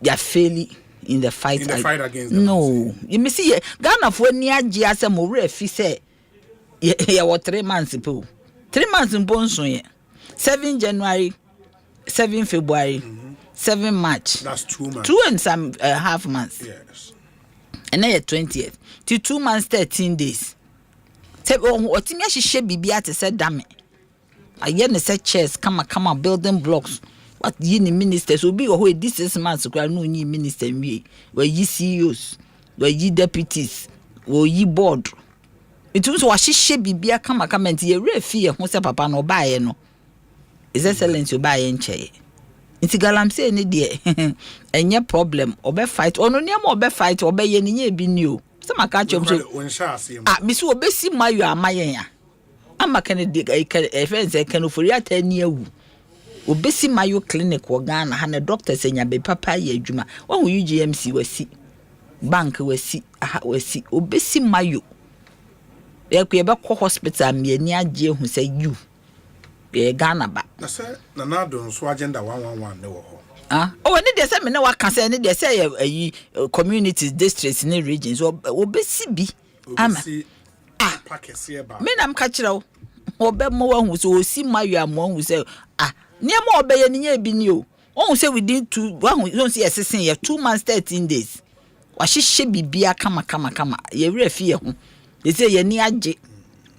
they are failing in the fight. In the fight against them. No, you may see Ghana for near GSM more if he say yeah, what 3 months ago. 3 months in Bonsu 7 January, 7 February, 7 March. That's 2 months. 2 and some half months. Yes. And then 20th. To 2 months, 13 days. Say, oh, what me she should be at said damn it. I yen say chairs, come building blocks. What ye ministers will be or who this is months no ye minister me. Where ye CEOs, where ye deputies, or ye board. It was what she should be a come and ye refi who say papa no buy no. Is excellent to buy and chair. Inti galam say ni dear enye problem obe fight ono ne ma obe fight obe ye ni bi ni o se maka chom so won sha asem me so obe si mayo amayen ya ama Kennedy friends Kenoforia 10 year obesi Mayo clinic wo Ghana ha na doctor senya be papa ye adwuma wo UGMC wasi bank wasi aha wasi obesi Mayo ye be ko hospital me ani agye hu say you ye Ghana ba na say na na do so agenda 111 ne wo ho oh ne dey say me na waka say ne dey say communities districts ne regions obesi bi ama pakese ba me na mka kire wo obemmo wa hu so osi Mayo amo hu say niema obeye niye bi ni o won say within 2 won say assessing ye 2 months 13 days wa hihye bibia kama ye were fie ho they say ye ni age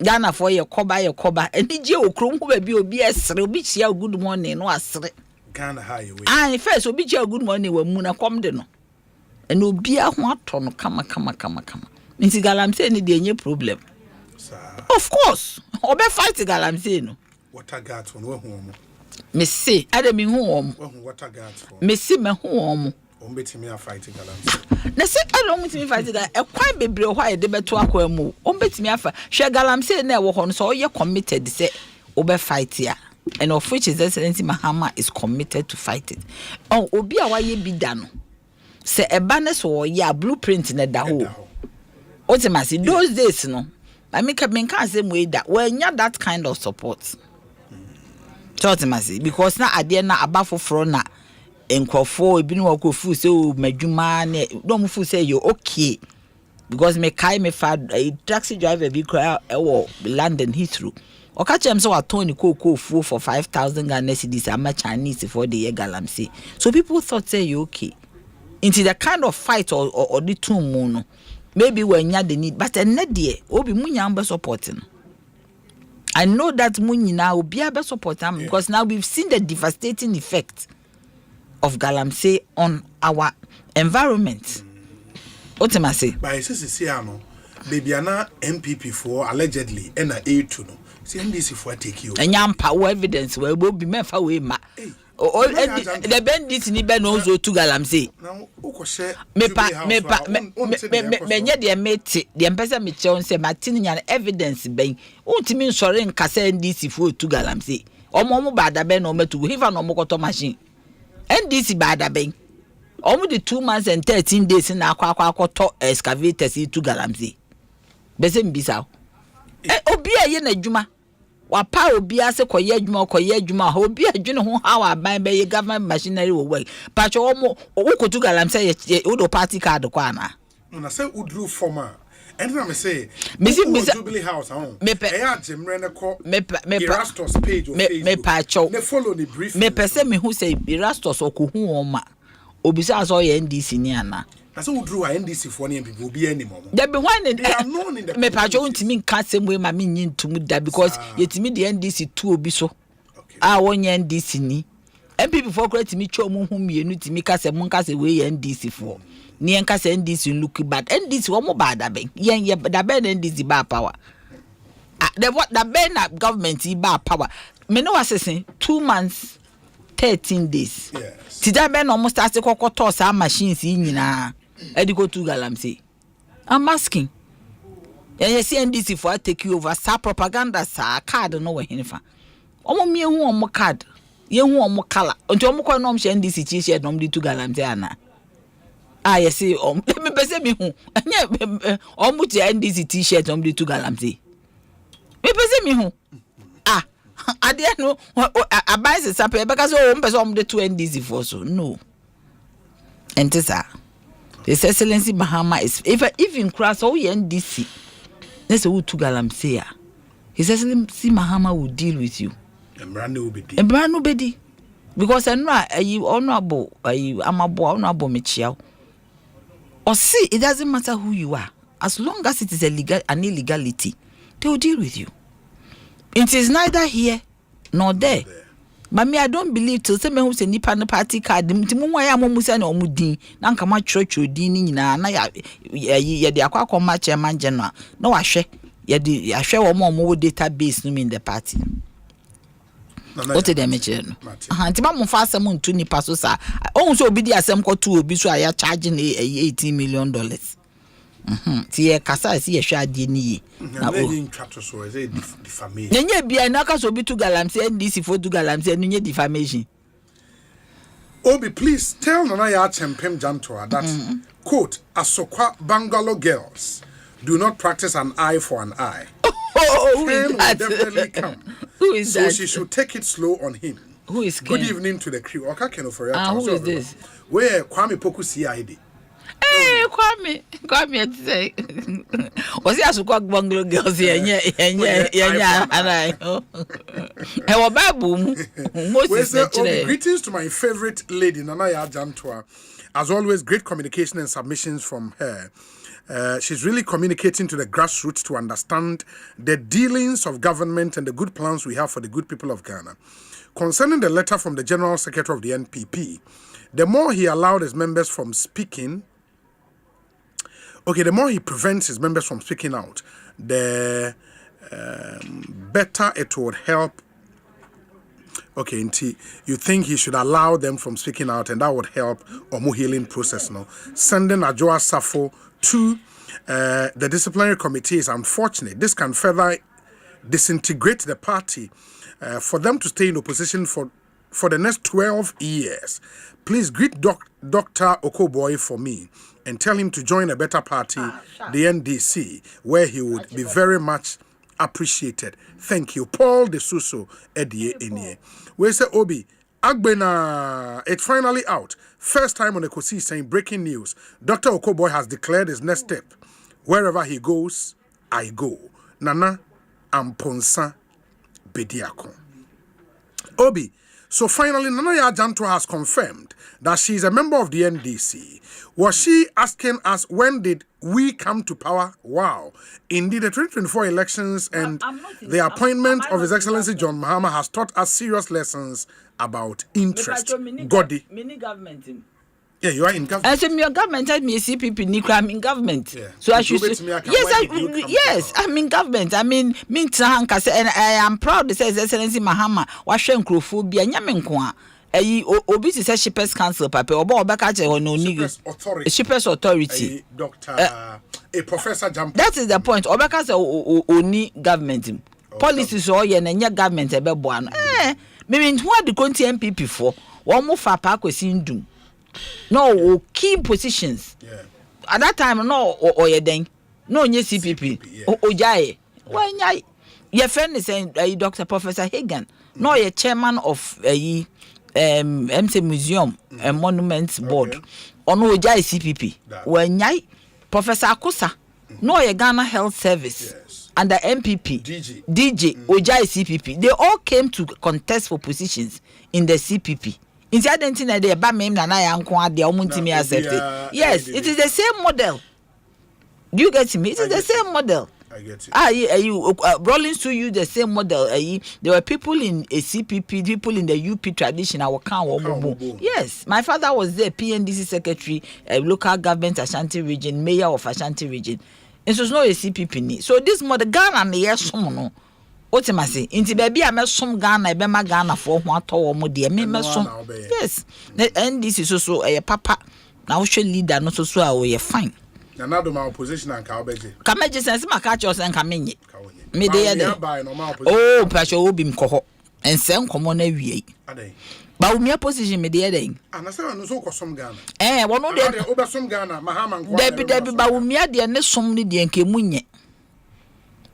Ghana for ye koba eni je okrom ho ba bi obi esre obi chia good morning no asre Ghana ha ye we first obi chia good morning wa mu na kom de no eni obi a ho ato no kama nti galamsey ni de enye problem of course obe fight galamsey no water guard for no hu me say adam hu om water guard for me say me hu om betimi a fight galamsey na say adam betimi fight ga e kwan bebre ho aye de beto akwa mu betimi afa hwe galamsey na e wo ho no so ye committed say obe fight ya and of which is Excellency Mahama is committed to fight it obi a waye bi da no say eba ne so ya blueprint na da ho otimasi those days no I make can say way that when you that kind of support otimasi because na ade na abafo fro na enkrofo ebi no ko fu say o madwuma na no mu fu say you okay because me kai me fa taxi driver bi cry e London Heathrow oka chem say waton ni koko fu for 5,000 Ghana cedis ama Chinese for the galamsey so people thought say you okay into the kind of fight or the two moon maybe when you the need but en dey obi munya be supporting I know that munyina obi be supporting because now we've seen the devastating effect of galamsey on our environment ultimately by sisi ano baby ana MPP for allegedly and A2 no see NDC for take you enyampa evidence we obi mefa we ma the bandits ni be no zo to galamsey now ukose me nye de mete de mpesa me che on se matini nya evidence ben untimi nsore nkasa NDC for to galamsey omo bada ben no metu hifa no mokoto machine NDC bada ben omo the 2 months and 13 days na akwa to excavators to galamsey bese mbisa obi aye na adwuma wapa obi ase koye adwuma obi adwene ho hawa aban be ye government machinery wo work pacho omo wokotu galamsey wo do party card kwa na na say udru former and na me say Jubilee House eya jemre ne ko Erastus page of Facebook me follow the brief me pese me hu say Erastus okohu oma obi say aso ye NDC ni ana na say udru a NDC for ne people obi animo there be one me pacho untimi nka semwe ma me nyintum da because yetimi the NDC tu obi so wonye NDC ni MPP for create mi cho mu hu mienu timi ka se mun ka se we NDC for ni en ka se NDC look bad NDC wo mo bad da ben yen ye da ben NDC ba power the what da ben na government ba power me no assessing 2 months 13 days yes ti da ben no mo start kokoto sa machines nyina ediko to galamsey I'm asking yes NDC for take you over sa propaganda sa card no we hinfa omo mi hu omo card ye hu omo kala nti omo kwa no mche NDC chi share no mdi to galamsey ana yes me pese mi hu anye omo ti NDC t-shirt no mdi to galamsey me pese mi hu ade no abai se sape e beka so o mpese omo de to NDC for so no entisa His Excellency Mahama is even cross all NDC. Let's say who to galamsey. His Excellency Mahama will deal with you. Embrano bedi. Because I know you honorable, honorable Michiao. Or see, it doesn't matter who you are. As long as it is an illegality, they will deal with you. It is neither here nor there. But me, I don't believe till say me who say nipa no party card. Timu wa ya mo musa na omudin. Na nka ma church din ni nyina na ya de akwa koma chairman general. Na wa hwe ye de ahwe wo mo database no in the party. What did they mention? Ntima mo fa asem ntu nipa so sa. Ohun so obi di asem ko tu obi so aya charging $18 million. Tie kasa si ye hwa ade ni na yin twato so is a defamation nye bia na ka so bi to galamse NDC for to galamse no nye defamation. Obi, please tell Nana Ya Chempem Jantoa that quote Asokwa Bangalo girls do not practice an eye for an eye. Who is will that? definitely come. Who is so that? she should take it slow on him. Who is Good Ken? evening to the crew. Who is this? Where Kwame Poku CID. Hey, Kwame, say. Was he Asokwa Bangalo girls here? Yeah. Greetings to my favorite lady, Nana Ya Jantoa. As always, great communication and submissions from her. She's really communicating to the grassroots to understand the dealings of government and the good plans we have for the good people of Ghana. Concerning the letter from the General Secretary of the NPP, the more he allowed his members from speaking, the more he prevents his members from speaking out, the better it would help. Okay, you think he should allow them from speaking out and that would help Omu healing process now. Sending Ajoa Safo to the disciplinary committee is unfortunate. This can further disintegrate the party for them to stay in opposition for the next 12 years. Please greet Dr. Okoboy for me and tell him to join a better party, the NDC, where he would be very much appreciated. Thank you. Paul De Suso Edie Enye. We say Obi Agbena, it's finally out. First time on Ekosiisen saying breaking news. Dr. Okoboy has declared his next step. Wherever he goes, I go. Nana Amponsa Bediako. Obi, so finally Nana Ya Jantoa has confirmed that she is a member of the NDC. Was she asking us when did we come to power? Wow. Indeed, the 2024 elections and the appointment of His Excellency John Mahama has taught us serious lessons about interest. Godi. Mini government. Yeah, you are in government. I said, your government had me CPP, I'm in government. Yeah. So I should say, yes, I'm in government. I mean, and I am proud to say His Excellency Mahama, Washen Krophobia, Nyamenkwa. Obi to say Shippers Council, Papa, or Bobakache or no niggas. Shippers Authority. Doctor, a professor jump. That is the point. Obaka's only government. Policies or your government a bebwan. Meaning what the country MPP for? One more for park was in doom. No key positions. Yeah. At that time, no or your dang. No, yes, CPP. O Jai. Why, your friend is saying Dr. Professor Hagan. No, your chairman of MC Museum and Monuments Board. On Ojai CPP. When Yai Professor Akosa. No, your Ghana Health Service. Yes. And the MPP. DG Ojai CPP. They all came to contest for positions in the CPP. Incidentally, they ba me na ya nko ade omuntimi accept. Yes, it is the same model. Do you get me? It is the same model. I get it. Rollins to you the same model. There were people in a CPP, people in the UP tradition. Yes, my father was there, PNDC secretary, local government Ashanti region, mayor of Ashanti region. It was not a CPP. So this model, Ghana, yes, no. What am I saying? Inti baby, I met some Ghana, I be my Ghana for what or more dear. Yes, and this is also a papa. Now should leader not so we are fine. Another my opposition and Calbeji. Come on, just my catchers and come in. Me there. Oh, Pasha will be coho and send common every day. But me opposition me there. And I said, I know so some Ghana. One of the over some Ghana, Mahama. Debbie, Baumia, dear, and some lady and Kemunye.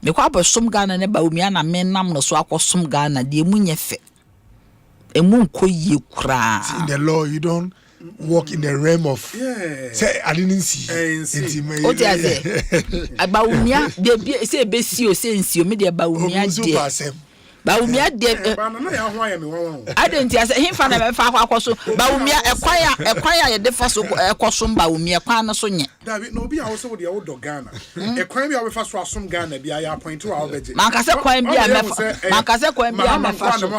Me kwa ba som Ghana ne ba umia na menam no so akosom Ghana de munye fe emu nkoyie kura. In the law you don't walk in the realm of say I didn't see. O ti aze ba umia de say be si o say nsi o me de ba umia de ba umia de ba na ya ho ayame won I don't ase himfa na me fa akoso ba umia ekwan ya ye de fa so ekosom ba umia kwan no so nye David no bi a wo se wo de wo do Ghana ekwan bi a we fa so asom Ghana bi a ya point to a obeje man ka se kwan bi a me man ka se kwan bi a me fa so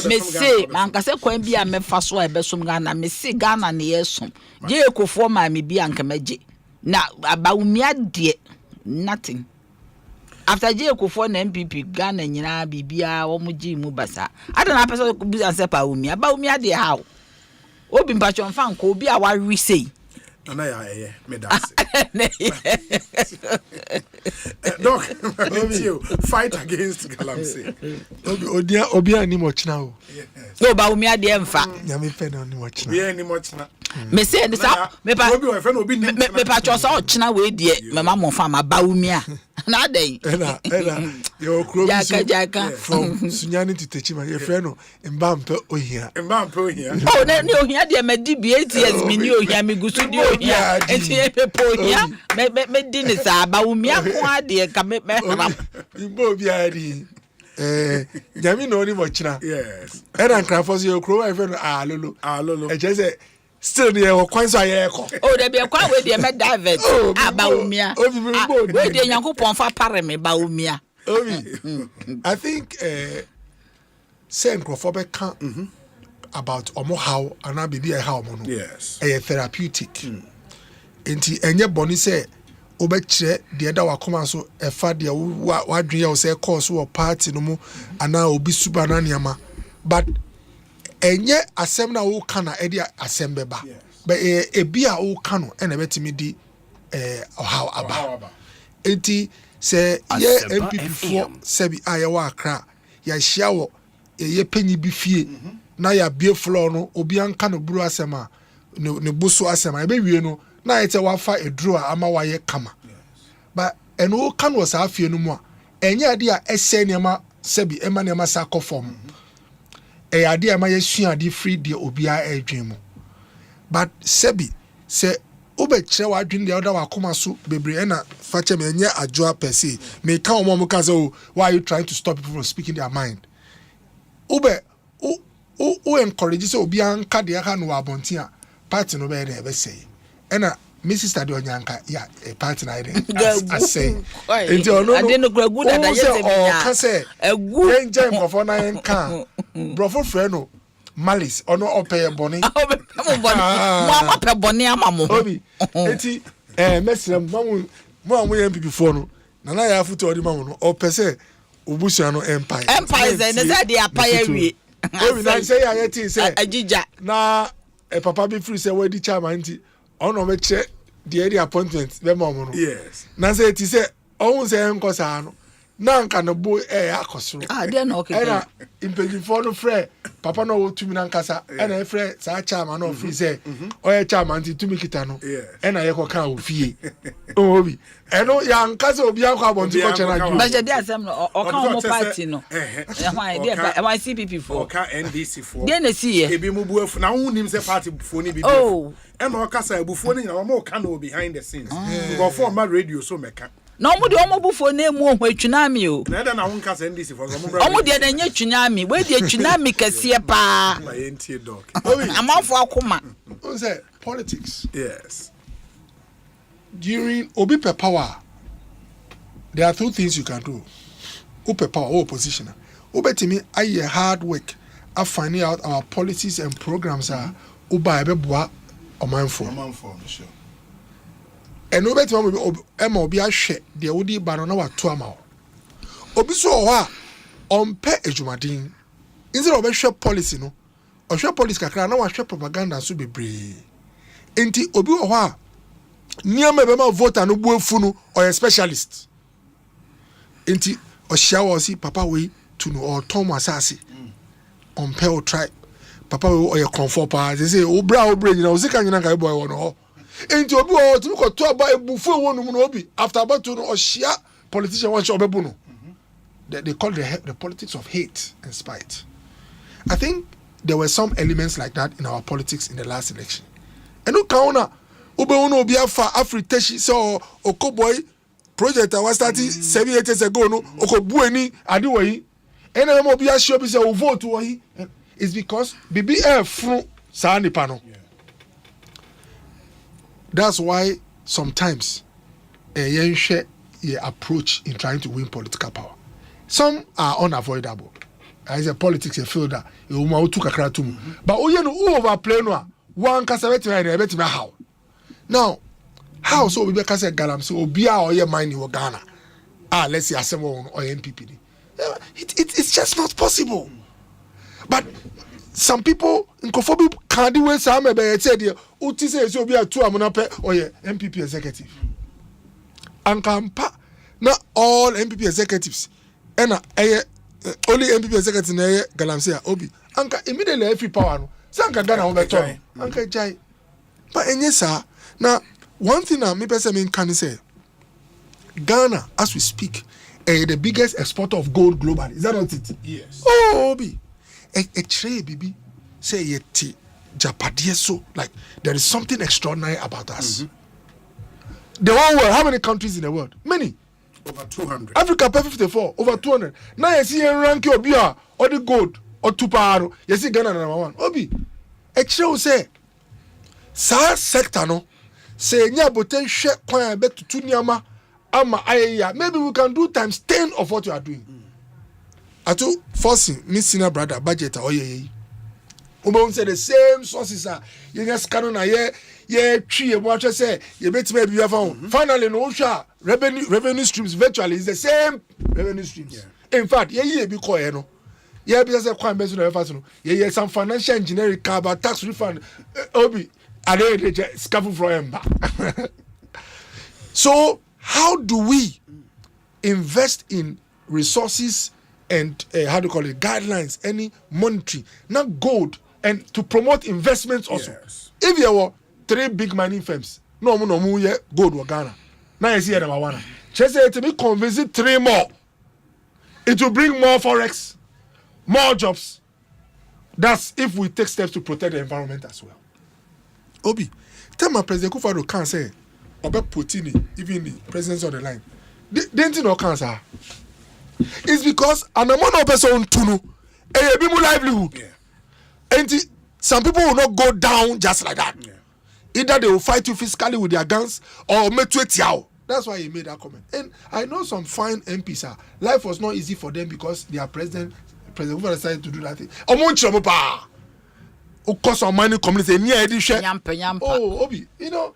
me say man ka se kwan bi a me fa so a be som Ghana me say Ghana ne yesom je ekofo ma me bi anka maje na ba umia de nothing. After J. Kufo and MPP, Ghana, Yina, Bibia, Omuji, Mubasa. I don't have a person who be answer Paumia, Baumia, dear how. Open Pachon Fan, Kobe, our we say. Ana ya me das. Doc, fight against galamsey. Obi ani mo china o. No ba umi ade emfa. Nyame fe na ni mo china. Ye ni mo china. Me say this me pa obi we fe no obi ni. Me pa cho so china we die me ma mo fa ma ba umi a. Na den. Ena yo kro bi so. Jaka. From Sunyani to Techima ye fe no mbampe ohia. Mbampe ohia. Oh na ni ohia de me di bi 8 years me ni ohia me gusu di ohia. Enti e pe po ohia me di ni sa ba umi a ko ade ka me ram. Imbo bi ari. Nyame no ni mo china. Yes. Ena nkrafo so yo kro we fe no alolo. E je say still there o kwan so aye ko. Oh there be kwan we dey me divert aba umia. We dey Nyankopon fa pare me ba umia. I think say nkrofo can about omo how ana bibi how omo no. Yes. Therapeutic. Enti enye boni say obekire de da wakoma so efa de wadwe o say course wo party no mu ana obi suba na niama. But enye asem na wo kana e dia asem beba but ebi a wo kano e na betimi di how aba enti se ye MPP for sebi aye wa akra ya hia wo ye panyi bi fie na ya bie floor no obi anka no buru asem a ne buso asem a be wie no na yete wa fa eduro ama wa ye kama but eno wo kano sa afie no mu a enye ade a ese niam sebi ema niam sa kofom ade ama yesu ade free de obia adwen mu but sebi se obekire wadwen de oda wakoma so bebre na fache me enye adwoa per se me ka omo mo ka say why are you trying to stop people from speaking their mind o encourage say obia nka de aka no abonti a party no be dey be say ena me sister de onyanka ya party na dey I say enti ono ade no gragu da yete me ya ka say egu enje nkofo na enka brofo frɛ no malice ono opeye boni mo amapɛ boni amamo obi enti mesrem mo amoye MPP for no na ya futo odi mamu no opese obusia no empire is na say dey apaya wie obi na say ya yeti say agija na papa be free say we di chairman nti ono me che the area appointment be mamu no yes na say ti say ohun say enko sa no na nka no bo akosoro dey na okay era impedifo no frɛ papa no wotumi na nkasa ena e frɛ sa chairman no free say oye chairman ti tumi kita no ena ye ko kan ofie obi eno ya nkasa obi akwa abonti ko chena ju ba je dey asem no o kan mo party no why dey why CPP for o kan NDC for dey na see ye ebi mu buafu na hu nim say party bufuo ni bi ena o kasa ebufuo ni na mo kan no behind the scenes go for ma radio so meka no mo de omo bufo na emu ohun atwunami o na da na won kasa NDC for mo bra omo de na nya atwunami we de atwunami kase pa ma yentie dog amafo akoma on say politics yes during obi per power there are two things you can do open power or opposition obetimi aye hard work of finding out our policies and programs are uba ebeboa omanfo sure and obetimi ema obi ahwe de wodi ba no na wato ama obi so ho a ompe ejumadin instead of hwe policy no ohwe policy kakra na wahwe propaganda so bebre enti obi ho a niam be ma voter no buafu no or specialist enti ohia wo si papa we to no or Thomas asase ompe o try papa we o ye comfort pa say o bra nyina o sika nyina ka boy wo no enti obi o timi ko to aba ebufu wo no mu no obi after about to no ohia politician wan show obebu no they call the politics of hate and spite. I think there were some elements like that in our politics in the last election. And no kauna ube uno obi afa afriteshi so okoboy project was started 7 years ago no okobueni adiwoyi ene mo obi ahio bi say o vote woyi is because BBF fru sa nipa no. That's why sometimes yenhwe your approach in trying to win political power. Some are unavoidable. As a politics you feel that you ma otu kakra tum. But oye no overplay no one kasa betima na betima how. Now, how so we be kasa galam so obi a oye mine wo Ghana. Let's say Asempa or NPP. It's just not possible. But some people in Kofobi can't do some be say there uti say so be a two amuna pe oye MPP executive ankampa na all MPP executives ena only MPP executive na galamsey obi anka immediately every power no sanka Ghana wo beto anka jai but enyesa na one thing me person me can say Ghana as we speak the biggest exporter of gold globally. Is that not it? Yes. Oh obi a trade bibi say yeti Japadie so like there is something extraordinary about us. The whole world, how many countries in the world? Many. Over 200. Africa, 54, over 200. Now you see a rank of beer or the gold or tuparo. You see Ghana number one. Obi, actually say, sa sector no say nya boten share kwan back to tunyama ama ayaya. Maybe we can do times 10 of what you are doing. Ato forcing me senior brother budget or ye. Umbe say the same sources are. You just canon na ye tree watch say you bet maybe you have found. Finally no sure revenue streams virtually is the same revenue streams. In fact, ye be call no. Ye be say kwan bezo na fast no. Ye some financial engineering about tax refund obi ade scafu from emba. So how do we invest in resources and how do you call it guidelines, any monetary, not gold, and to promote investments also? Yes. If there were 3 big mining firms, no ye gold or Ghana. Now you see number one. Just say to me convince 3 more. It will bring more forex, more jobs. That's if we take steps to protect the environment as well. Obi, tell my President Kufado can't say about Putin, even the presidents on the line. Didn't you know cancer? It's because an amount of person tunu a be more livelihood. And some people will not go down just like that. Either they will fight you physically with their guns or make you tiao. That's why he made that comment. And I know some fine MPs. Life was not easy for them because their president who decided to do that thing. Of course, our mining community near edition. Oh, Obi, you know.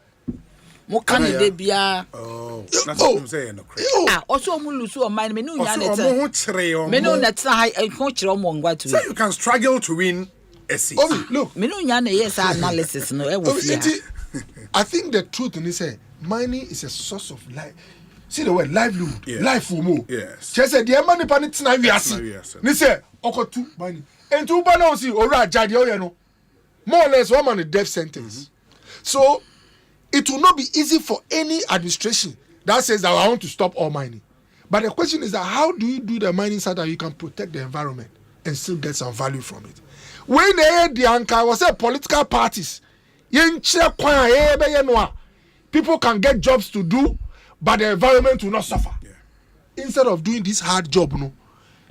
Mo kan de bia that's what I'm saying. Also mo lusu o mine me no nya net me no net ha ko kire mo ngwa to. So you can struggle to win a seat. Obi, look, me no nya na yes analysis no e wo fia. I think the truth in say mining is a source of life. See the word livelihood, life for more. Yes. Just say the money pan it na wiase. Ni say okotu mining. And to ba na see ora jade o ye no. More or less one man a death sentence. So it will not be easy for any administration that says that I want to stop all mining. But the question is that how do you do the mining so that you can protect the environment and still get some value from it? When the anchor was say political parties, people can get jobs to do, but the environment will not suffer. Instead of doing this hard job, no,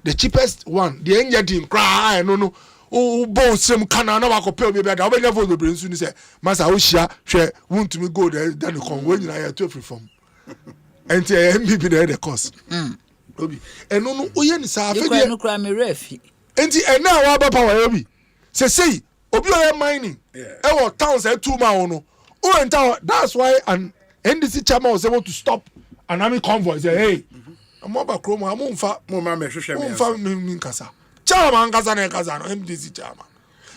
the cheapest one, the engine cry, no. Oh, Bonsu kana na wakopel be bia da we never be brinsu ni say masa wo hia hwe want me go there then come when you are to reform and MPP there the cost obi eno no oye ni sa afi de no kra me refi enti ena wa ba power obi say obi o mining e wo towns e two ma no o enta that's why an NDC chairman was able to stop an army convoy say hey amoba kromo amumfa mo ma me hwehwe me amumfa min kasa chairman kasa na kasa no MDC chairman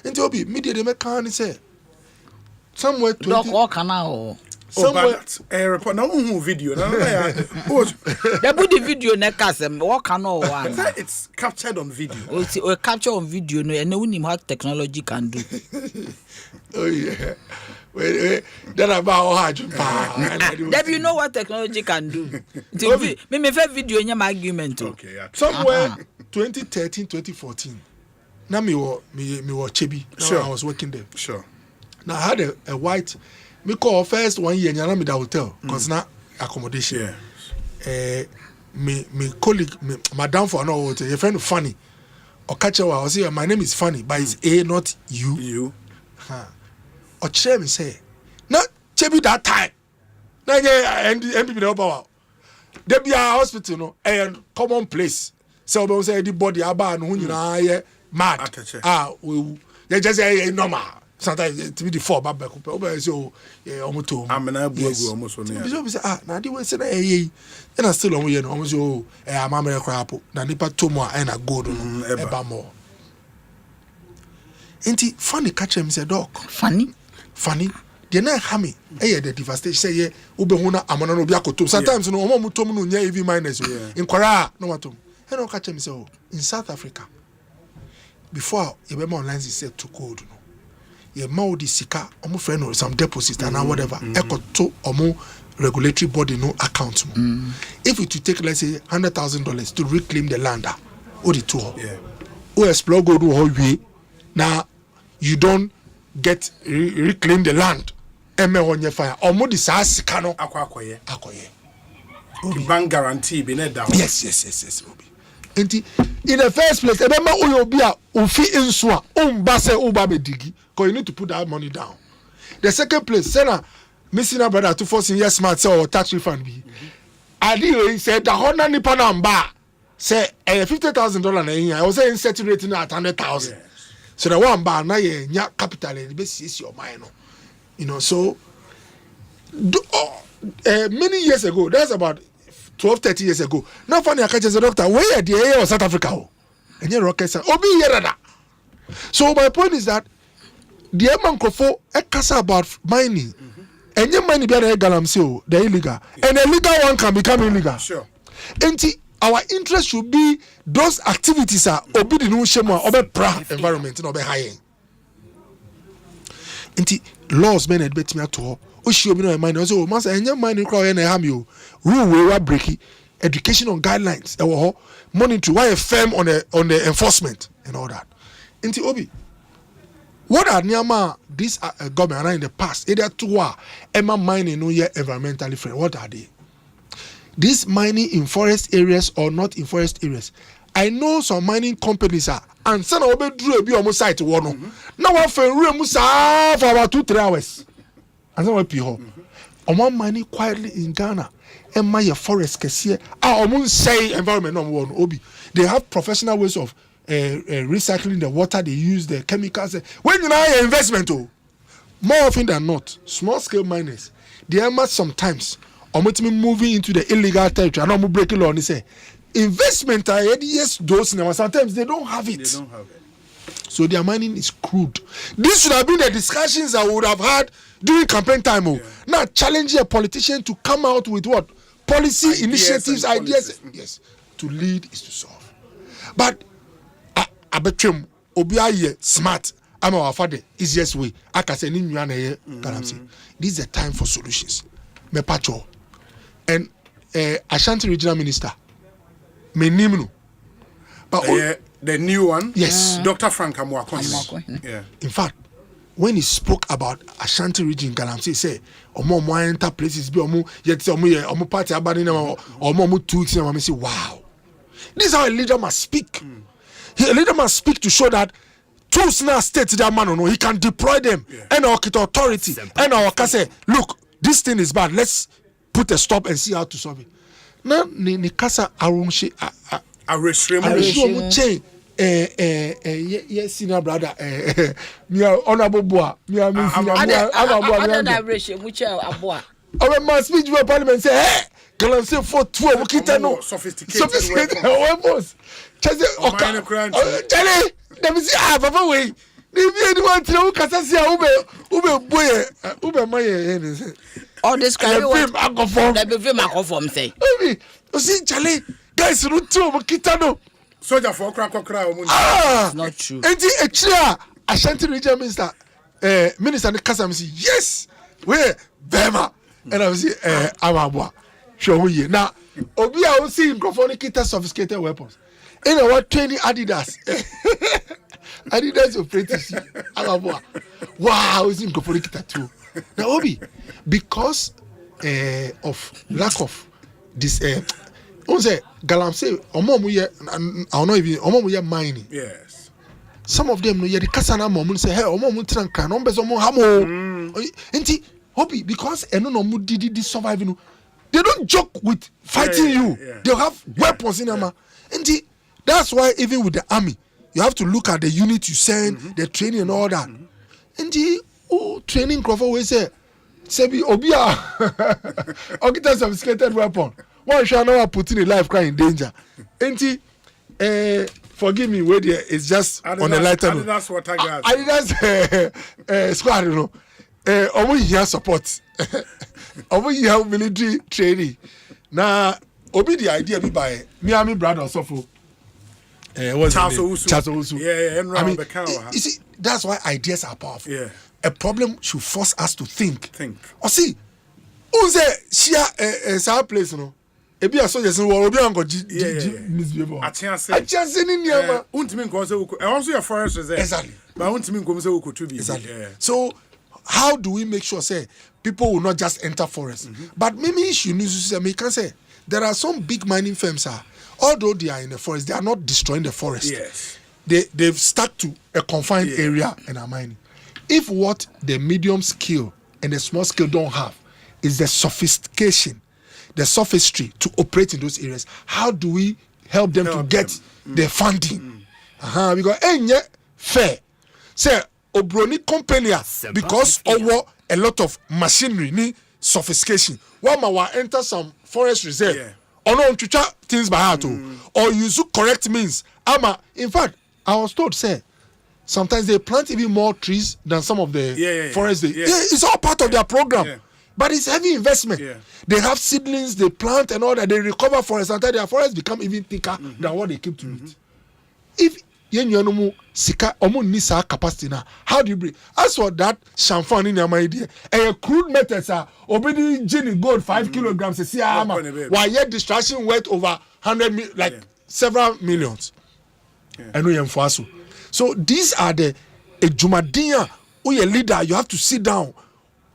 enti obi media de make can say somewhere 20 doc kana o somewhere report na who video na ya the body video na kasem what can o one it's captured on video o capture on video no and we how technology can do. Oh yeah. Wait, that about hard. You know what technology can do. Me fair video in my argument. Okay, yeah. Somewhere 2013, 2014. Now me was Chebi. Sure. I was working there. Sure. Now I had a white. Me call first 1 year. Nyana me da hotel because now accommodation. Yeah. Me colleague, madam for no hotel. Your friend funny. Or catch her. I say my name is Funny, but it's A, not you. You. Or Chebi say, not Chebi that time. Now and MPP no power. There be a hospital, no, and common place. So we say the body about no you mad. We just say normal. Sometimes it be the 4 back. So almost to. I'm na buagu almost on here. So we say na di we say na and I still on we no almost oh amamere crap. Na nipa to more and a gold no eba more. Enti funny catch him say doc. Funny. the na hami the devastation say ye ubehuna amana no bia kotom sometimes no omo mutom no nya EV minus in kwara no watom e no ka chem say in South Africa before you be online say to code no ye ma odi sika omo friend or some deposit and whatever ekoto omo regulatory body no account if it to take let's say $100,000 to reclaim the land odi to o explore go do how we now you don't get reclaim the land eme onye fire omo di sa sika no akoye bank guarantee be na down yes obi enti in the first place ebe ma oyo bi a ofi nso a umba se uba be digi because you need to put that money down. The second place say na missing a brother to force in yes smart say or tax refund be adi said the honor nipa na mba say $50,000 na yin I was saying set rating at 100,000 so the one ba na ye nya capital e be see your mind no you know so many years ago that's about 12-13 years ago now funny I catch as a doctor where the area of South Africa and you rocket obi here so my point is that the Emankofo ekasa about mining and your money be a galamsey the illegal and the legal one can become illegal sure and our interest should be those activities are obi the new shema obe pra environment no be high nti laws men bet me to o shi obi no mind so man say enya mind crowd na ham you rule we wa break education on guidelines e wo monitoring why firm on the enforcement and all that nti obi what are Niama this government in the past either to Emma mining no yet environmentally friendly what are they this mining in forest areas or not in forest areas I know some mining companies are and some of them drew a be almost site one now one for room for about 2-3 hours and some people one mining quietly in Ghana and my forest kesiye almost say environment no one obi they have professional ways of recycling the water they use the chemicals when you know investment more often than not small scale miners they must sometimes moving into the illegal territory and I'm breaking law and say investment are yes those now sometimes they don't have it so their mining is crude. This should have been the discussions I would have had during campaign time now challenging a politician to come out with what policy initiatives ideas yes to lead is to solve but abetwem obi aye smart ama our father easiest way aka say ni nwa na ye this is the time for solutions me pacho and Ashanti regional minister me nimno but the new one yes Dr. Frank Amwakon yeah in fact when he spoke about Ashanti region Galamsey say omo enter places be omo yet omo party abani na omo 2 weeks na me say wow this is how a leader must speak. A leader must speak to show that tools now state that man no he can deploy them and our authority and our can say look this thing is bad let's put a stop and see how to solve it now ni kasa arunshi arreshemu chain yes senior brother me honorable boy me arreshemu chain aboa our man speech to parliament say hey can say for 2 kita no sophisticated weapons Chase okay. Chale, let me see papa way. If you want to kasa sia ube boy my all this kind of film akoform na be film akoform say baby o see chale guys rutu o kita no soldier for okra o mu it's not true enti echira Ashanti regional minister minister ne kasa me say yes we bema and I say amabwa show ye na obi a o see microphone kita sophisticated weapons in our training Adidas operates wow is incorporated too now obi because of lack of this on say Galamsey omo ye I don't even omo ye mining yes some of them no ye the kasana mom say hey omo tranka no bezo mo hamo enti obi because eno no mu didi survive they don't joke with fighting you they have weapons in them enti that's why even with the army, you have to look at the unit you send, the training and all that. And the training Crawford will say be obia okita sophisticated weapon. One shall now put in a life in danger. And forgive me, wait there, it's just Adidas, on the lighter note. Adidas water gas. Adidas squad, you know. omo here support. Omo here military training. Na obi the idea be by Miami brother Osofo. Charles Owusu. Yeah. I mean, you see, that's why ideas are powerful. Yeah. A problem should force us to think. Or see, who's share a place, no? Ebi aso yes no obi ango misbehave. A chance ni niama. Untimi nko se wuko. E also your forest is there. Exactly. But untimi nko se wuko to be. Exactly. So how do we make sure say people will not just enter forest? But maybe issue news say me can say there are some big mining firms although they are in the forest, they are not destroying the forest. Yes. They've stuck to a confined area and are mining. If what the medium scale and the small scale don't have is the sophistication, the sophistry to operate in those areas, how do we help them to get the funding? Because fair. Say obroni company because over a lot of machinery need sophistication. One ma enter some forest reserve. Or no to things by heart or use correct means. In fact, I was told say sometimes they plant even more trees than some of the forests. It's all part of their program. But it's heavy investment. They have seedlings, they plant and all that. They recover forests until their forests become even thicker than what they keep to eat. If you sika omo nisa capacity now, how do you bring? As for that champagne in your idea, a crude methods are obedi gin gold 5 kilograms. See, why yet distraction worth over 100 several millions. I know you're so these are the Jumadiya or a leader. You have to sit down.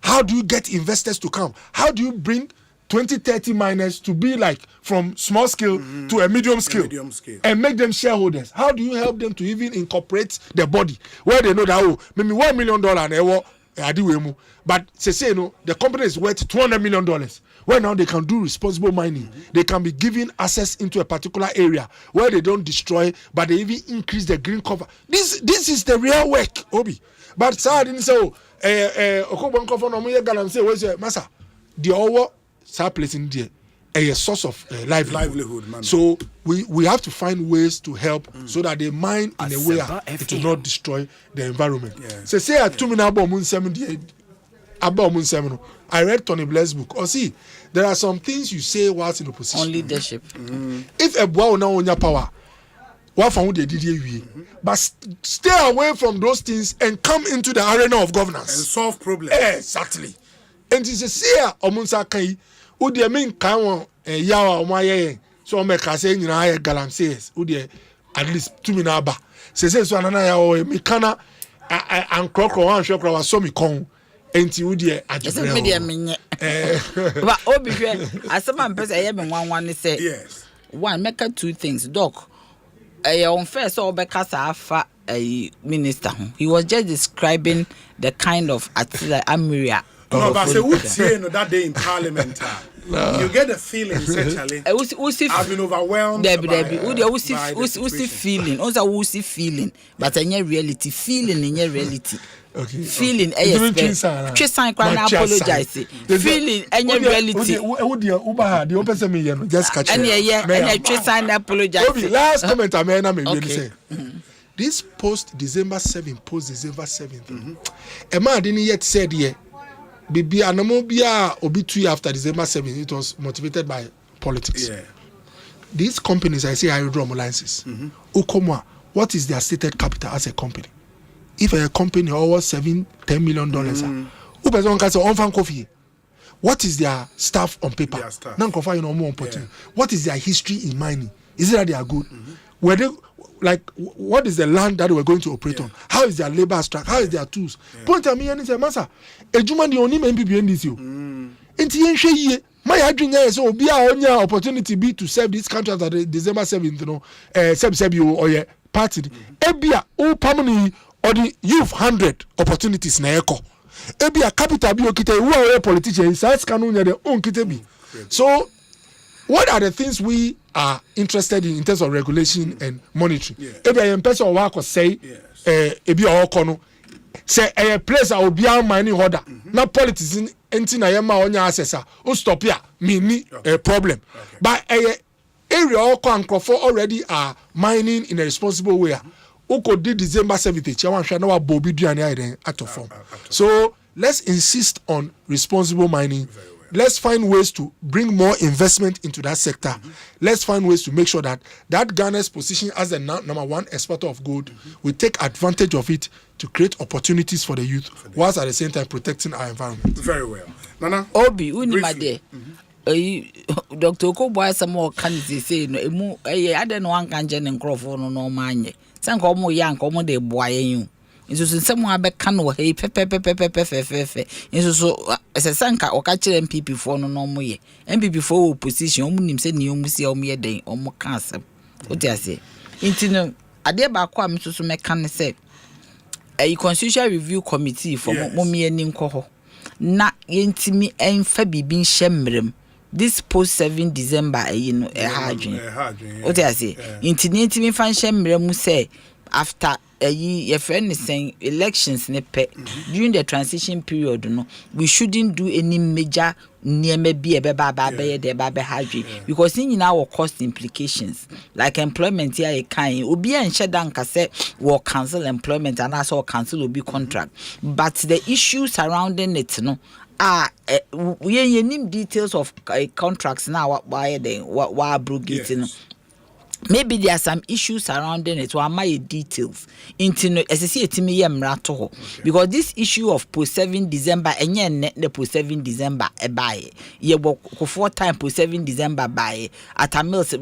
How do you get investors to come? How do you bring 20-30 miners to be like from small scale to a medium scale and make them shareholders? How do you help them to even incorporate the body where they know that maybe $1 million but say no, the company is worth $200 million. Where now they can do responsible mining. They can be given access into a particular area where they don't destroy, but they even increase the green cover. This is the real work, Obi. But sir, I didn't say Okobon cover no me galam say where's massa. The over place in there a source of livelihood, man. So we have to find ways to help so that they mine in a way it will not destroy the environment. Say at 2 minutes I read Tony Blair's book. Or see, there are some things you say whilst in opposition. On leadership. If a boy now on your power, what found they did but stay away from those things and come into the arena of governance and solve problems. Exactly. And it's a say omunsa kai udi mean kan yawa omaye so make say nyina galam says udi at least 2 minutes aba. Say so anana yawo me kana an krokro wan hwekro wa so me kon enti wo de adjure media menye ba obi hwe asema mpesa ye me nwanwan ne say yes one make 2 things doc on first obeka sa afa minister he was just describing the kind of amiria no but say who say no that day in parliament you get the feeling essentially I've been overwhelmed usi feeling also usi feeling but any reality feeling in your reality. Okay. Feeling Tristan can apologize. Feeling any reality. The open semi just catch. And Tristan apologize. Last comment I made say. This post December 7th. A man didn't yet said here. Bibi anamobia obi 2 after December 7th. It was motivated by politics. Yeah. These companies I say hydromo licenses. Ukomwa, what is their stated capital as a company? If a company over $7-10 million, what is their staff on paper? What is their history in mining? Is it that they are good? Were they like what is the land that they were going to operate on? How is their labor structure? How is their tools? Point at me and say, Massa, a Juma the only man be in this you. My adrenaline is so be our opportunity be to serve this country at December 7th, or your party. Ebia o permanently or the youth 100 opportunities na eko. Ebi a capital bi okite who are politicians such can only their own kitebi. So what are the things we are interested in terms of regulation and monitoring? Ebi a person work or say ebi a okono say a place a obi a mining order. Na politics enti na yema onya assessor. O stop here me a problem. But area or already are mining in a responsible way. Oko did December 7th, Chawan Shanawa Bobby Duania at form. So let's insist on responsible mining. Let's find ways to bring more investment into that sector. Let's find ways to make sure that Ghana's position as the number one exporter of gold, we take advantage of it to create opportunities for the youth, whilst at the same time protecting our environment. Very well. Nana? Obi, Unimade. Dr. Okoboy, some more candidates say, I don't know one can and Crawford no mine. Some more young, come de boy you. Nso someone be kan wo he pepepepepepepepe nso so esesanka o ka kire MPP for no no moye MPP for opposition omu nim se ne omu si omu ye den omu ka asem o ti ase intino ade ba kwa me so me kan se a constitutional review committee for momie ni nko ho na yentimi enfa bibi nhemrem this post 7 December you know hadwen o ti ase intini ntimi fa nhemrem se after your friend is saying elections during the transition period we shouldn't do any major because in our cost implications like employment here kind obi and shedanka say will cancel employment and also cancel will be contract but the issues surrounding it we need details of contracts now what abrogating. Maybe there are some issues surrounding it. Or my details into because this issue of post 7 December and yet the post 7 December a buy ye work 4 times post 7 December buy at a mills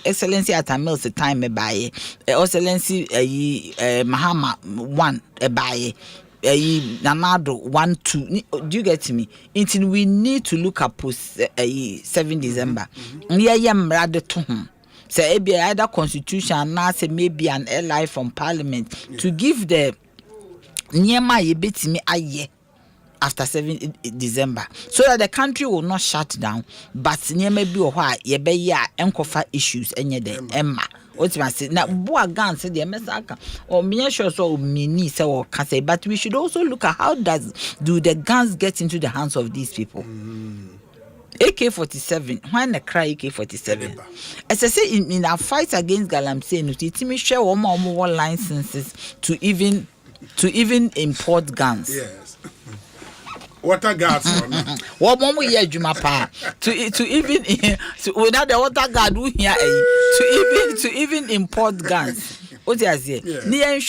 excellency at a mills time a buy excellency Mahama 1 a buy. Nanado 1 2 do you get me? Until we need to look at post 7 December. Rather to him. Say be either constitution now say maybe an ally from parliament to give the Nyema yebetimi aye after 7 December so that the country will not shut down but Nyema bi ohwa yebe ya enkofa issues enye de emma ultimately na boa gan say the mesaka or me sure so mini say or can say but we should also look at how do the guns get into the hands of these people. AK-47 when they cry AK-47 as I say in our fight against Galamsey no timi share more licenses to even import guns. Yes. Water guards what more we hear Juma pa to even without the water guard we here to even import guns. What do you say? There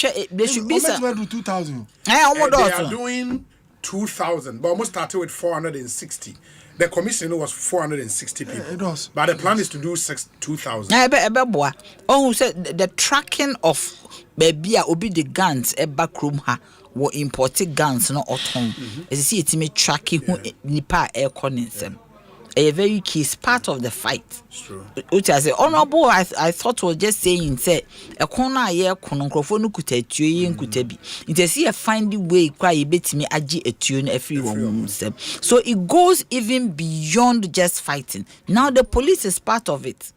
should be some 2000. They are doing 2000 but almost started with 460. The commission was 460 people. It was. But the plan is to do 2,000. Oh, said the tracking of baby obi the guns e backroom ha were imported guns no autumn. As you see it me tracking who nipa air condensem. A very key is part of the fight. It's true. Which I say honorable I thought was just saying say a corner year konokrofo kuta tue nkutabi. It see a finding way kwa betimi agi etue everyone. So it goes even beyond just fighting. Now the police is part of it.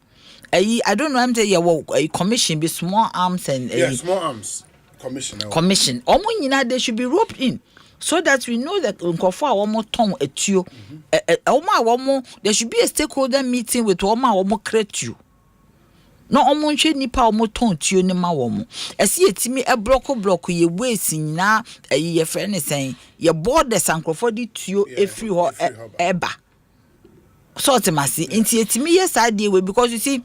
I don't know I'm saying a commission be small arms and small arms commission. Omo nyina they should be roped in. So that we know that nkofo a womo ton etuo there should be a stakeholder meeting with womo create you no omo nhwe nipa womo ton tuo ne ma womo ese yetimi e block ye ways nyina ye friend saying ye board the sankofo di tuo efri ho eba so ultimately inti yetimi yes idea we because you see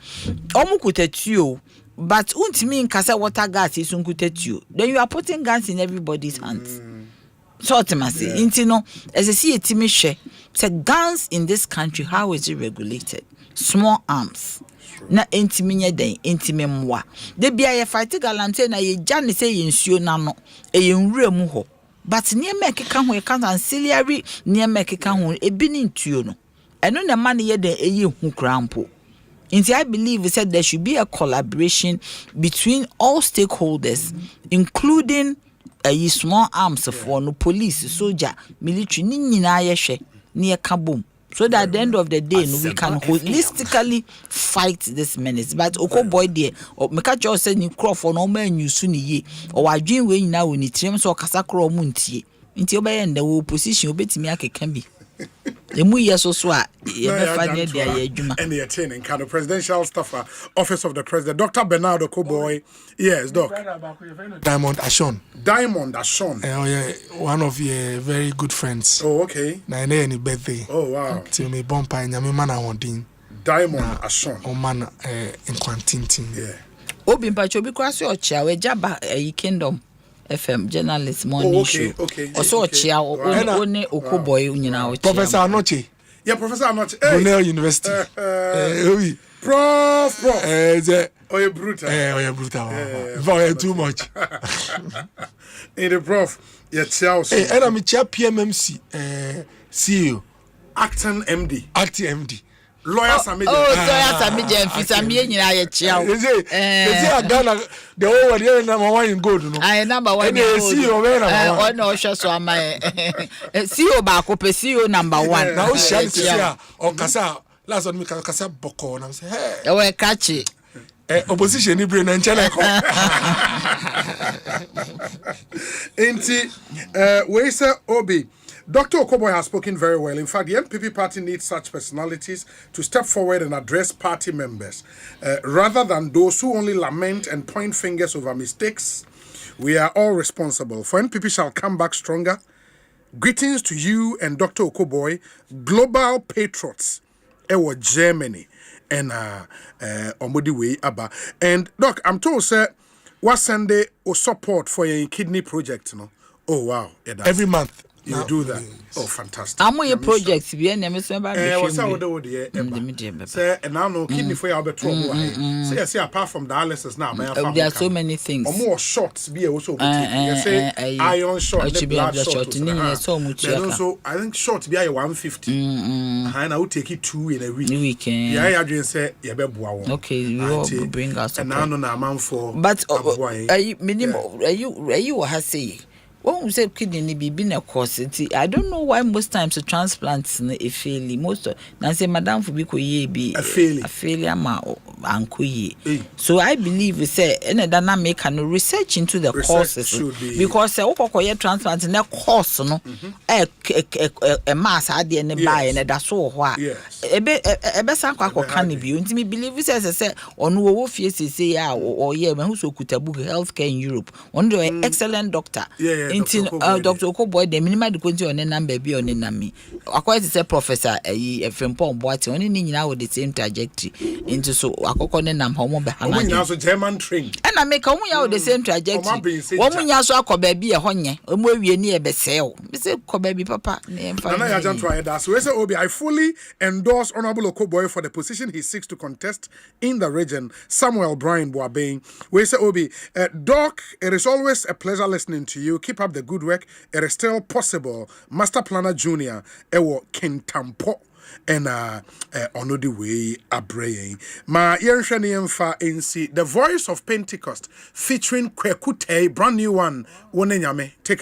omo kutetuo but untimi nkasa water gas is unkutetuo then you are putting guns in everybody's hands. So ultimately, intino as a see etimi hwe say guns in this country how is it regulated? Small arms. Na intimi nye den intimi mwa. De bia ye fight galante na ye gya ne say ye nsuo na no e ye nwura mu ho. But niema ekeka ho e kan ancillary niema ekeka ho e bi ni ntuo no. Eno na ma ne ye den e ye hu krampo. Inti I believe we said there should be a collaboration between all stakeholders including small arms for no police, soldier, military, nyina yehwe ne kabom. So that at the end of the day, we can holistically fight this menace. But Okoboy there, or meka jo say ni Crawford no man yusu ni ye, or adwin we nyina woni tirem so kasakro mu ntie. Nti obeye nda wo opposition obetimi akeka bi. Emu yeso so a ye be fa ne dia ye adwuma. And the attending kind of presidential staffer, office of the president, Dr. Bernardo Koboy. Yes, doc. Diamond Ashon. Diamond Ashon. Oh yeah, one of your very good friends. Oh, okay. Na any birthday. Oh wow. Till me bompa nyame mana wondin. Diamond Ashon. O man in Quantintin. Yeah. Obi mpacho bi kwase ochia we jaba Kingdom FM journalist morning show. Okay. Also ochia one Okoboy nyina ochia. Professor Anoche. Yeah, Professor Anoche. Brunel University. Oui. Prof. Oh, you're brutal. You're brutal. You're too much. In the prof, you're Chelsea. Hey, and I'm a chair PMMC CEO. Acting MD. Lawyer Samija. Lawyer Samija. Fisami nyina ye chia. They say Ghana the whole world is number one in gold, no. I number one in gold. CEO number one. No sure so am I. CEO ba ko pe CEO number 1. Now she say o kasa last one me kasa boko na say hey. We catch it. Opposition ni brain and channel. Inti we say Obi. Dr. Okoboy has spoken very well. In fact, the NPP party needs such personalities to step forward and address party members. Rather than those who only lament and point fingers over mistakes, we are all responsible. For NPP shall come back stronger. Greetings to you and Dr. Okoboy, global patriots, Ewa Germany, and Omodi Way Abba. And Doc, I'm told, sir, what Sunday or support for your kidney project, no? Oh, wow. Yeah, every month. You do that. Oh, fantastic. I'm your projects. Be any Mr. What's our say, and now no kidney for your trouble. Say, apart from dialysis now, there are so many things. Or more shots be also. You say iron shot, blood shot. Also, I think shots be 150. And I will take it 2 in a week. Yeah, I just say, yeah, okay, you will bring us. And now no amount for. But you has say. When we say kidney be na cause, I don't know why most times the transplants a failure. Most now say madam for be a failure ma anko ye. So I believe we say any dynamic can research into the causes because okokoye transplant na cause no a mass ade ne buy na da so ho a ebe san kwa kan bi unti me believe say onu wo fie say ya o ye ma hu so kutabu healthcare in Europe one excellent doctor. Dr. Okoboy, the minimal quantity on a number be on a nami. According to say Professor from Pom Boat, only now with the same trajectory into so Akokon and Homo behind also German train. And I make out the same trajectory. One when you saw Kobe a honey, a more near Bessel. Mr. Kobe Papa, name for I don't try that. So Obi, I fully endorse Honorable Okoboy for the position he seeks to contest in the region. Samuel Brian Boabeng. We say Obi, Doc, it is always a pleasure listening to you. Keep up the good work. It is still possible. Master Planner Junior Ewo Kentampo and Onodi Way Abraying. Ma Yenshani Emfa NC, The Voice of Pentecost featuring Kwekute, brand new one. Wonenyame. Take a